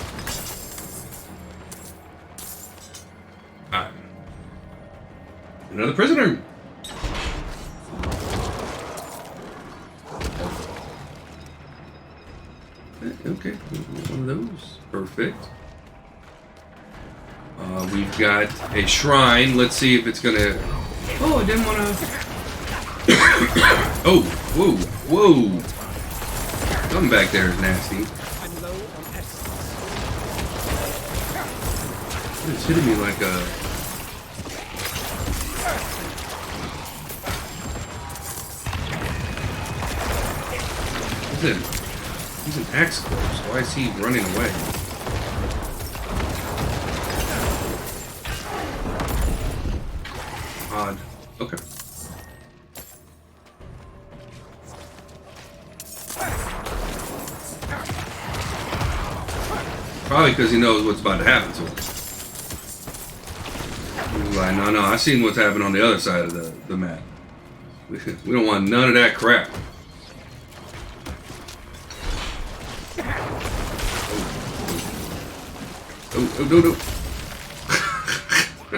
Alright. Another prisoner. Okay, one of those. Perfect. We've got a shrine. Let's see if it's gonna... Oh, I didn't want to... Oh, whoa, whoa. Something back there is nasty. It's hitting me like a... He's an axe corpse. Why is he running away? Okay. Probably because he knows what's about to happen to him. He's like, no, I seen what's happening on the other side of the map. We don't want none of that crap. Oh, no.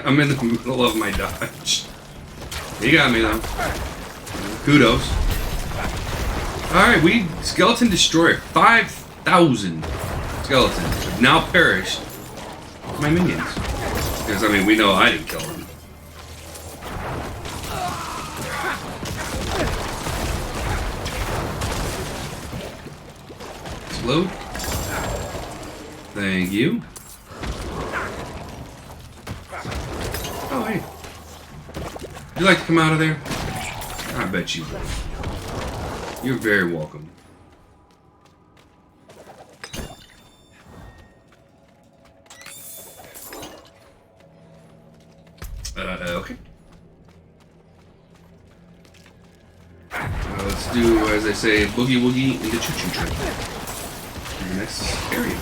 I'm in the middle of my dodge. He got me, though. Kudos. Alright, we skeleton destroyer. 5,000 skeletons have now perished with my minions. Because, I mean, we know I didn't kill them. Explode. Thank you. Oh, hey. Would you like to come out of there? I bet you would. You're very welcome. Okay. Let's do, as they say, boogie woogie into choo-choo train. In the next area.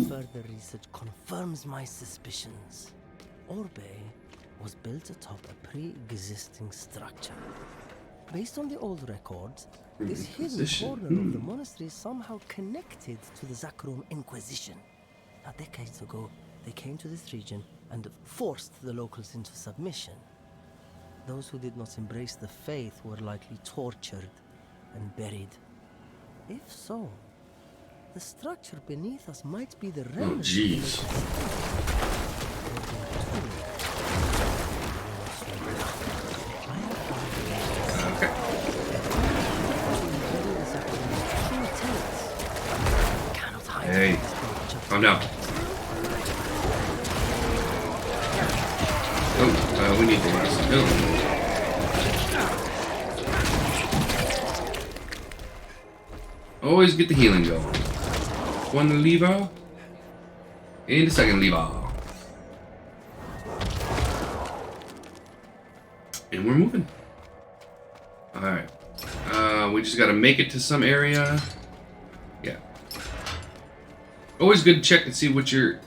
Further research confirms my suspicions. Orbe was built atop a pre-existing structure. Based on the old records, this hidden corner of the monastery is somehow connected to the Zakrum Inquisition. Now, decades ago, they came to this region and forced the locals into submission. Those who did not embrace the faith were likely tortured and buried. If so, the structure beneath us might be the remnant. Oh, jeez. Okay. Hey, calm down. Oh, we need to rest. Always get the healing going. One lever and the second lever, and we're moving. All right, we just gotta make it to some area. Yeah. Always good to check and see what your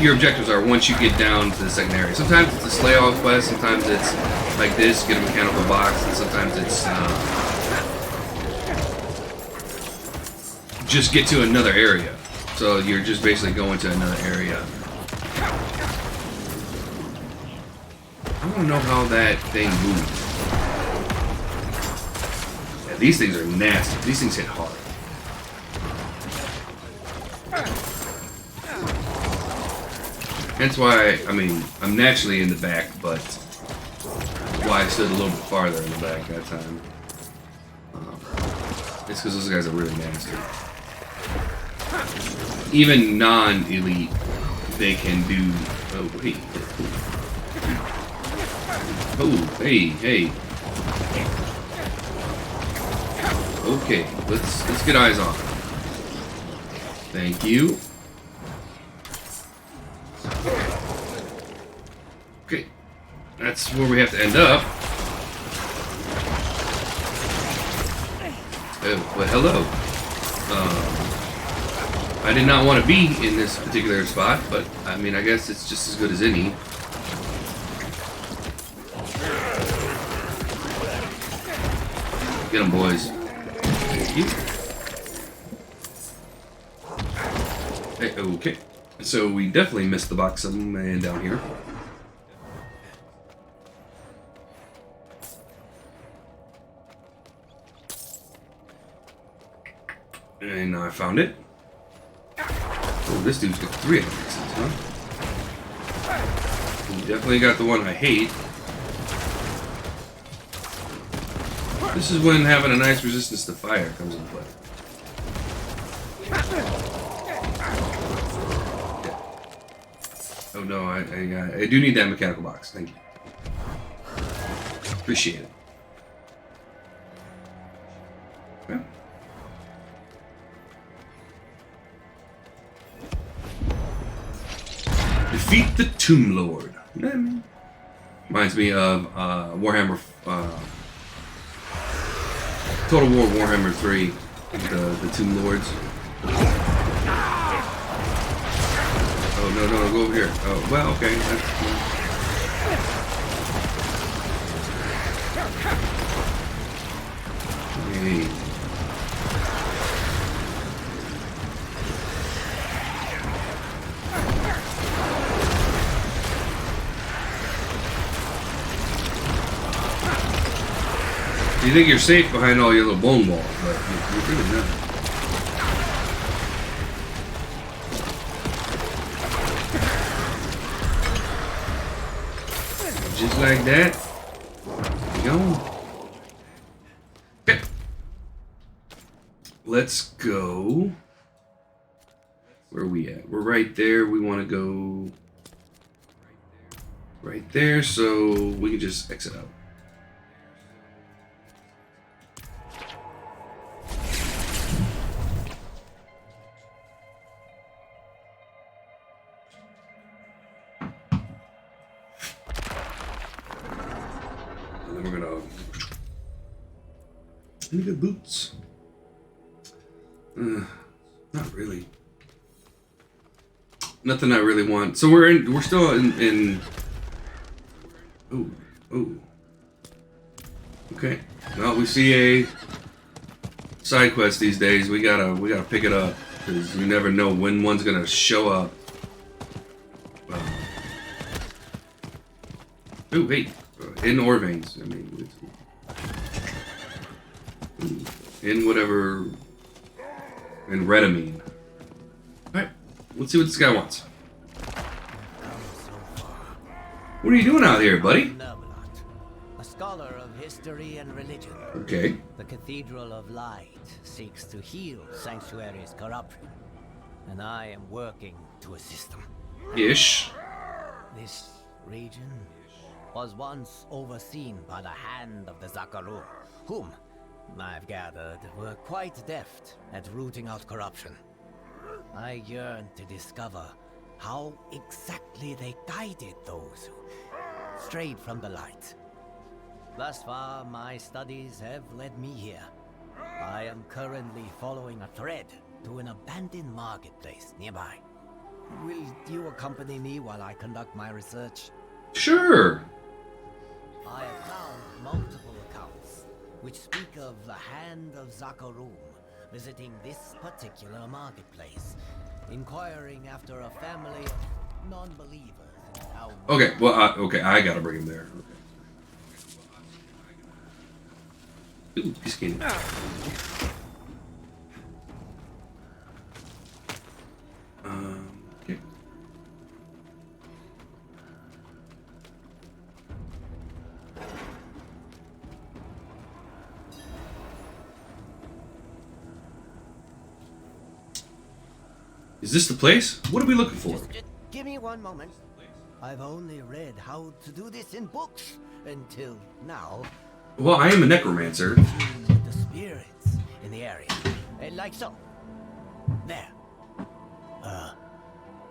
your objectives are once you get down to the second area. Sometimes it's a slay all quest, sometimes it's like this, get a mechanical box, and sometimes it's just get to another area. So you're just basically going to another area. I want to know how that thing moves. Yeah, these things are nasty. These things hit hard. That's why, I mean, I'm naturally in the back, but why I stood a little bit farther in the back that time. It's because those guys are really nasty. Even non-elite, they can do. Oh wait. Oh hey. Okay, let's get eyes on. Thank you. Okay, that's where we have to end up. Oh, but hello. I did not want to be in this particular spot, but I mean, I guess it's just as good as any. Get them, boys. Thank you. Hey, okay. So we definitely missed the box of man down here. And I found it. Oh, this dude's got 3 of them, huh? He definitely got the one I hate. This is when having a nice resistance to fire comes into play. Oh no, I do need that mechanical box. Thank you. Appreciate it. Okay. Defeat the Tomb Lord. Reminds me of Warhammer, Total War Warhammer 3, the Tomb Lords. Oh no, go over here. Oh well, okay. That's cool. Hey. You think you're safe behind all your little bone walls, but you're really not. Just like that. Go. Okay. Let's go. Where are we at? We're right there. We want to go right there, so we can just exit out. Any good boots? Not really. Nothing I really want. So we're still in. Oh. Okay. Well, we see a side quest these days. We gotta pick it up because you never know when one's gonna show up. Oh, hey, in ore veins. I mean. In whatever. In Redamine. Alright, let's see what this guy wants. What are you doing out here, buddy? A scholar of history and religion. Okay. The Cathedral of Light seeks to heal Sanctuary's corruption, and I am working to assist them. Ish. This region was once overseen by the hand of the Zakaru, whom I've gathered were quite deft at rooting out corruption. I yearn to discover how exactly they guided those who strayed from the light. Thus far, my studies have led me here. I am currently following a thread to an abandoned marketplace nearby. Will you accompany me while I conduct my research? Sure. I have found multiple accounts which speak of the hand of Zakarum visiting this particular marketplace, inquiring after a family of non-believers in town. Okay, well, okay, I gotta bring him there. Okay. Ooh, he's skinny. Okay. Is this the place? What are we looking for? Just give me one moment. I've only read how to do this in books until now. Well, I am a necromancer. The spirits in the area, like so. There.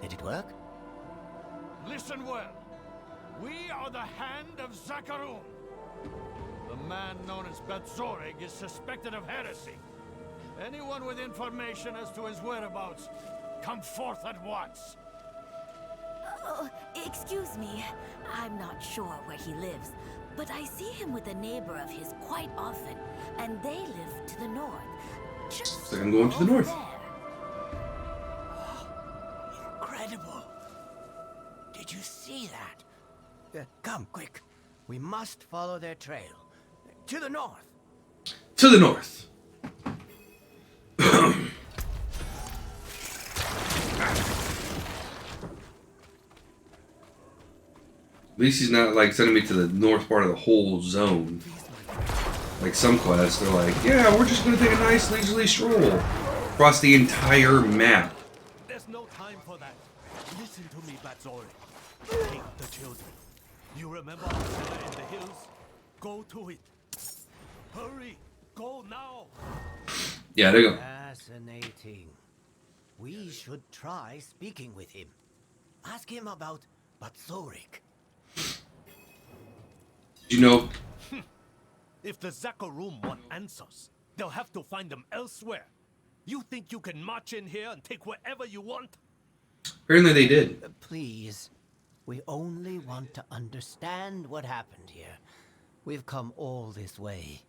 Did it work? Listen well. We are the Hand of Zakarum. The man known as Betzorig is suspected of heresy. Anyone with information as to his whereabouts, come forth at once. Oh, excuse me. I'm not sure where he lives, but I see him with a neighbor of his quite often, and they live to the north. Just So I'm going to the north. there. Incredible. Did you see that? Come, quick. We must follow their trail. To the north. To the north. At least he's not like sending me to the north part of the whole zone. Like some quests, they're like, yeah, we're just gonna take a nice leisurely stroll across the entire map. There's no time for that. Listen to me, Batzorig. Take the children. You remember our cellar in the hills? Go to it. Hurry! Go now! Yeah, there you go. Fascinating. We should try speaking with him. Ask him about Batzorik. You know, If the Zakarum want answers, they'll have to find them elsewhere. You think you can march in here and take whatever you want? apparently they did. Please, we only want to understand what happened here. We've come all this way.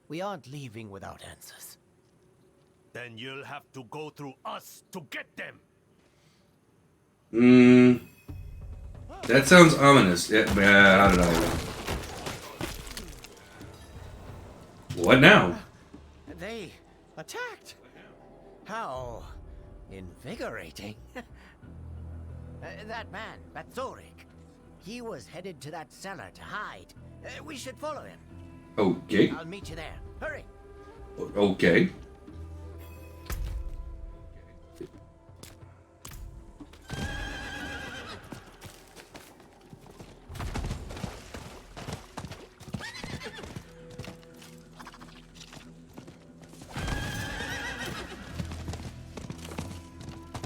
We aren't leaving without answers. Then you'll have to go through us to get them. That sounds ominous. Yeah, I don't know. What now? They attacked. How invigorating. That man, Batzorik, he was headed to that cellar to hide. We should follow him. Okay. I'll meet you there. Hurry. Okay.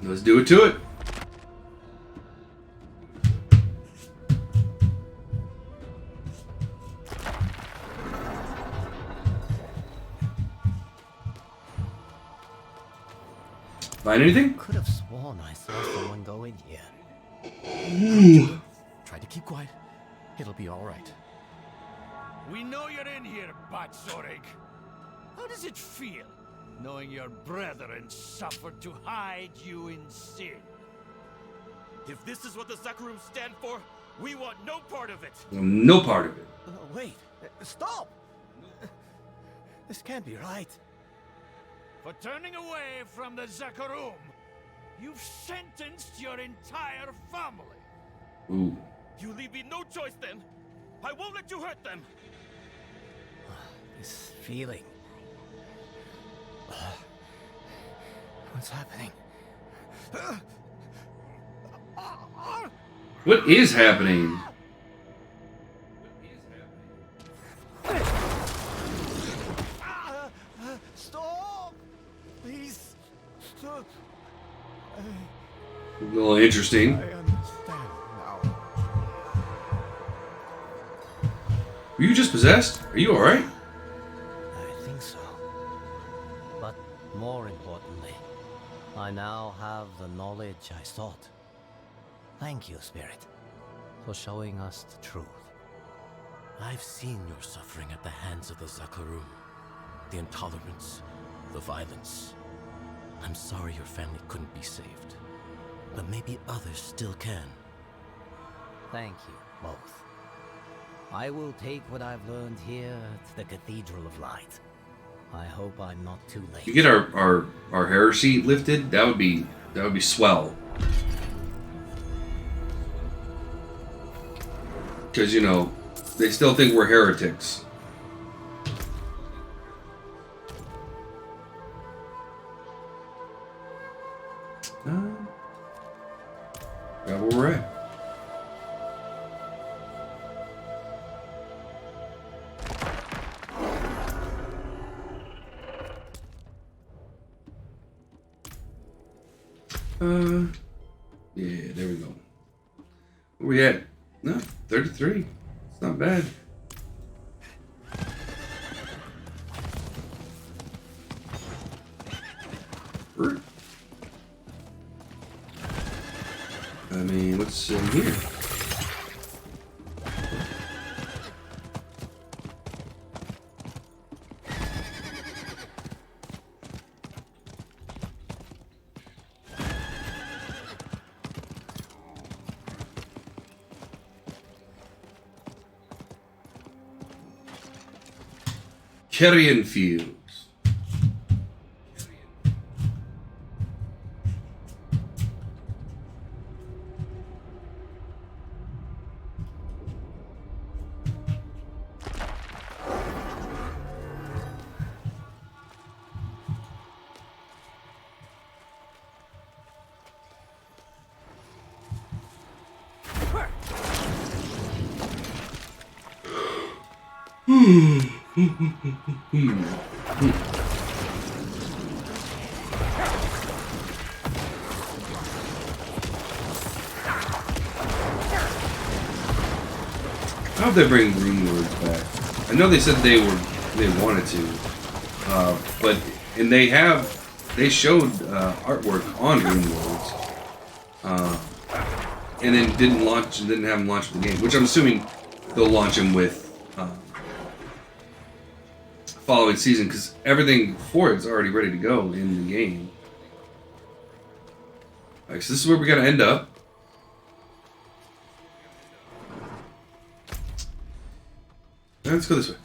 Let's do it to it. Find anything? Could have sworn I saw someone go in here. Try to keep quiet. It'll be all right. We know you're in here, Batzorik. How does it feel, knowing your brethren suffered to hide you in sin? If this is what the Zakarum stand for, we want no part of it. No part of it. Wait, stop! This can't be right. For turning away from the Zakarum, you've sentenced your entire family. Ooh. You leave me no choice then. I won't let you hurt them. This feeling. What's happening? What is happening? Stop! Please. A little interesting. I understand now. Were you just possessed? Are you alright? I think so. But more importantly, I now have the knowledge I sought. Thank you, Spirit, for showing us the truth. I've seen your suffering at the hands of the Zakarum. The intolerance, the violence. I'm sorry your family couldn't be saved. But maybe others still can. Thank you, both. I will take what I've learned here to the Cathedral of Light. I hope I'm not too late. You get our heresy lifted, that would be swell. Because, you know, they still think we're heretics. Yeah, where we're at. Yeah, there we go. Where we at? No, 33. It's not bad. I mean, what's in here? Carrion Fields. I hope they bring Rune Lords back. I know they said they wanted to, but they showed artwork on Rune Lords, and then didn't have them launch the game, which I'm assuming they'll launch them with following season, because everything for it's already ready to go in the game. Alright, so this is where we gotta end up. Let's go this way.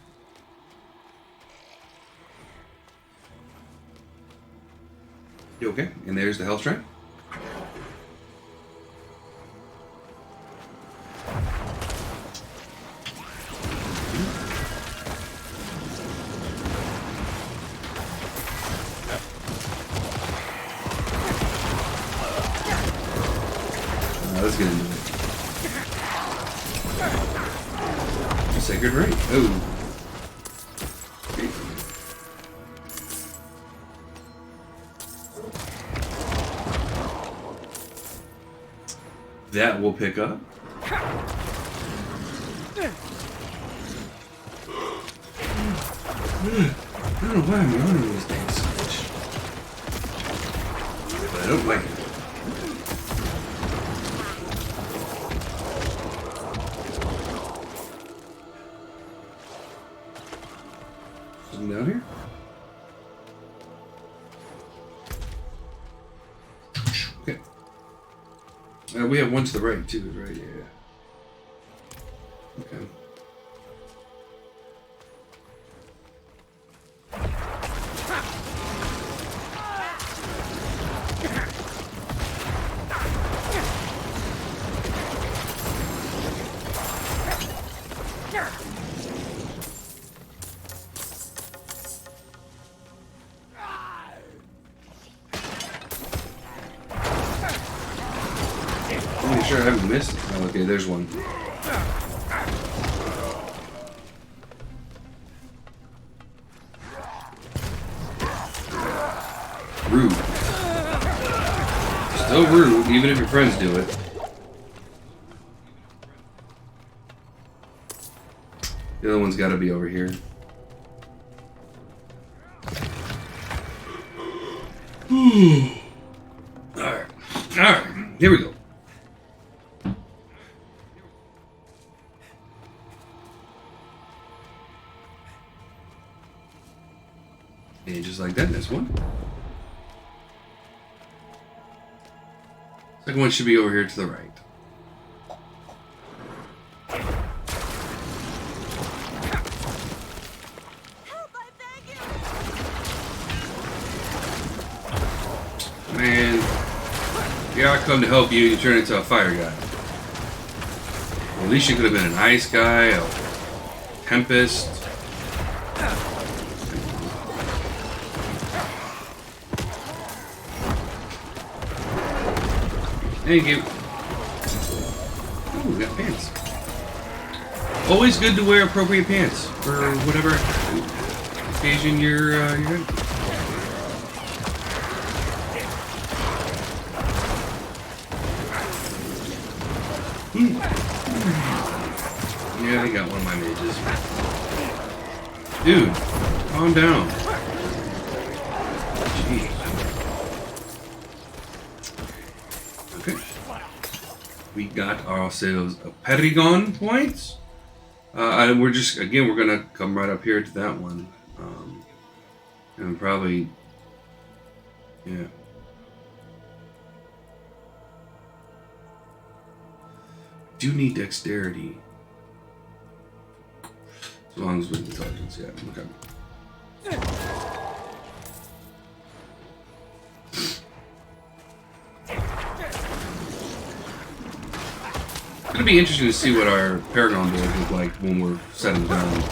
You okay? And there's the Hell Shrine. Let's get into it. Sacred Ring. Oh. Okay. That will pick up. I don't know why I'm yawning these days so much. But I don't like it. Down here? Okay. We have one to the right too, right? Yeah. Okay. I'm sure I haven't missed it. Oh, okay, there's one. Rude. Still rude, even if your friends do it. The other one's got to be over here. Alright. Alright. Here we go. And just like that, that's one. Second one should be over here to the right. Man, yeah, I come to help you. You turn into a fire guy. Well, at least you could have been an ice guy, a tempest. Thank you. Oh, we got pants. Always good to wear appropriate pants for whatever occasion you're in. Yeah, I got one of my mages. Dude, calm down. Jeez. Okay. We got ourselves a Perigon points. And we're just, again, we're gonna come right up here to that one. And probably, yeah. Do need dexterity. As long as with intelligence, yeah. Okay. It's gonna be interesting to see what our Paragon board look like when we're setting down.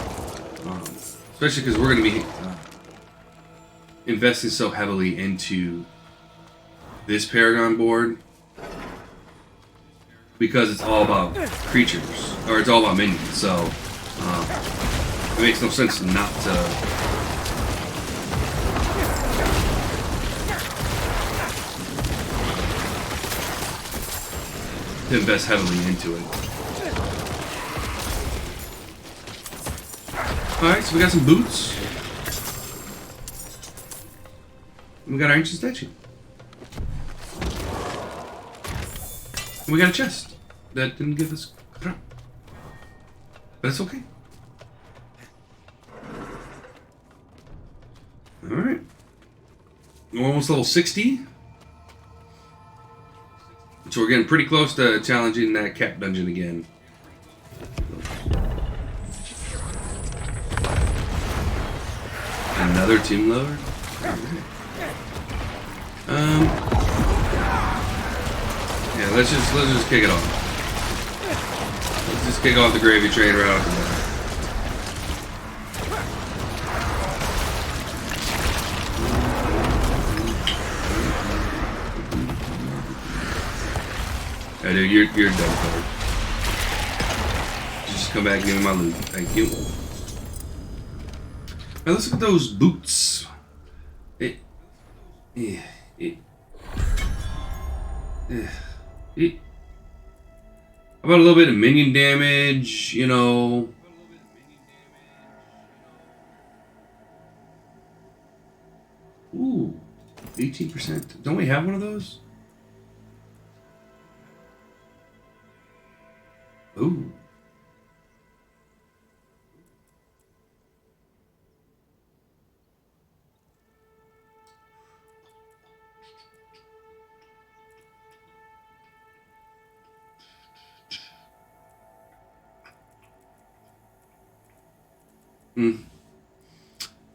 Especially because we're gonna be investing so heavily into this Paragon board. Because it's all about creatures, or it's all about minions, so It makes no sense not to invest heavily into it. Alright, so we got some boots. And we got our ancient statue. And we got a chest that didn't give us a drop. But it's okay. Alright. We're almost level 60. So we're getting pretty close to challenging that cap dungeon again. Another team loader? Yeah, let's just kick it off. Let's just kick off the gravy train right off the bat. Yeah, dude, you're done for. Just come back and give me my loot. Thank you. Now let's look at those boots. How about a little bit of minion damage, you know? Ooh, 18%. Don't we have one of those? Ooh.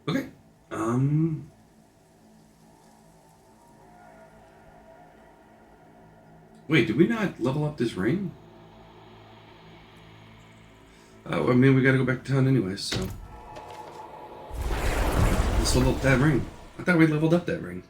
Okay. Wait, did we not level up this ring? I mean, we gotta go back to town anyway, so. Let's level up that ring. I thought we leveled up that ring.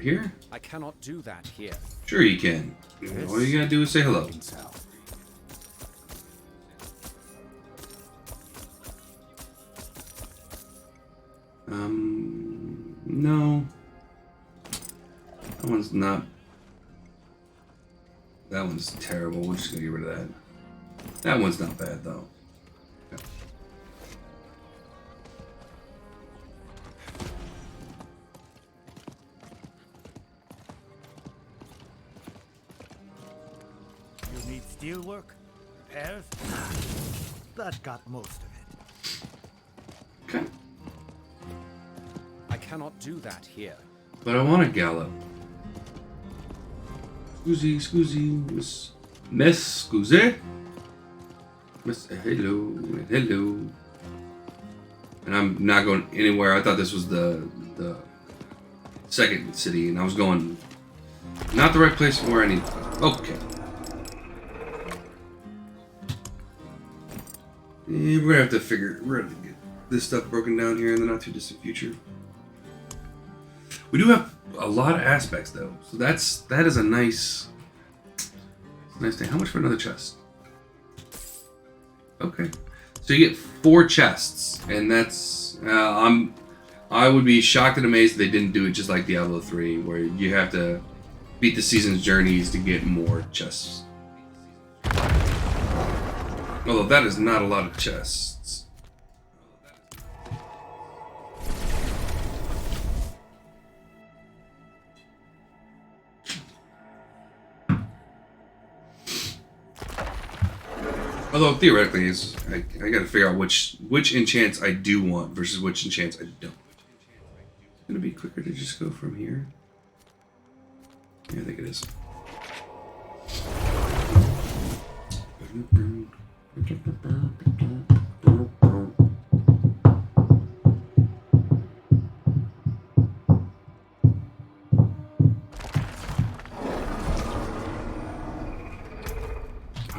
Here? I cannot do that here. Sure you can. All you gotta do is say hello. No. That one's not. That one's terrible. We're just gonna get rid of that. That one's not bad though. Steelwork? Repairs? That got most of it. Okay. I cannot do that here. But I want a gallop. Scoozy, Miss Scoozy. Miss, hello. And I'm not going anywhere. I thought this was the second city, and I was going not the right place where I need. Okay. Yeah, we're gonna have to get this stuff broken down here in the not too distant future. We do have a lot of aspects though, so that is a nice thing. How much for another chest? Okay, so you get 4 chests, and that's I would be shocked and amazed if they didn't do it just like Diablo 3, where you have to beat the season's journeys to get more chests. Although that is not a lot of chests. Although theoretically, I gotta figure out which enchants I do want versus which enchants I don't. It's gonna be quicker to just go from here. Yeah, I think it is.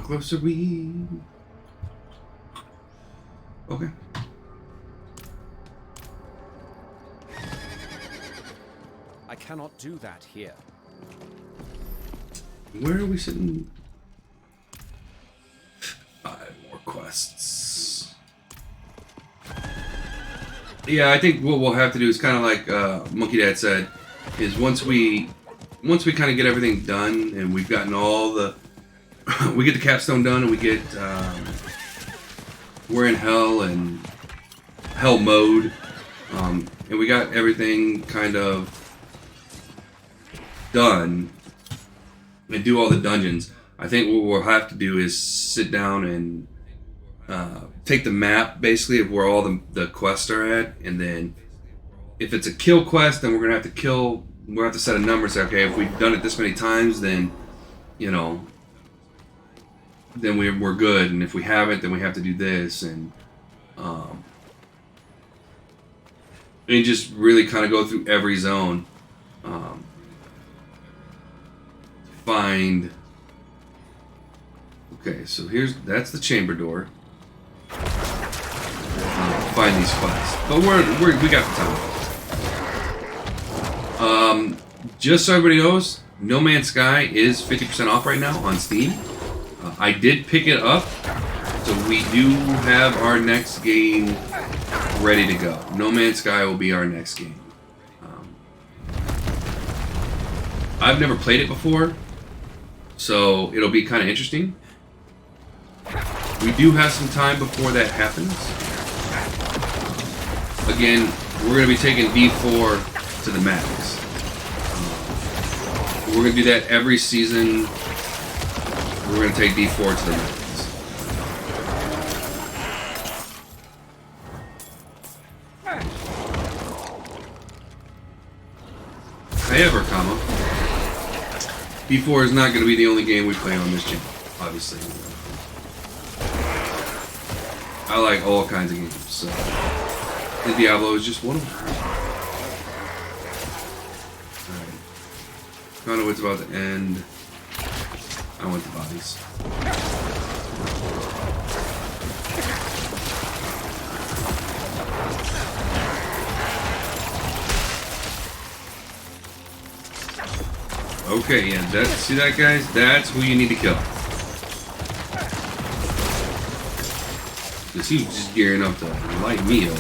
close are we? Okay. I cannot do that here. Where are we sitting? 5 more quests. Yeah, I think what we'll have to do is kind of like Monkey Dad said, is once we kind of get everything done and we've gotten all the, we get the capstone done and we get, we're in hell and hell mode, and we got everything kind of done and do all the dungeons. I think what we'll have to do is sit down and take the map basically of where all the quests are at, and then if it's a kill quest, then we're gonna have to kill. We'll have to set a number and say, okay, if we've done it this many times, then you know, then we're good, and if we haven't, then we have to do this, and just really kind of go through every zone, find. Okay, so that's the chamber door. Find these quests, but we got the time. Just so everybody knows, No Man's Sky is 50% off right now on Steam. I did pick it up, so we do have our next game ready to go. No Man's Sky will be our next game. I've never played it before, so it'll be kind of interesting. We do have some time before that happens. Again, we're going to be taking D4 to the max. We're going to do that every season. We're going to take D4 to the max. However, D4 is not going to be the only game we play on this channel, obviously. I like all kinds of games, so the Diablo is just one of them. Alright. Kind of what's about to end. I want the bodies. Okay, yeah, see that, guys? That's who you need to kill. Because he was just gearing up to light me up.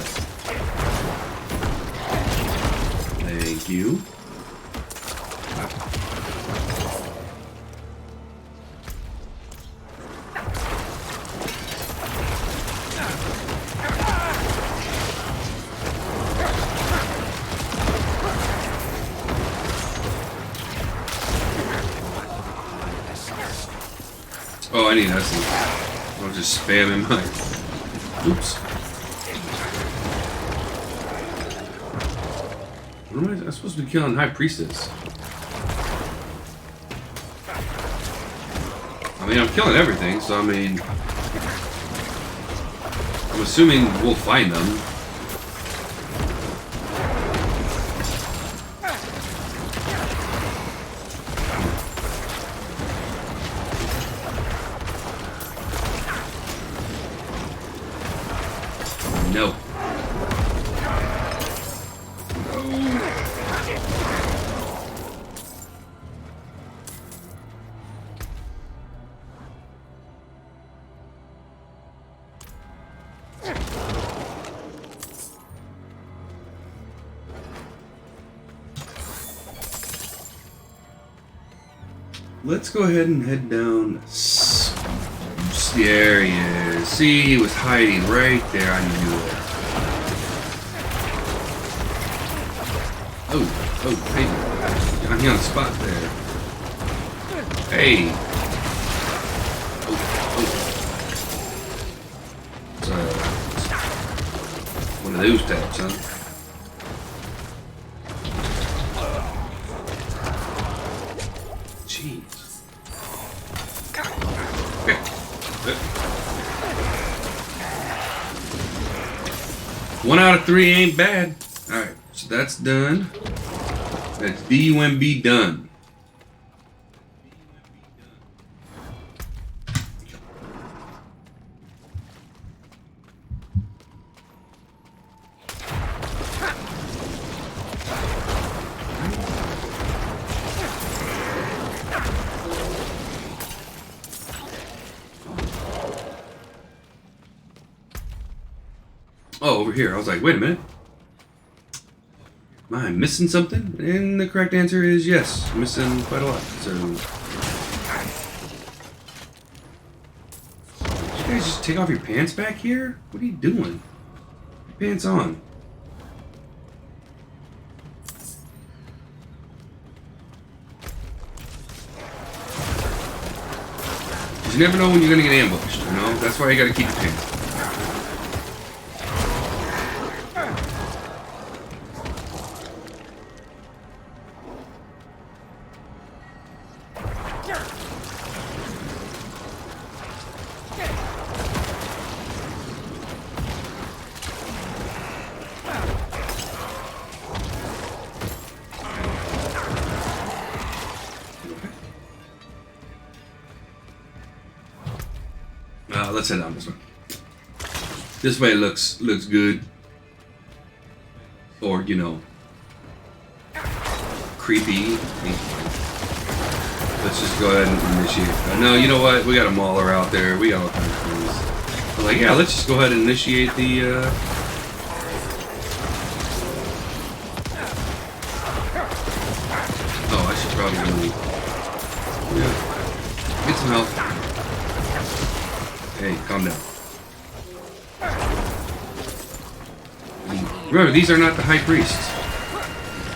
Thank you. Oh, I need essence. I'll just spam in my... Oops. What am I supposed to be killing High Priestess? I mean, I'm killing everything, so I mean... I'm assuming we'll find them. No. Let's go ahead and head down. There he is. See, he was hiding right there. I knew it. Oh, hey. I'm here on the spot there. Hey. It's one of those types, huh? Jeez. 1 out of 3 ain't bad. Alright, so that's done. That's DUMB done. Oh, over here. I was like, wait a minute. Am I missing something? And the correct answer is yes. Missing quite a lot. So, did you guys just take off your pants back here? What are you doing? Your pants on. You never know when you're gonna get ambushed, you know? That's why you gotta keep your pants. Let's head down this way. This way looks good. Or, you know, creepy. Let's just go ahead and initiate. No, you know what? We got a mauler out there. We got all kinds of things. I'm like, yeah, let's just go ahead and initiate the, Oh, I should probably go... Yeah. Get some help. Hey, calm down. Remember, these are not the high priests.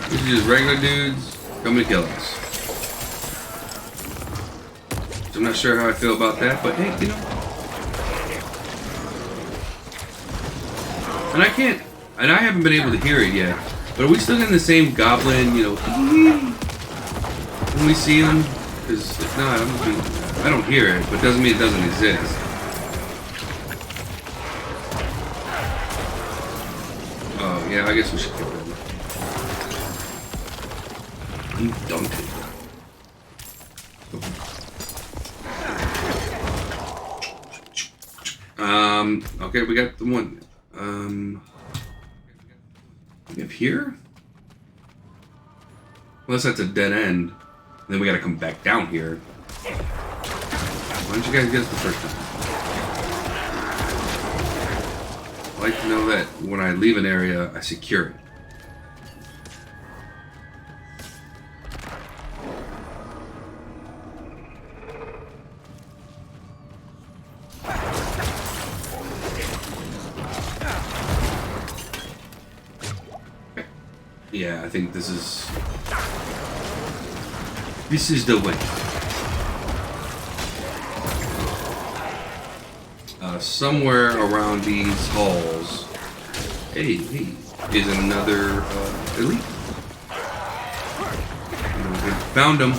These are just regular dudes coming to kill us. So I'm not sure how I feel about that, but hey, you know. And I can't, and I haven't been able to hear it yet, but are we still getting the same goblin, you know, when we see them? Because if not, I don't hear it, but it doesn't mean it doesn't exist. Yeah, I guess we should kill them. Don't take that. Okay, we got the one. We have here? Unless that's a dead end. Then we gotta come back down here. Why don't you guys get us the first time? I like to know that when I leave an area, I secure it. Yeah, I think this is the way. Somewhere around these halls, hey, is another elite. Found him.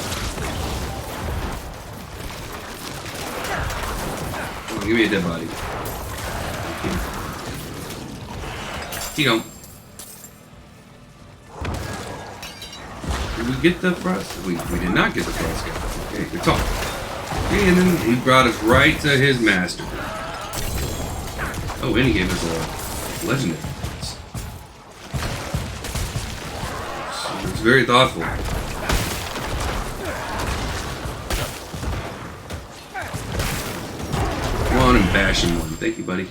Oh, give me a dead body. You know. Did we get the frost? We did not get the frost guy. Okay, good talk. Okay, and then he brought us right to his master. Oh, and he gave us a legendary. It's very thoughtful. Come on and bash him one. Thank you, buddy.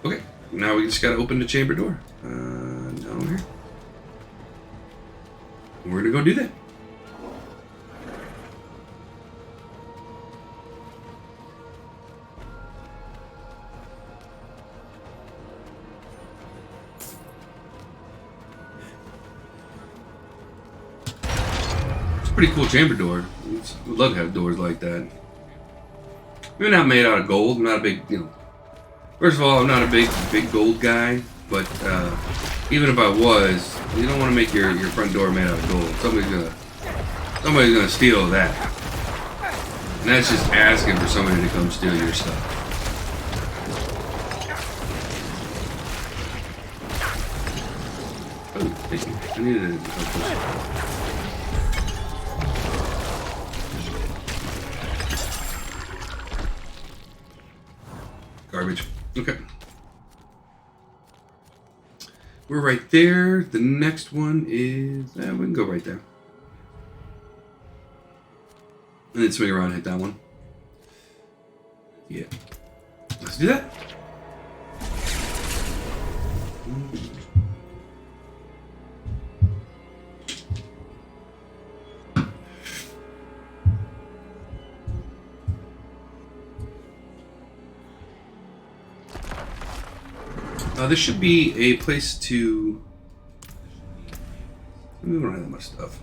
Okay, now we just gotta open the chamber door. Down here. We're gonna go do that. Pretty cool chamber door. Would love to have doors like that. Maybe not made out of gold. I'm not a big, you know. First of all, I'm not a big gold guy. But even if I was, you don't want to make your front door made out of gold. Somebody's gonna steal that. And that's just asking for somebody to come steal your stuff. Oh, thank you. I needed to help this. Garbage. Okay. We're right there. The next one is... we can go right there. And then swing around and hit that one. Yeah. Let's do that. This should be a place to... We don't have that much stuff.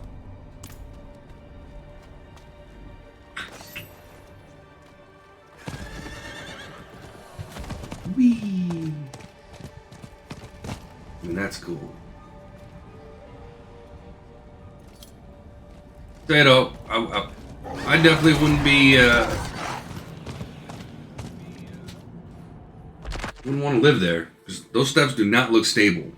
Whee! I mean, that's cool. Straight up, I definitely wouldn't be, wouldn't want to live there. Because those steps do not look stable.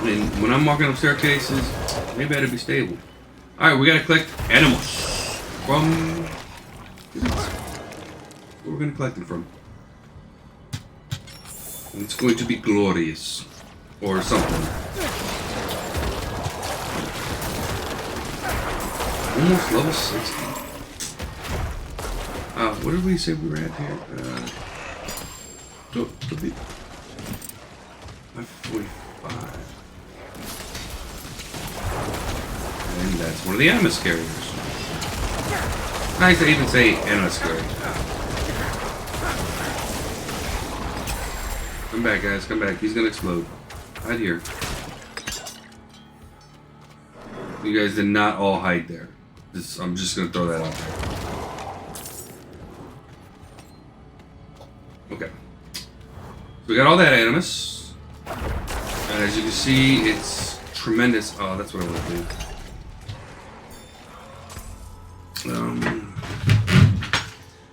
And when I'm walking up staircases, they better be stable. Alright, we gotta collect animals from... Where we're gonna collect them from. And it's going to be glorious. Or something. Almost level 60. What did we say we were at here? 545. And that's one of the animus carriers. Nice to even say animus carrier. Come back, guys. Come back. He's gonna explode. Hide here. You guys did not all hide there. I'm just gonna throw that out there. Okay. So we got all that animus. And as you can see, it's tremendous. Oh, that's what I want to do.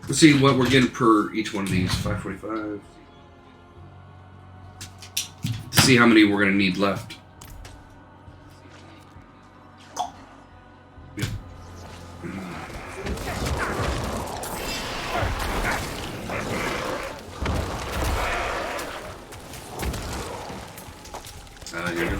Let's see what we're getting per each one of these. 545. To see how many we're going to need left. Yep. Here we go.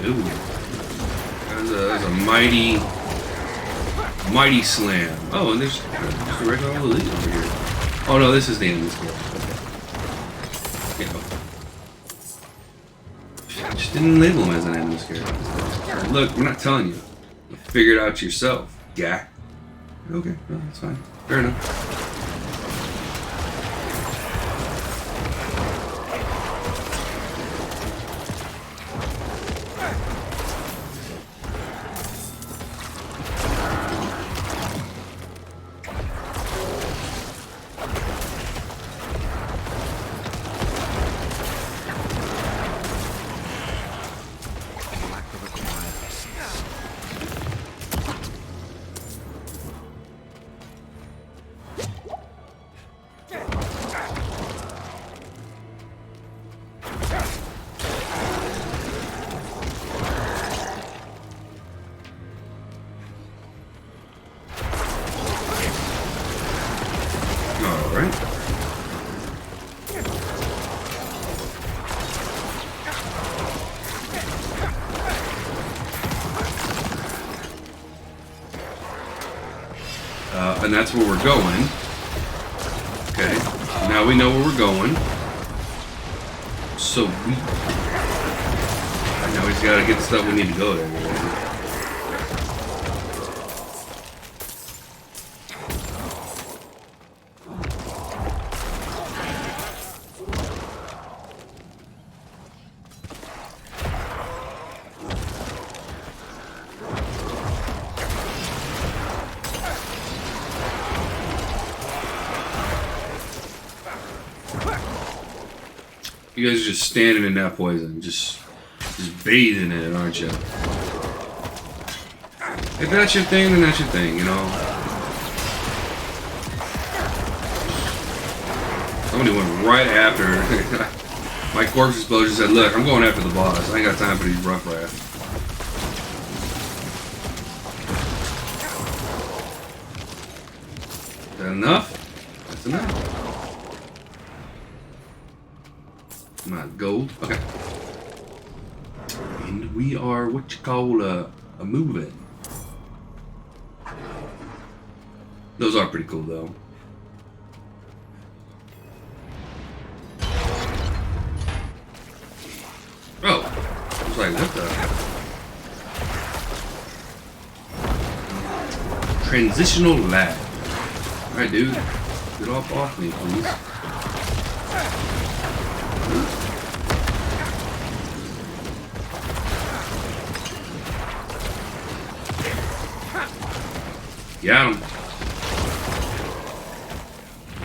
Ooh. That's a mighty slam. Oh, and there's a regular elite over here. Oh no, this is the end of this game. Okay. I just didn't label him as an animus character. Look, we're not telling you. Figure it out yourself, guy. Okay, well, that's fine. Fair enough. And that's where we're going. Okay, now we know where we're going. So we... Now he's got to get the stuff we need to go there. You guys are just standing in that poison. Just Just bathing in it, aren't you? If that's your thing, then that's your thing, you know? Somebody went right after my corpse explosion said, look, I'm going after the boss. I ain't got time for these rough rats. Is that enough? That's enough. Not gold. Okay. And we are what you call a moving. Those are pretty cool though. Oh, I was like, what the? Transitional lag. Alright, dude. Get off me, please. Got him.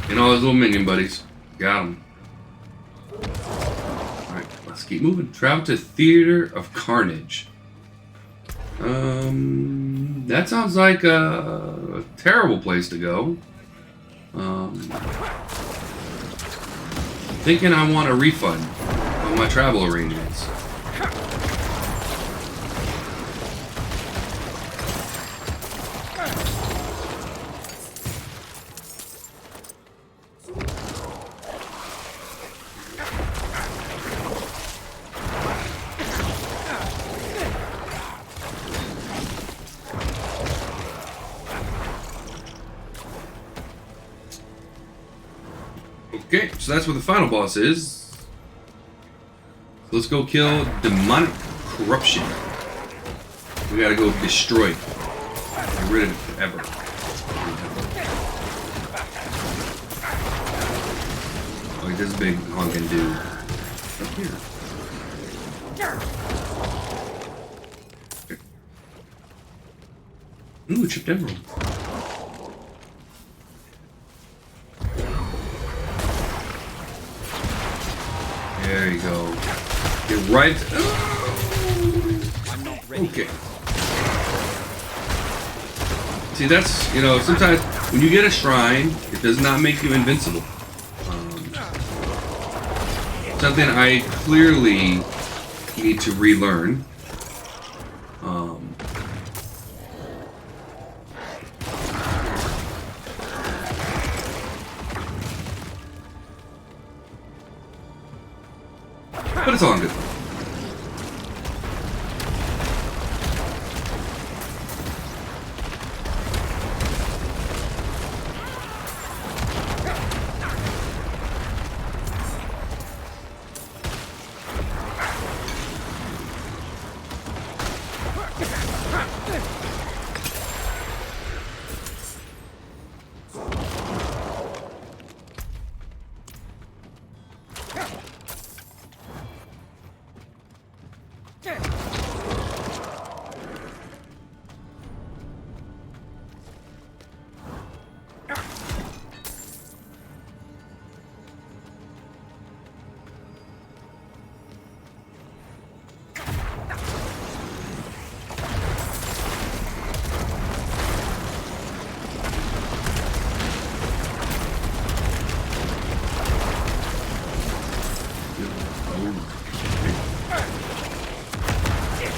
And all his little minion buddies. Got him. Alright, let's keep moving. Travel to Theater of Carnage. That sounds like a terrible place to go. Thinking I want a refund on my travel arrangements. Okay, so that's what the final boss is. Let's go kill Demonic Corruption. We gotta go destroy it. Get rid of it forever. Like this big honking dude. Up here. Okay. Ooh, chipped emerald. There you go. Get right. Okay. See, that's, you know, sometimes when you get a shrine, it does not make you invincible. Something I clearly need to relearn. But it's all good.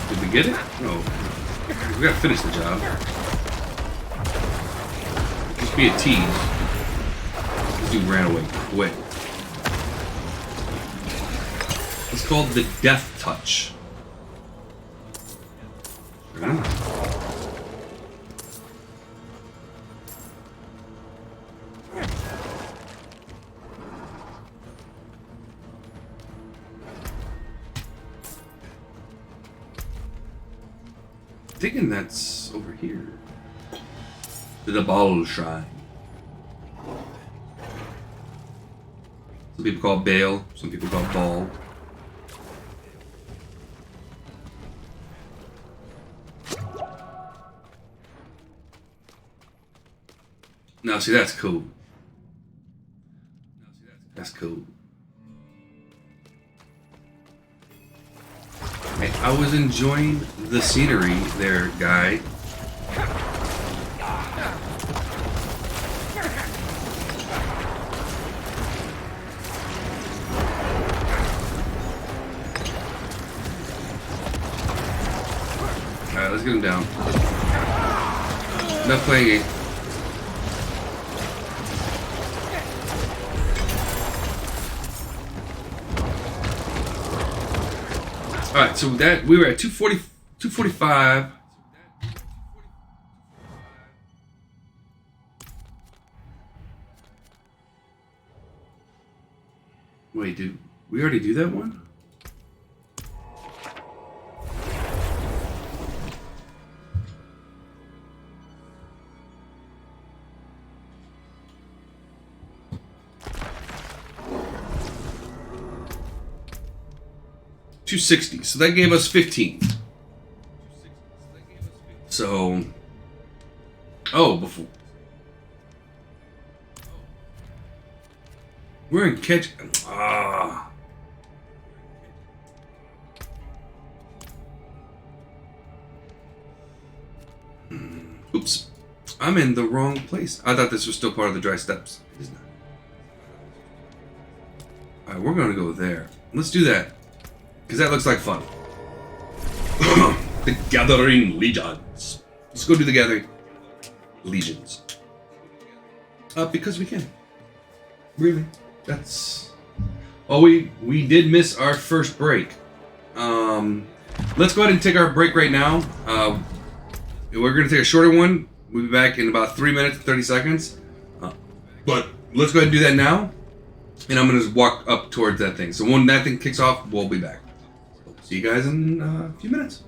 Did we get it? No. We gotta finish the job. Just be a tease. This dude ran away. Wait. It's called the Death Touch. I'm thinking that's over here. The Diablo Shrine. Some people call it Baal, some people call it Baal. Now see, that's cool. That's cool. Hey, I was enjoying the scenery there, guy. Alright, let's get him down. Enough playing. Alright, so that we were at 245. Wait, did we already do that one? $260. So that gave us 15. So, oh, before we're in catch. Oops, I'm in the wrong place. I thought this was still part of the dry steppes. It is not. All right, we're gonna go there. Let's do that. Because that looks like fun. The Gathering Legions. Let's go do the Gathering Legions. Because we can. Really. That's... Oh, we did miss our first break. Let's go ahead and take our break right now. We're going to take a shorter one. We'll be back in about 3 minutes and 30 seconds. But let's go ahead and do that now. And I'm going to just walk up towards that thing. So when that thing kicks off, we'll be back. See you guys in a few minutes.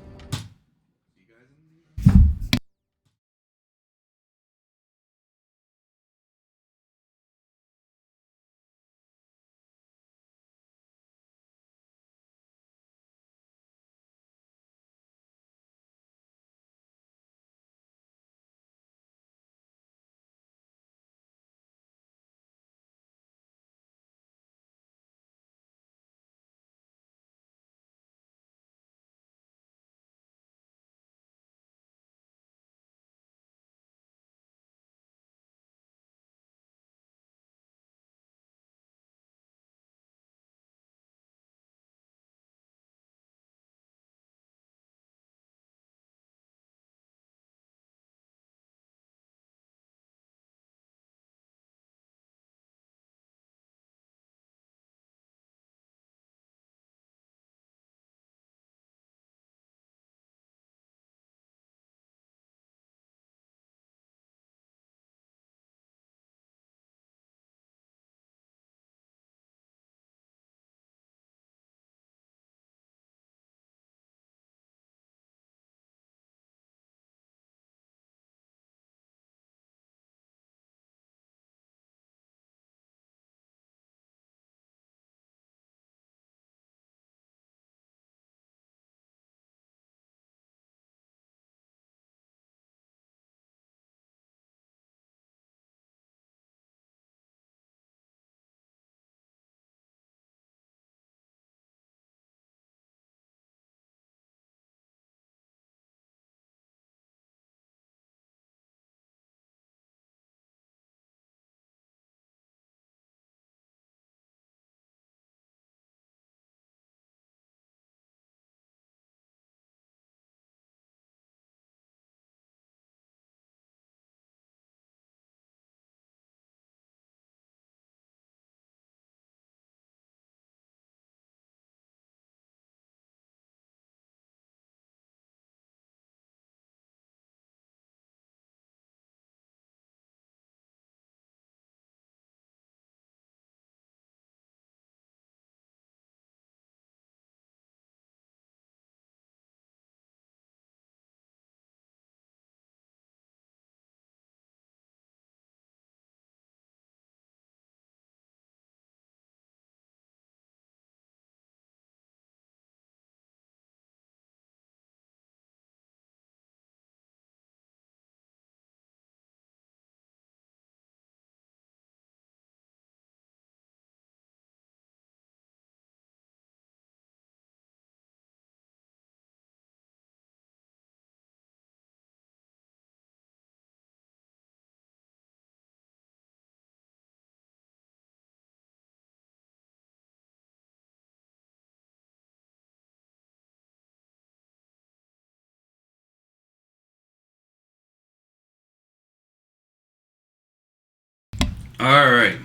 All right,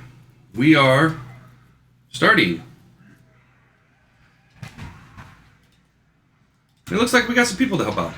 we are starting. It looks like we got some people to help out.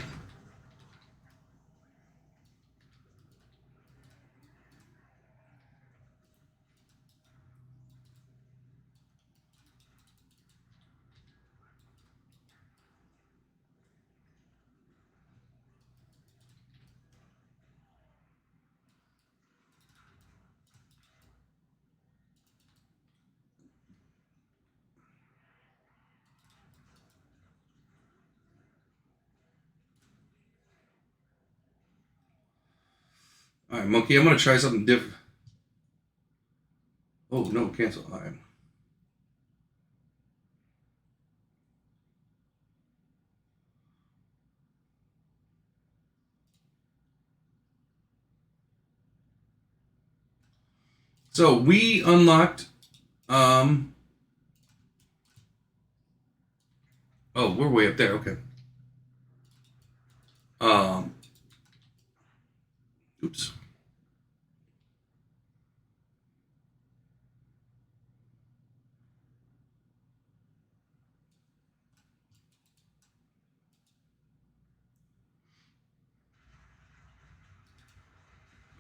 All right, Monkey, I'm going to try something different. Oh, no, cancel. All right. So we unlocked, oh, we're way up there. Okay. Oops.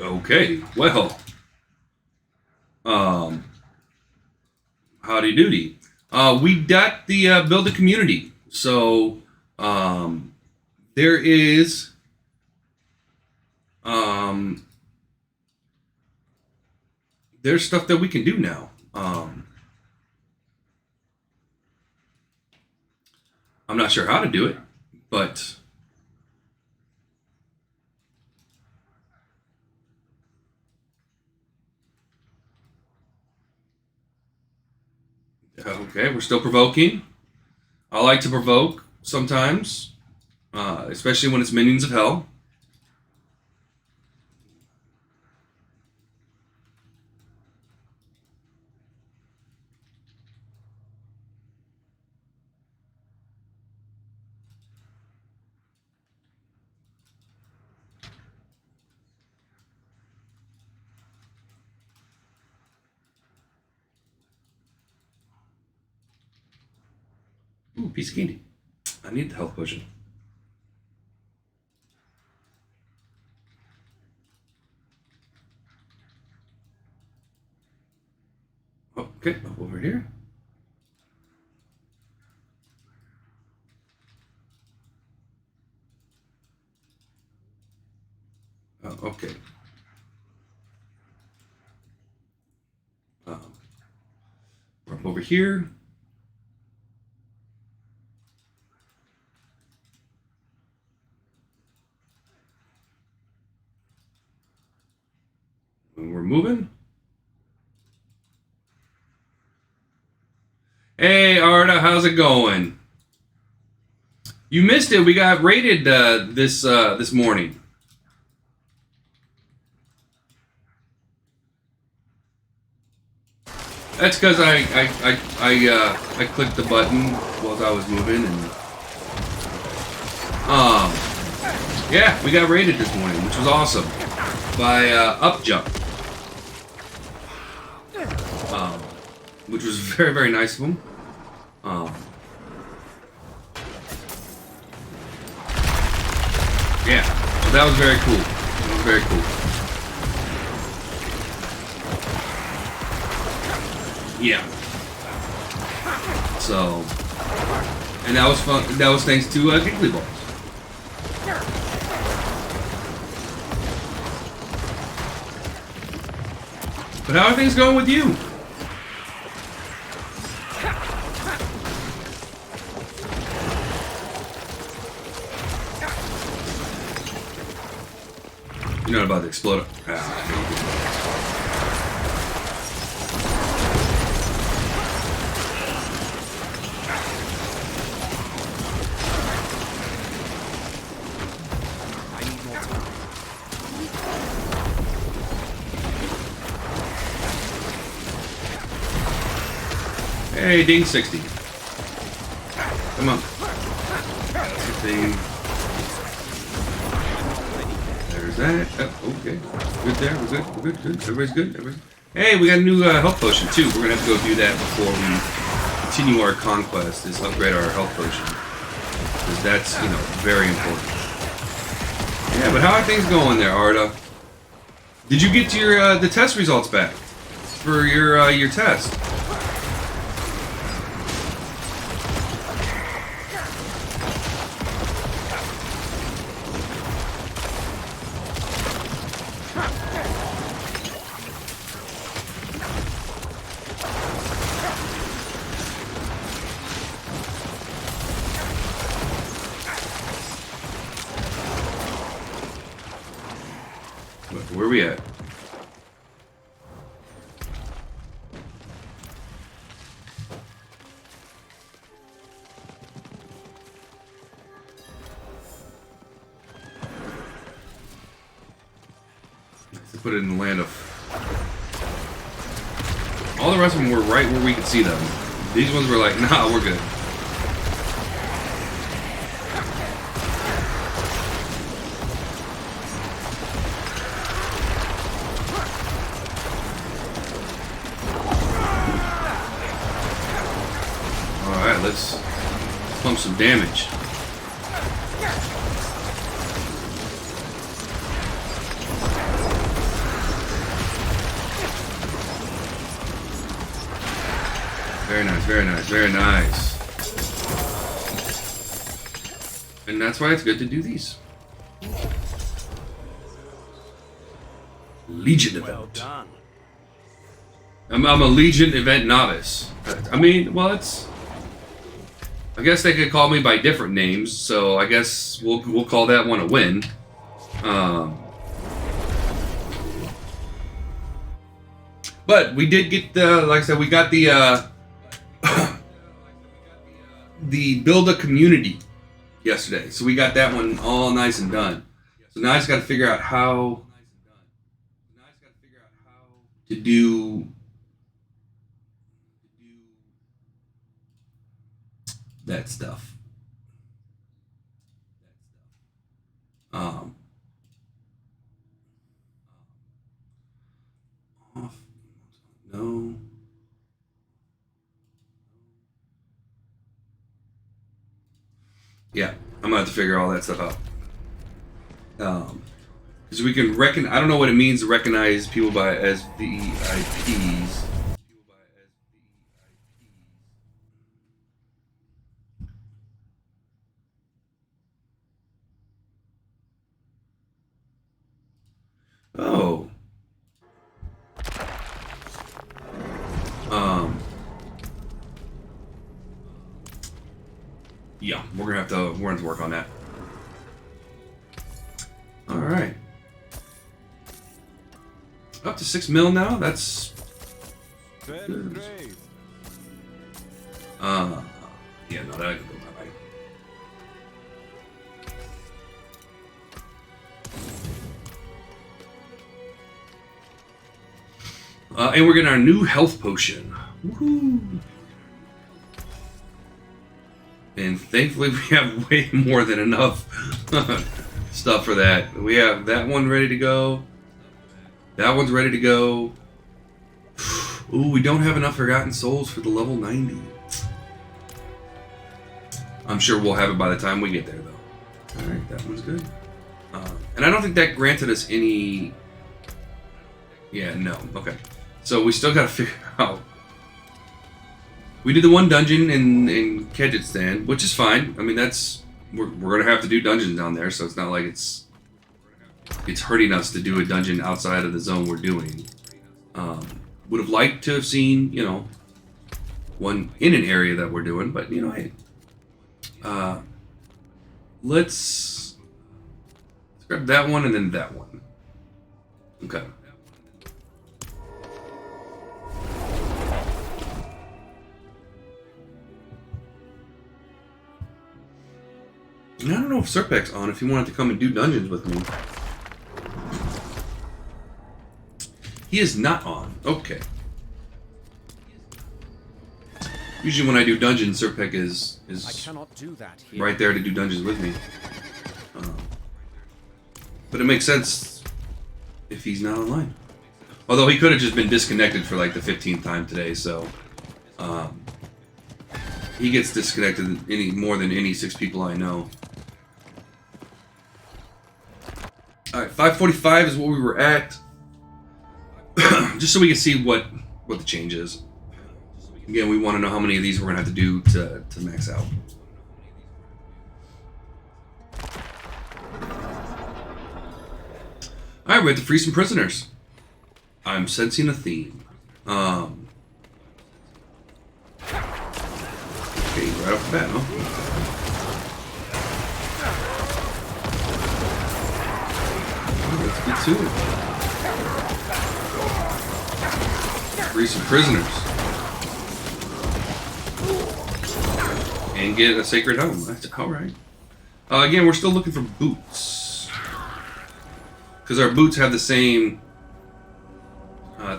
Okay, well, howdy doody. We got the build a community. So there is there's stuff that we can do now. I'm not sure how to do it, but okay, we're still provoking. I like to provoke sometimes, especially when it's minions of hell. Ooh, piece of candy. I need the health potion. Okay, up over here. Okay. We're up over here. And we're moving. Hey, Arda, how's it going? You missed it. We got raided this morning. That's because I clicked the button while I was moving, and yeah, we got raided this morning, which was awesome by Up Jump, which was very, very nice of them. Yeah, so that was very cool. That was very cool. Yeah. So, and that was fun. That was thanks to Giggly Balls. But how are things going with you? You're not about to explode. Hey, ding 60. Come on. 16. There's that. Oh, okay. Good there. We're good. We're good. Good. Everybody's good. Everybody's... Hey, we got a new health potion too. We're gonna have to go do that before we continue our conquest. Is upgrade our health potion, because that's, you know, very important. Yeah, but how are things going there, Arda? Did you get your the test results back for your test? Where are we at? To put it in the land of... All the rest of them were right where we could see them. These ones were like, nah, we're good. Alright, let's pump some damage. Very nice, very nice, very nice. And that's why it's good to do these. Legion event. Well done. I'm a Legion event novice. I mean, well, it's... I guess they could call me by different names, so I guess we'll call that one a win. But we did get the, like I said, we got the the build a community yesterday, so we got that one all nice and done. So now I just got to figure out how to do that stuff. Off. No. Yeah, I'm gonna have to figure all that stuff out. Because we can I don't know what it means to recognize people by as VIPs. Oh. Yeah, we're gonna have to work on that. All right. Up to 6 mil now. That's good. Yeah, no, that I can go my way. And we're getting our new health potion. Woohoo! And thankfully we have way more than enough stuff for that. We have that one ready to go. That one's ready to go. Ooh, we don't have enough Forgotten Souls for the level 90. I'm sure we'll have it by the time we get there, though. Alright, that one's good. And I don't think that granted us any... Yeah, no. Okay. So we still gotta figure out... We did the one dungeon in Kyrgyzstan, which is fine. I mean, that's... We're gonna have to do dungeons down there, so it's not like it's hurting us to do a dungeon outside of the zone we're doing. Would have liked to have seen, you know, one in an area that we're doing, but, you know, hey. Let's grab that one and then that one. Okay. And I don't know if Serpek's on, if he wanted to come and do dungeons with me. He is not on. Okay. Usually when I do dungeons, Serpek is I cannot do that here. right there to do dungeons with me. But it makes sense if he's not online. Although he could have just been disconnected for like the 15th time today, so he gets disconnected more than any 6 people I know. All right, 5:45 is what we were at, just so we can see what the change is. Again, we want to know how many of these we're gonna have to do to max out. All right, we have to free some prisoners. I'm sensing a theme. Okay, right off the bat, huh? Let's get to it. Free some prisoners. And get a sacred home. That's alright. Again, we're still looking for boots. Because our boots have the same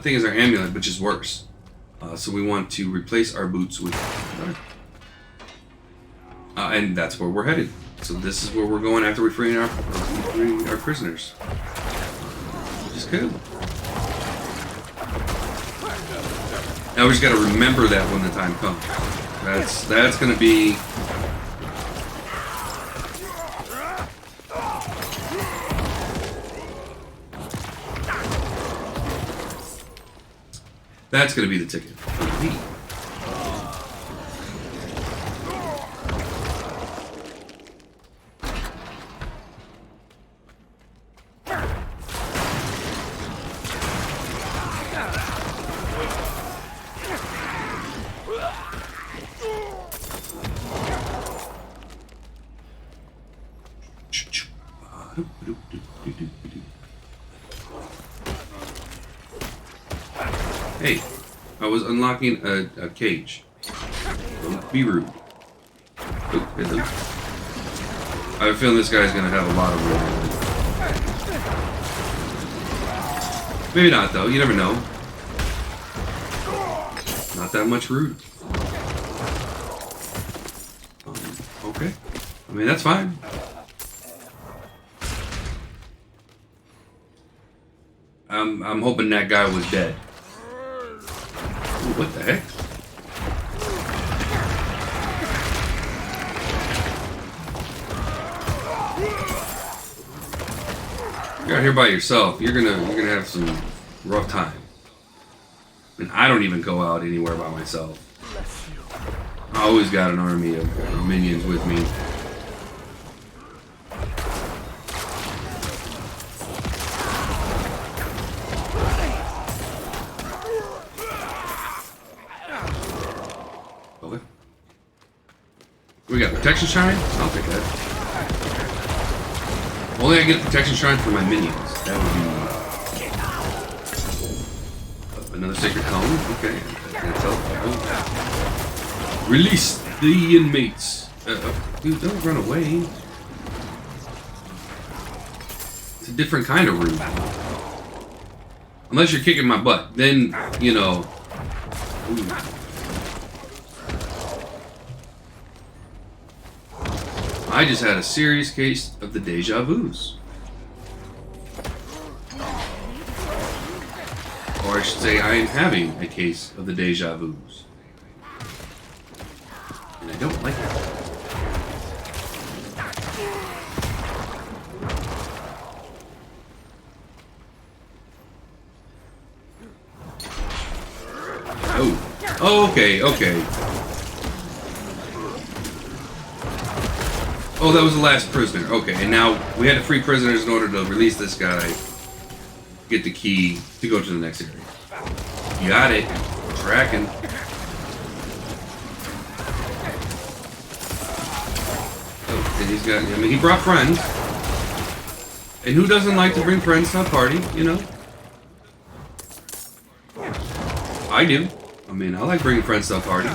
thing as our amulet, which is worse. So we want to replace our boots with... and that's where we're headed. So this is where we're going after we free our prisoners. Which is good. Now we just got to remember that when the time comes. That's going to be... That's going to be the ticket. Hey, I was unlocking a cage. Don't be rude. Oh, hello. I have a feeling this guy's gonna have a lot of room. Maybe not though, you never know. Not that much root. Okay. I mean, that's fine. I'm hoping that guy was dead. Ooh, what the heck? You're out here by yourself. You're gonna have some rough time. And I don't even go out anywhere by myself. I always got an army of minions with me. Okay. We got protection shrine? I'll take that. Only I get a protection shrine for my minions. That would be another sacred column. Okay. That's all. Release the inmates. Dude, don't run away. It's a different kind of room. Unless you're kicking my butt, then you know. Ooh. I just had a serious case of the deja vus. Or I should say I am having a case of the deja vus. And I don't like it. Oh. Oh, okay, okay. Oh, that was the last prisoner. Okay, and now we had to free prisoners in order to release this guy. Get the key to go to the next area. You got it. Tracking. Oh, and he's got... I mean, he brought friends. And who doesn't like to bring friends to a party, you know? I do. I mean, I like bringing friends to a party.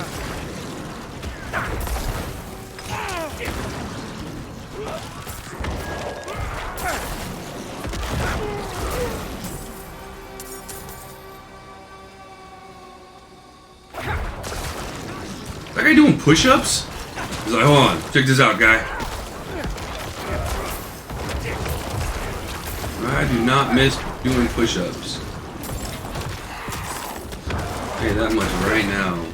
That guy doing push-ups? He's like, hold on, check this out, guy. I do not miss doing push-ups. Okay, that much right now.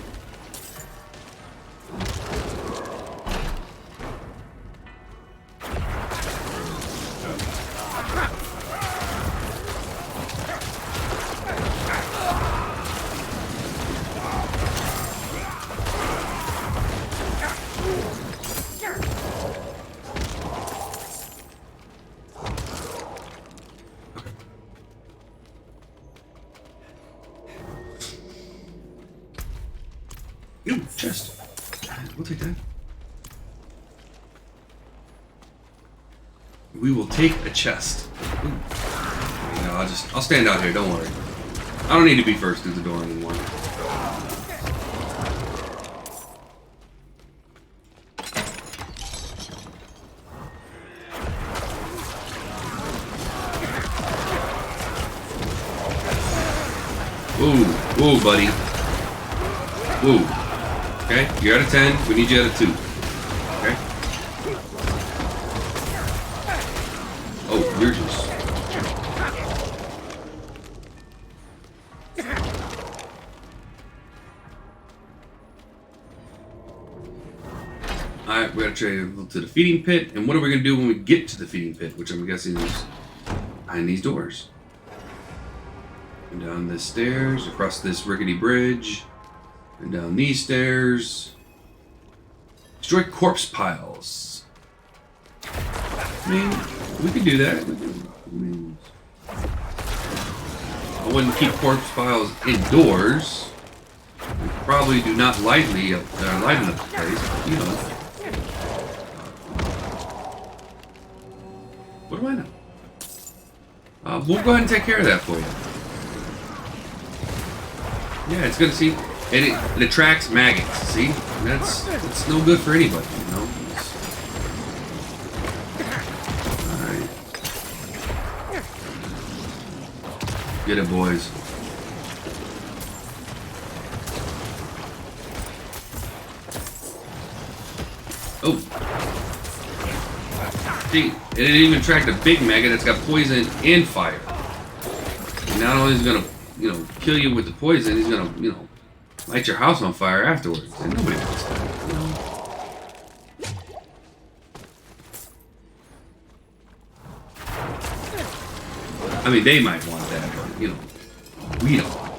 Ooh, chest. We'll take that. We will take a chest. Ooh. No, I'll stand out here, don't worry. I don't need to be first through the door anymore. Ooh, ooh, buddy. Ooh. Okay, you're at a 10. We need you at a 2. Okay. Oh, you're just. Alright, we gotta travel to the feeding pit. And what are we gonna do when we get to the feeding pit? Which I'm guessing is behind these doors. And down this stairs, across this rickety bridge. And down these stairs. Destroy corpse piles. I mean, we could do that. I wouldn't keep corpse piles indoors. We probably do not lighten up the place, but, you know. What do I know? We'll go ahead and take care of that for you. Yeah, it's gonna see. And it attracts maggots, see? That's no good for anybody, you know? Alright. Get it, boys. Oh. See, it didn't even attract a big maggot that's got poison and fire. And not only is he gonna, you know, kill you with the poison, he's gonna, you know, light your house on fire afterwards, and nobody wants that, you know? I mean, they might want that, but, you know, we don't want that.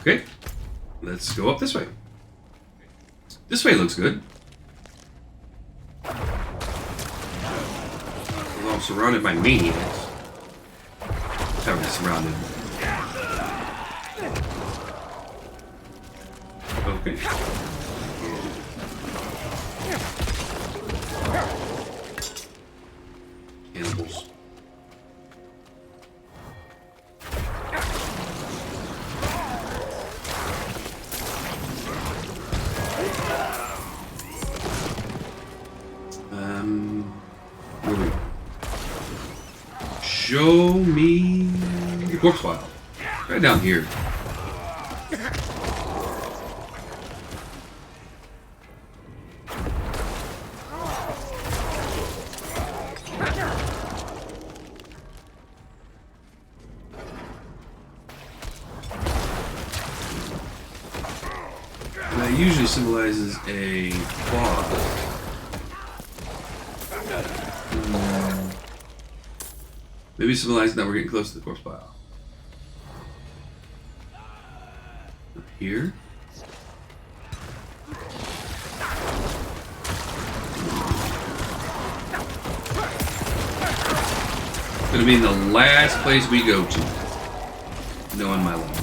Okay, let's go up this way. This way looks good. Although I'm surrounded by maniacs. Heavily surrounded. Okay. Cannibals. Show me the corpse file. Right down here. That usually symbolizes a boss. Maybe symbolizing that we're getting close to the corpse pile. Up here. Gonna be the last place we go to. Knowing my luck.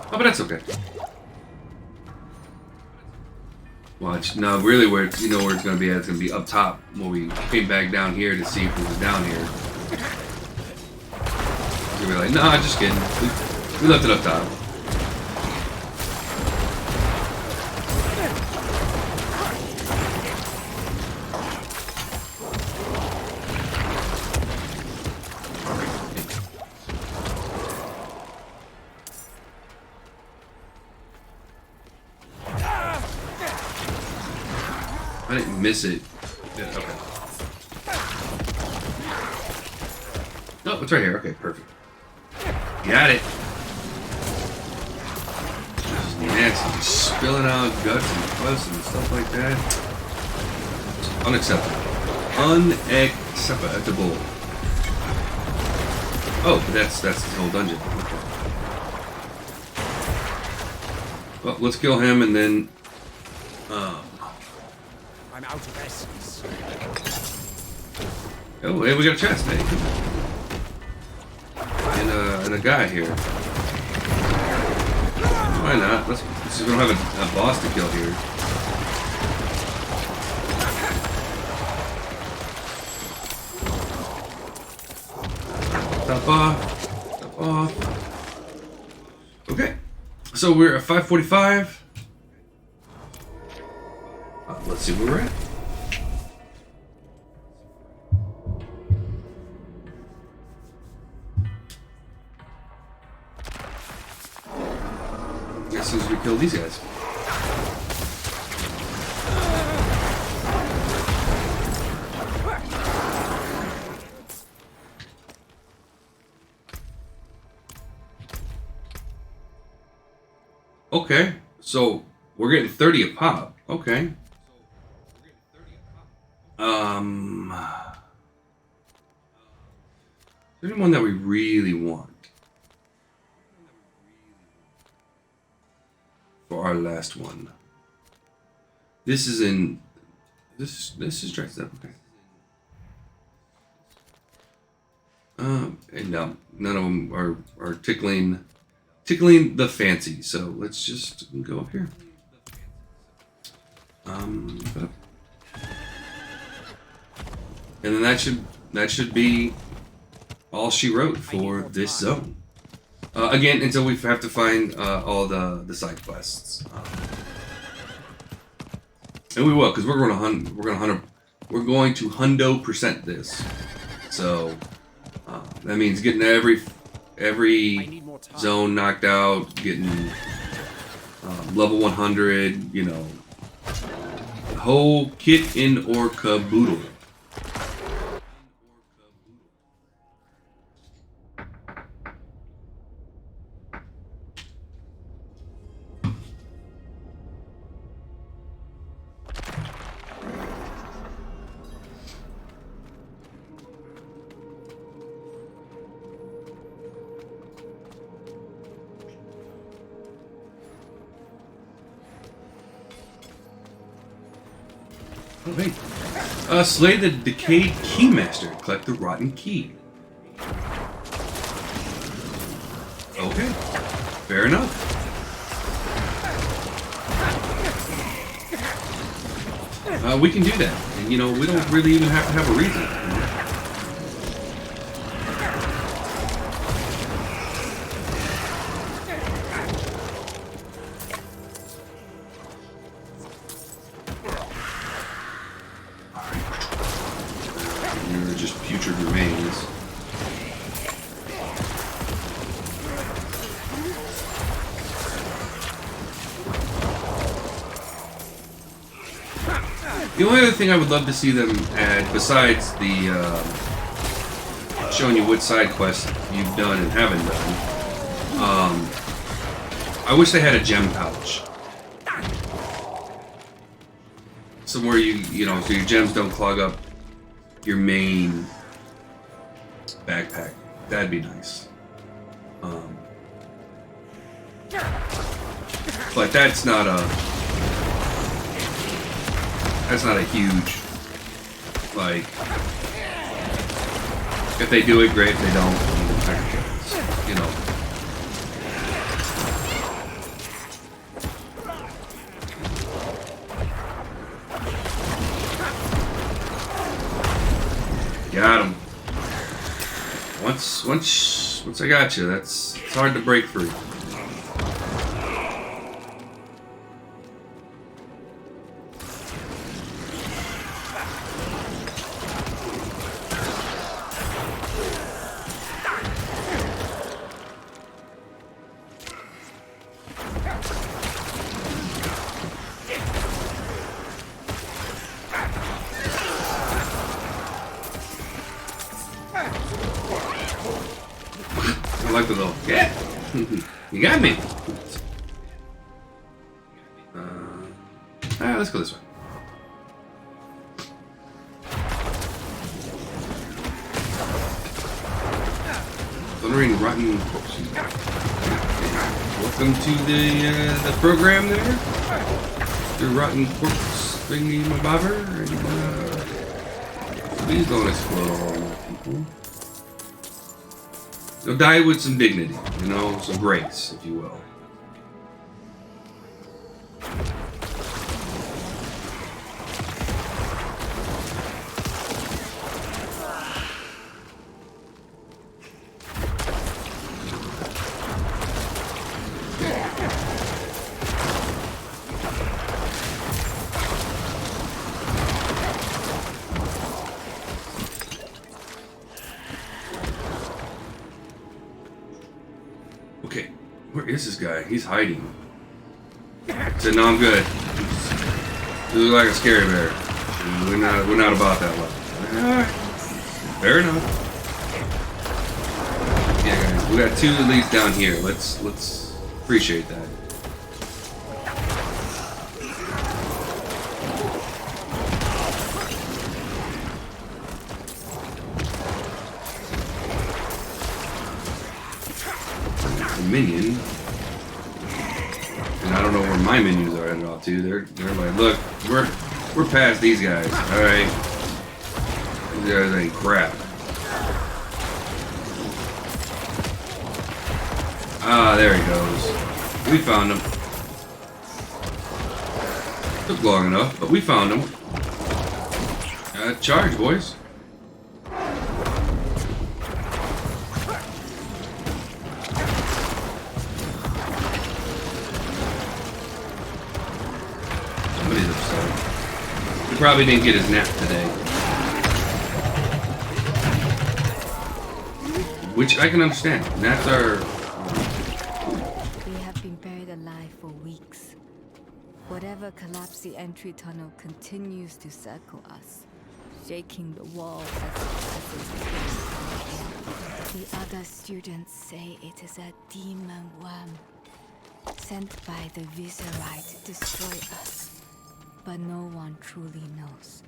Oh, but that's okay. Watch. No, really, where it's, you know where it's gonna be at. It's gonna be up top when we came back down here to see if it was down here. So we're like, nah, just kidding. We left it up top. I didn't miss it. Yeah, okay. Oh, it's right here. Okay, perfect. Got it. Just nasty. Just spilling out guts and pus and stuff like that. It's unacceptable. Unacceptable. Oh, but that's the whole dungeon. Okay. Well, let's kill him and then. I'm out of essence. Oh, hey, we got a chest, hey. And a guy here. Why not? Let's see if we don't have a boss to kill here. Top off. Top off. Okay. So we're at 5:45. Let's see where we're at. As soon as we kill these guys. Okay, so we're getting 30 a pop. Okay. Is there anyone that we really want for our last one? This is in this is dressed up, okay. And no, none of them are tickling the fancy. So let's just go up here. And then that should be all she wrote for this zone. Again, until we have to find all the side quests, and we will, because we're going to hundo% this. So that means getting every zone knocked out, getting level 100. You know, the whole kit in or caboodle. Oh, hey. Slay the decayed keymaster. Collect the rotten key. Okay. Fair enough. We can do that. And, you know, we don't really even have to have a reason. The only other thing I would love to see them add, besides the showing you what side quests you've done and haven't done, I wish they had a gem pouch. Somewhere you know, so your gems don't clog up your main backpack. That'd be nice. But that's not a that's not a huge, like, if they do it, great. If they don't, you know. Got him. Once I got you, it's hard to break free. I like the little, yeah, you got me. Alright, let's go this way. Thundering rotten corpse. Welcome to the program there. The rotten corpse thingy my bobber. And please don't explode all my people. You'll die with some dignity, you know, some grace, if you will. Okay, where is this guy? He's hiding. Said, no, I'm good. You look like a scary bear. We're not about that life. Alright. Fair enough. Yeah, guys, we got 2 leads down here. Let's appreciate that. Minion, and I don't know where my minions are headed off to. They're like, look, we're past these guys. All right, these guys ain't crap. Ah, there he goes. We found him. Took long enough, but we found him. Charge, boys. Probably didn't get his nap today, which I can understand. Naps are. We have been buried alive for weeks. Whatever collapsed the entry tunnel continues to circle us, shaking the walls as it passes. The other students say it is a demon worm sent by the Viserai to destroy us. But no one truly knows.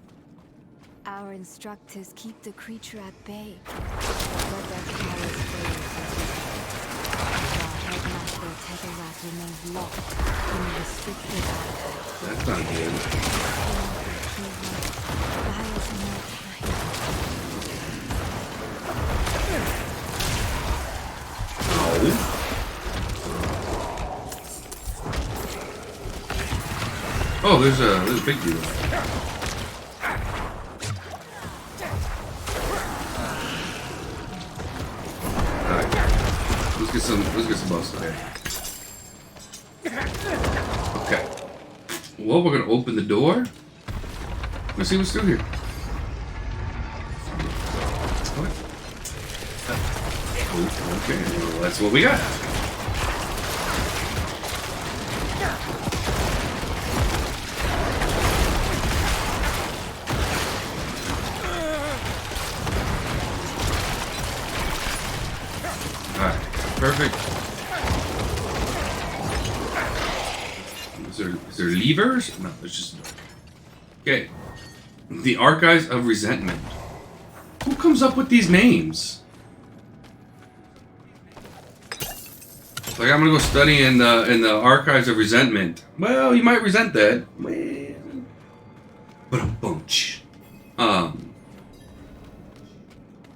Our instructors keep the creature at bay, but their careless while Headmaster Tegarat remains locked in a restricted archive. That's not good. Buys no time. Oh. Oh, there's a big dude. Alright. Let's get some buffs today. Okay. Well, we're gonna open the door. Let's see what's through here. What? Okay, well, that's what we got. Perfect. Is there levers? No, there's just... Okay. The Archives of Resentment. Who comes up with these names? Like, I'm gonna go study in the Archives of Resentment. Well, you might resent that. But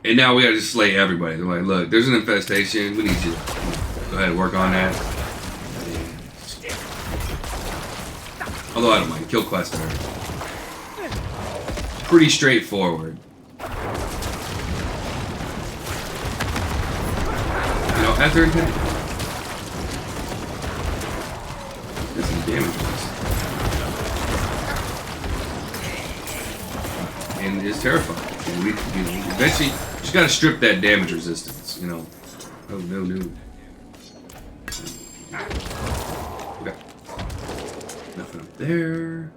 And now we gotta just slay everybody. They're like, look, there's an infestation. We need you to go ahead and work on that. Although I don't mind. Kill quest there. Pretty straightforward. You know, after intended. There's some damage on this. And it's terrifying. And we, you know, eventually, just gotta strip that damage resistance, you know. Oh, no, no. Okay. Nothing up there.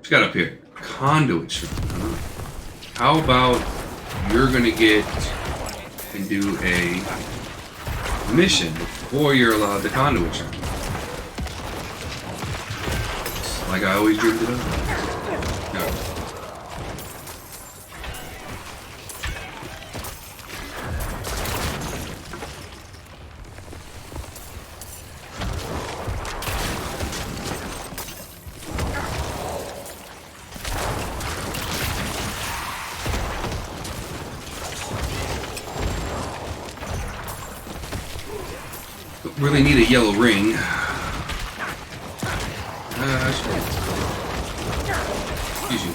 Just got up here. Conduit shrine, huh? How about you're gonna get and do a mission before you're allowed the conduit shrine? Like I always dreamed it up. No. Really need a yellow ring. Excuse you.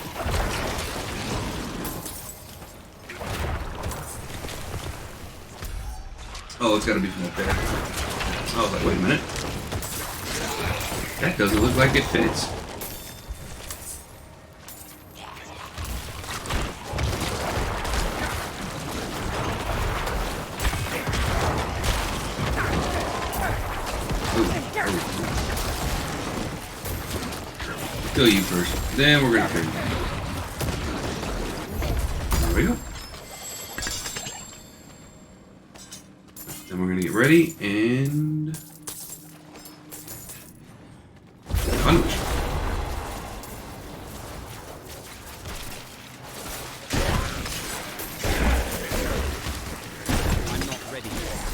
Oh, it's gotta be from up there. I was like, wait a minute. That doesn't look like it fits. Kill you first, then we're gonna kill you. There we go. Then we're gonna get ready and punch.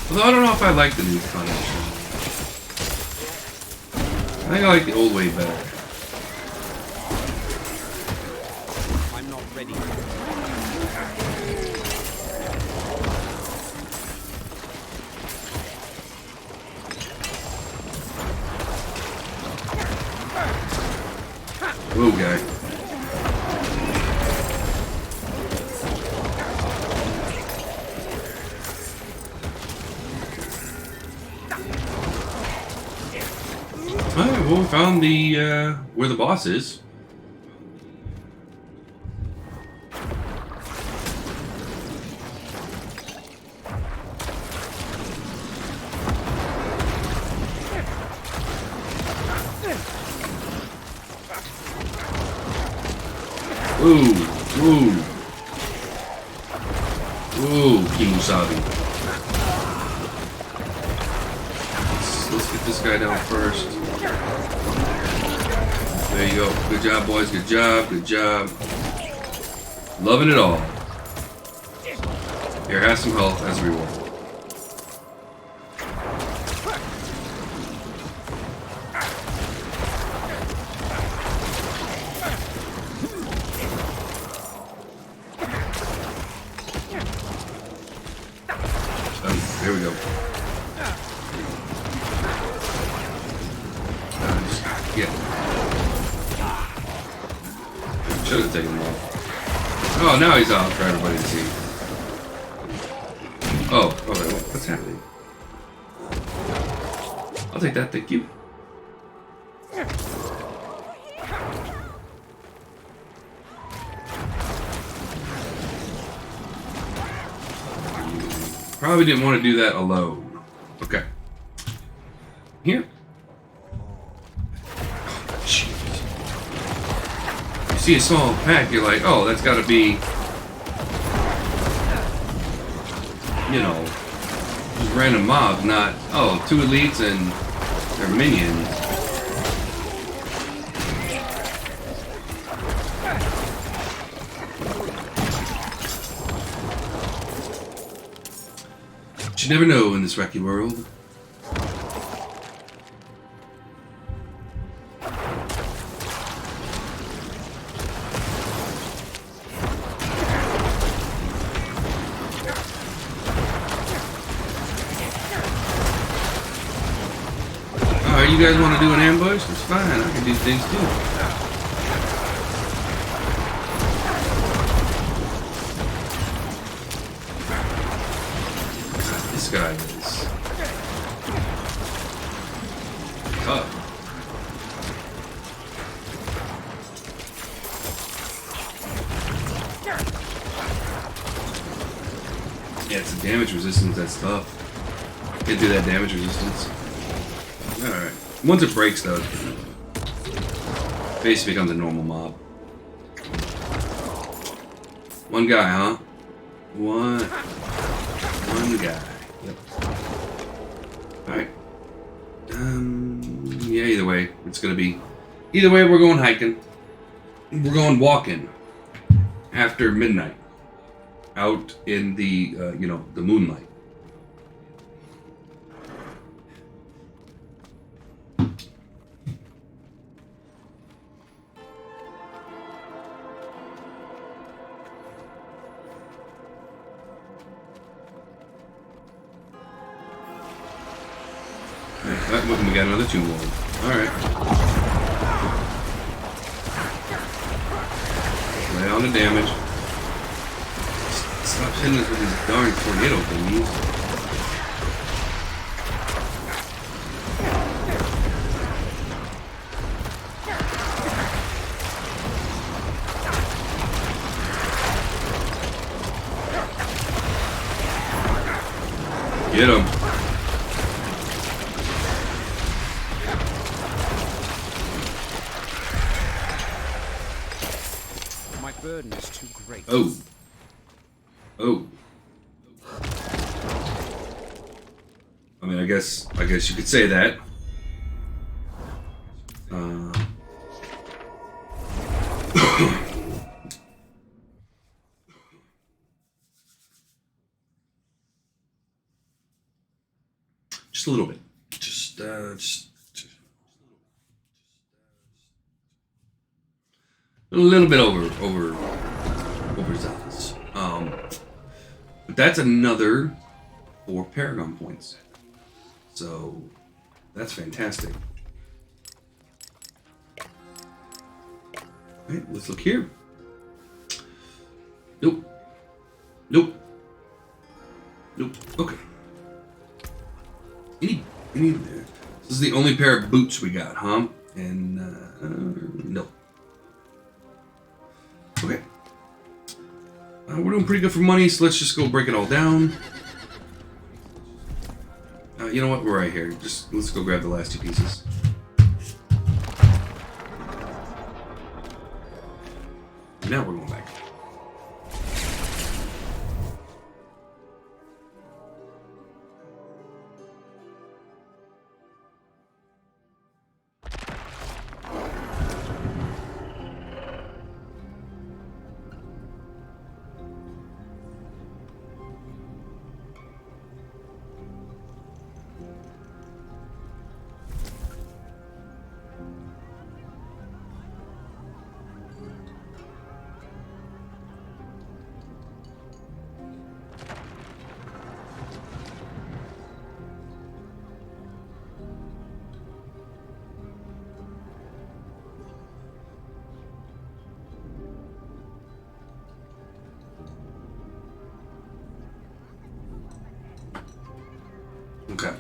Although I don't know if I like the new punch. I think I like the old way better. Whoa, guy. Alright, well, we found the, where the boss is. Ooh, ooh. Ooh, Kimusabi. Let's get this guy down first. There you go. Good job, boys. Good job. Good job. Loving it all. Here, have some health as a reward. There we go. Yeah. Should have taken him off. Oh, now he's out for everybody to see. Oh, okay. What's happening? I'll take that. Thank you. Probably didn't want to do that alone. Okay. Here. Jeez. You see a small pack, you're like, oh, that's got to be, you know, just random mobs, not, oh, 2 elites and their minions. You never know in this wacky world. Alright, you guys want to do an ambush? It's fine. I can do things too. This guy is tough. Yeah, it's the damage resistance that's tough. Can't do that damage resistance. Alright. Once it breaks, though, basically becomes a normal mob. One guy, huh? One guy. Yep. Alright. Yeah, either way, it's gonna be... Either way, we're going hiking. We're going walking. After midnight. Out in the, you know, the moonlight. We got another tomb wall. Alright. Lay on the damage. Stop hitting us with these darn tornado thingies. Get him. My burden is too great. Oh. Oh. I mean, I guess you could say that. Just a little bit. Just a little bit overzealous. But that's another 4 Paragon points. So that's fantastic. Alright, let's look here. Nope. Nope. Nope. Okay. This is the only pair of boots we got, huh? And no. Okay. We're doing pretty good for money, so let's just go break it all down. You know what? We're right here. Just let's go grab the last 2 pieces. Now we're going back. Okay.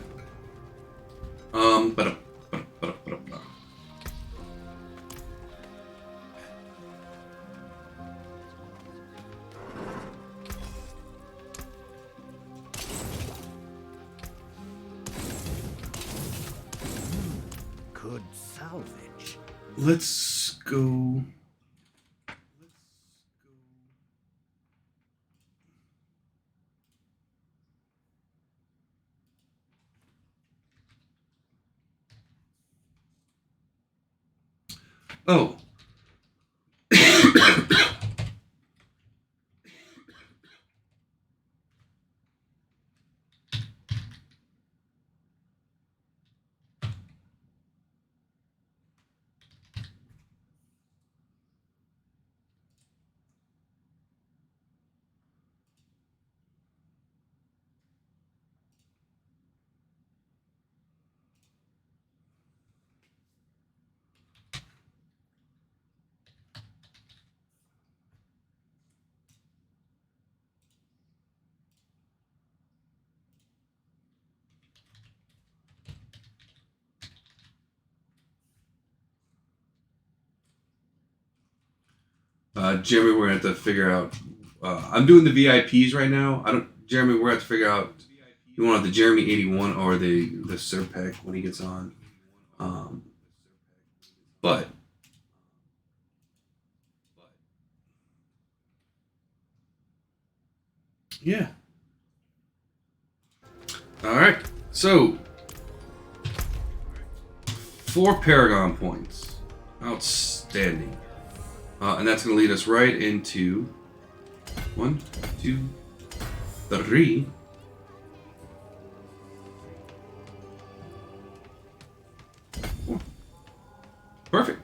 Good salvage. Let's go. Oh. Jeremy, we're gonna have to figure out. I'm doing the VIPs right now. Jeremy, we're gonna have to figure out. You want the Jeremy 81 or the Serpec when he gets on. But yeah. All right. So 4 Paragon points. Outstanding. And that's going to lead us right into 1, 2, 3. Perfect.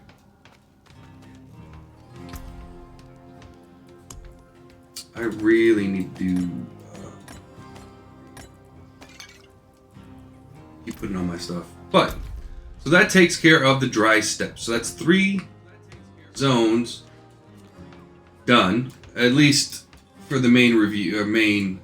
I really need to keep putting on my stuff. But, so that takes care of the dry steps. So that's 3 zones done, at least for the main review, main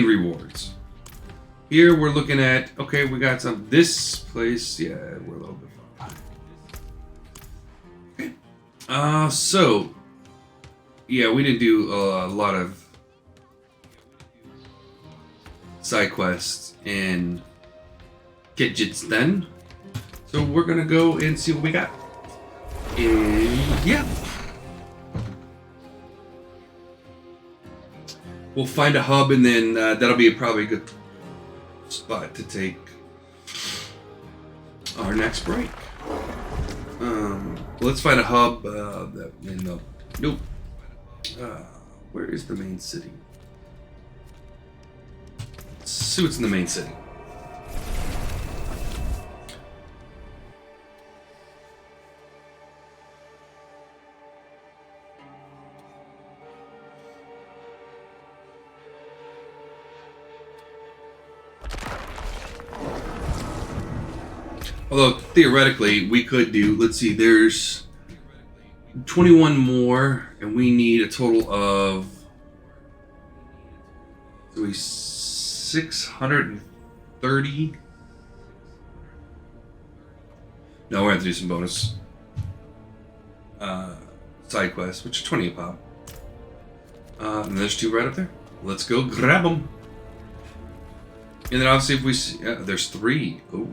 rewards. Here we're looking at, okay, we got some, this place, yeah, we're a little bit far behind. Okay. So, yeah, we didn't do a lot of side quests and gadgets then. So we're gonna go and see what we got. And yeah. We'll find a hub and then that'll be probably a good spot to take our next break. Let's find a hub nope. Where is the main city? Let's see what's in the main city. Although, theoretically, we could do, let's see, there's 21 more, and we need a total of 630. No, we're going to have to do some bonus side quests, which are 20 a pop. And there's 2 right up there. Let's go grab them. And then obviously if we see, there's 3. Oh.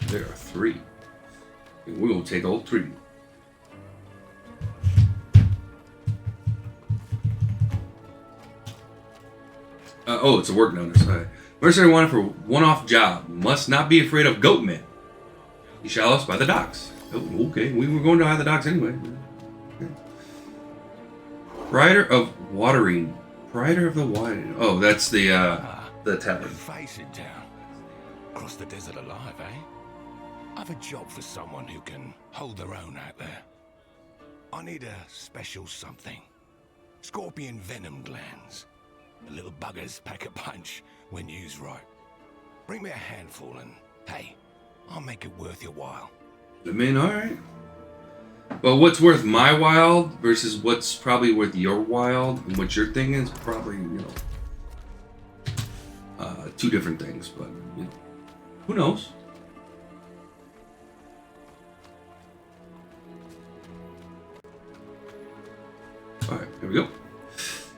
There are 3. We're going to take all 3. Oh, it's a work notice. Mercenary wanted for one-off job. Must not be afraid of goat men. He shall us by the docks. Oh, okay. We were going to hide the docks anyway. Okay. Prior of watering. Prior of the watering. Oh, that's the tavern. Face it down. Cross the desert alive, eh? I've a job for someone who can hold their own out there. I need a special something. Scorpion venom glands. The little buggers pack a punch when used right. Bring me a handful and, hey, I'll make it worth your while. I mean, alright. But what's worth my wild versus what's probably worth your wild and what your thing is probably, 2 different things, but, who knows? Alright, here we go.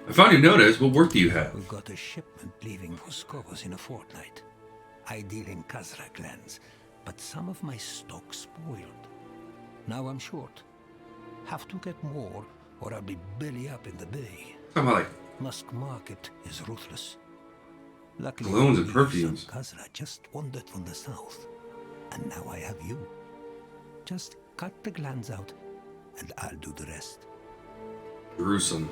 I found your notice. What work do you have? We've got a shipment leaving Moscovos in a fortnight. I deal in Kazrak lands, but some of my stock spoiled. Now I'm short. Have to get more, or I'll be belly up in the bay. Musk Market is ruthless. Luckily, colognes and perfumes. Kazra just wandered from the south, and now I have you. Just cut the glands out, and I'll do the rest. Gruesome.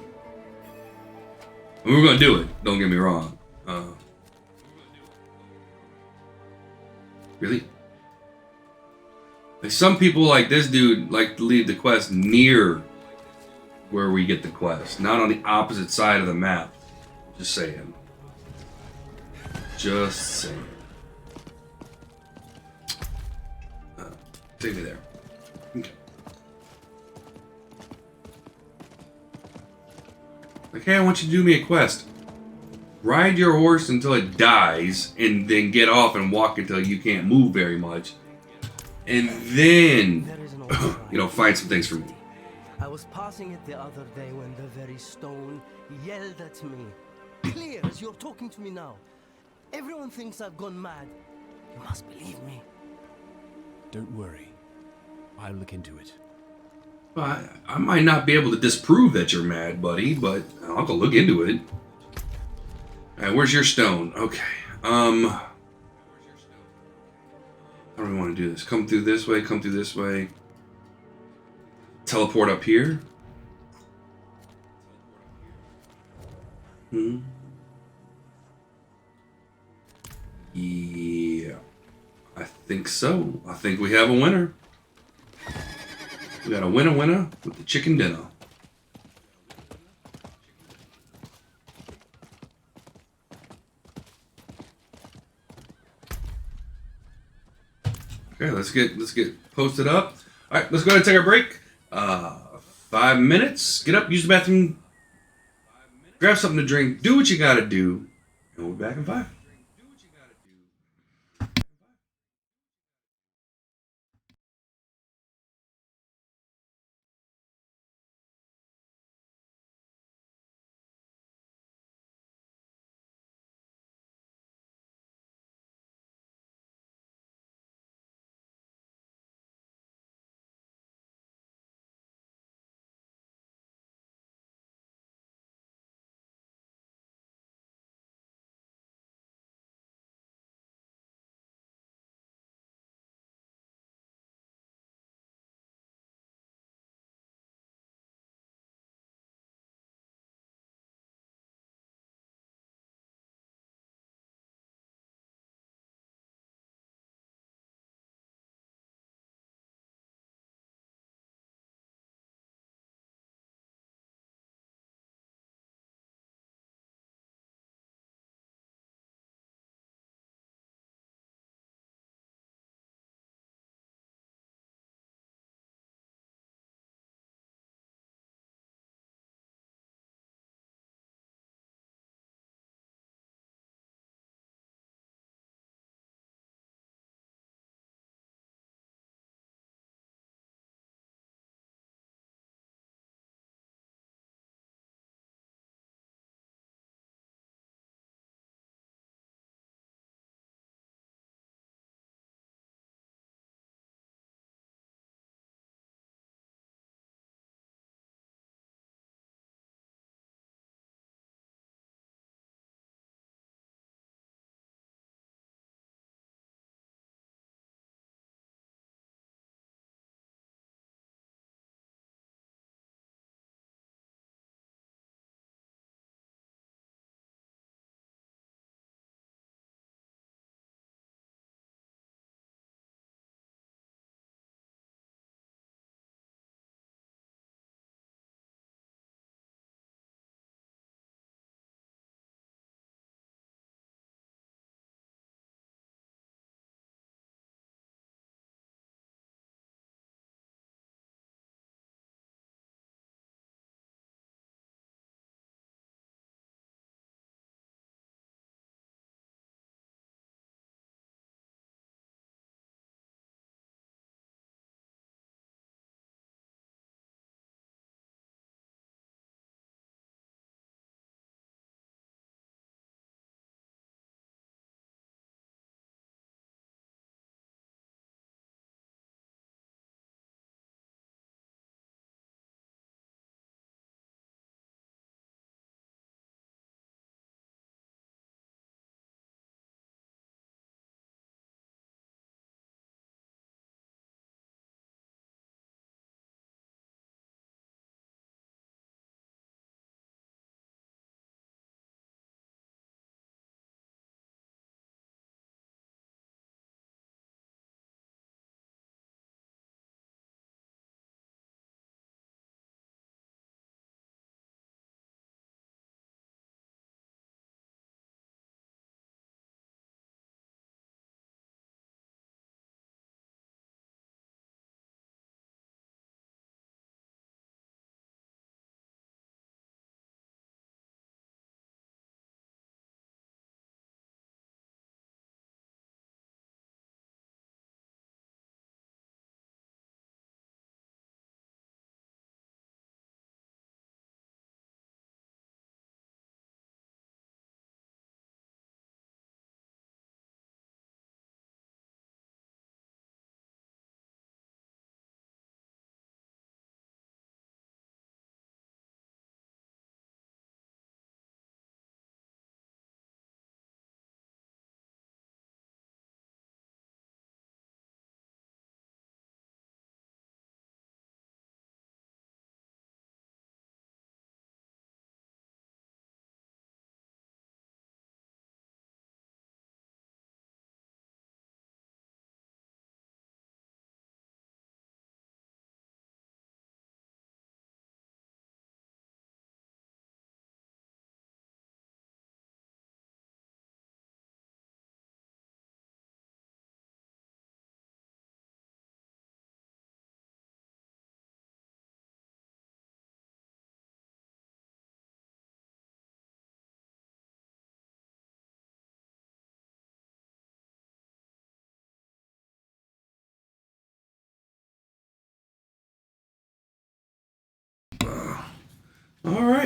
And we're gonna do it. Don't get me wrong. Really? Like some people, like this dude, like to leave the quest near where we get the quest, not on the opposite side of the map. Just saying. Just saying. Take me there. Okay. Like, hey, I want you to do me a quest. ride your horse until it dies, and then get off and walk until you can't move very much, and then, you know, find some things for me. I was passing it the other day when the very stone yelled at me. Clear as you're talking to me now. Everyone thinks I've gone mad. You must believe me. Don't worry. I'll look into it. I might not be able to disprove that you're mad, buddy, but I'll go look into it. Alright, where's your stone? Okay. How do we want to do this? Come through this way, come through this way. Teleport up here. Yeah. I think so. I think we have a winner. We got a winner with the chicken dinner. Okay, let's get posted up. All right, let's go ahead and take our break. 5 minutes. Get up, use the bathroom, grab something to drink, do what you gotta do, and we're back in 5.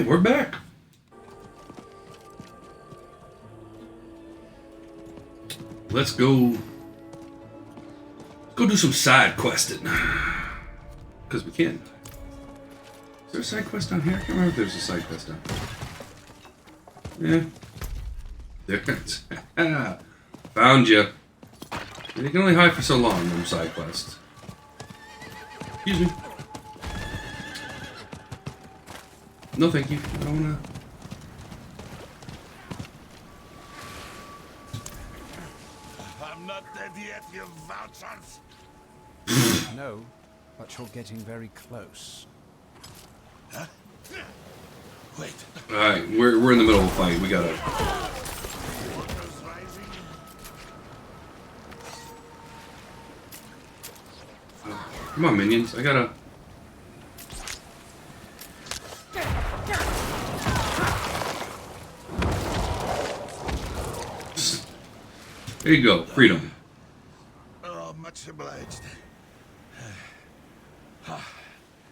Alright, we're back. Let's go do some side questing. Because we can. Is there a side quest down here? I can't remember if there's a side quest down here. Yeah. There. Found you. And you can only hide for so long, them side quests. Excuse me. No, thank you. I don't wanna. I'm not dead yet, you vouchers. No, but you're getting very close. Huh? Wait. Alright, we're in the middle of a fight. We gotta. Come on, minions. I gotta. There you go. Freedom. Oh, much obliged.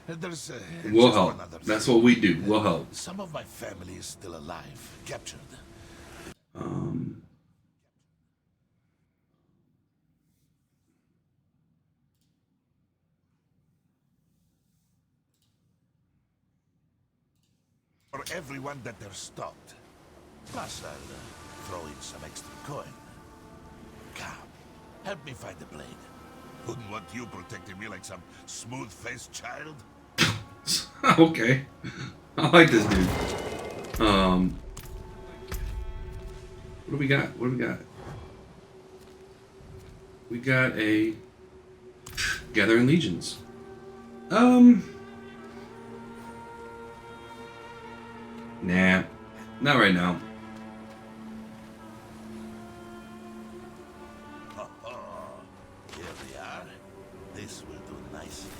There's We'll just help. one other That's thing. what we do. We'll help. Some of my family is still alive, captured. For everyone that they're stopped. Plus, I'll throw in some extra coin. Come, help me find the blade. Wouldn't want you protecting me like some smooth-faced child. Okay. I like this dude. What do we got? What do we got? We got a Gathering Legions. Nah. Not right now. Here we are. This will do nicely.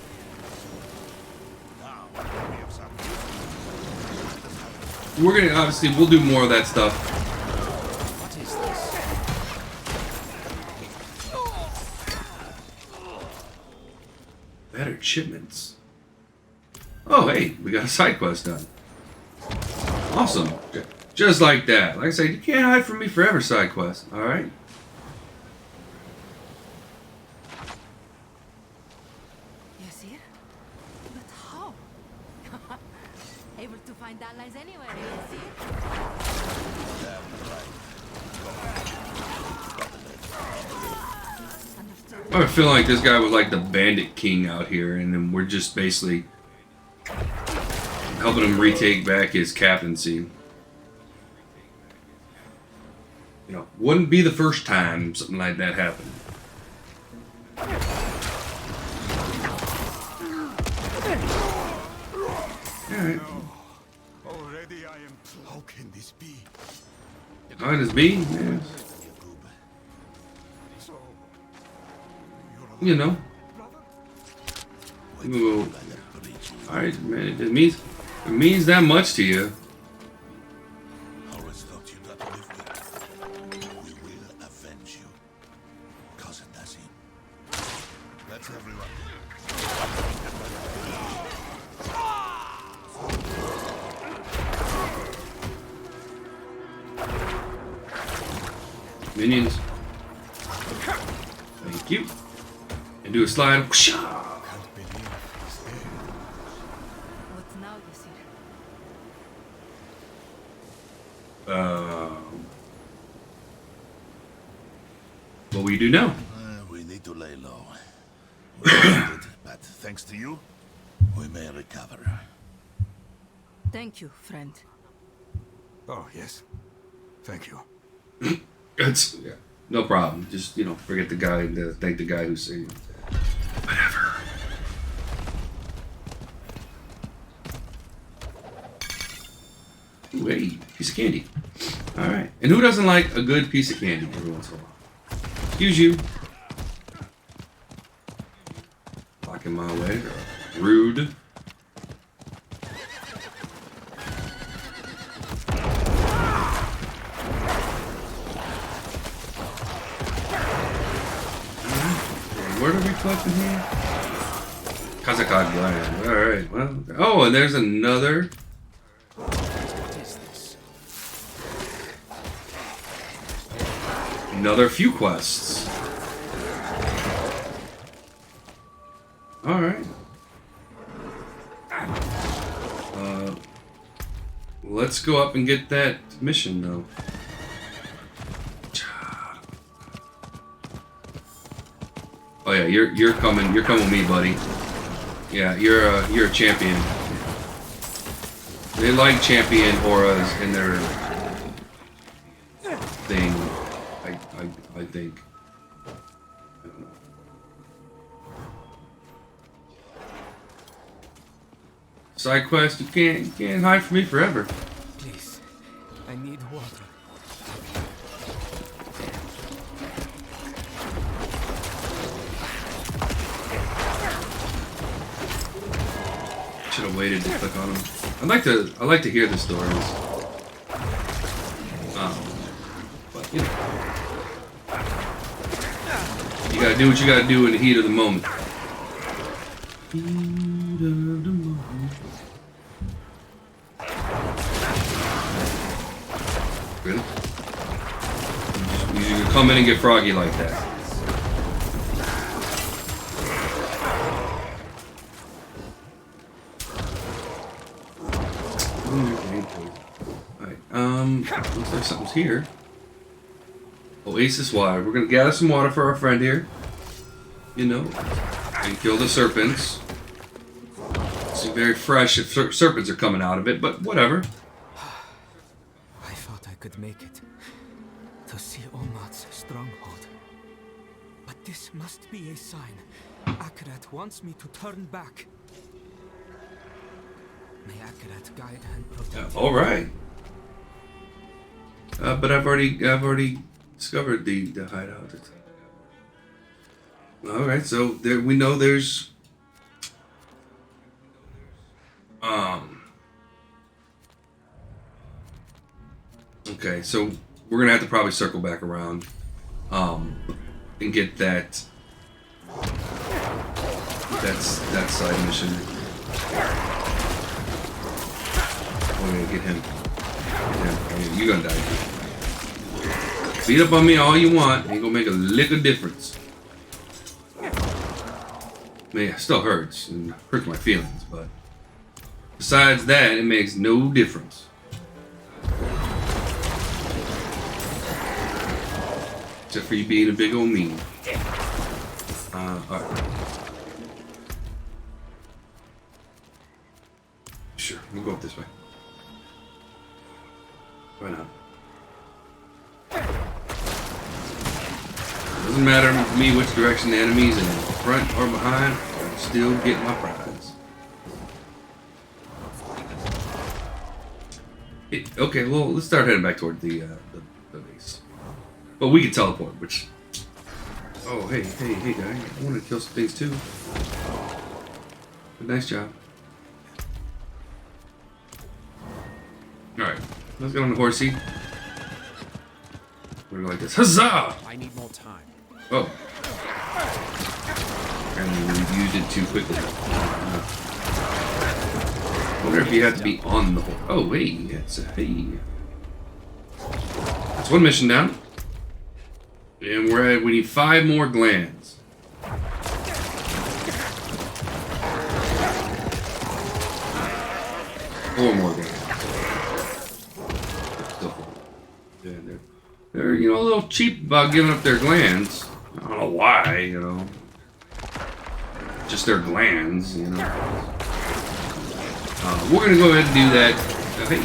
Now, we have some. We're gonna obviously we'll do more of that stuff. What is this? Better shipments. Oh hey, we got a side quest done. Awesome. Just like that. Like I said, you can't hide from me forever, side quest. Alright? Yes, here? But how? Able to find allies anywhere, yes, here? I feel like this guy was like the bandit king out here, and then we're just basically helping him retake back his captaincy. You know, wouldn't be the first time something like that happened. Alright. Already I am. How can this be? How does be? Yeah. You know. Alright, man. It means that much to you. Always thought you'd not live with. We will avenge you. Cousin Nazim. That's everyone. Minions. Thank you. And do a slide. What now, Yasir? What will you do now? We need to lay low. We're wounded, but thanks to you, we may recover. Thank you, friend. Oh, yes. Thank you. It's yeah, no problem. Just forget the guy. Thank the guy who saved. Whatever. Ooh, hey, piece of candy. All right. And who doesn't like a good piece of candy every once in a while? Excuse you. Blocking my way. Rude. Where are we collecting here? Kazakh gland. Alright, well. Oh, and there's another Another few quests. Alright. Let's go up and get that mission, though. Oh yeah, you're coming with me, buddy. Yeah, you're a champion. They like champion auras in their thing. I think. I don't know. Side quest, you can't hide from me forever. Please, I need water. Should have waited to click on them. I like to hear the stories. But you know, you gotta do what you gotta do in the heat of the moment. Really? You can come in and get froggy like that. Alright, looks like something's here. Oasis water. We're gonna gather some water for our friend here. You know, and kill the serpents. Seems very fresh if serpents are coming out of it, but whatever. I thought I could make it to see Omat's stronghold. But this must be a sign. Akarat wants me to turn back. May Akarat guide and protect. All right. But I've already discovered the hideout. All right, so there we know there's okay, so we're gonna have to probably circle back around and get that side mission. Oh yeah, get him. I mean, you're gonna die. Beat up on me all you want, ain't gonna make a lick of difference. Man, it still hurts and hurts my feelings, but besides that, it makes no difference. Except for you being a big old mean. Alright. Sure, we'll go up this way. Why not? Doesn't matter to me which direction the enemy's in, front or behind, I still get my prize. Okay, well, let's start heading back toward the base. But we can teleport, which... Oh, hey, guy. I want to kill some things too. But nice job. Alright, let's get on the horsey. We're like this. Huzzah! I need more time. Oh. Apparently we used it too quickly. I wonder if you have to be on the horse. Oh, hey, it's a hey. That's one mission down. And we need 5 more glands. 4 more glands. Still 4. Yeah, they're you know, a little cheap about giving up their glands. I don't know why, you know. Just their glands, you know. We're gonna go ahead and do that. Hey.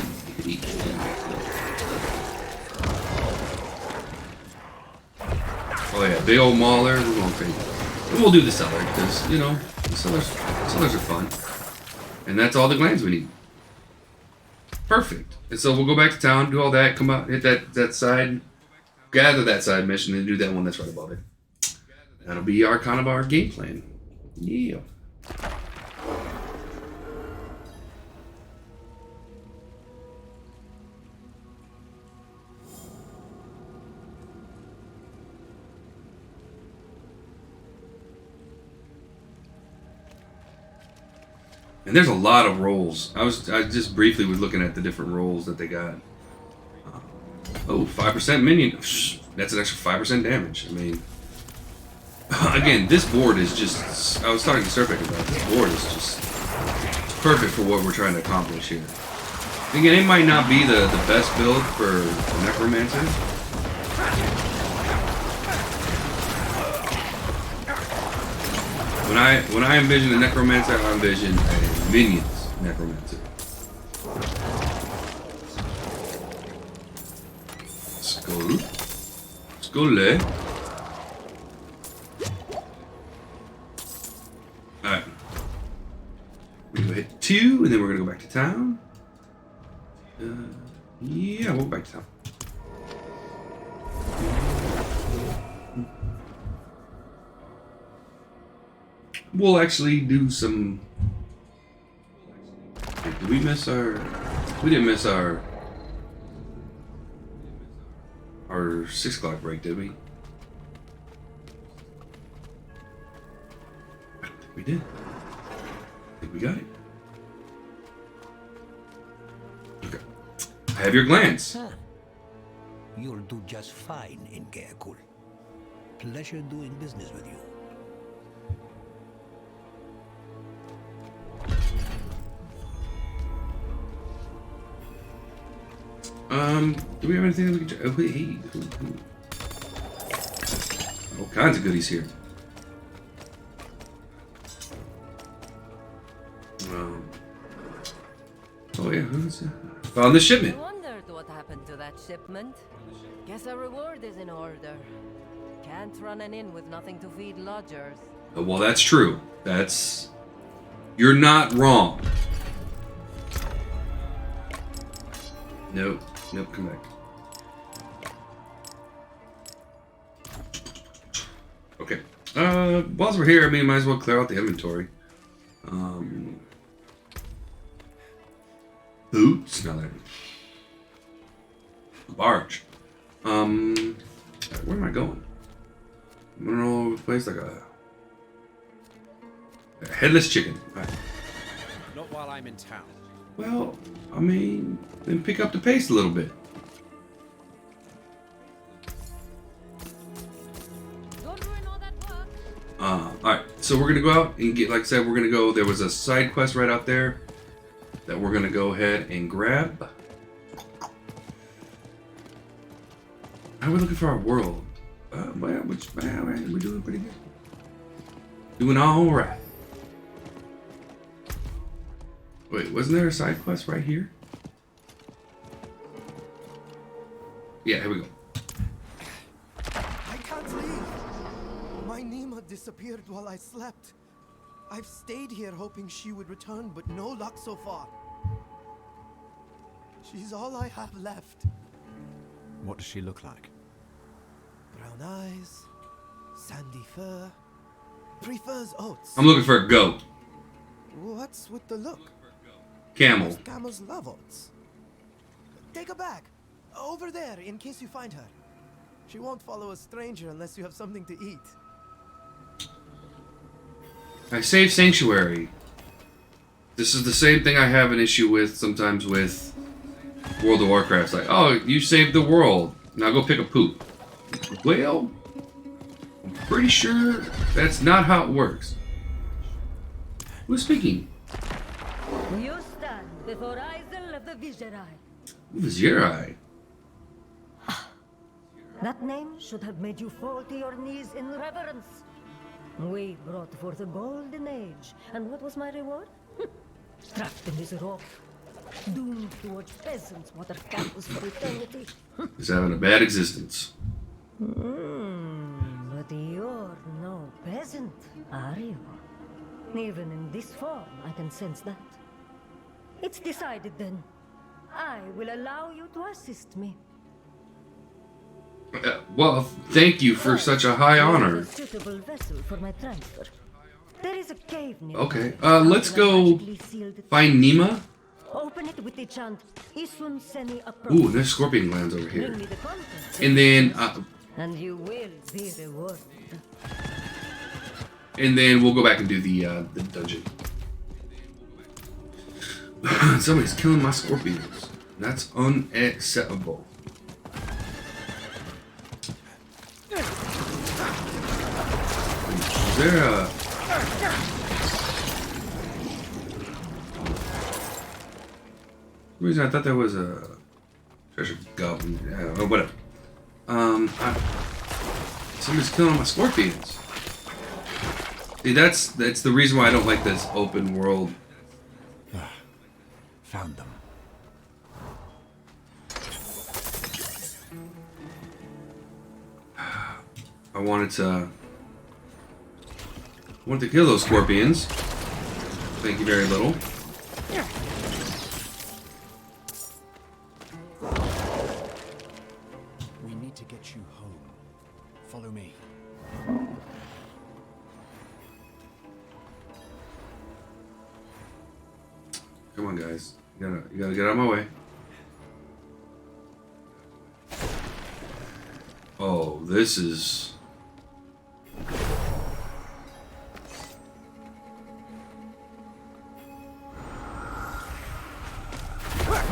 Oh yeah, big old mauler. We're going crazy. And we'll do the cellar because you know the cellars are fun, and that's all the glands we need. Perfect. And so we'll go back to town, do all that, come out, hit that side, gather that side mission, and do that one that's right above it. That'll be our kind of our game plan. Yeah. And there's a lot of roles. I just briefly was looking at the different roles that they got. Oh, 5% minion. That's an extra 5% damage. I mean, again, this board is just. I was talking to Serpent about this board is just perfect for what we're trying to accomplish here. Again, it might not be the best build for Necromancer. When I envision a Necromancer, I envision a minions Necromancer. Skål. Alright. We're gonna hit 2, and then we're gonna go back to town. Yeah, we'll go back to town. We'll actually do some. Wait, did we miss our? We didn't miss our 6 o'clock break, did we? I don't think we did. I think we got it. Okay. I have your glance. Huh. You'll do just fine in Geakul. Pleasure doing business with you. Do we have anything that we can... Oh, hey. All kinds of goodies here. Oh yeah, who's found the shipment. I wondered what happened to that shipment. Guess a reward is in order. Can't run an inn with nothing to feed lodgers. Well, that's true. That's... You're not wrong. Nope. Nope, come back. Okay. Whilst we're here, I mean, might as well clear out the inventory. Boots? Not there. Barge. Where am I going? I'm going all over the place like a headless chicken. Right. Not while I'm in town. Well, I mean, then pick up the pace a little bit. Alright, so we're gonna go out and get, like I said, we're gonna go, there was a side quest right out there that we're gonna go ahead and grab. How are we looking for our world? Well, we're doing pretty good. Doing alright. Wait, wasn't there a side quest right here? Yeah, here we go. I can't leave. My Nima disappeared while I slept. I've stayed here hoping she would return, but no luck so far. She's all I have left. What does she look like? Brown eyes, sandy fur, prefers oats. I'm looking for a goat. What's with the look? Camel. Most camels love oats. Take her back. Over there, in case you find her. She won't follow a stranger unless you have something to eat. I save Sanctuary. This is the same thing I have an issue with sometimes with World of Warcraft. It's like, oh, you saved the world. Now go pick a poop. Well, I'm pretty sure that's not how it works. Who's speaking? You stand before Isle of the Viserai. Viserai. That name should have made you fall to your knees in reverence. We brought forth a golden age, and what was my reward? Trapped in this rock, doomed towards peasants' water camels for eternity. He's having a bad existence. But you're no peasant, are you? Even in this form, I can sense that. It's decided then. I will allow you to assist me. Well, thank you for such a high honor. A suitable vessel for my transfer. There is a cave near. Okay, let's go find Nima. Open it with the chant Isun Seni Apro. Ooh, there's scorpion glands over here. Bring me the contents. And then, and you will be rewarded. And then we'll go back and do the dungeon. Somebody's killing my scorpions. That's unacceptable. Is there a... For some reason I thought there was a treasure goblin. I don't know, whatever. Somebody's killing all my scorpions. See, that's the reason why I don't like this open world. Found them. I wanted to kill those scorpions. Thank you very little. We need to get you home. Follow me. Come on, guys. You gotta get out of my way. Oh, this is...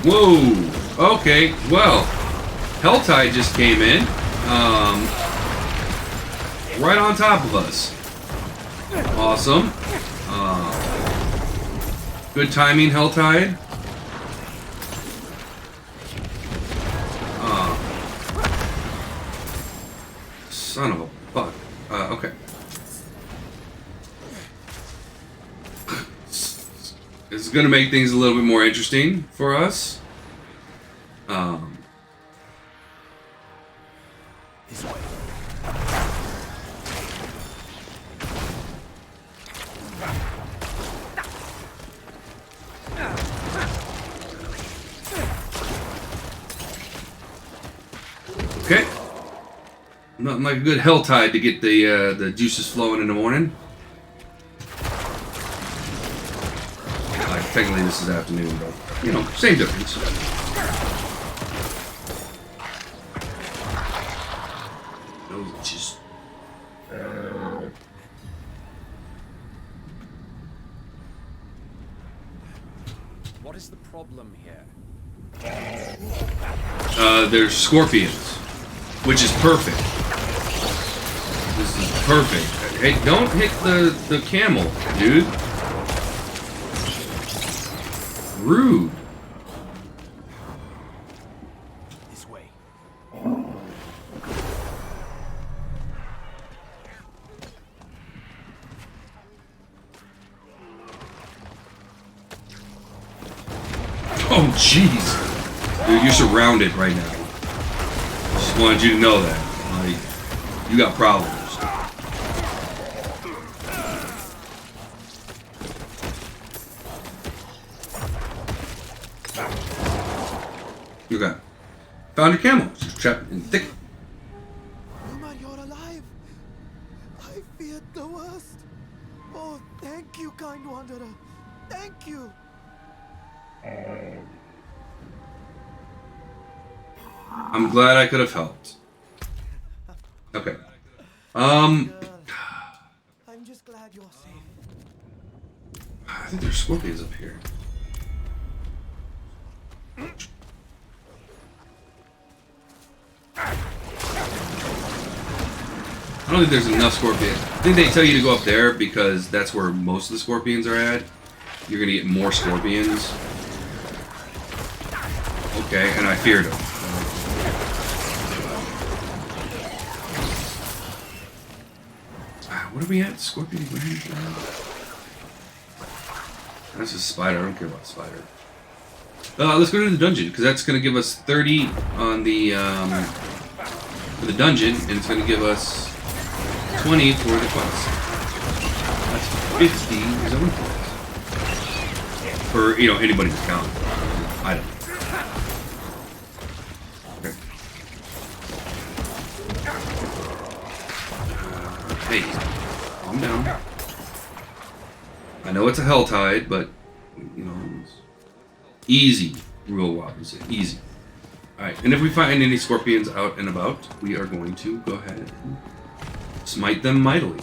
Whoa! Okay, well, Helltide just came in. Right on top of us. Awesome. Good timing, Helltide. Son of a fuck. Okay. This is gonna make things a little bit more interesting for us. This way. Okay. Nothing like a good Helltide to get the juices flowing in the morning. Technically this is afternoon, but you know, same difference. Those just What is the problem here? there's scorpions, which is perfect. This is perfect. Hey, don't hit the camel, dude. Rude. This way. Oh, jeez. Dude, you're surrounded right now. Just wanted you to know that. Like, you got problems. Okay. Found your camel. She's trapped in thick. Lumar, you're alive. I feared the worst. Oh, thank you, kind wanderer. Thank you. I'm glad I could have helped. Okay. I'm just glad you're safe. I think there's scorpions up here. I don't think there's enough scorpions. I think they tell you to go up there because that's where most of the scorpions are at. You're gonna get more scorpions. Okay, and I feared them. What are we at? Scorpion range? That's a spider. I don't care about spider. Let's go to the dungeon because that's gonna give us 30 on the for the dungeon, and it's gonna give us 20 for the quest. That's 50 zone points for anybody's account. I don't. Okay. Hey, calm down. I know it's a Helltide, but it's easy. Real wobbles, easy. All right, and if we find any scorpions out and about, we are going to go ahead and smite them mightily.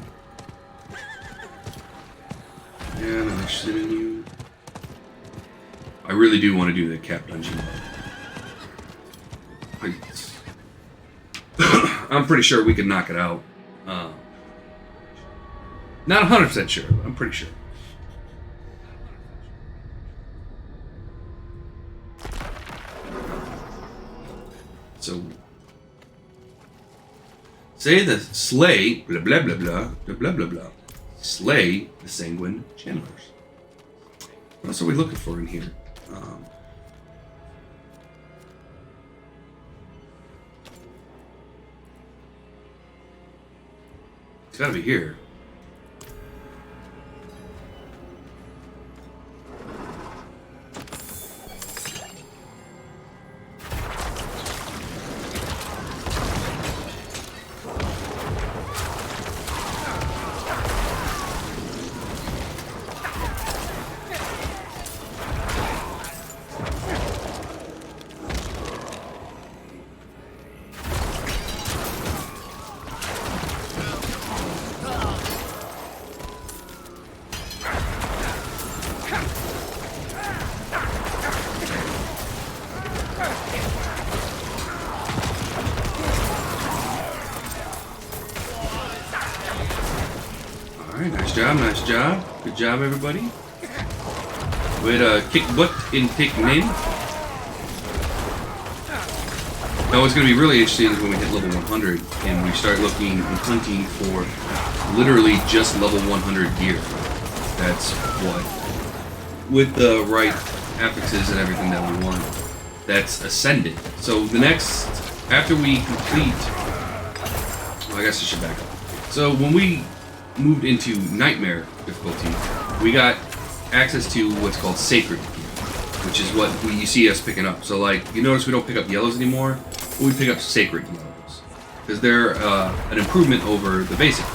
Yeah, I'm interested in you. I really do want to do the cap dungeon. I'm pretty sure we could knock it out. Not 100% sure, but I'm pretty sure. So, say the slay, blah blah blah blah, blah blah blah, slay the sanguine channelers. What else are we looking for in here? It's gotta be here. Alright, nice job. Good job, everybody. Way to kick butt in Pick Min. Now, what's going to be really interesting is when we hit level 100 and we start looking and hunting for literally just level 100 gear. That's what, with the right affixes and everything that we want, that's Ascended. So the next, after we complete, well, I guess I should back up. So when we moved into Nightmare difficulty, we got access to what's called Sacred gear, which is what you see us picking up. So like, you notice we don't pick up yellows anymore, but we pick up Sacred yellows, because they're an improvement over the basic,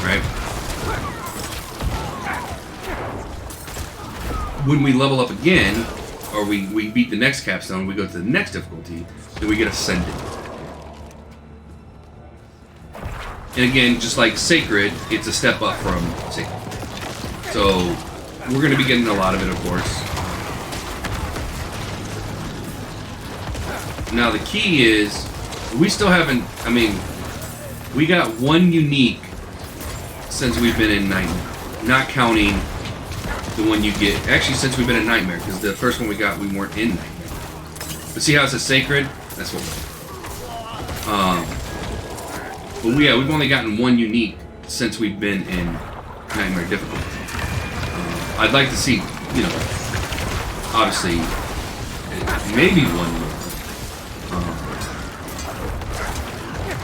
right? When we level up again, or we beat the next capstone, we go to the next difficulty, then we get Ascended. And again, just like Sacred, it's a step up from Sacred. So we're going to be getting a lot of it, of course. Now the key is, we still haven't, I mean, we got one unique since we've been in Nightmare. Not counting the one you get, actually since we've been in Nightmare, because the first one we got, we weren't in Nightmare. But see how it says Sacred? That's what we're but yeah, we've only gotten one unique since we've been in Nightmare difficulty. I'd like to see, you know, obviously, maybe one more.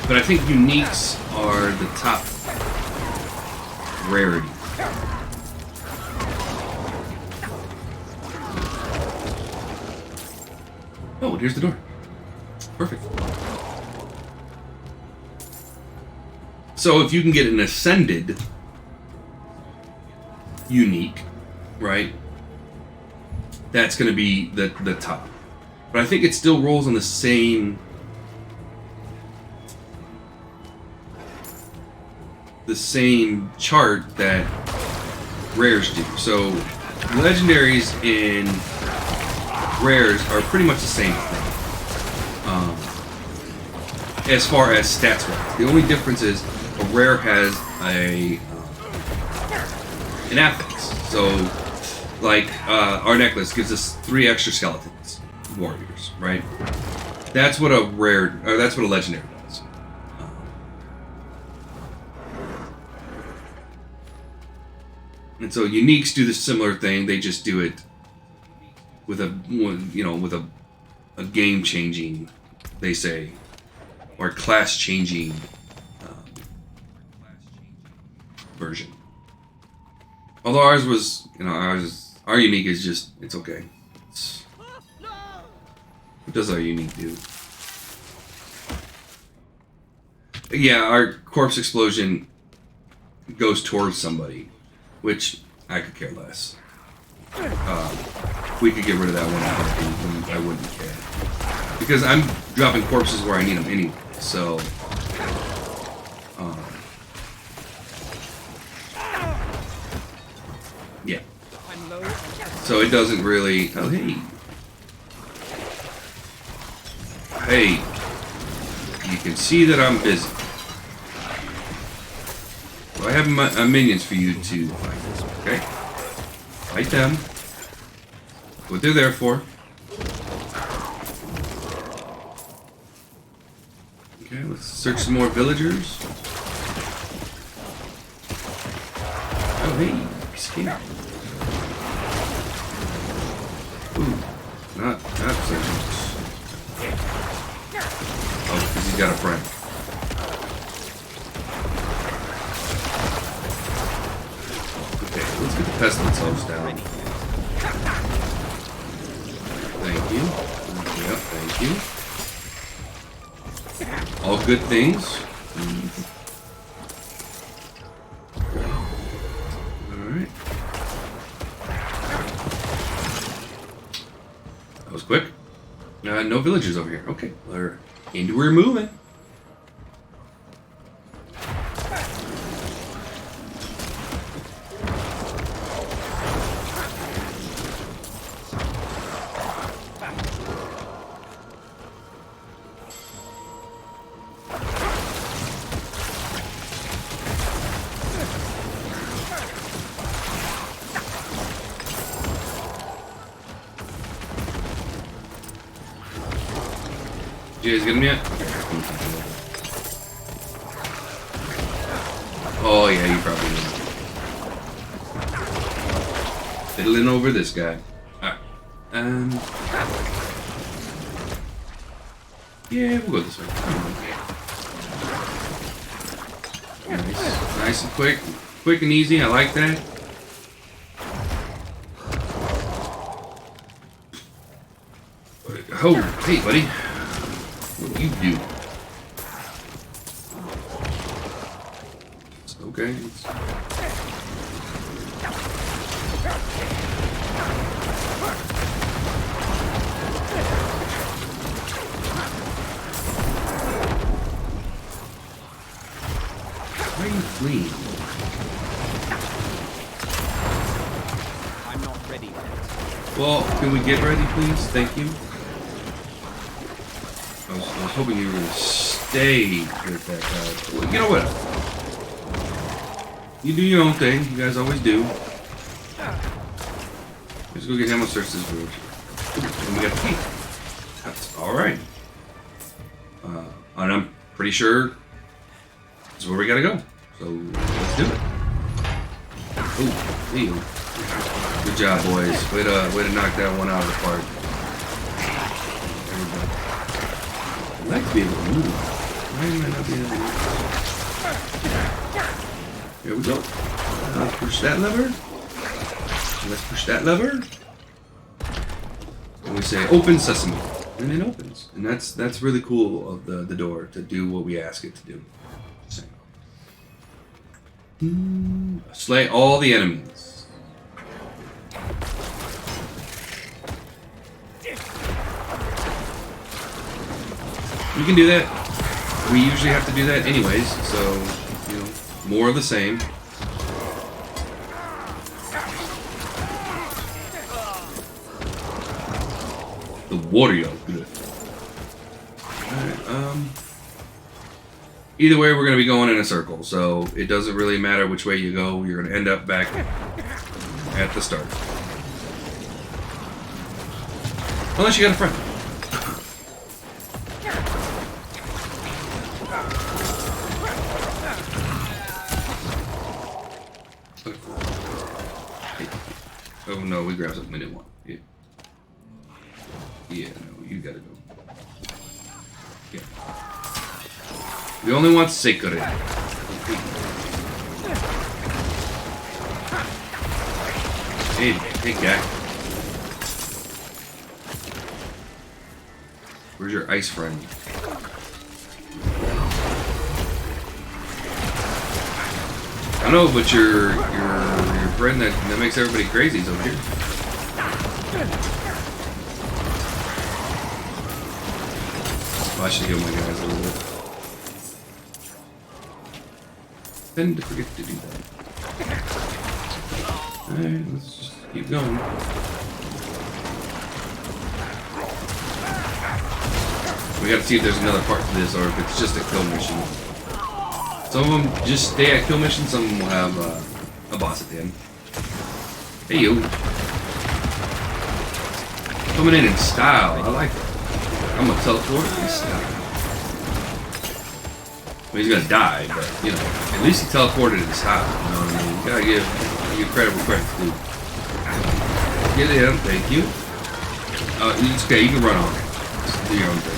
But I think uniques are the top rarity. Oh, here's the door. Perfect. So if you can get an Ascended unique, right, that's going to be the top. But I think it still rolls on the same chart that rares do. So legendaries and rares are pretty much the same thing. As far as stats wise, the only difference is a rare has an affix. So, like our necklace gives us 3 extra skeletons, warriors, right? That's what a rare, or that's what a legendary does. And so uniques do the similar thing. They just do it with a, you know, with a game-changing, they say, or class-changing version. Although ours was, you know, our unique is just, it's okay. What does our unique do? Yeah, our corpse explosion goes towards somebody, which I could care less. We could get rid of that one, I wouldn't care. Because I'm dropping corpses where I need them anyway, so... yeah. So it doesn't really... Oh, hey. Hey. You can see that I'm busy. Do I have minions for you to fight. Okay? Fight them. What they're there for. Okay, let's search some more villagers. Oh, hey, skin. Ooh, not surgeons. Oh, because he's got a friend. Okay, let's get the pestilence elves down. Thank you. Yep, thank you. All good things. Alright. That was quick. No villagers over here. Okay, we're moving. You guys get him yet? Oh yeah, you probably know. Fiddling over this guy. Alright. Yeah, we'll go this way. Nice and quick. Quick and easy, I like that. Oh, hey buddy. What do you do? It's okay. Why are you fleeing? I'm not ready yet. Well, can we get ready, please? Thank you. I was hoping you were going to stay with that guy. Well, you know what? You do your own thing. You guys always do. Let's go get him and search this village. And we got the key. That's alright. And I'm pretty sure this is where we gotta go. So, let's do it. Oh, hey. Good job, boys. Way to knock that one out of the park. I'd like to be able to move. Why am I not being able to move? Here we go. Let's push that lever. Let's push that lever. And we say, open sesame. And it opens. And that's really cool of the door to do what we ask it to do. Slay all the enemies. We can do that. We usually have to do that anyways, so, you know, more of the same. The warrior, good. Alright, either way, we're going to be going in a circle, so it doesn't really matter which way you go. You're going to end up back at the start. Unless you got a friend. Oh no, we grabbed something we didn't want. Yeah. Yeah, no, you gotta go. Yeah. We only want Sekure. Hey, guy. Where's your ice friend? I know, but your friend that makes everybody crazy is over here. Oh, I should heal my guys a little bit. Tend to forget to do that. Alright, let's just keep going. We gotta see if there's another part to this or if it's just a kill mission. Some of them just stay at kill missions. Some of them will have a boss at the end. Hey yo, coming in style. I like it. I'm gonna teleport in style. Well, he's gonna die, but you know, at least he teleported in style. You know what I mean? You gotta give credit where credit's due. Get him, thank you. It's okay. You can run on. Just do your own thing.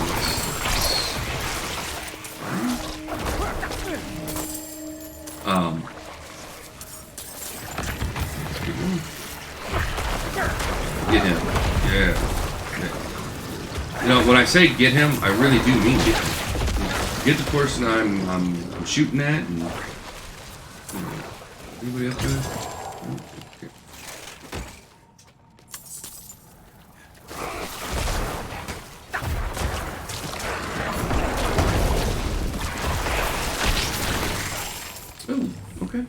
Get him. Yeah. You know, when I say get him, I really do mean get him. Get the person I'm shooting at, and you know, anybody else there? Okay. Oh, okay.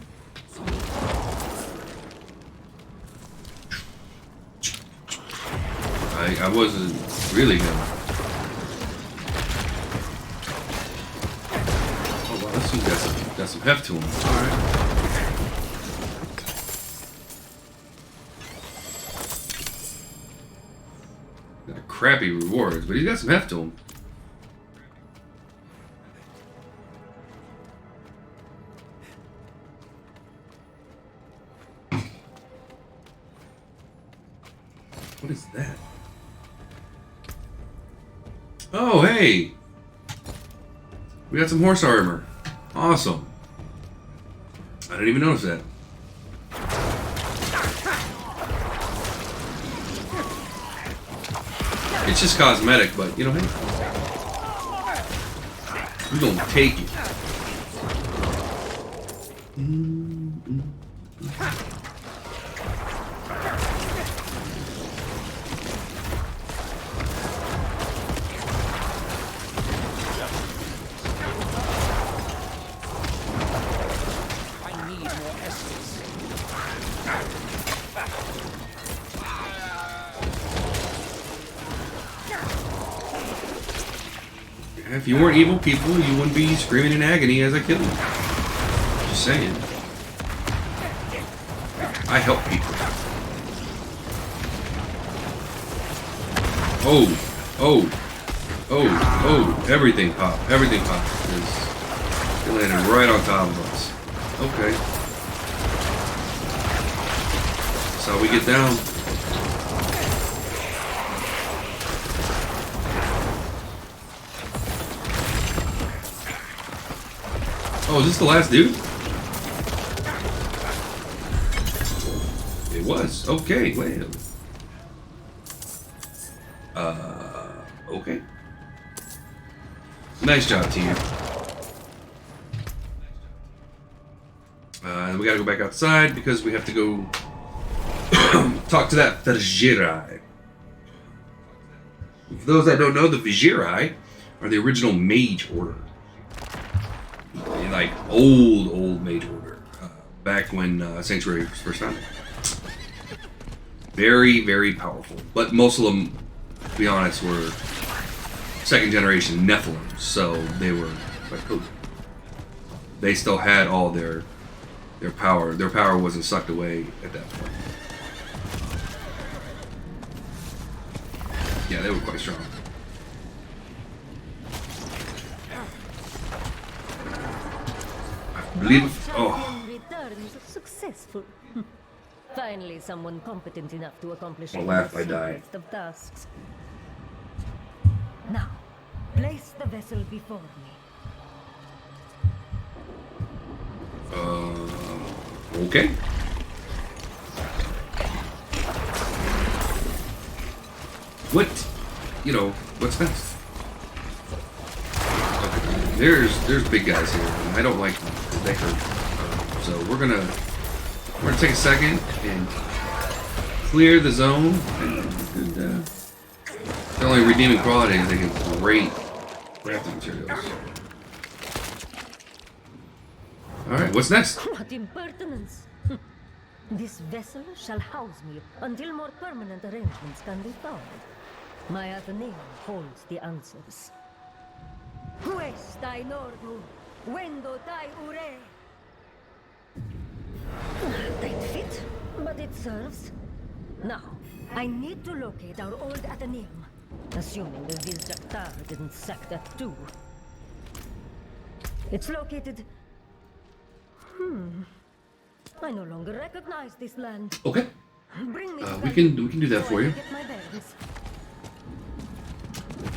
I wasn't really gonna. Oh wow, this dude got some heft to him. Alright. Got crappy rewards, but he's got some heft to him. What is that? Oh, hey! We got some horse armor. Awesome. I didn't even notice that. It's just cosmetic, but you know, hey. We're gonna take it. If you weren't evil people, you wouldn't be screaming in agony as I kill them. Just saying. I help people. Oh, oh, oh, oh, everything pop. Everything pop. It landed right on top of us. Okay. That's how we get down. Oh, is this the last dude? It was. Okay, well. Okay. Nice job, team. And we gotta go back outside because we have to go talk to that Vizirai. For those that don't know, the Vizirai are the original mage order. Like old mage order, back when Sanctuary was first founded. Very powerful, but most of them, to be honest, were second generation Nephilim, so they were like, oh, they still had all their power. Their power wasn't sucked away at that point. Yeah, they were quite strong. Returns successful. Finally, someone competent enough to accomplish I'll laugh if I die. simplest of tasks. Now, place the vessel before me. Okay. What? You know, what's next? There's big guys here, and I don't like them because they hurt. So we're gonna take a second and clear the zone. And the only redeeming quality is they get great crafting materials. All right, what's next? What impertinence! This vessel shall house me until more permanent arrangements can be found. My Athenaeum holds the answers. Quest I Nordu, Wendo tai ure. Tight fit, but it serves. Now, I need to locate our old Athenaeum. Assuming the Viljaktar didn't sack that too. It's located... I no longer recognize this land. Okay. Bring me We can do that for you. get my bearings.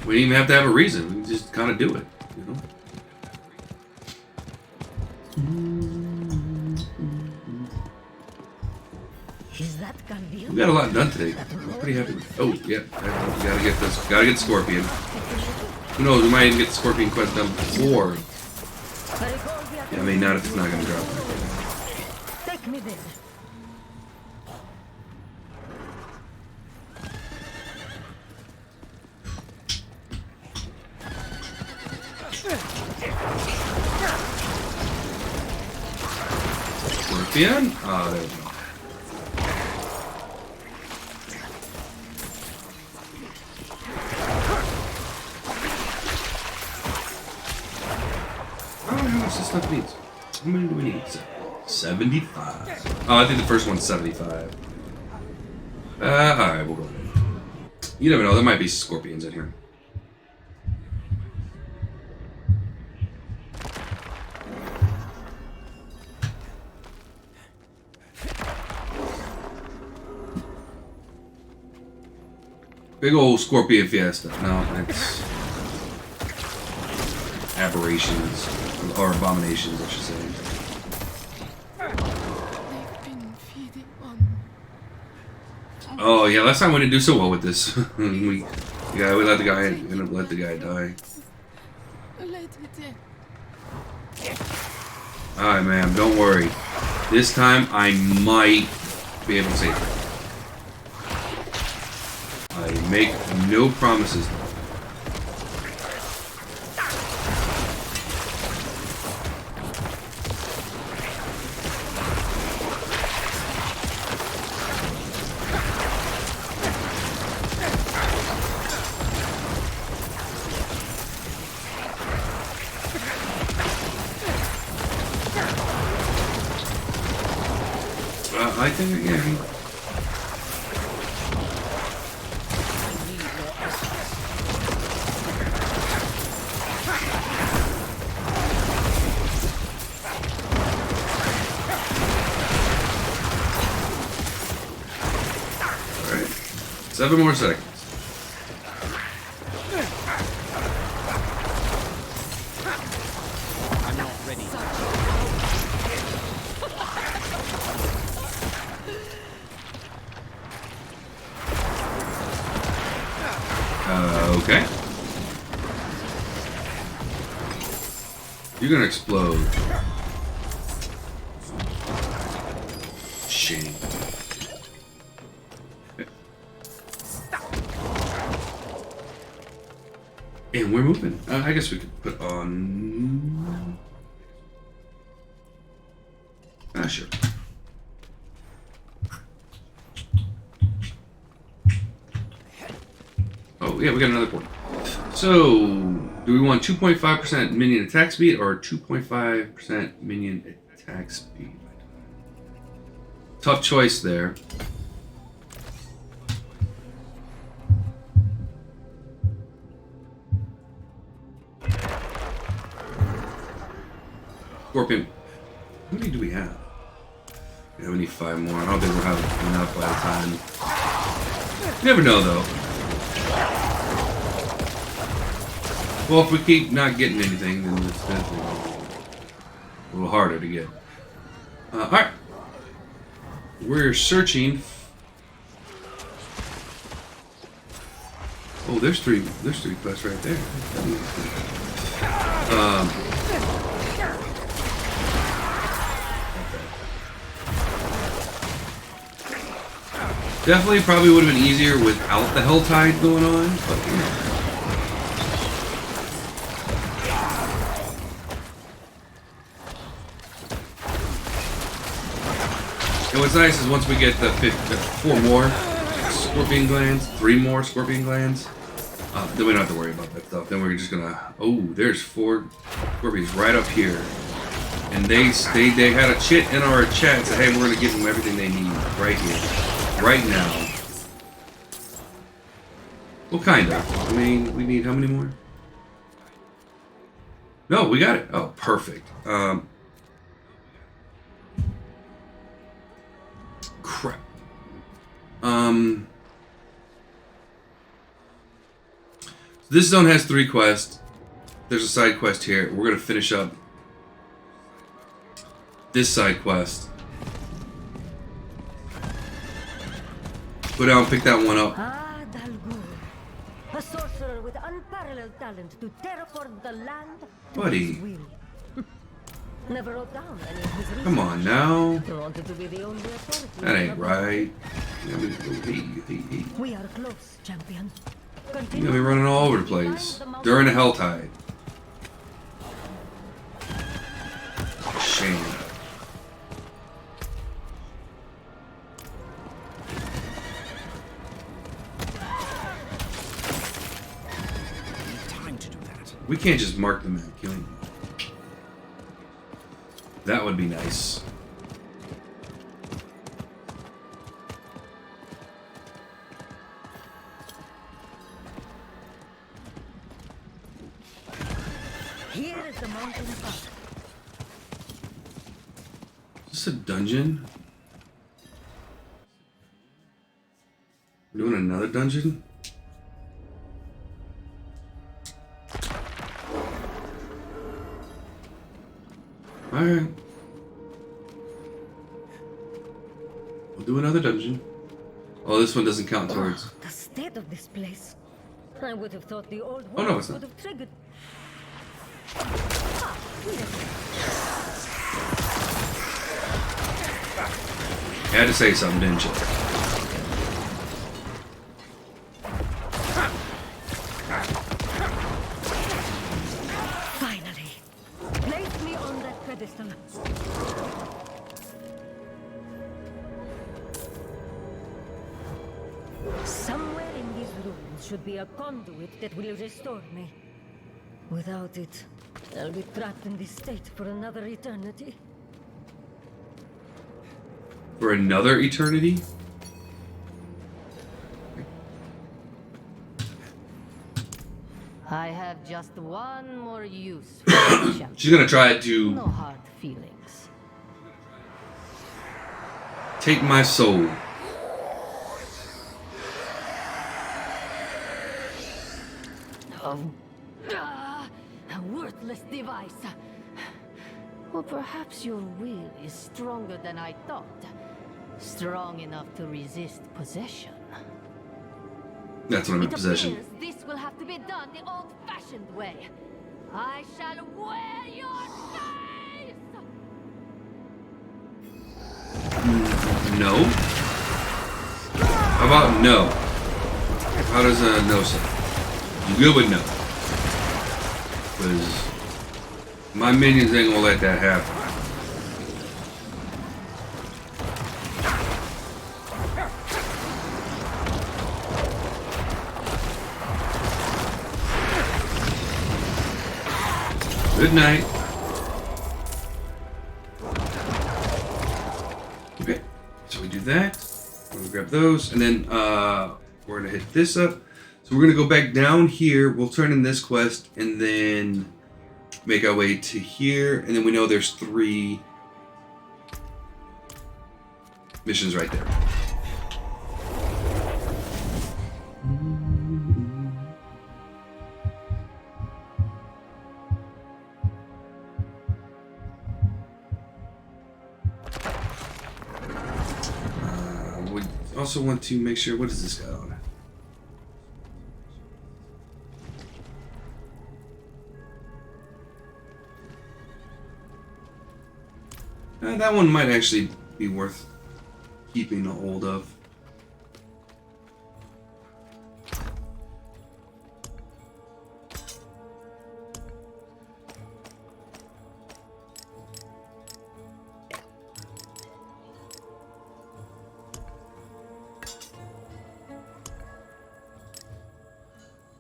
We didn't even have to have a reason. We can just kind of do it, you know. Is that Galbian? We got a lot done today. I'm pretty happy with it. Oh, yeah. Gotta get this. Gotta get Scorpion. Who knows? We might even get the Scorpion quest done before. Yeah, I mean, not if it's not gonna drop. Take me there. Scorpion? Ah, there we go. I don't know how much this stuff needs. How many do we need? 75. Oh, I think the first one's 75. Alright, we'll go. You never know, there might be scorpions in here. Big old scorpion fiesta. No, it's aberrations or abominations, I should say. Oh yeah, last time we didn't do so well with this. we let the guy die. Alright, ma'am, don't worry. This time I might be able to save her. I make no promises. I think, yeah. Alright. 7 more seconds. I'm not ready. Okay. You're gonna explode. Shame. Okay. And we're moving. I guess we could put on... sure. Oh, yeah, we got another point. So, do we want 2.5% minion attack speed or 2.5% minion attack speed? Tough choice there. Scorpion. How many do we have? Yeah, we need 5 more. I don't think we'll have enough by the time. You never know, though. Well, if we keep not getting anything, then it's definitely a little harder to get. Alright. We're searching. Oh, there's three quests right there. Definitely probably would have been easier without the Helltide going on, but you know. And what's nice is once we get the 4 more Scorpion glands, 3 more Scorpion glands, Then we don't have to worry about that stuff. Then we're just gonna. Oh, there's 4 Scorpions right up here, and they had a chit in our chat and said, "Hey, we're gonna give them everything they need right here, right now." Well, kind of. I mean, we need how many more? No, we got it. Oh, perfect. Crap. This zone has 3 quests. There's a side quest here. We're gonna finish up this side quest. Go down, pick that one up. A sorcerer with unparalleled talent to terraform the land. Buddy. Never wrote down any of his research. Come on now. Wanted to be the only authority. That ain't right. We are close, champion. You're gonna be running all over the place during the Helltide. Shame. Time to do that. We can't just mark them and kill them. That would be nice. Here is the mountain path. Is this a dungeon? We're doing another dungeon? Alright. We'll do another dungeon. Oh, this one doesn't count towards. The state of this place. I would have thought the old Oh, no, it's would not. have triggered. You had to say something, didn't you? Finally. Place me on that pedestal. Somewhere in these rooms should be a conduit that will restore me. Without it, I'll be trapped in this state for another eternity. For another eternity? I have just one more use. She's gonna try to No hard feelings. take my soul. A worthless device. Or perhaps your will is stronger than I thought. Strong enough to resist possession. That's what I'm in It possession. appears this will have to be done the old-fashioned way. I shall wear your face! No? How about no? How does a no sound? You good with no? Because my minions ain't gonna let that happen. Good night. Okay, so we do that. We're gonna grab those, and then we're gonna hit this up. So we're gonna go back down here. We'll turn in this quest, and then make our way to here. And then we know there's 3 missions right there. We also want to make sure, what is this guy on? That one might actually be worth keeping a hold of.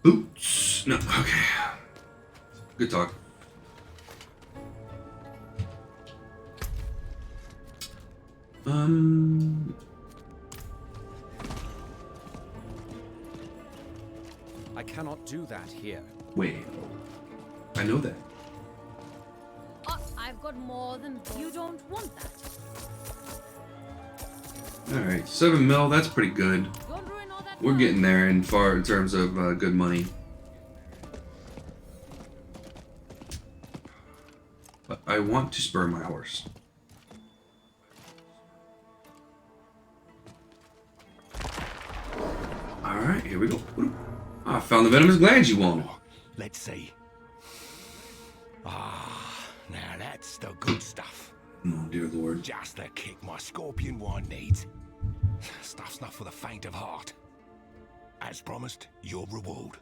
Oop. No, okay. Good talk. I cannot do that here. Wait. I know that. I've got more than you don't want that. Alright, 7 mil, that's pretty good. We're getting there in terms of good money. But I want to spur my horse. Alright, here we go. I found the venomous glands you wanted. Let's see. Ah, now that's the good stuff. Oh, dear Lord. Just the kick my scorpion one needs. Stuff's not for the faint of heart. As promised, your reward.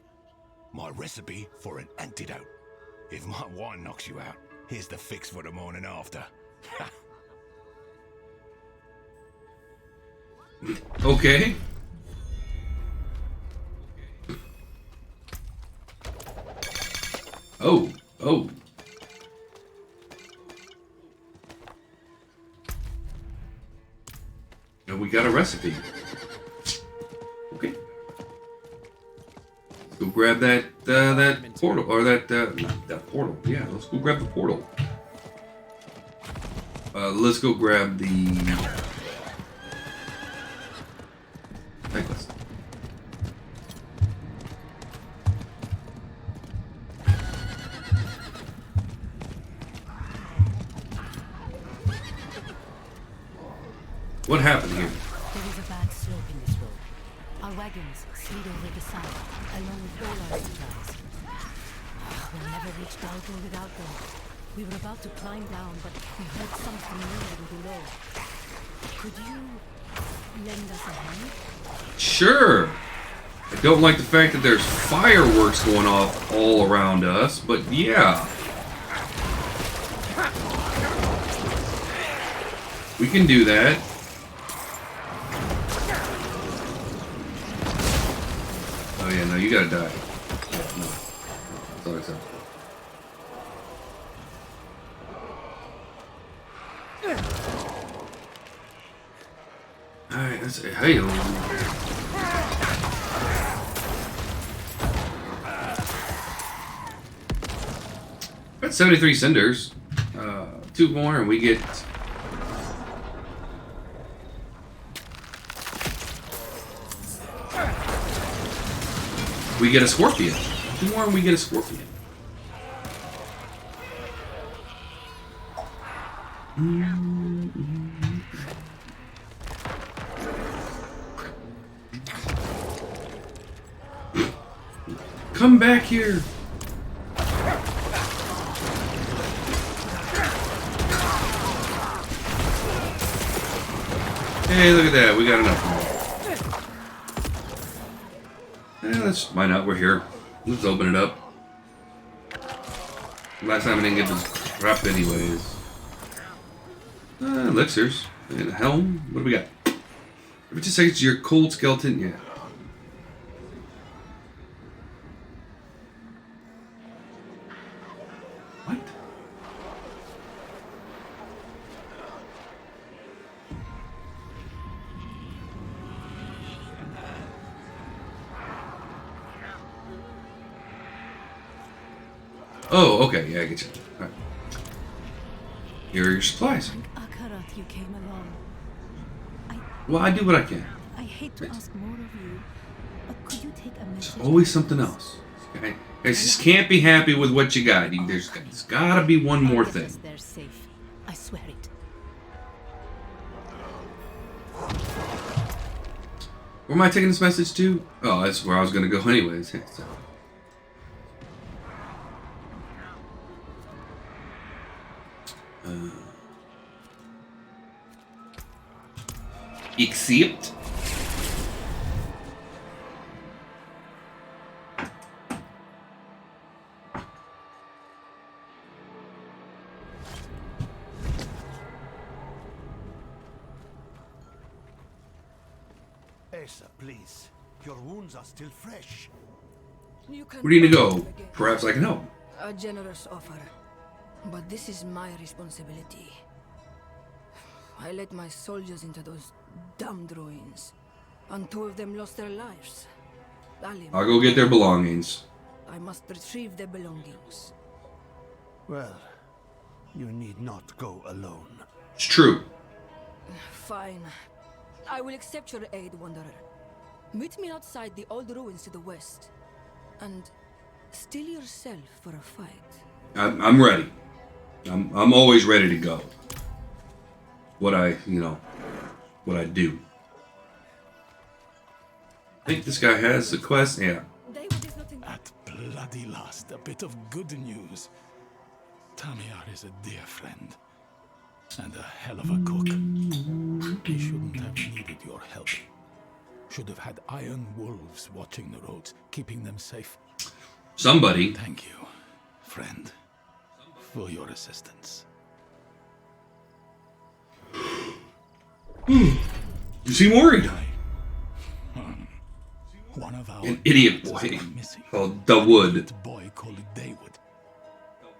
My recipe for an antidote. If my wine knocks you out, here's the fix for the morning after. Okay. Oh, oh. And we got a recipe. Okay. Go grab that that portal or that portal. Yeah, let's go grab the portal. Let's go grab the necklace. What happened here? There is a bad slope in this road. Our wagons slid over the side, along with all our supplies. We'll never reach Diablo without them. We were about to climb down, but we heard something moving below. Could you lend us a hand? Sure. I don't like the fact that there's fireworks going off all around us, but yeah. We can do that. Oh yeah, no, you gotta die. Yeah, no. Sorry, sorry. Alright, let's say hey. Got 73 cinders. 2 more and we get a scorpion. 2 more and we get a scorpion. Come back here. Hey, look at that. We got enough. Let's, why not? We're here. Let's open it up. Last time I didn't get this crap anyways. Elixirs. And a helm. What do we got? Every 2 seconds, your cold skeleton. Yeah. What? Oh, okay. Yeah, I get you. All right. Here are your supplies. Akarat, you came along. Well, I do what I can. I hate to ask more of you, but could you take a message? There's always something else. Okay? I just can't be happy with what you got. There's gotta be one more thing. They're safe. I swear it. Where am I taking this message to? Oh, that's where I was gonna go anyways. So. Accept. Asa, please. Your wounds are still fresh. Where do you need to go? Perhaps I can help. A generous offer, but this is my responsibility. I let my soldiers into those damned ruins, and 2 of them lost their lives. I'll go get their belongings. I must retrieve their belongings. Well, you need not go alone. It's true. Fine. I will accept your aid, Wanderer. Meet me outside the old ruins to the west, and steel yourself for a fight. I'm ready. I'm always ready to go. What I do. I think this guy has the quest. Yeah. At bloody last, a bit of good news. Tamiar is a dear friend. And a hell of a cook. He shouldn't have needed your help. Should have had iron wolves watching the roads, keeping them safe. Somebody. Thank you, friend, for your assistance. You seem worried. One of our An idiot boy called the Wood. Boy called Daywood.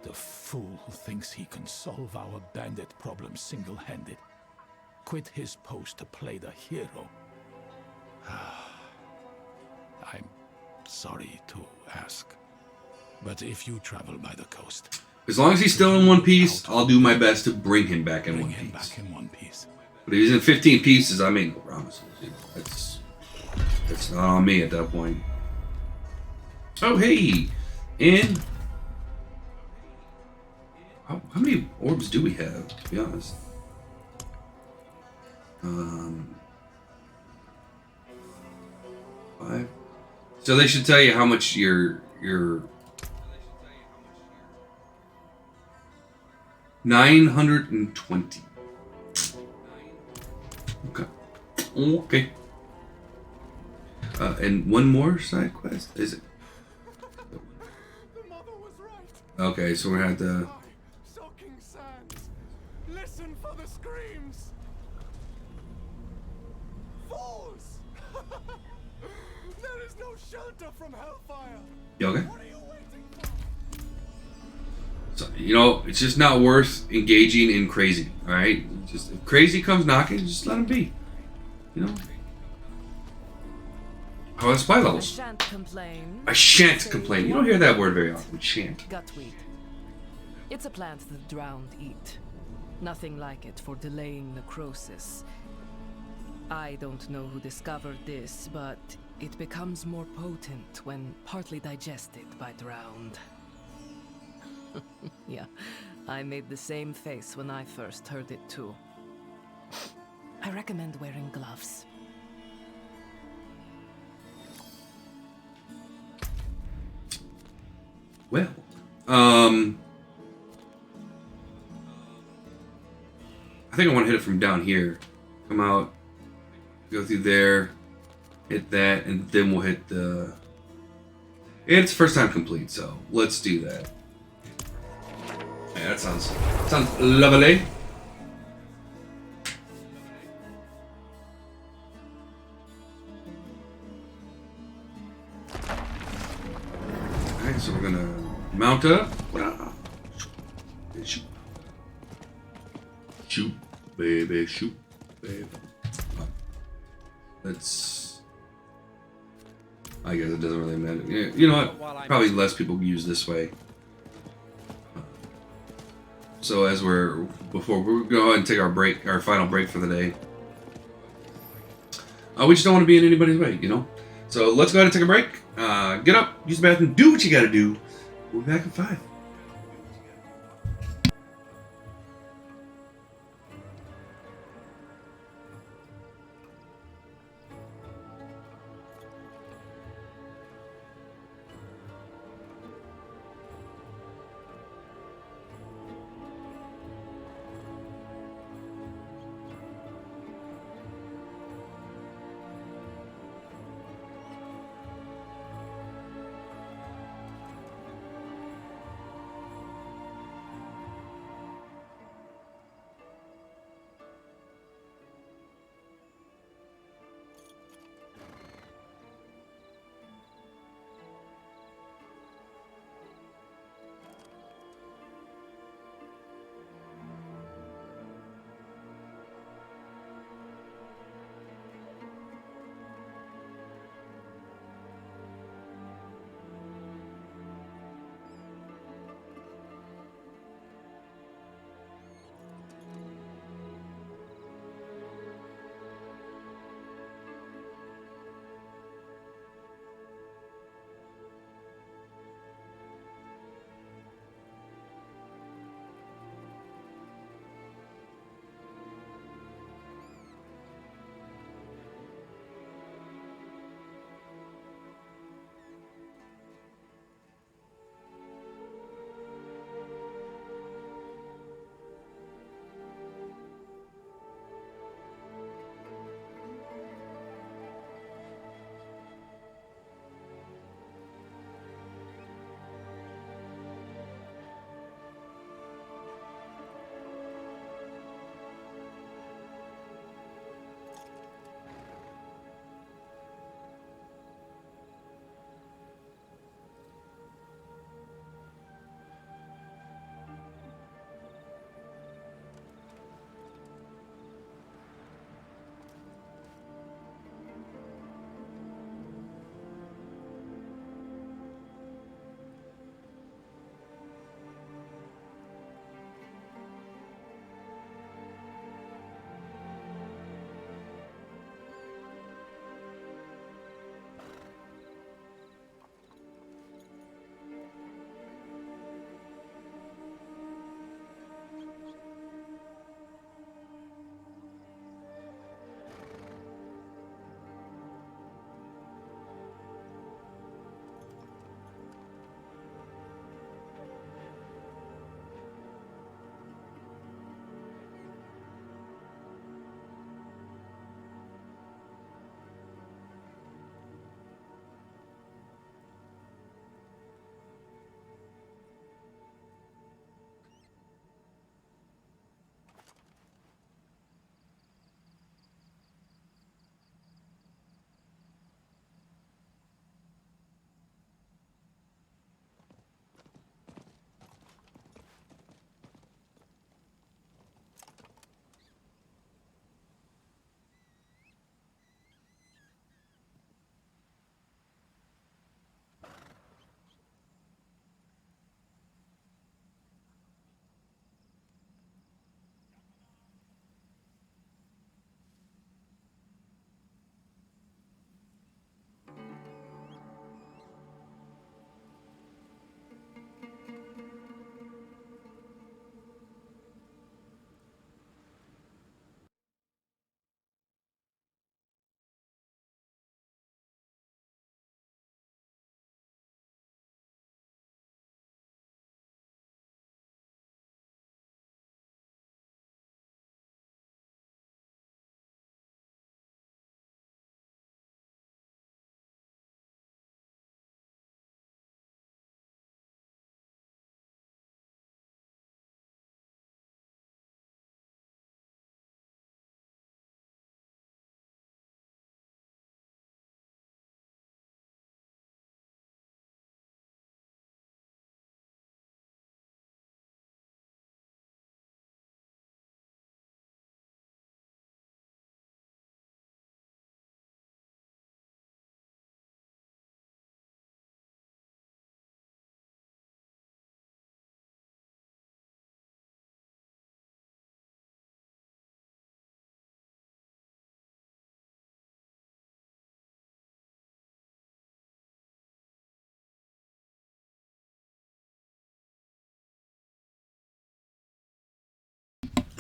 The fool who thinks he can solve our bandit problem single-handed. Quit his post to play the hero. I'm sorry to ask, but if you travel by the coast, As long as he's still in one piece, I'll do my best to bring him back in one piece. But if he's in 15 pieces, I make no promises. That's not on me at that point. Oh, hey! And how many orbs do we have, to be honest? 5. So they should tell you how much your 920. Okay. And one more side quest, is it? Okay, so we're gonna have to. Soaking sands. Listen for the screams. Fools! There is no shelter from hellfire. You okay? So, it's just not worth engaging in crazy. All right, just if crazy comes knocking, just let him be. How are the supply levels? I shan't complain. I shan't complain. You don't hear that word very often. Shan't. Gutweed. It's a plant the drowned eat. Nothing like it for delaying necrosis. I don't know who discovered this, but it becomes more potent when partly digested by drowned. Yeah, I made the same face when I first heard it too. I recommend wearing gloves. Well, I think I want to hit it from down here. Come out, go through there, hit that, and then we'll hit the... It's first time complete, so let's do that. Yeah, that sounds lovely. Alright, so we're gonna mount up. Shoot. Shoot, baby, shoot, baby. Let's... I guess it doesn't really matter. You know what? Probably less people use this way. So as we're gonna go ahead and take our final break for the day. We just don't want to be in anybody's way, So let's go ahead and take a break. Get up, use the bathroom, do what you gotta do. We'll be back in 5.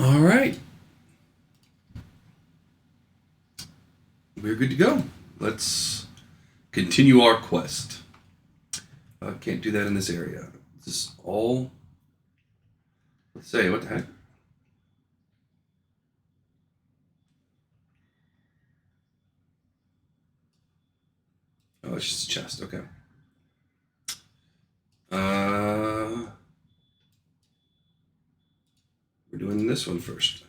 All right. We're good to go. Let's continue our quest. Can't do that in this area. This is all... Let's say, what the heck? Oh, it's just a chest. Okay. We're doing this one first.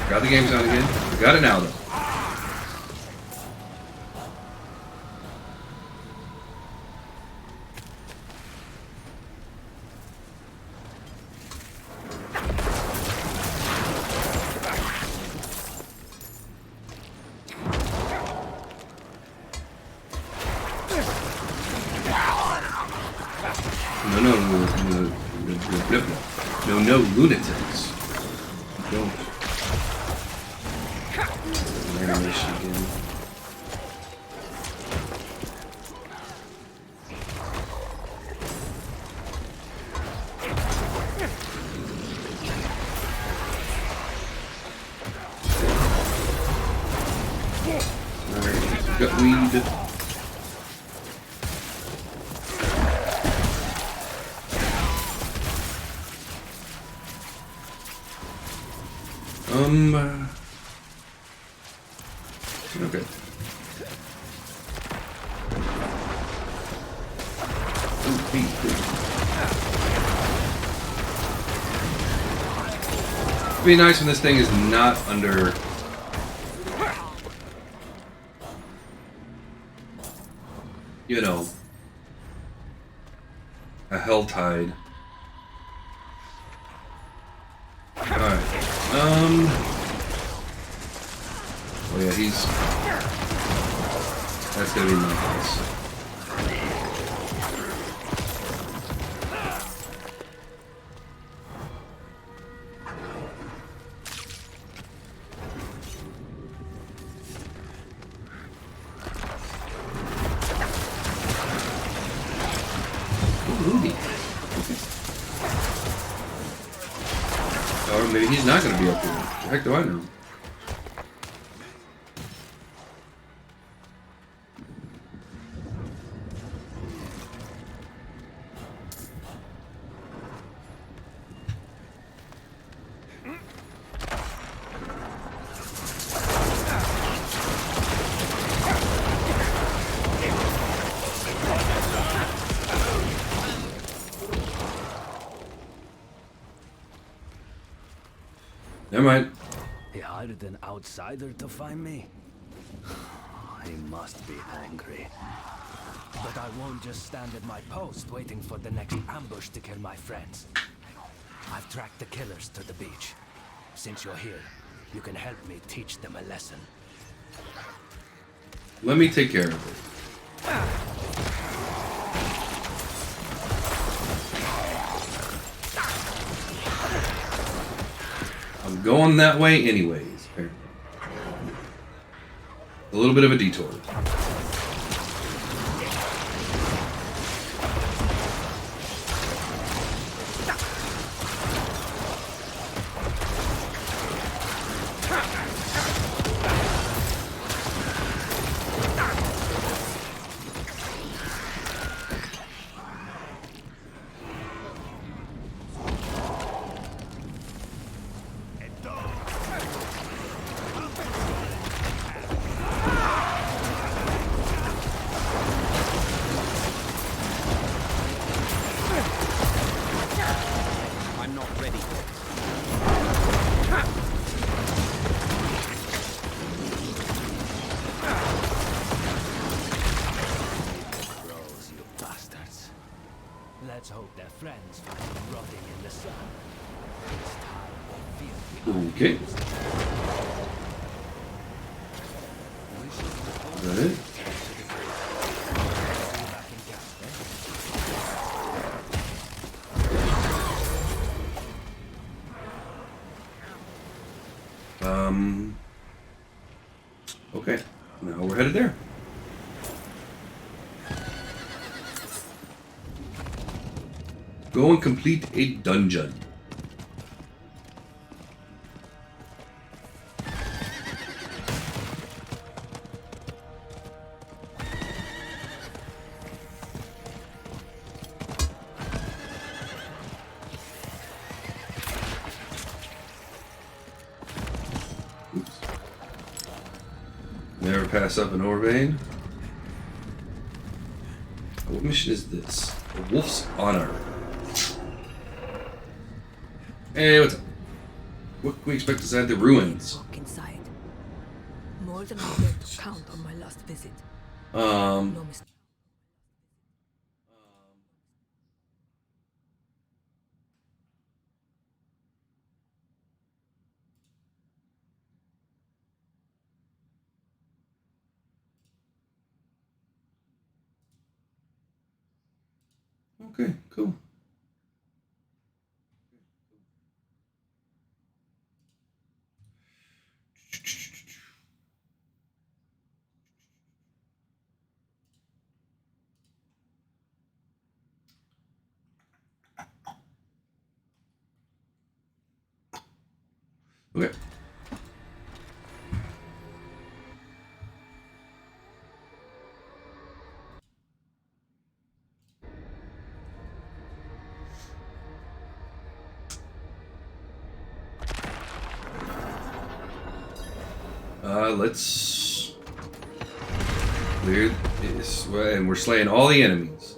Got the game sound again. We got it now, though. No, lunatics. Don't. Animation again. Alright, got weed. Okay. It'd be nice when this thing is not under... You know... a hell tide. Alright. Oh yeah, he's... That's gonna be my place. Or maybe he's not gonna be up here. What the heck do I know? Never mind. He hired an outsider to find me? He must be angry. But I won't just stand at my post waiting for the next ambush to kill my friends. I've tracked the killers to the beach. Since you're here, you can help me teach them a lesson. Let me take care of it. I'm going that way anyways, apparently. A little bit of a detour. Let's hope their friends find them rotting in the sun. This town will feel behind. Okay. Is that it? Okay. Now we're headed there. Go and complete a dungeon. Never pass up an ore vein. What mission is this? A Wolf's Honor. Hey, what's up? What can we expect inside the ruins? Walk inside. More than I dared to count on my last visit. No mistake. Okay, cool. Okay. Let's clear this, and we're slaying all the enemies.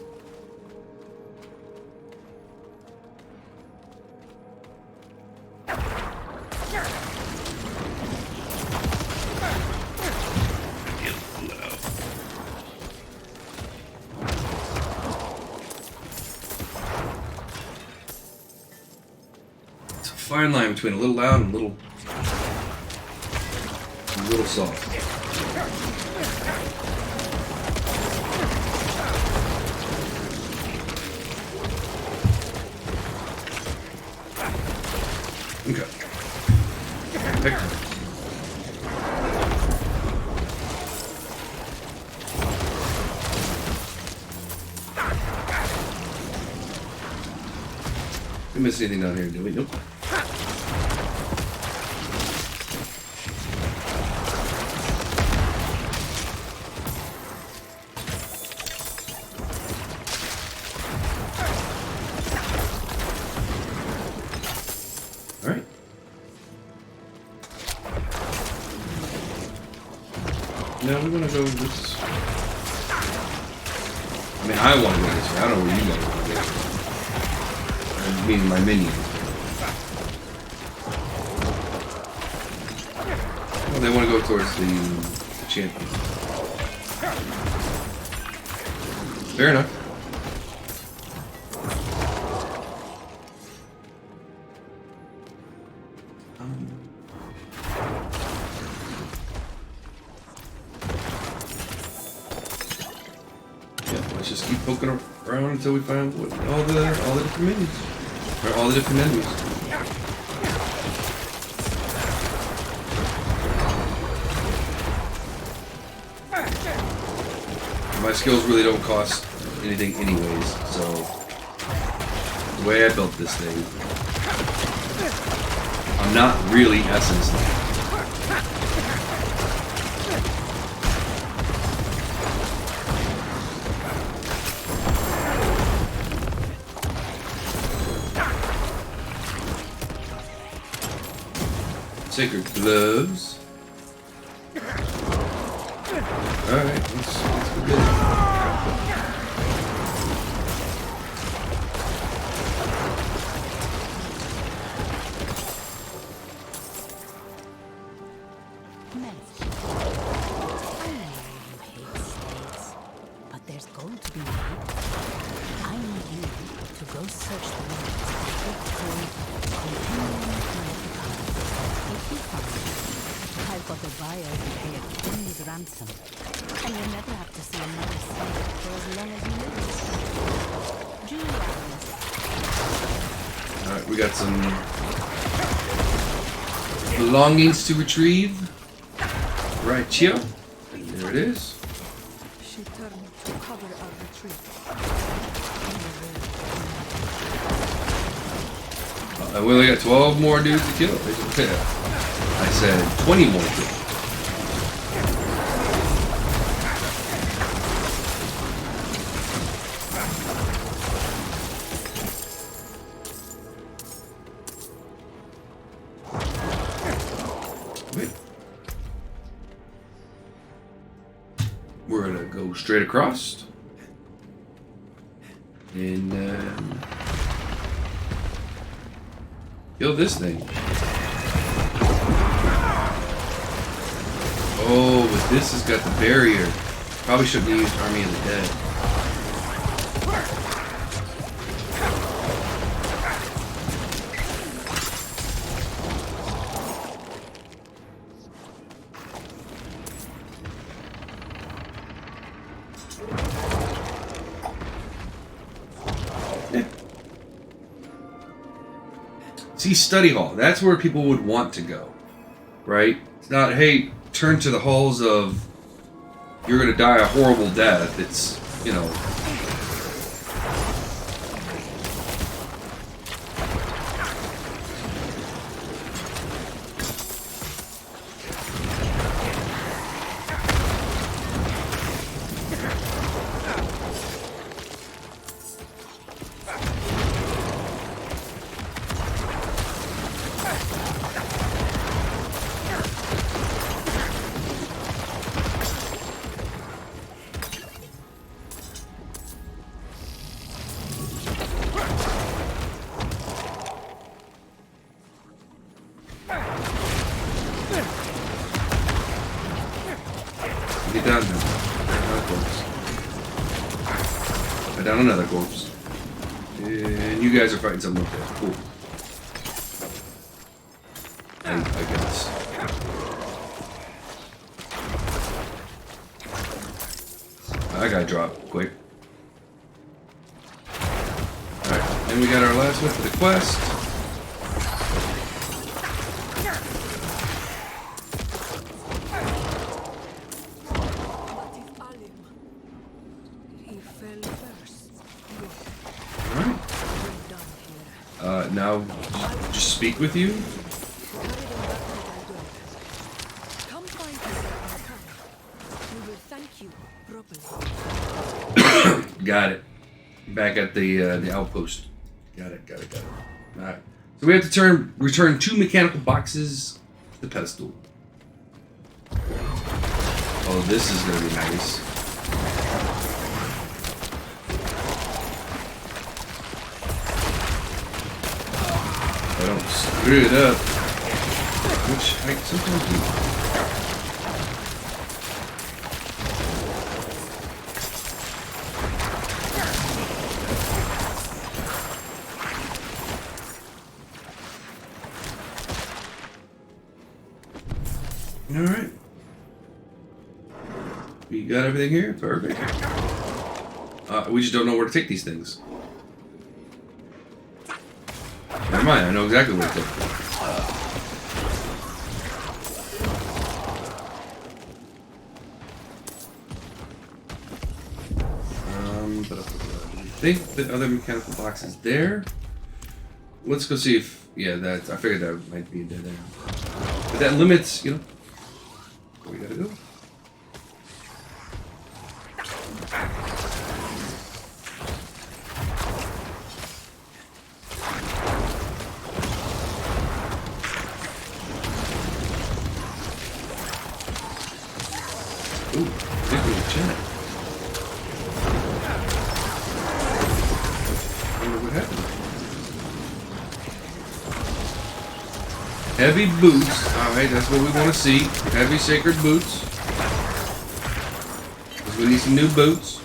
It's a fine line between a little loud and a little soft. Okay. Pick. Didn't miss anything down here, did we? Nope. No, we want to go this. I mean, I want to go this way. I don't know where you guys want to go. I mean, my minions. Well, they want to go towards the champion. Fair enough. Let's just keep poking around until we find all the different minions, or all the different enemies. My skills really don't cost anything anyways, so the way I built this thing, I'm not really essence. Sacred gloves. Alright, let's go get it. But there's going to be a way. I need you to go search the ruins and look for continuing Maleficant. If you find it, I've got a buyer to pay a king's ransom. And you'll never have to see another slave for as long as you live. Julian's. Alright, we got some belongings to retrieve. Right here. There it is. She turned to cover our retreat. We only got 12 more dudes to kill. I said 20 more kills. We're gonna go straight across. And kill this thing. Oh, but this has got the barrier. Probably shouldn't have used Army of the Dead. See, study hall. That's where people would want to go, right? It's not, hey, turn to the halls of you're gonna die a horrible death. It's, you know. Get down now. Another corpse. Got down another corpse. And you guys are fighting something up there. Cool. I guess. I gotta drop quick. Alright, and we got our last one for the quest. Now, just speak with you. Come find us. We will thank you properly. Got it. Back at the outpost. Got it. All right. So we have to return 2 mechanical boxes to the pedestal. Oh, this is gonna be nice. I don't screw it up, which I sometimes do. All right, we got everything here. Perfect. We just don't know where to take these things. Never mind, I know exactly what to do. But I think the other mechanical box is there. Let's go see if, yeah, that, I figured that might be dead end. But that limits, you know, where we gotta go. Ooh, big little chat. I wonder what happened. Heavy boots. Alright, that's what we want to see. Heavy sacred boots. Because we need some new boots.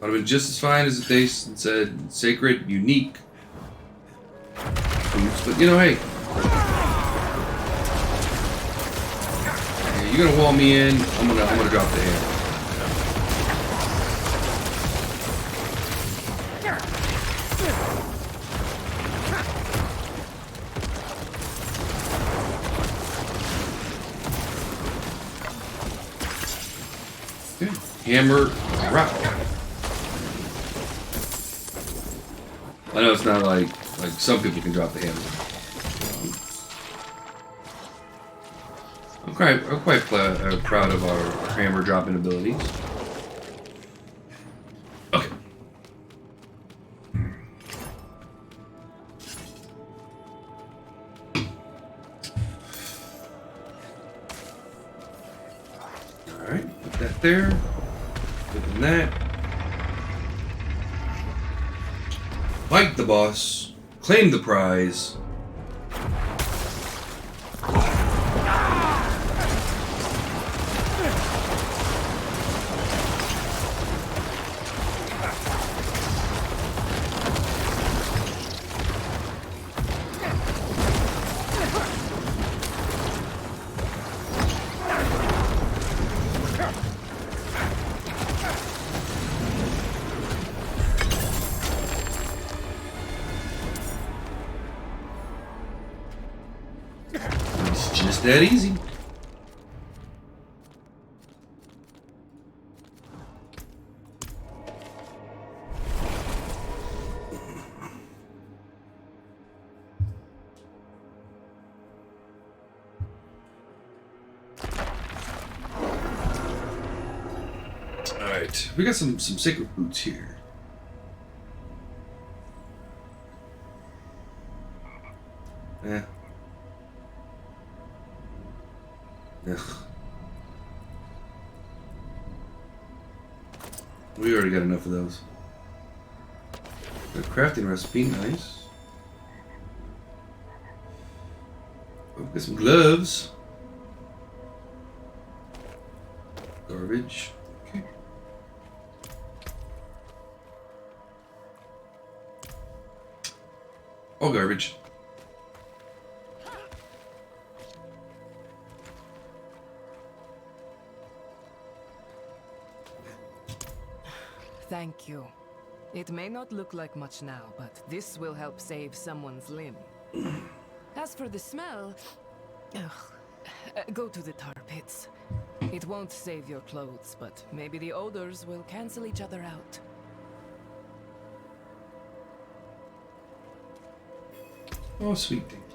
Would have been just as fine as if they said sacred, unique boots. But you know, hey. You're gonna wall me in. I'm gonna drop the hammer. Hammer rock. I know it's not like some people can drop the hammer. I'm quite proud of our hammer dropping abilities. Okay. Alright, put that there. Put that. Fight the boss. Claim the prize. Just that easy. Alright, we got some sacred boots here. Yeah. Ugh. We already got enough of those. The crafting recipe, nice. Oh, got some gloves. Garbage. Okay. All garbage. Thank you. It may not look like much now, but this will help save someone's limb. As for the smell, go to the tar pits. It won't save your clothes, but maybe the odors will cancel each other out. Oh, sweet. Thank you.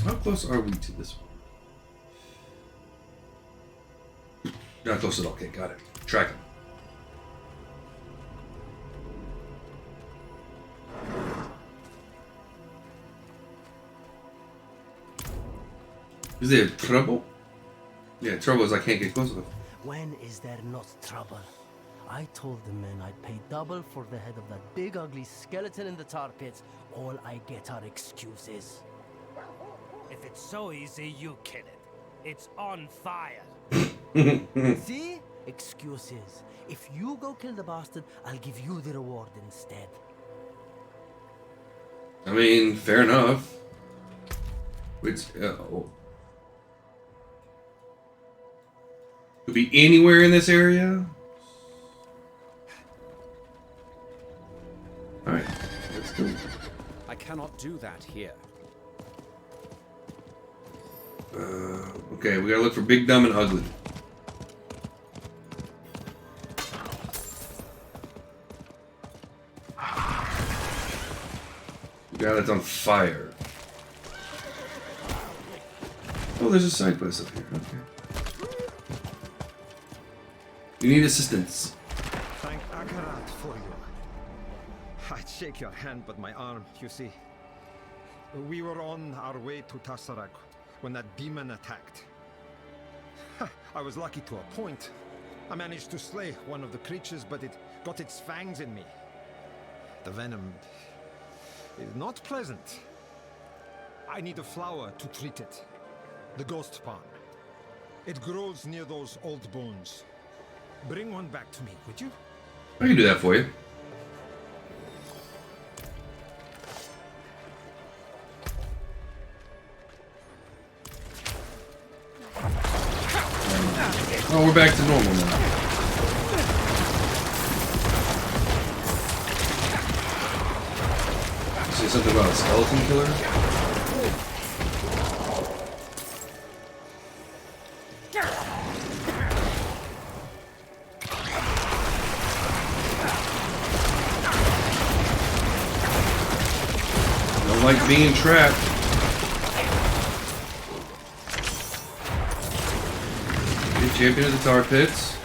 How close are we to this one? Not close at all. Okay, got it. Track him. Is there trouble? Yeah, trouble is I can't get close enough. When is there not trouble? I told the men I'd pay double for the head of that big ugly skeleton in the tar pits. All I get are excuses. If it's so easy, you kill it. It's on fire. See? Excuses. If you go kill the bastard, I'll give you the reward instead. I mean, fair enough. Which, oh. Could be anywhere in this area. Alright, let's go. I cannot do that here. Okay, we gotta look for big, dumb, and ugly. God, that's on fire. Oh, there's a side quest up here. Okay. You need assistance. Thank Akarat for you. I'd shake your hand, but my arm, you see. We were on our way to Tasarak when that demon attacked. I was lucky to a point. I managed to slay one of the creatures, but it got its fangs in me. The venom is not pleasant. I need a flower to treat it. The ghost palm. It grows near those old bones. Bring one back to me, would you? I can do that for you. Oh, we're back to normal now. something about a skeleton killer. Don't like being trapped. Get champion of the tar pits.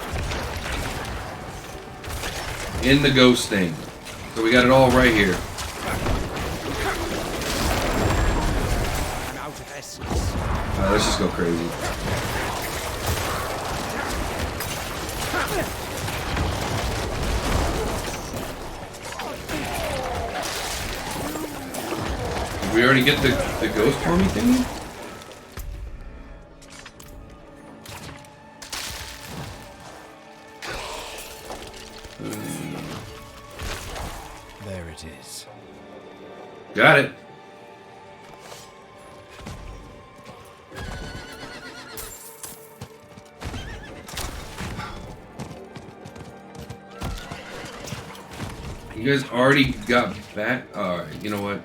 In the ghost thing. So we got it all right here. Alright, let's just go crazy. Did we already get the ghost army thingy? There it is. Got it. You guys already got back? Alright, you know what?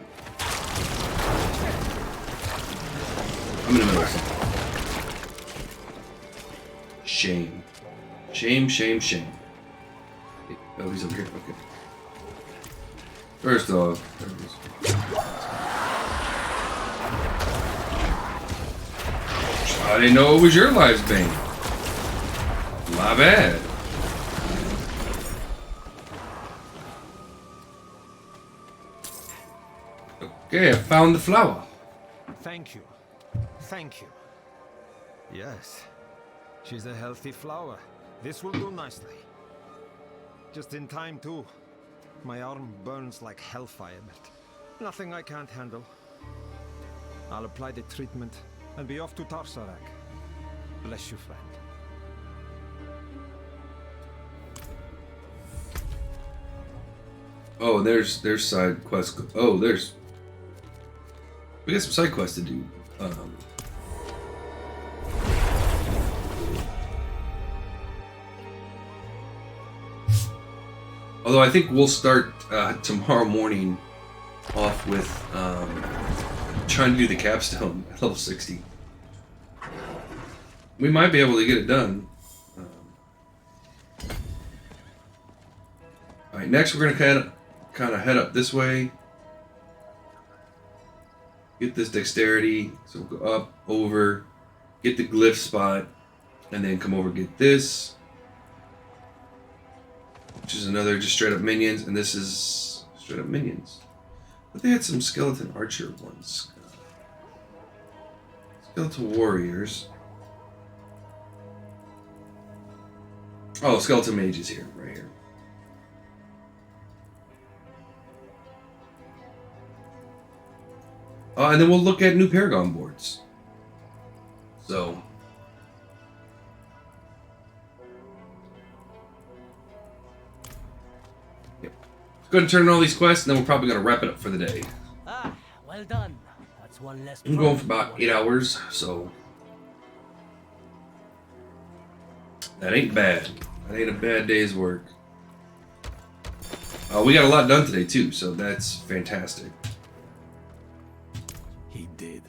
I'm in the middle of something. Shame. Shame, shame, shame. Oh, he's over here. Okay. First off, there it is. I didn't know it was your life's bane. My bad. Okay, I found the flower. Thank you. Thank you. Yes. She's a healthy flower. This will do nicely. Just in time, too. My arm burns like hellfire, but nothing I can't handle. I'll apply the treatment and be off to Tarsarak. Bless you, friend. Oh, there's side quests. Oh, there's... We got some side quests to do. Although I think we'll start tomorrow morning off with trying to do the capstone at level 60. We might be able to get it done. Alright, next we're going to kind of head up this way. Get this dexterity. So we'll go up, over, get the glyph spot, and then come over get this. Which is another just straight up minions, and this is straight up minions. But they had some skeleton archer ones. Skeleton warriors. Oh, skeleton mages here, right here. And then we'll look at new Paragon boards. So. Yep. Let's go ahead and turn in all these quests, and then we're probably going to wrap it up for the day. Ah, well done. That's one less. I'm going for about 8 hours, so. That ain't bad. That ain't a bad day's work. We got a lot done today, too, so that's fantastic. He did.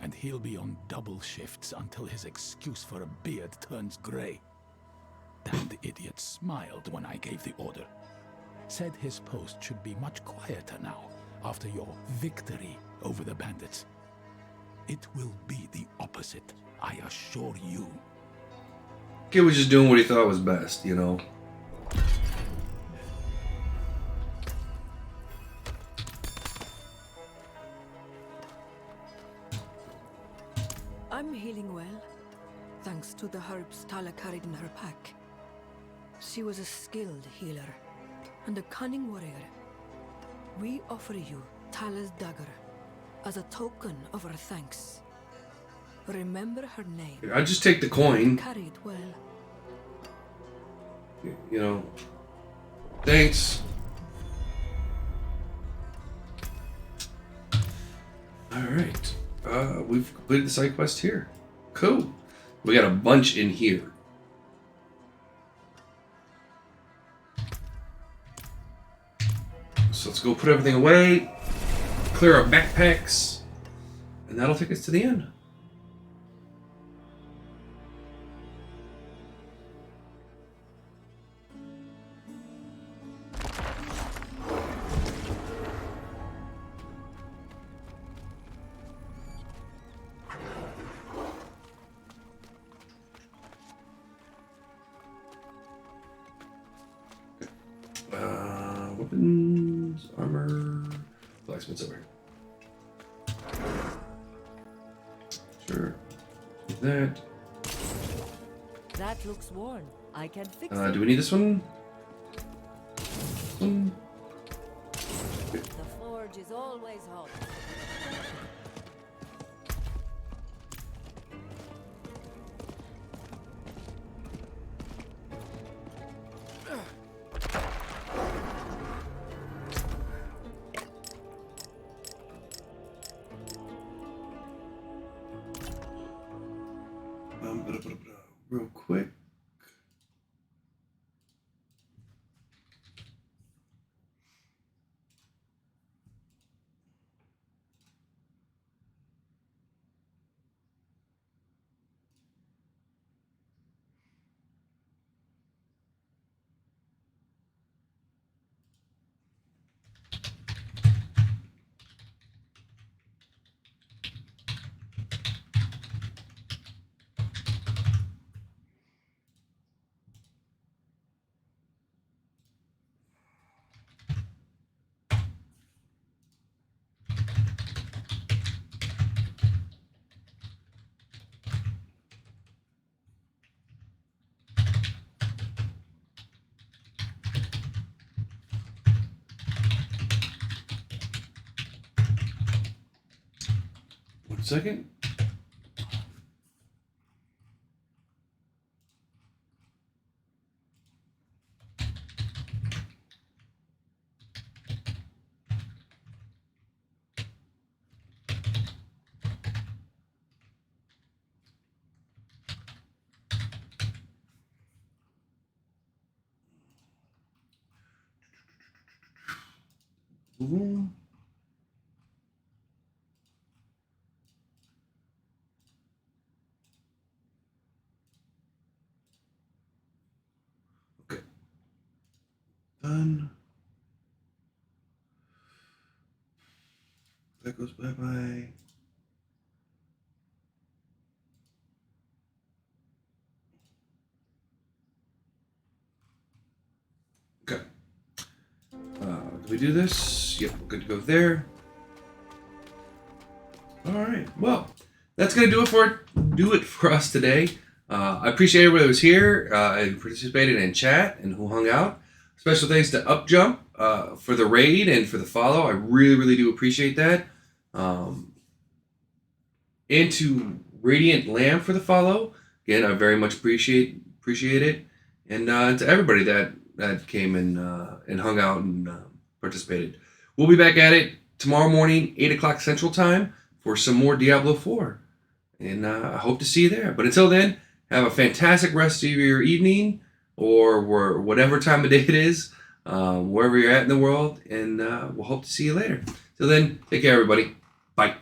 And he'll be on double shifts until his excuse for a beard turns grey. Damned idiot smiled when I gave the order. Said his post should be much quieter now, after your victory over the bandits. It will be the opposite, I assure you. Kid was just doing what he thought was best, you know? I'm healing well, thanks to the herbs Tala carried in her pack. She was a skilled healer and a cunning warrior. We offer you Tala's dagger as a token of our thanks. Remember her name. I just take the coin. Carry it well. You know. Thanks. Alright. We've completed the side quest here. Cool. We got a bunch in here. So let's go put everything away. clear our backpacks, and that'll take us to the end. Weapons, armor, blacksmith's over here. Sure. That. That looks worn. I can fix it. Do we need this one? The forge is always hot. Real quick. One second. Boom. Okay. Done. That goes bye-bye. Okay. Do we do this? Yep, we're good to go there. All right. Well, that's gonna do it for us today. I appreciate everybody that was here and participated in chat and who hung out. Special thanks to Upjump for the raid and for the follow. I really, really do appreciate that. And to Radiant Lamb for the follow. Again, I very much appreciate it. And to everybody that came and hung out and participated. We'll be back at it tomorrow morning, 8 o'clock Central Time, for some more Diablo 4. And I hope to see you there. But until then, have a fantastic rest of your evening or whatever time of day it is, wherever you're at in the world. And we'll hope to see you later. Till then, take care, everybody. Bye.